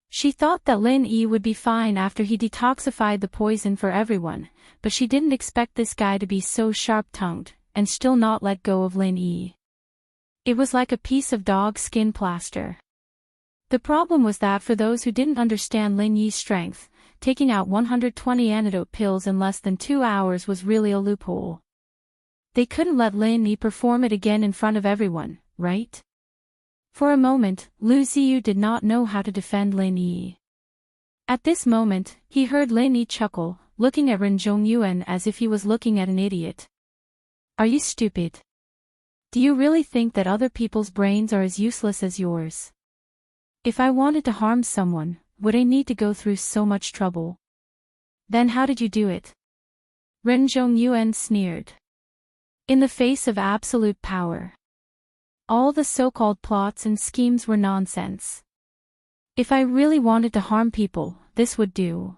She thought that Lin Yi would be fine after he detoxified the poison for everyone, but she didn't expect this guy to be so sharp-tongued, and still not let go of Lin Yi. It was like a piece of dog skin plaster. The problem was that for those who didn't understand Lin Yi's strength, taking out 120 antidote pills in less than 2 hours was really a loophole. They couldn't let Lin Yi perform it again in front of everyone, right? For a moment, Lu Ziyu did not know how to defend Lin Yi. At this moment, he heard Lin Yi chuckle, looking at Ren Zhongyuan as if he was looking at an idiot. Are you stupid? Do you really think that other people's brains are as useless as yours? If I wanted to harm someone, would I need to go through so much trouble? Then how did you do it? Ren Zhongyuan sneered. In the face of absolute power. All the so-called plots and schemes were nonsense. If I really wanted to harm people, this would do.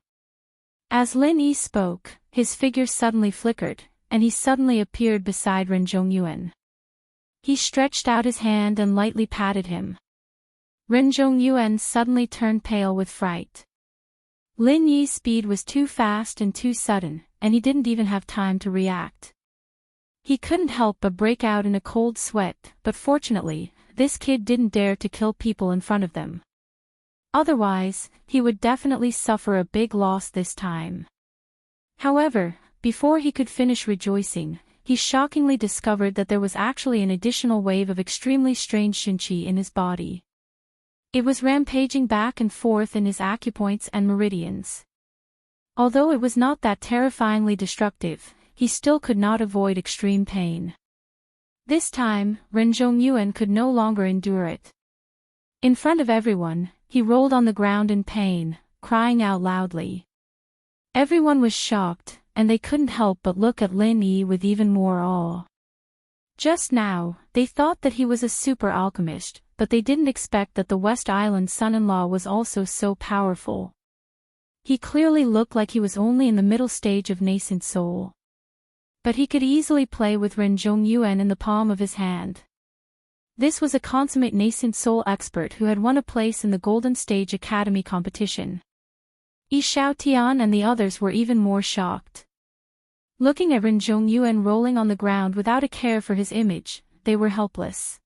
As Lin Yi spoke, his figure suddenly flickered, and he suddenly appeared beside Ren Zhongyuan. He stretched out his hand and lightly patted him. Ren Zhongyuan suddenly turned pale with fright. Lin Yi's speed was too fast and too sudden, and he didn't even have time to react. He couldn't help but break out in a cold sweat, but fortunately, this kid didn't dare to kill people in front of them. Otherwise, he would definitely suffer a big loss this time. However, before he could finish rejoicing, he shockingly discovered that there was actually an additional wave of extremely strange Xunqi in his body. It was rampaging back and forth in his acupoints and meridians. Although it was not that terrifyingly destructive, he still could not avoid extreme pain. This time, Ren Zhongyuan could no longer endure it. In front of everyone, he rolled on the ground in pain, crying out loudly. Everyone was shocked, and they couldn't help but look at Lin Yi with even more awe. Just now, they thought that he was a super alchemist, but they didn't expect that the West Island son-in-law was also so powerful. He clearly looked like he was only in the middle stage of nascent soul. But he could easily play with Ren Zhongyuan in the palm of his hand. This was a consummate nascent soul expert who had won a place in the Golden Stage Academy competition. Yi Xiaotian and the others were even more shocked. Looking at Ren Zhongyuan rolling on the ground without a care for his image, they were helpless.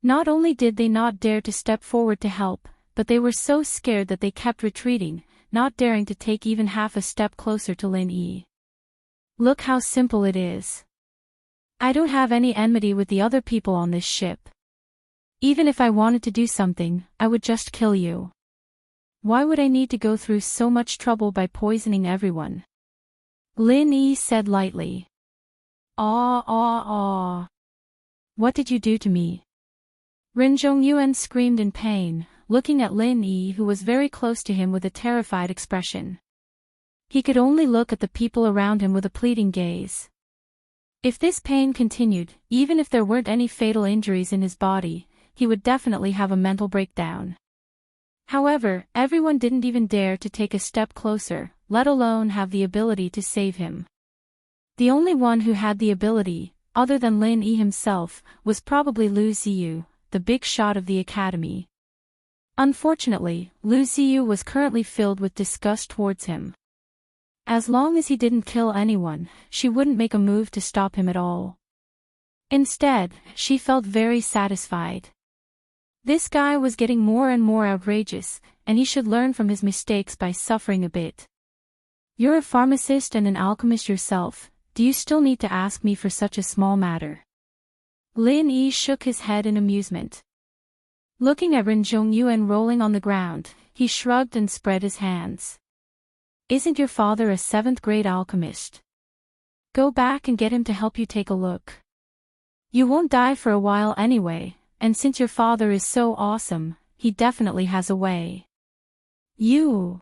Not only did they not dare to step forward to help, but they were so scared that they kept retreating, not daring to take even half a step closer to Lin Yi. Look how simple it is. I don't have any enmity with the other people on this ship. Even if I wanted to do something, I would just kill you. Why would I need to go through so much trouble by poisoning everyone? Lin Yi said lightly. Ah. What did you do to me? Ren Zhongyuan screamed in pain, looking at Lin Yi, who was very close to him, with a terrified expression. He could only look at the people around him with a pleading gaze. If this pain continued, even if there weren't any fatal injuries in his body, he would definitely have a mental breakdown. However, everyone didn't even dare to take a step closer, let alone have the ability to save him. The only one who had the ability, other than Lin Yi himself, was probably Lu Ziyu, the big shot of the academy. Unfortunately, Lu Ziyu was currently filled with disgust towards him. As long as he didn't kill anyone, she wouldn't make a move to stop him at all. Instead, she felt very satisfied. This guy was getting more and more outrageous, and he should learn from his mistakes by suffering a bit. You're a pharmacist and an alchemist yourself, do you still need to ask me for such a small matter? Lin Yi shook his head in amusement. Looking at Ren Zhongyuan rolling on the ground, he shrugged and spread his hands. Isn't your father a 7th-grade alchemist? Go back and get him to help you take a look. You won't die for a while anyway, and since your father is so awesome, he definitely has a way. You.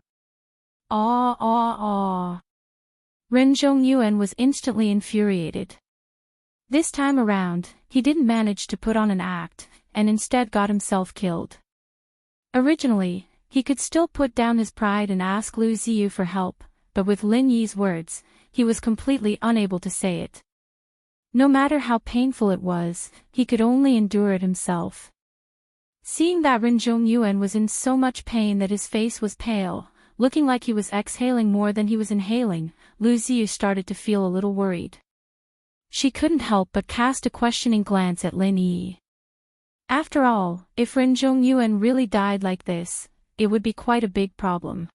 Ah. Ren Zhongyuan was instantly infuriated. This time around, he didn't manage to put on an act, and instead got himself killed. Originally, he could still put down his pride and ask Lu Ziyu for help, but with Lin Yi's words, he was completely unable to say it. No matter how painful it was, he could only endure it himself. Seeing that Ren Zhongyuan was in so much pain that his face was pale, looking like he was exhaling more than he was inhaling, Lu Ziyu started to feel a little worried. She couldn't help but cast a questioning glance at Lin Yi. After all, if Ren Zhongyuan really died like this, it would be quite a big problem.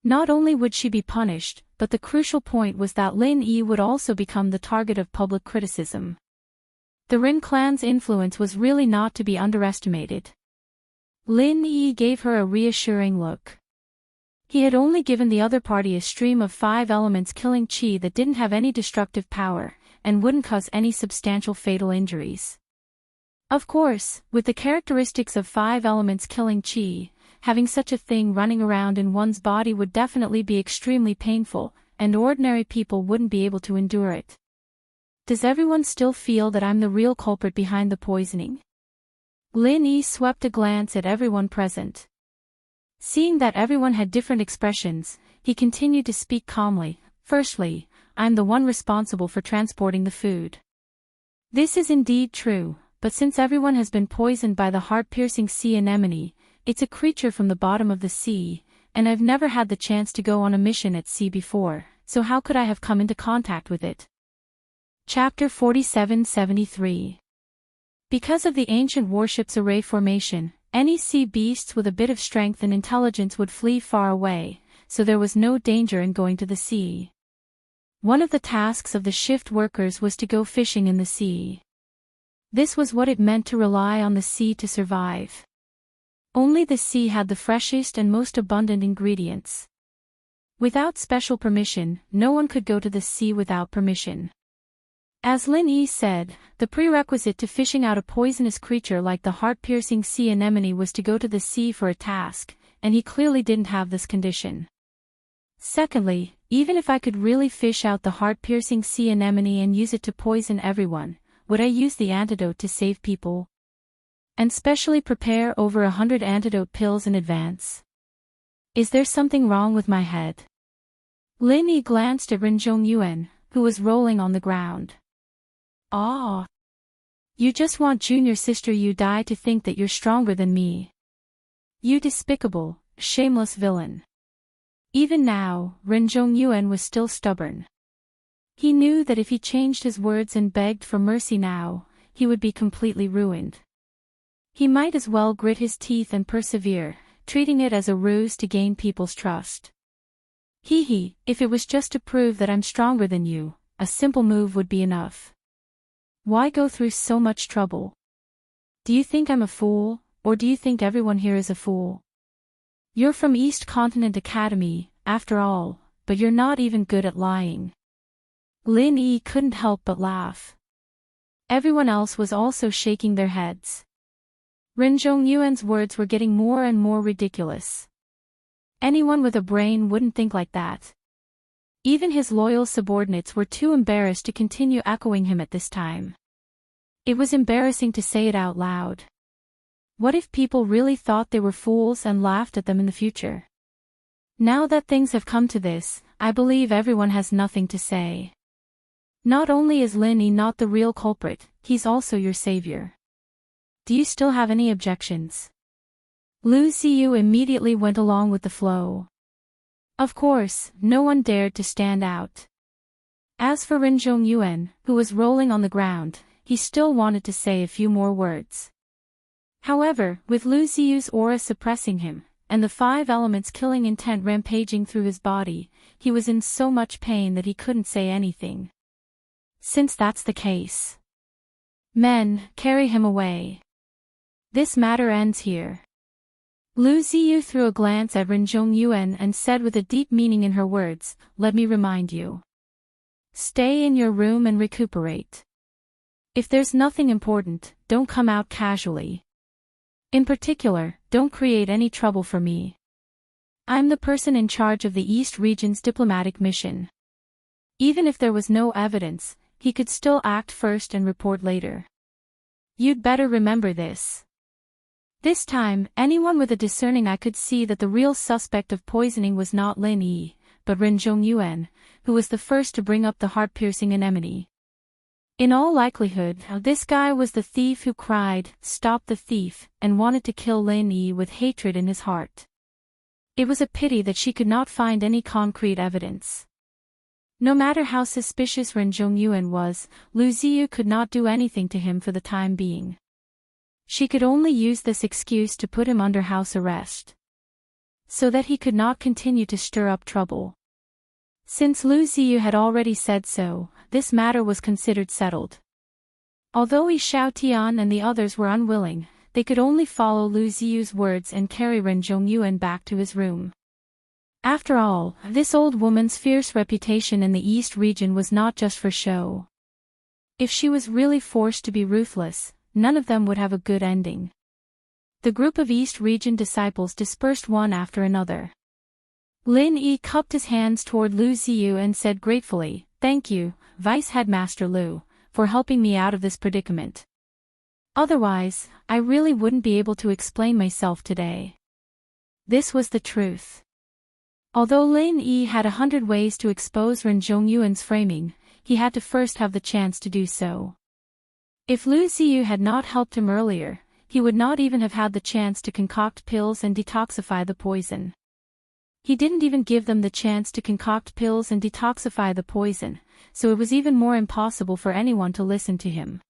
Not only would she be punished, but the crucial point was that Lin Yi would also become the target of public criticism. The Ren clan's influence was really not to be underestimated. Lin Yi gave her a reassuring look. He had only given the other party a stream of 5 elements killing chi that didn't have any destructive power, and wouldn't cause any substantial fatal injuries. Of course, with the characteristics of 5 elements killing chi, having such a thing running around in one's body would definitely be extremely painful, and ordinary people wouldn't be able to endure it. Does everyone still feel that I'm the real culprit behind the poisoning? Lin Yi swept a glance at everyone present. Seeing that everyone had different expressions, he continued to speak calmly. Firstly, I'm the one responsible for transporting the food. This is indeed true, but since everyone has been poisoned by the heart-piercing sea anemone, it's a creature from the bottom of the sea, and I've never had the chance to go on a mission at sea before, so how could I have come into contact with it? Chapter 4773. Because of the ancient warship's array formation, any sea beasts with a bit of strength and intelligence would flee far away, so there was no danger in going to the sea. One of the tasks of the shift workers was to go fishing in the sea. This was what it meant to rely on the sea to survive. Only the sea had the freshest and most abundant ingredients. Without special permission, no one could go to the sea without permission. As Lin Yi said, the prerequisite to fishing out a poisonous creature like the heart-piercing sea anemone was to go to the sea for a task, and he clearly didn't have this condition. Secondly, even if I could really fish out the heart-piercing sea anemone and use it to poison everyone, would I use the antidote to save people? And specially prepare over 100 antidote pills in advance? Is there something wrong with my head? Lin Yi glanced at Ren Zhongyuan, who was rolling on the ground. Ah! You just want junior sister Yu Dai to think that you're stronger than me. You despicable, shameless villain. Even now, Ren Zhongyuan was still stubborn. He knew that if he changed his words and begged for mercy now, he would be completely ruined. He might as well grit his teeth and persevere, treating it as a ruse to gain people's trust. If it was just to prove that I'm stronger than you, a simple move would be enough. Why go through so much trouble? Do you think I'm a fool, or do you think everyone here is a fool? You're from East Continent Academy, after all, but you're not even good at lying. Lin Yi couldn't help but laugh. Everyone else was also shaking their heads. Ren Zhongyuan's words were getting more and more ridiculous. Anyone with a brain wouldn't think like that. Even his loyal subordinates were too embarrassed to continue echoing him at this time. It was embarrassing to say it out loud. What if people really thought they were fools and laughed at them in the future? Now that things have come to this, I believe everyone has nothing to say. Not only is Lin Yi not the real culprit, he's also your savior. Do you still have any objections? Lu Ziyu immediately went along with the flow. Of course, no one dared to stand out. As for Ren Zhongyuan, who was rolling on the ground, he still wanted to say a few more words. However, with Lu Ziyu's aura suppressing him, and the 5 elements killing intent rampaging through his body, he was in so much pain that he couldn't say anything. Since that's the case, men, carry him away. This matter ends here. Lu Ziyu threw a glance at Ren Zhongyuan and said with a deep meaning in her words, "Let me remind you. Stay in your room and recuperate. If there's nothing important, don't come out casually. In particular, don't create any trouble for me. I'm the person in charge of the East Region's diplomatic mission." Even if there was no evidence, he could still act first and report later. You'd better remember this. This time, anyone with a discerning eye could see that the real suspect of poisoning was not Lin Yi, but Ren Zhongyuan, who was the first to bring up the heart-piercing enmity. In all likelihood, this guy was the thief who cried, "Stop the thief," and wanted to kill Lin Yi with hatred in his heart. It was a pity that she could not find any concrete evidence. No matter how suspicious Ren Zhongyuan was, Lu Ziyu could not do anything to him for the time being. She could only use this excuse to put him under house arrest, so that he could not continue to stir up trouble. Since Lu Ziyu had already said so, this matter was considered settled. Although Yi Xiaotian and the others were unwilling, they could only follow Lu Ziyu's words and carry Ren Zhongyuan back to his room. After all, this old woman's fierce reputation in the East region was not just for show. If she was really forced to be ruthless, none of them would have a good ending. The group of East Region disciples dispersed one after another. Lin Yi cupped his hands toward Lu Ziyu and said gratefully, "Thank you, Vice Headmaster Lu, for helping me out of this predicament. Otherwise, I really wouldn't be able to explain myself today." This was the truth. Although Lin Yi had 100 ways to expose Ren Zhongyuan's framing, he had to first have the chance to do so. If Lu Ziyu had not helped him earlier, he would not even have had the chance to concoct pills and detoxify the poison. He didn't even give them the chance to concoct pills and detoxify the poison, so it was even more impossible for anyone to listen to him.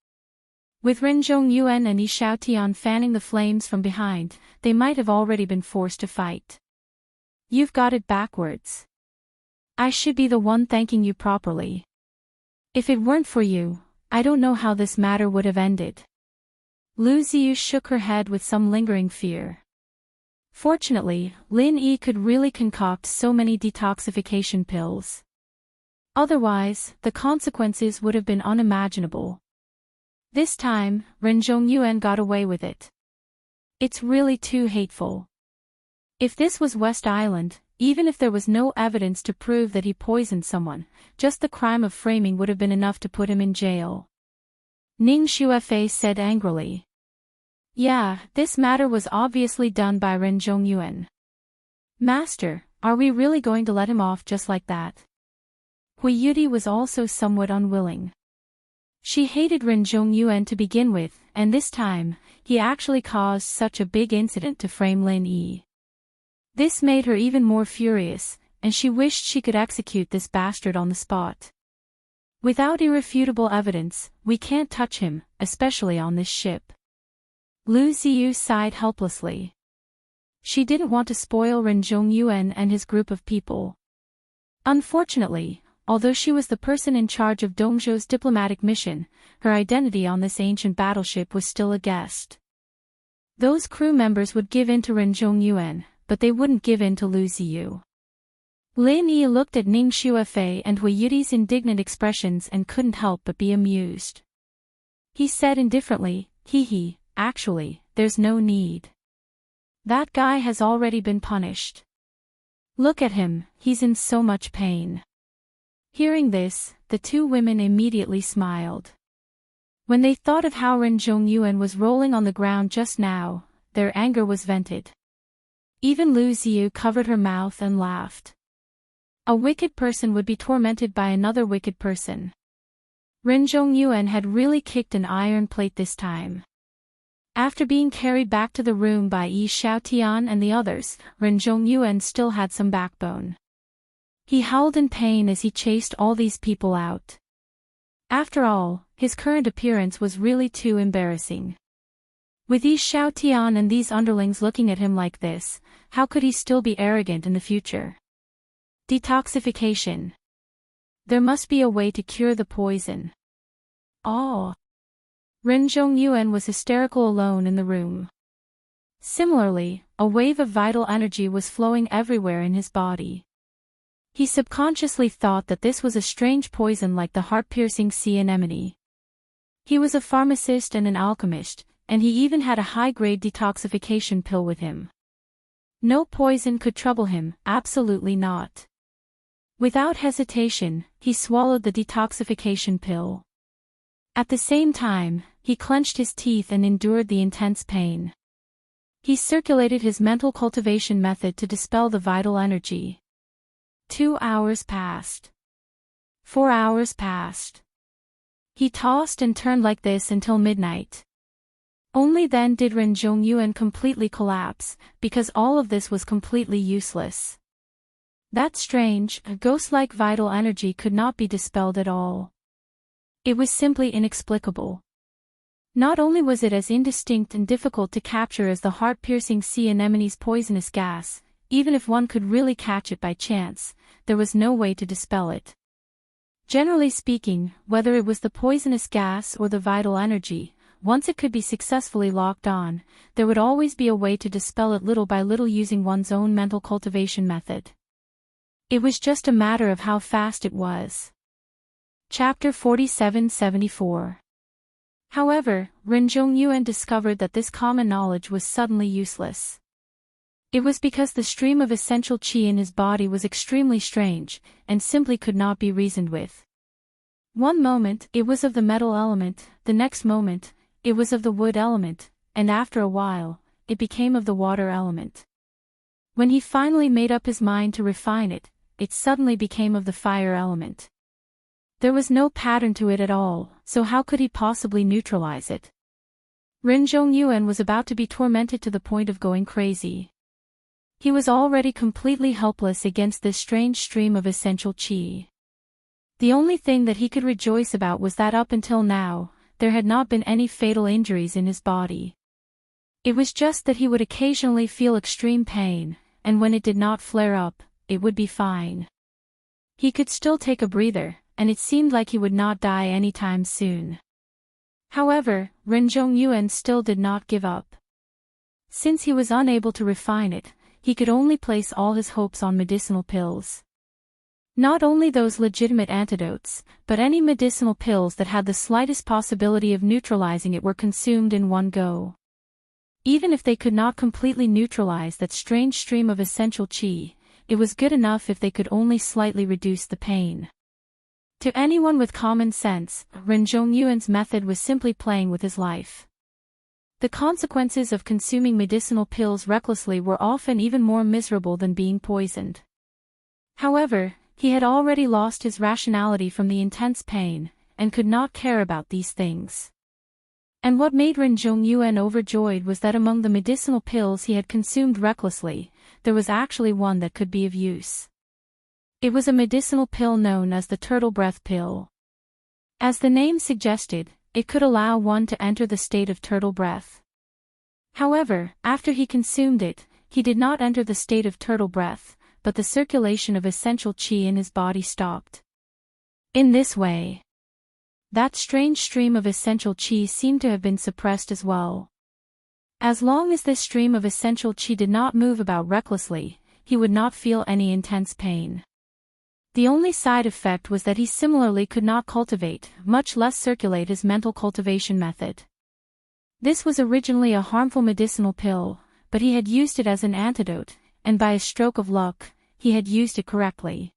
With Ren Zhongyuan and Yi Xiaotian fanning the flames from behind, they might have already been forced to fight. You've got it backwards. I should be the one thanking you properly. If it weren't for you, I don't know how this matter would have ended. Lu Ziyu shook her head with some lingering fear. Fortunately, Lin Yi could really concoct so many detoxification pills. Otherwise, the consequences would have been unimaginable. This time, Ren Zhongyuan got away with it. It's really too hateful. If this was West Island, even if there was no evidence to prove that he poisoned someone, just the crime of framing would have been enough to put him in jail. Ning Xuefei said angrily. Yeah, this matter was obviously done by Ren Zhongyuan. Master, are we really going to let him off just like that? Hui Yudi was also somewhat unwilling. She hated Ren Zhongyuan to begin with, and this time, he actually caused such a big incident to frame Lin Yi. This made her even more furious, and she wished she could execute this bastard on the spot. Without irrefutable evidence, we can't touch him, especially on this ship. Lu Ziyu sighed helplessly. She didn't want to spoil Ren Zhongyuan and his group of people. Unfortunately, although she was the person in charge of Dongzhou's diplomatic mission, her identity on this ancient battleship was still a guest. Those crew members would give in to Ren Zhongyuan, but they wouldn't give in to Lu Ziyu. Lin Yi looked at Ning Xuefei and Hui Yuti's indignant expressions and couldn't help but be amused. He said indifferently, "Hee, actually, there's no need. That guy has already been punished. Look at him, he's in so much pain." Hearing this, the two women immediately smiled. When they thought of how Ren Zhongyuan was rolling on the ground just now, their anger was vented. Even Lu Ziyu covered her mouth and laughed. A wicked person would be tormented by another wicked person. Ren Zhongyuan had really kicked an iron plate this time. After being carried back to the room by Yi Xiaotian and the others, Ren Zhongyuan still had some backbone. He howled in pain as he chased all these people out. After all, his current appearance was really too embarrassing. With Yi Xiaotian and these underlings looking at him like this, how could he still be arrogant in the future? Detoxification. There must be a way to cure the poison. Oh! Ren Zhongyuan was hysterical alone in the room. Similarly, a wave of vital energy was flowing everywhere in his body. He subconsciously thought that this was a strange poison like the heart-piercing sea anemone. He was a pharmacist and an alchemist, and he even had a high-grade detoxification pill with him. No poison could trouble him, absolutely not. Without hesitation, he swallowed the detoxification pill. At the same time, he clenched his teeth and endured the intense pain. He circulated his mental cultivation method to dispel the vital energy. 2 hours passed. 4 hours passed. He tossed and turned like this until midnight. Only then did Ren Zhongyuan completely collapse, because all of this was completely useless. That strange, ghost-like vital energy could not be dispelled at all. It was simply inexplicable. Not only was it as indistinct and difficult to capture as the heart-piercing sea anemone's poisonous gas, even if one could really catch it by chance, there was no way to dispel it. Generally speaking, whether it was the poisonous gas or the vital energy, once it could be successfully locked on, there would always be a way to dispel it little by little using one's own mental cultivation method. It was just a matter of how fast it was. Chapter 47-74. However, Ren Zhongyuan discovered that this common knowledge was suddenly useless. It was because the stream of essential qi in his body was extremely strange, and simply could not be reasoned with. One moment, it was of the metal element, the next moment, it was of the wood element, and after a while, it became of the water element. When he finally made up his mind to refine it, it suddenly became of the fire element. There was no pattern to it at all, so how could he possibly neutralize it? Ren Zhongyuan was about to be tormented to the point of going crazy. He was already completely helpless against this strange stream of essential qi. The only thing that he could rejoice about was that up until now, there had not been any fatal injuries in his body. It was just that he would occasionally feel extreme pain, and when it did not flare up, it would be fine. He could still take a breather, and it seemed like he would not die anytime soon. However, Ren Zhongyuan still did not give up. Since he was unable to refine it, he could only place all his hopes on medicinal pills. Not only those legitimate antidotes, but any medicinal pills that had the slightest possibility of neutralizing it were consumed in one go. Even if they could not completely neutralize that strange stream of essential qi, it was good enough if they could only slightly reduce the pain. To anyone with common sense, Ren Zhongyuan's method was simply playing with his life. The consequences of consuming medicinal pills recklessly were often even more miserable than being poisoned. However, he had already lost his rationality from the intense pain, and could not care about these things. And what made Ren Zhongyuan overjoyed was that among the medicinal pills he had consumed recklessly, there was actually one that could be of use. It was a medicinal pill known as the turtle breath pill. As the name suggested, it could allow one to enter the state of turtle breath. However, after he consumed it, he did not enter the state of turtle breath, but the circulation of essential qi in his body stopped. In this way, that strange stream of essential qi seemed to have been suppressed as well. As long as this stream of essential chi did not move about recklessly, he would not feel any intense pain. The only side effect was that he similarly could not cultivate, much less circulate his mental cultivation method. This was originally a harmful medicinal pill, but he had used it as an antidote, and by a stroke of luck, he had used it correctly.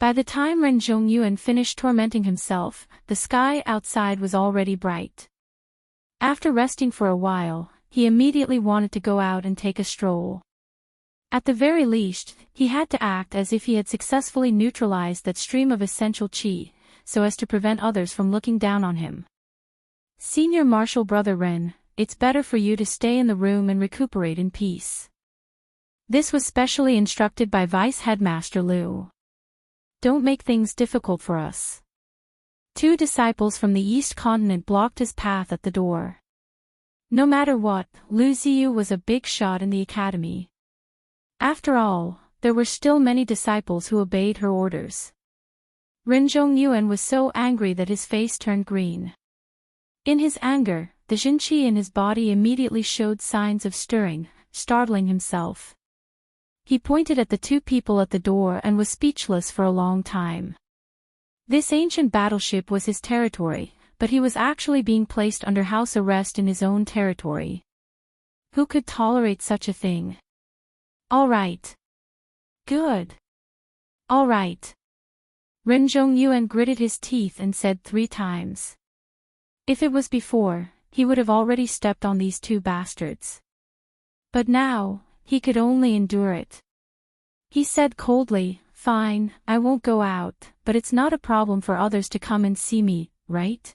By the time Ren Zhongyuan finished tormenting himself, the sky outside was already bright. After resting for a while, he immediately wanted to go out and take a stroll. At the very least, he had to act as if he had successfully neutralized that stream of essential chi, so as to prevent others from looking down on him. Senior Marshal Brother Ren, it's better for you to stay in the room and recuperate in peace. This was specially instructed by Vice Headmaster Liu. Don't make things difficult for us. 2 disciples from the East Continent blocked his path at the door. No matter what, Lu Ziyu was a big shot in the academy. After all, there were still many disciples who obeyed her orders. Ren Zhongyuan was so angry that his face turned green. In his anger, the Jin Qi in his body immediately showed signs of stirring, startling himself. He pointed at the 2 people at the door and was speechless for a long time. This ancient battleship was his territory, but he was actually being placed under house arrest in his own territory. Who could tolerate such a thing? All right. Good. All right. Ren Zhongyuan gritted his teeth and said 3 times. If it was before, he would have already stepped on these 2 bastards. But now, he could only endure it. He said coldly, fine, I won't go out, but it's not a problem for others to come and see me, right?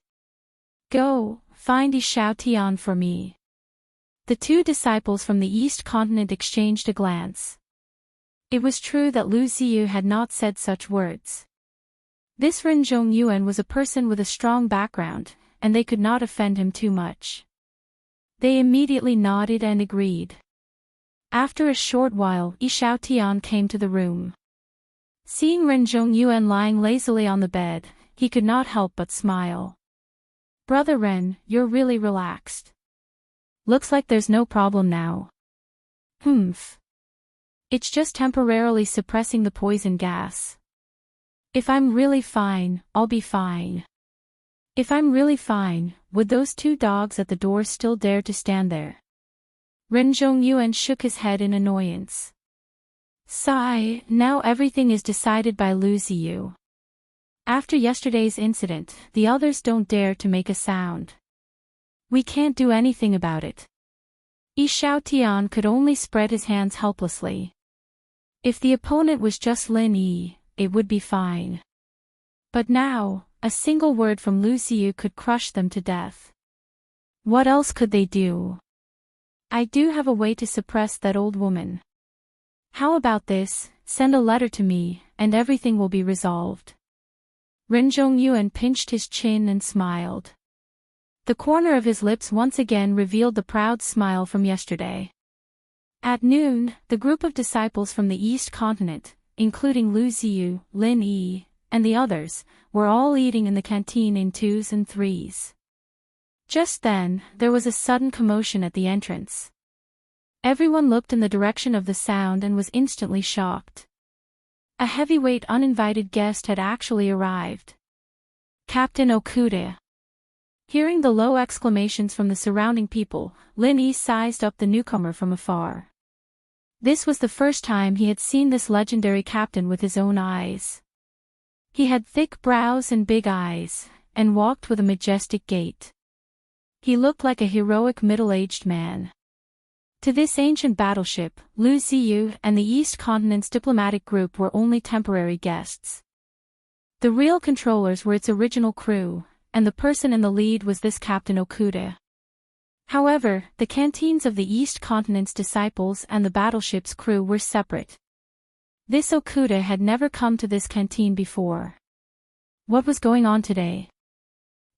Go, find Yi Xiaotian for me. The 2 disciples from the East Continent exchanged a glance. It was true that Lu Ziyu had not said such words. This Ren Zhongyuan was a person with a strong background, and they could not offend him too much. They immediately nodded and agreed. After a short while, Yi Xiaotian came to the room. Seeing Ren Zhongyuan lying lazily on the bed, he could not help but smile. Brother Ren, you're really relaxed. Looks like there's no problem now. Humph. It's just temporarily suppressing the poison gas. If I'm really fine, I'll be fine. If I'm really fine, would those 2 dogs at the door still dare to stand there? Ren Zhongyuan shook his head in annoyance. Sigh, now everything is decided by Lu Ziyu. After yesterday's incident, the others don't dare to make a sound. We can't do anything about it. Yi Xiaotian could only spread his hands helplessly. If the opponent was just Lin Yi, it would be fine. But now, a single word from Lu Ziyu could crush them to death. What else could they do? I do have a way to suppress that old woman. How about this, send a letter to me, and everything will be resolved. Ren Zhongyuan pinched his chin and smiled. The corner of his lips once again revealed the proud smile from yesterday. At noon, the group of disciples from the East Continent, including Lu Ziyu, Lin Yi, and the others, were all eating in the canteen in 2s and 3s. Just then, there was a sudden commotion at the entrance. Everyone looked in the direction of the sound and was instantly shocked. A heavyweight uninvited guest had actually arrived. Captain Okuda. Hearing the low exclamations from the surrounding people, Lin Yi sized up the newcomer from afar. This was the first time he had seen this legendary captain with his own eyes. He had thick brows and big eyes, and walked with a majestic gait. He looked like a heroic middle-aged man. To this ancient battleship, Lu Ziyu and the East Continent's diplomatic group were only temporary guests. The real controllers were its original crew, and the person in the lead was this Captain Okuda. However, the canteens of the East Continent's disciples and the battleship's crew were separate. This Okuda had never come to this canteen before. What was going on today?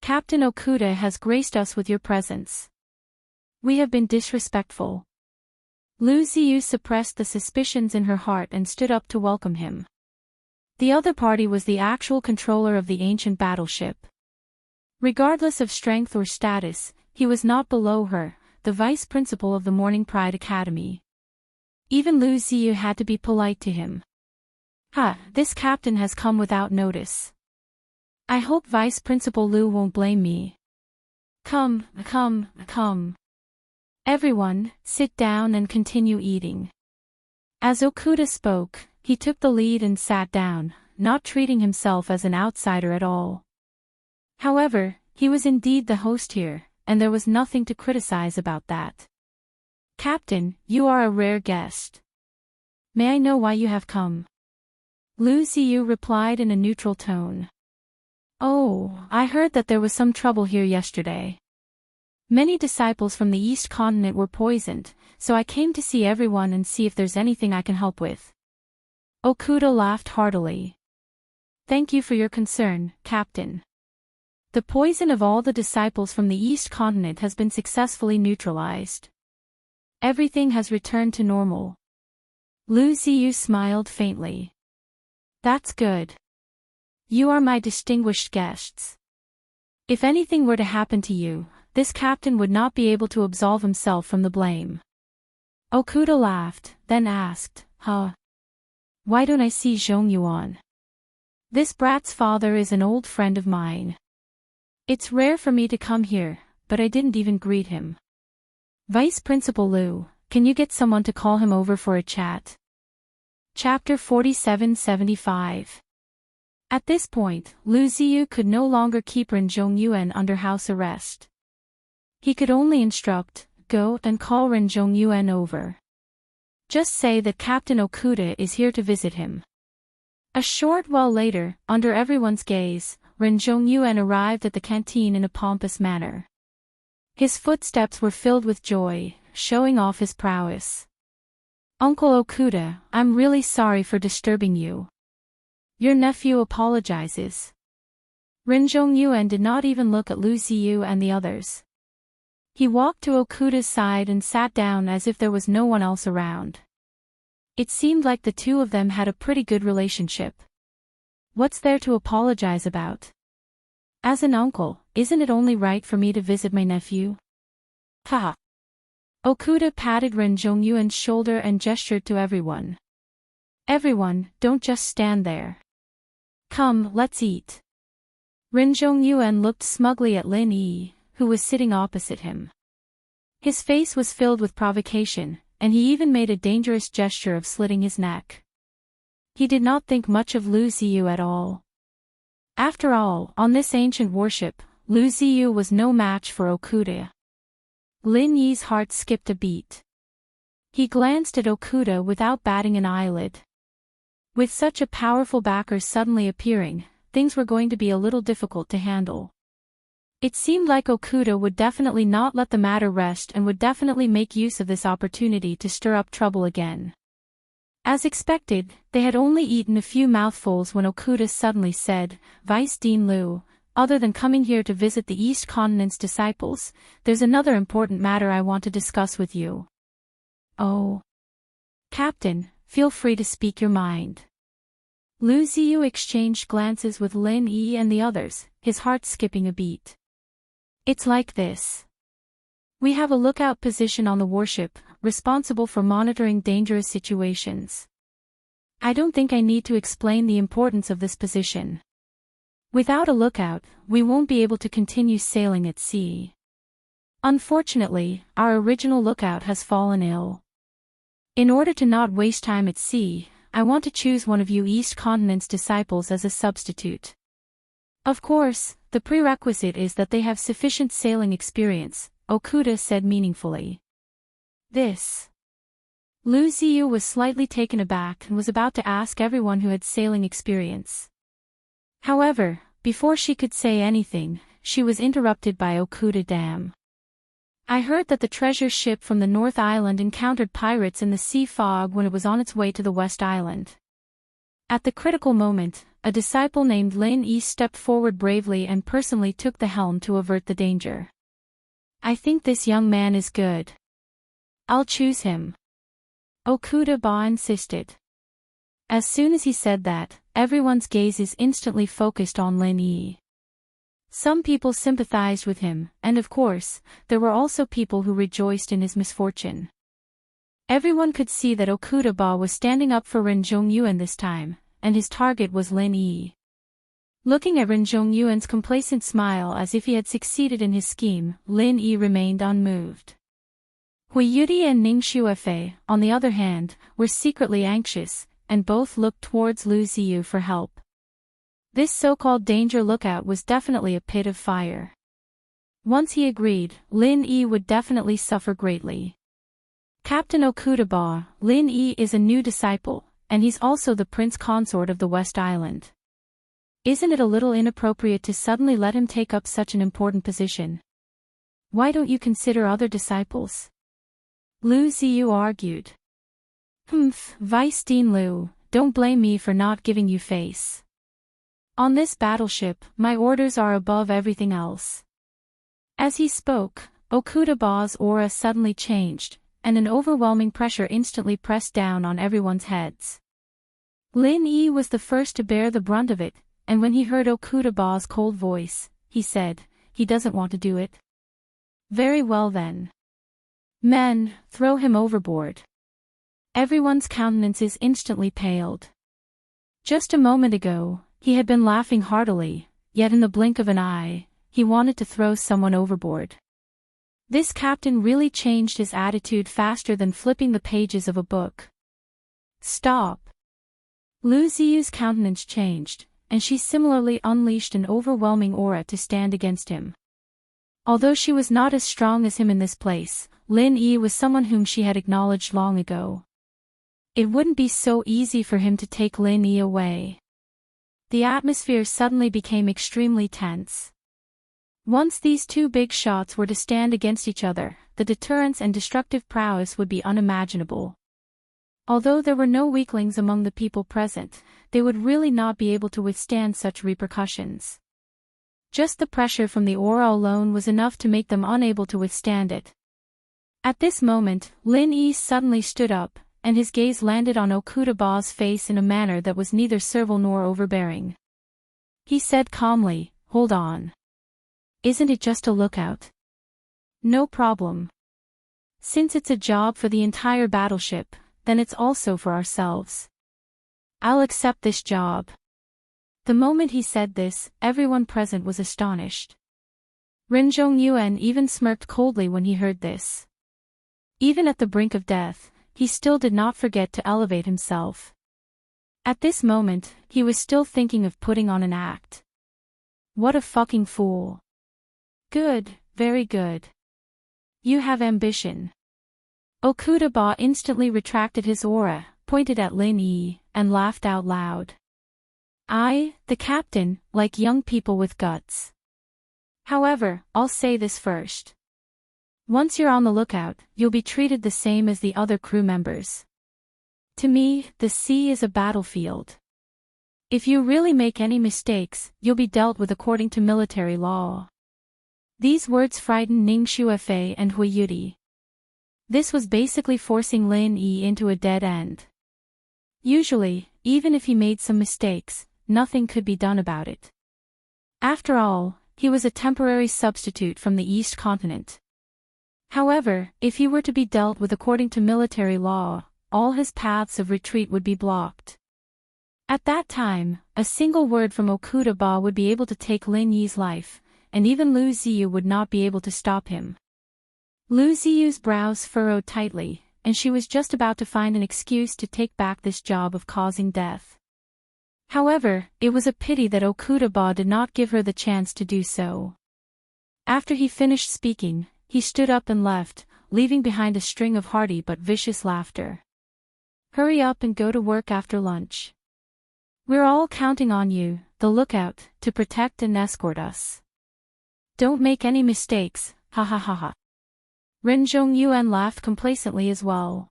Captain Okuda has graced us with your presence. We have been disrespectful. Lu Ziyu suppressed the suspicions in her heart and stood up to welcome him. The other party was the actual controller of the ancient battleship. Regardless of strength or status, he was not below her, the vice principal of the Morning Pride Academy. Even Lu Ziyu had to be polite to him. This captain has come without notice. I hope Vice Principal Lu won't blame me. Come. Everyone, sit down and continue eating. As Okuda spoke, he took the lead and sat down, not treating himself as an outsider at all. However, he was indeed the host here, and there was nothing to criticize about that. Captain, you are a rare guest. May I know why you have come? Lu Ziyu replied in a neutral tone. Oh, I heard that there was some trouble here yesterday. Many disciples from the East Continent were poisoned, so I came to see everyone and see if there's anything I can help with. Okuda laughed heartily. Thank you for your concern, Captain. The poison of all the disciples from the East Continent has been successfully neutralized. Everything has returned to normal. Lu Ziyu smiled faintly. That's good. You are my distinguished guests. If anything were to happen to you, this captain would not be able to absolve himself from the blame. Okuda laughed, then asked, Why don't I see Zhong Yuan? This brat's father is an old friend of mine. It's rare for me to come here, but I didn't even greet him. Vice Principal Lu, can you get someone to call him over for a chat? Chapter 4775. At this point, Lu Ziyu could no longer keep Ren Zhongyuan under house arrest. He could only instruct, go and call Ren Zhongyuan over. Just say that Captain Okuda is here to visit him. A short while later, under everyone's gaze, Ren Zhongyuan arrived at the canteen in a pompous manner. His footsteps were filled with joy, showing off his prowess. Uncle Okuda, I'm really sorry for disturbing you. Your nephew apologizes. Ren Zhongyuan did not even look at Lu Ziyu and the others. He walked to Okuda's side and sat down as if there was no one else around. It seemed like the two of them had a pretty good relationship. What's there to apologize about? As an uncle, isn't it only right for me to visit my nephew? Okuda patted Ren Zhongyuan's shoulder and gestured to everyone. Everyone, don't just stand there. Come, let's eat. Ren Zhongyuan looked smugly at Lin Yi, who was sitting opposite him. His face was filled with provocation, and he even made a dangerous gesture of slitting his neck. He did not think much of Lu Ziyu at all. After all, on this ancient warship, Lu Ziyu was no match for Okuda. Lin Yi's heart skipped a beat. He glanced at Okuda without batting an eyelid. With such a powerful backer suddenly appearing, things were going to be a little difficult to handle. It seemed like Okuda would definitely not let the matter rest and would definitely make use of this opportunity to stir up trouble again. As expected, they had only eaten a few mouthfuls when Okuda suddenly said, Vice Dean Lu, other than coming here to visit the East Continent's disciples, there's another important matter I want to discuss with you. Oh. Captain, feel free to speak your mind. Lu Ziyu exchanged glances with Lin Yi and the others, his heart skipping a beat. It's like this. We have a lookout position on the warship, responsible for monitoring dangerous situations. I don't think I need to explain the importance of this position. Without a lookout, we won't be able to continue sailing at sea. Unfortunately, our original lookout has fallen ill. In order to not waste time at sea, I want to choose one of you East Continent's disciples as a substitute. Of course, the prerequisite is that they have sufficient sailing experience, Okuda said meaningfully. This. Lu Ziyu was slightly taken aback and was about to ask everyone who had sailing experience. However, before she could say anything, she was interrupted by Okuda. Damn. I heard that the treasure ship from the North Island encountered pirates in the sea fog when it was on its way to the West Island. At the critical moment, a disciple named Lin Yi stepped forward bravely and personally took the helm to avert the danger. I think this young man is good. I'll choose him. Okuda insisted. As soon as he said that, everyone's gazes instantly focused on Lin Yi. Some people sympathized with him, and of course, there were also people who rejoiced in his misfortune. Everyone could see that Okuda-ba was standing up for Rin Zhongyuan this time, and his target was Lin Yi. Looking at Rin Zhongyuan's complacent smile as if he had succeeded in his scheme, Lin Yi remained unmoved. Hui Yudi and Ning Xuefei, on the other hand, were secretly anxious, and both looked towards Lu Ziyu for help. This so-called danger lookout was definitely a pit of fire. Once he agreed, Lin Yi would definitely suffer greatly. Captain Okuda-ba, Lin Yi is a new disciple, and he's also the prince consort of the West Island. Isn't it a little inappropriate to suddenly let him take up such an important position? Why don't you consider other disciples? Lu Ziyu argued. Vice Dean Lu, don't blame me for not giving you face. On this battleship, my orders are above everything else. As he spoke, Okuda-ba's aura suddenly changed, and an overwhelming pressure instantly pressed down on everyone's heads. Lin Yi was the first to bear the brunt of it, and when he heard Okuda-ba's cold voice, he said, he doesn't want to do it. Very well then. Men, throw him overboard. Everyone's countenances instantly paled. Just a moment ago, he had been laughing heartily, yet in the blink of an eye, he wanted to throw someone overboard. This captain really changed his attitude faster than flipping the pages of a book. Stop. Lu Ziyu's countenance changed, and she similarly unleashed an overwhelming aura to stand against him. Although she was not as strong as him in this place, Lin Yi was someone whom she had acknowledged long ago. It wouldn't be so easy for him to take Lin Yi away. The atmosphere suddenly became extremely tense. Once these two big shots were to stand against each other, the deterrence and destructive prowess would be unimaginable. Although there were no weaklings among the people present, they would really not be able to withstand such repercussions. Just the pressure from the aura alone was enough to make them unable to withstand it. At this moment, Lin Yi suddenly stood up, and his gaze landed on Okuda-ba's face in a manner that was neither servile nor overbearing. He said calmly, "Hold on. Isn't it just a lookout? No problem. Since it's a job for the entire battleship, then it's also for ourselves. I'll accept this job." The moment he said this, everyone present was astonished. Rin Zhongyuan even smirked coldly when he heard this. Even at the brink of death, he still did not forget to elevate himself. At this moment, he was still thinking of putting on an act. What a fucking fool. Good, very good. You have ambition. Okuda-ba instantly retracted his aura, pointed at Lin Yi, and laughed out loud. I, the captain, like young people with guts. However, I'll say this first. Once you're on the lookout, you'll be treated the same as the other crew members. To me, the sea is a battlefield. If you really make any mistakes, you'll be dealt with according to military law. These words frightened Ning Xuefei and Hui Yudi. This was basically forcing Lin Yi into a dead end. Usually, even if he made some mistakes, nothing could be done about it. After all, he was a temporary substitute from the East Continent. However, if he were to be dealt with according to military law, all his paths of retreat would be blocked. At that time, a single word from Okuda-ba would be able to take Lin Yi's life, and even Lu Ziyu would not be able to stop him. Lu Ziyu's brows furrowed tightly, and she was just about to find an excuse to take back this job of causing death. However, it was a pity that Okuda-ba did not give her the chance to do so. After he finished speaking, he stood up and left, leaving behind a string of hearty but vicious laughter. Hurry up and go to work after lunch. We're all counting on you, the lookout, to protect and escort us. Don't make any mistakes, ha ha ha ha. Rin Zhongyuan laughed complacently as well.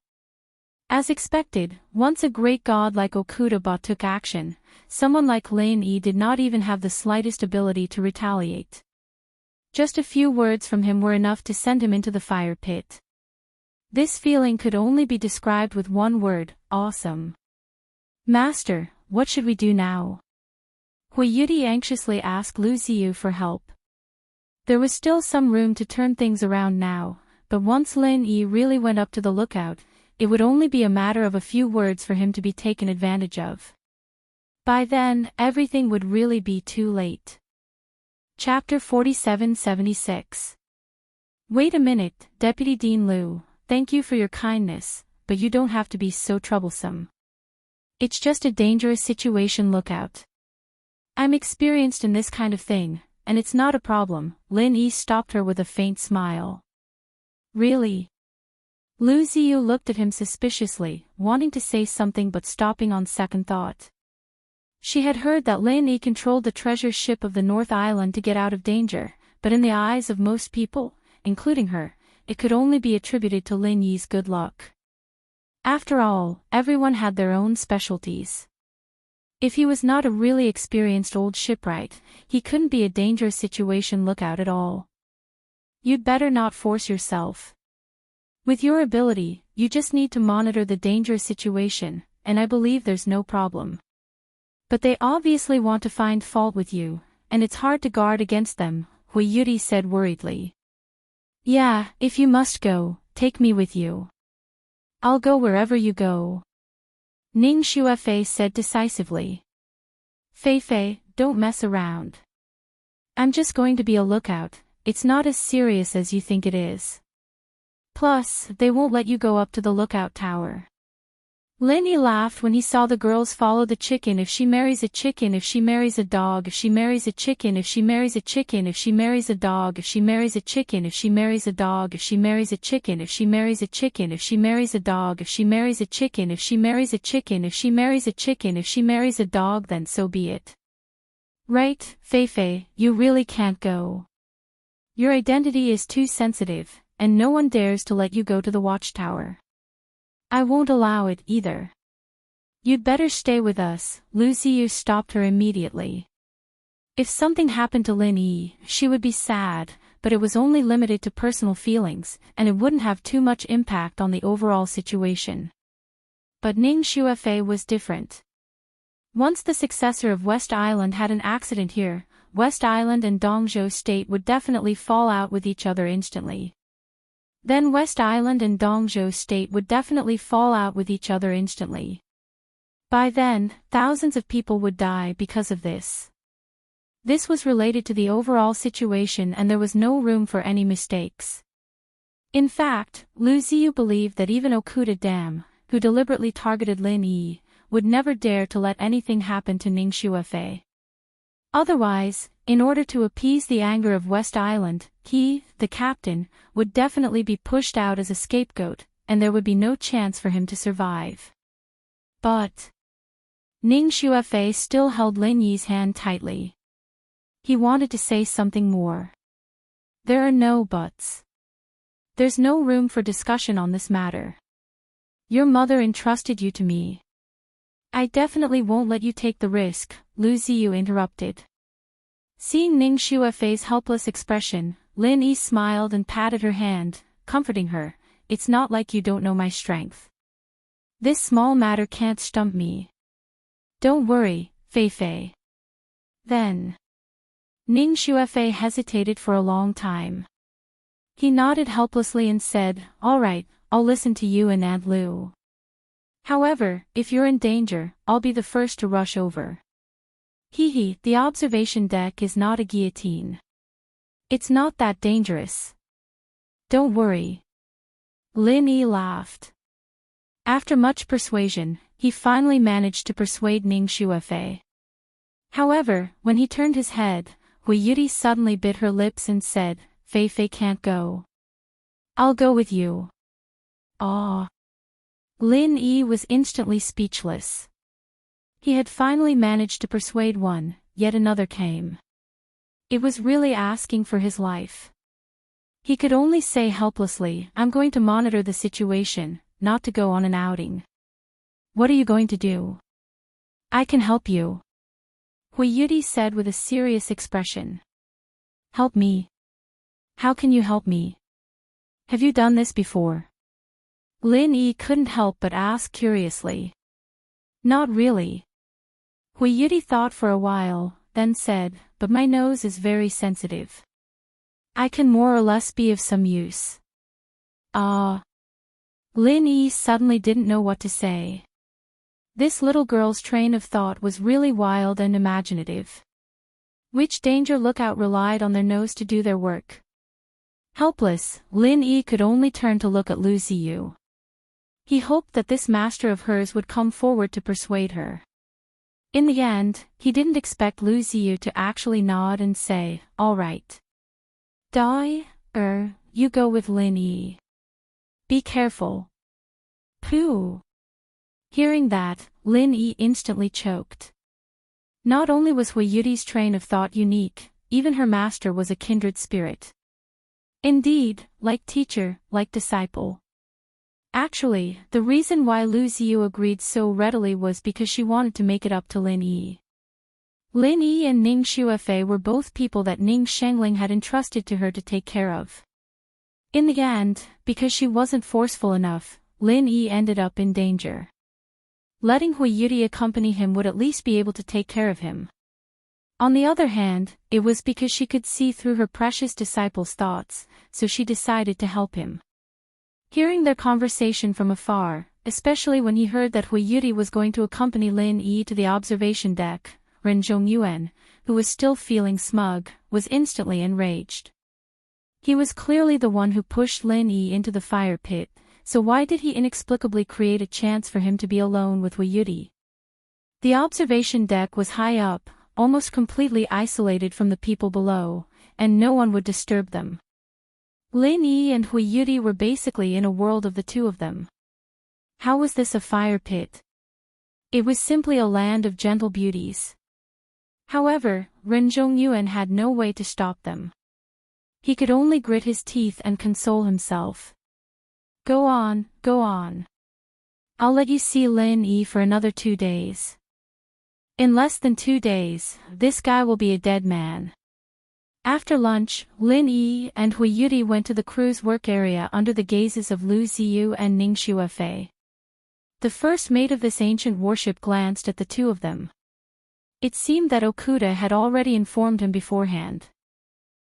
As expected, once a great god like Okuda-ba took action, someone like Lin Yi did not even have the slightest ability to retaliate. Just a few words from him were enough to send him into the fire pit. This feeling could only be described with one word, awesome. Master, what should we do now? Hui Yuti anxiously asked Lu Ziyu for help. There was still some room to turn things around now, but once Lin Yi really went up to the lookout, it would only be a matter of a few words for him to be taken advantage of. By then, everything would really be too late. Chapter 4776. Wait a minute, Deputy Dean Liu, thank you for your kindness, but you don't have to be so troublesome. It's just a dangerous situation, lookout. I'm experienced in this kind of thing, and it's not a problem. Lin Yi stopped her with a faint smile. Really? Lu Ziyu looked at him suspiciously, wanting to say something but stopping on second thought. She had heard that Lin Yi controlled the treasure ship of the North Island to get out of danger, but in the eyes of most people, including her, it could only be attributed to Lin Yi's good luck. After all, everyone had their own specialties. If he was not a really experienced old shipwright, he couldn't be a dangerous situation lookout at all. You'd better not force yourself. With your ability, you just need to monitor the dangerous situation, and I believe there's no problem. But they obviously want to find fault with you, and it's hard to guard against them, Hui Yuti said worriedly. Yeah, if you must go, take me with you. I'll go wherever you go. Ning Xuefei said decisively. Fei, don't mess around. I'm just going to be a lookout, it's not as serious as you think it is. Plus, they won't let you go up to the lookout tower. Lin Yi laughed when he saw the girls follow the chicken. If she marries a chicken, if she marries a dog, if she marries a chicken, if she marries a chicken, if she marries a dog, if she marries a chicken, if she marries a dog, if she marries a chicken, if she marries a chicken, if she marries a dog, if she marries a chicken, if she marries a chicken, if she marries a chicken, if she marries a dog, then so be it. Right, Fei, you really can't go. Your identity is too sensitive, and no one dares to let you go to the watchtower. I won't allow it either. You'd better stay with us, Lu Ziyu stopped her immediately. If something happened to Lin Yi, she would be sad, but it was only limited to personal feelings, and it wouldn't have too much impact on the overall situation. But Ning Xuefei was different. Once the successor of West Island had an accident here, West Island and Dongzhou State would definitely fall out with each other instantly. Then West Island and Dongzhou State would definitely fall out with each other instantly. By then, thousands of people would die because of this. This was related to the overall situation and there was no room for any mistakes. In fact, Lu Ziyu believed that even Okuda Dam, who deliberately targeted Lin Yi, would never dare to let anything happen to Ning Xuefei. Otherwise, in order to appease the anger of West Island, he, the captain, would definitely be pushed out as a scapegoat, and there would be no chance for him to survive. But Ning Xuefei still held Lin Yi's hand tightly. He wanted to say something more. There are no buts. There's no room for discussion on this matter. Your mother entrusted you to me. I definitely won't let you take the risk, Lu Ziyu interrupted. Seeing Ning Xuefei's helpless expression, Lin Yi smiled and patted her hand, comforting her. It's not like you don't know my strength. This small matter can't stump me. Don't worry, Fei. Then Ning Xuefei hesitated for a long time. He nodded helplessly and said, all right, I'll listen to you and Aunt Lu. However, if you're in danger, I'll be the first to rush over. The observation deck is not a guillotine. It's not that dangerous. Don't worry. Lin Yi laughed. After much persuasion, he finally managed to persuade Ning Xuefei. However, when he turned his head, Hui Yuti suddenly bit her lips and said, Fei can't go. I'll go with you. Ah. Lin Yi was instantly speechless. He had finally managed to persuade one, yet another came. It was really asking for his life. He could only say helplessly, I'm going to monitor the situation, not to go on an outing. What are you going to do? I can help you. Hui Yuti said with a serious expression. Help me? How can you help me? Have you done this before? Lin Yi couldn't help but ask curiously. Not really. Hui Yuti thought for a while, then said, "But my nose is very sensitive. I can more or less be of some use." Ah. Lin Yi suddenly didn't know what to say. This little girl's train of thought was really wild and imaginative. Which danger lookout relied on their nose to do their work? Helpless, Lin Yi could only turn to look at Lu Ziyu. He hoped that this master of hers would come forward to persuade her. In the end, he didn't expect Lu Ziyu to actually nod and say, "All right. You go with Lin Yi. Be careful." Pooh. Hearing that, Lin Yi instantly choked. Not only was Hui Yuti's train of thought unique, even her master was a kindred spirit. Indeed, like teacher, like disciple. Actually, the reason why Lu Ziyu agreed so readily was because she wanted to make it up to Lin Yi. Lin Yi and Ning Xuefei were both people that Ning Shengling had entrusted to her to take care of. In the end, because she wasn't forceful enough, Lin Yi ended up in danger. Letting Hui Yuti accompany him would at least be able to take care of him. On the other hand, it was because she could see through her precious disciple's thoughts, so she decided to help him. Hearing their conversation from afar, especially when he heard that Hui Yuti was going to accompany Lin Yi to the observation deck, Ren Zhongyuan, who was still feeling smug, was instantly enraged. He was clearly the one who pushed Lin Yi into the fire pit, so why did he inexplicably create a chance for him to be alone with Hui Yuti? The observation deck was high up, almost completely isolated from the people below, and no one would disturb them. Lin Yi and Hui Yuti were basically in a world of the two of them. How was this a fire pit? It was simply a land of gentle beauties. However, Ren Zhongyuan had no way to stop them. He could only grit his teeth and console himself. Go on, go on. I'll let you see Lin Yi for another 2 days. In less than 2 days, this guy will be a dead man. After lunch, Lin Yi and Hui Yuti went to the crew's work area under the gazes of Lu Ziyu and Ning Xuefei. The first mate of this ancient warship glanced at the two of them. It seemed that Okuda had already informed him beforehand.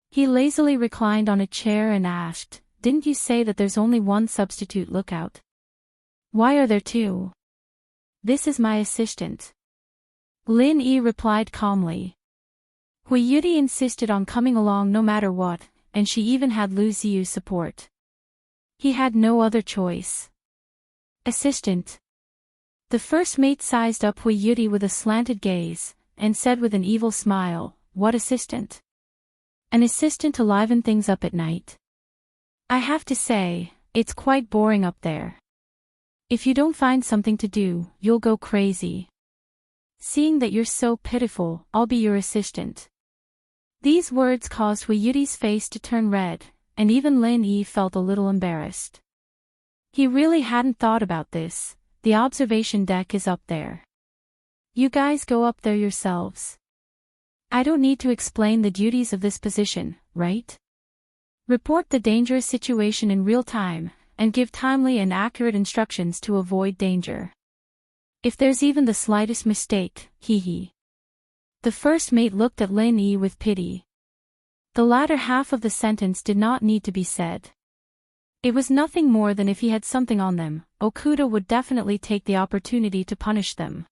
He lazily reclined on a chair and asked, "Didn't you say that there's only one substitute lookout? Why are there two?" "This is my assistant." Lin Yi replied calmly. Hui Yuti insisted on coming along no matter what, and she even had Lu Ziyu's support. He had no other choice. "Assistant." The first mate sized up Hui Yuti with a slanted gaze, and said with an evil smile, "What assistant?" "An assistant to liven things up at night. I have to say, it's quite boring up there. If you don't find something to do, you'll go crazy. Seeing that you're so pitiful, I'll be your assistant." These words caused Hui Yuti's face to turn red, and even Lin Yi felt a little embarrassed. He really hadn't thought about this. The observation deck is up there. You guys go up there yourselves. I don't need to explain the duties of this position, right? Report the dangerous situation in real time, and give timely and accurate instructions to avoid danger. If there's even the slightest mistake, hee. The first mate looked at Lin Yi with pity. The latter half of the sentence did not need to be said. It was nothing more than if he had something on them, Okuda would definitely take the opportunity to punish them.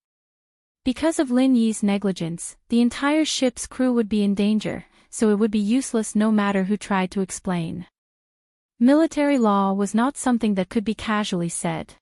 Because of Lin Yi's negligence, the entire ship's crew would be in danger, so it would be useless no matter who tried to explain. Military law was not something that could be casually said.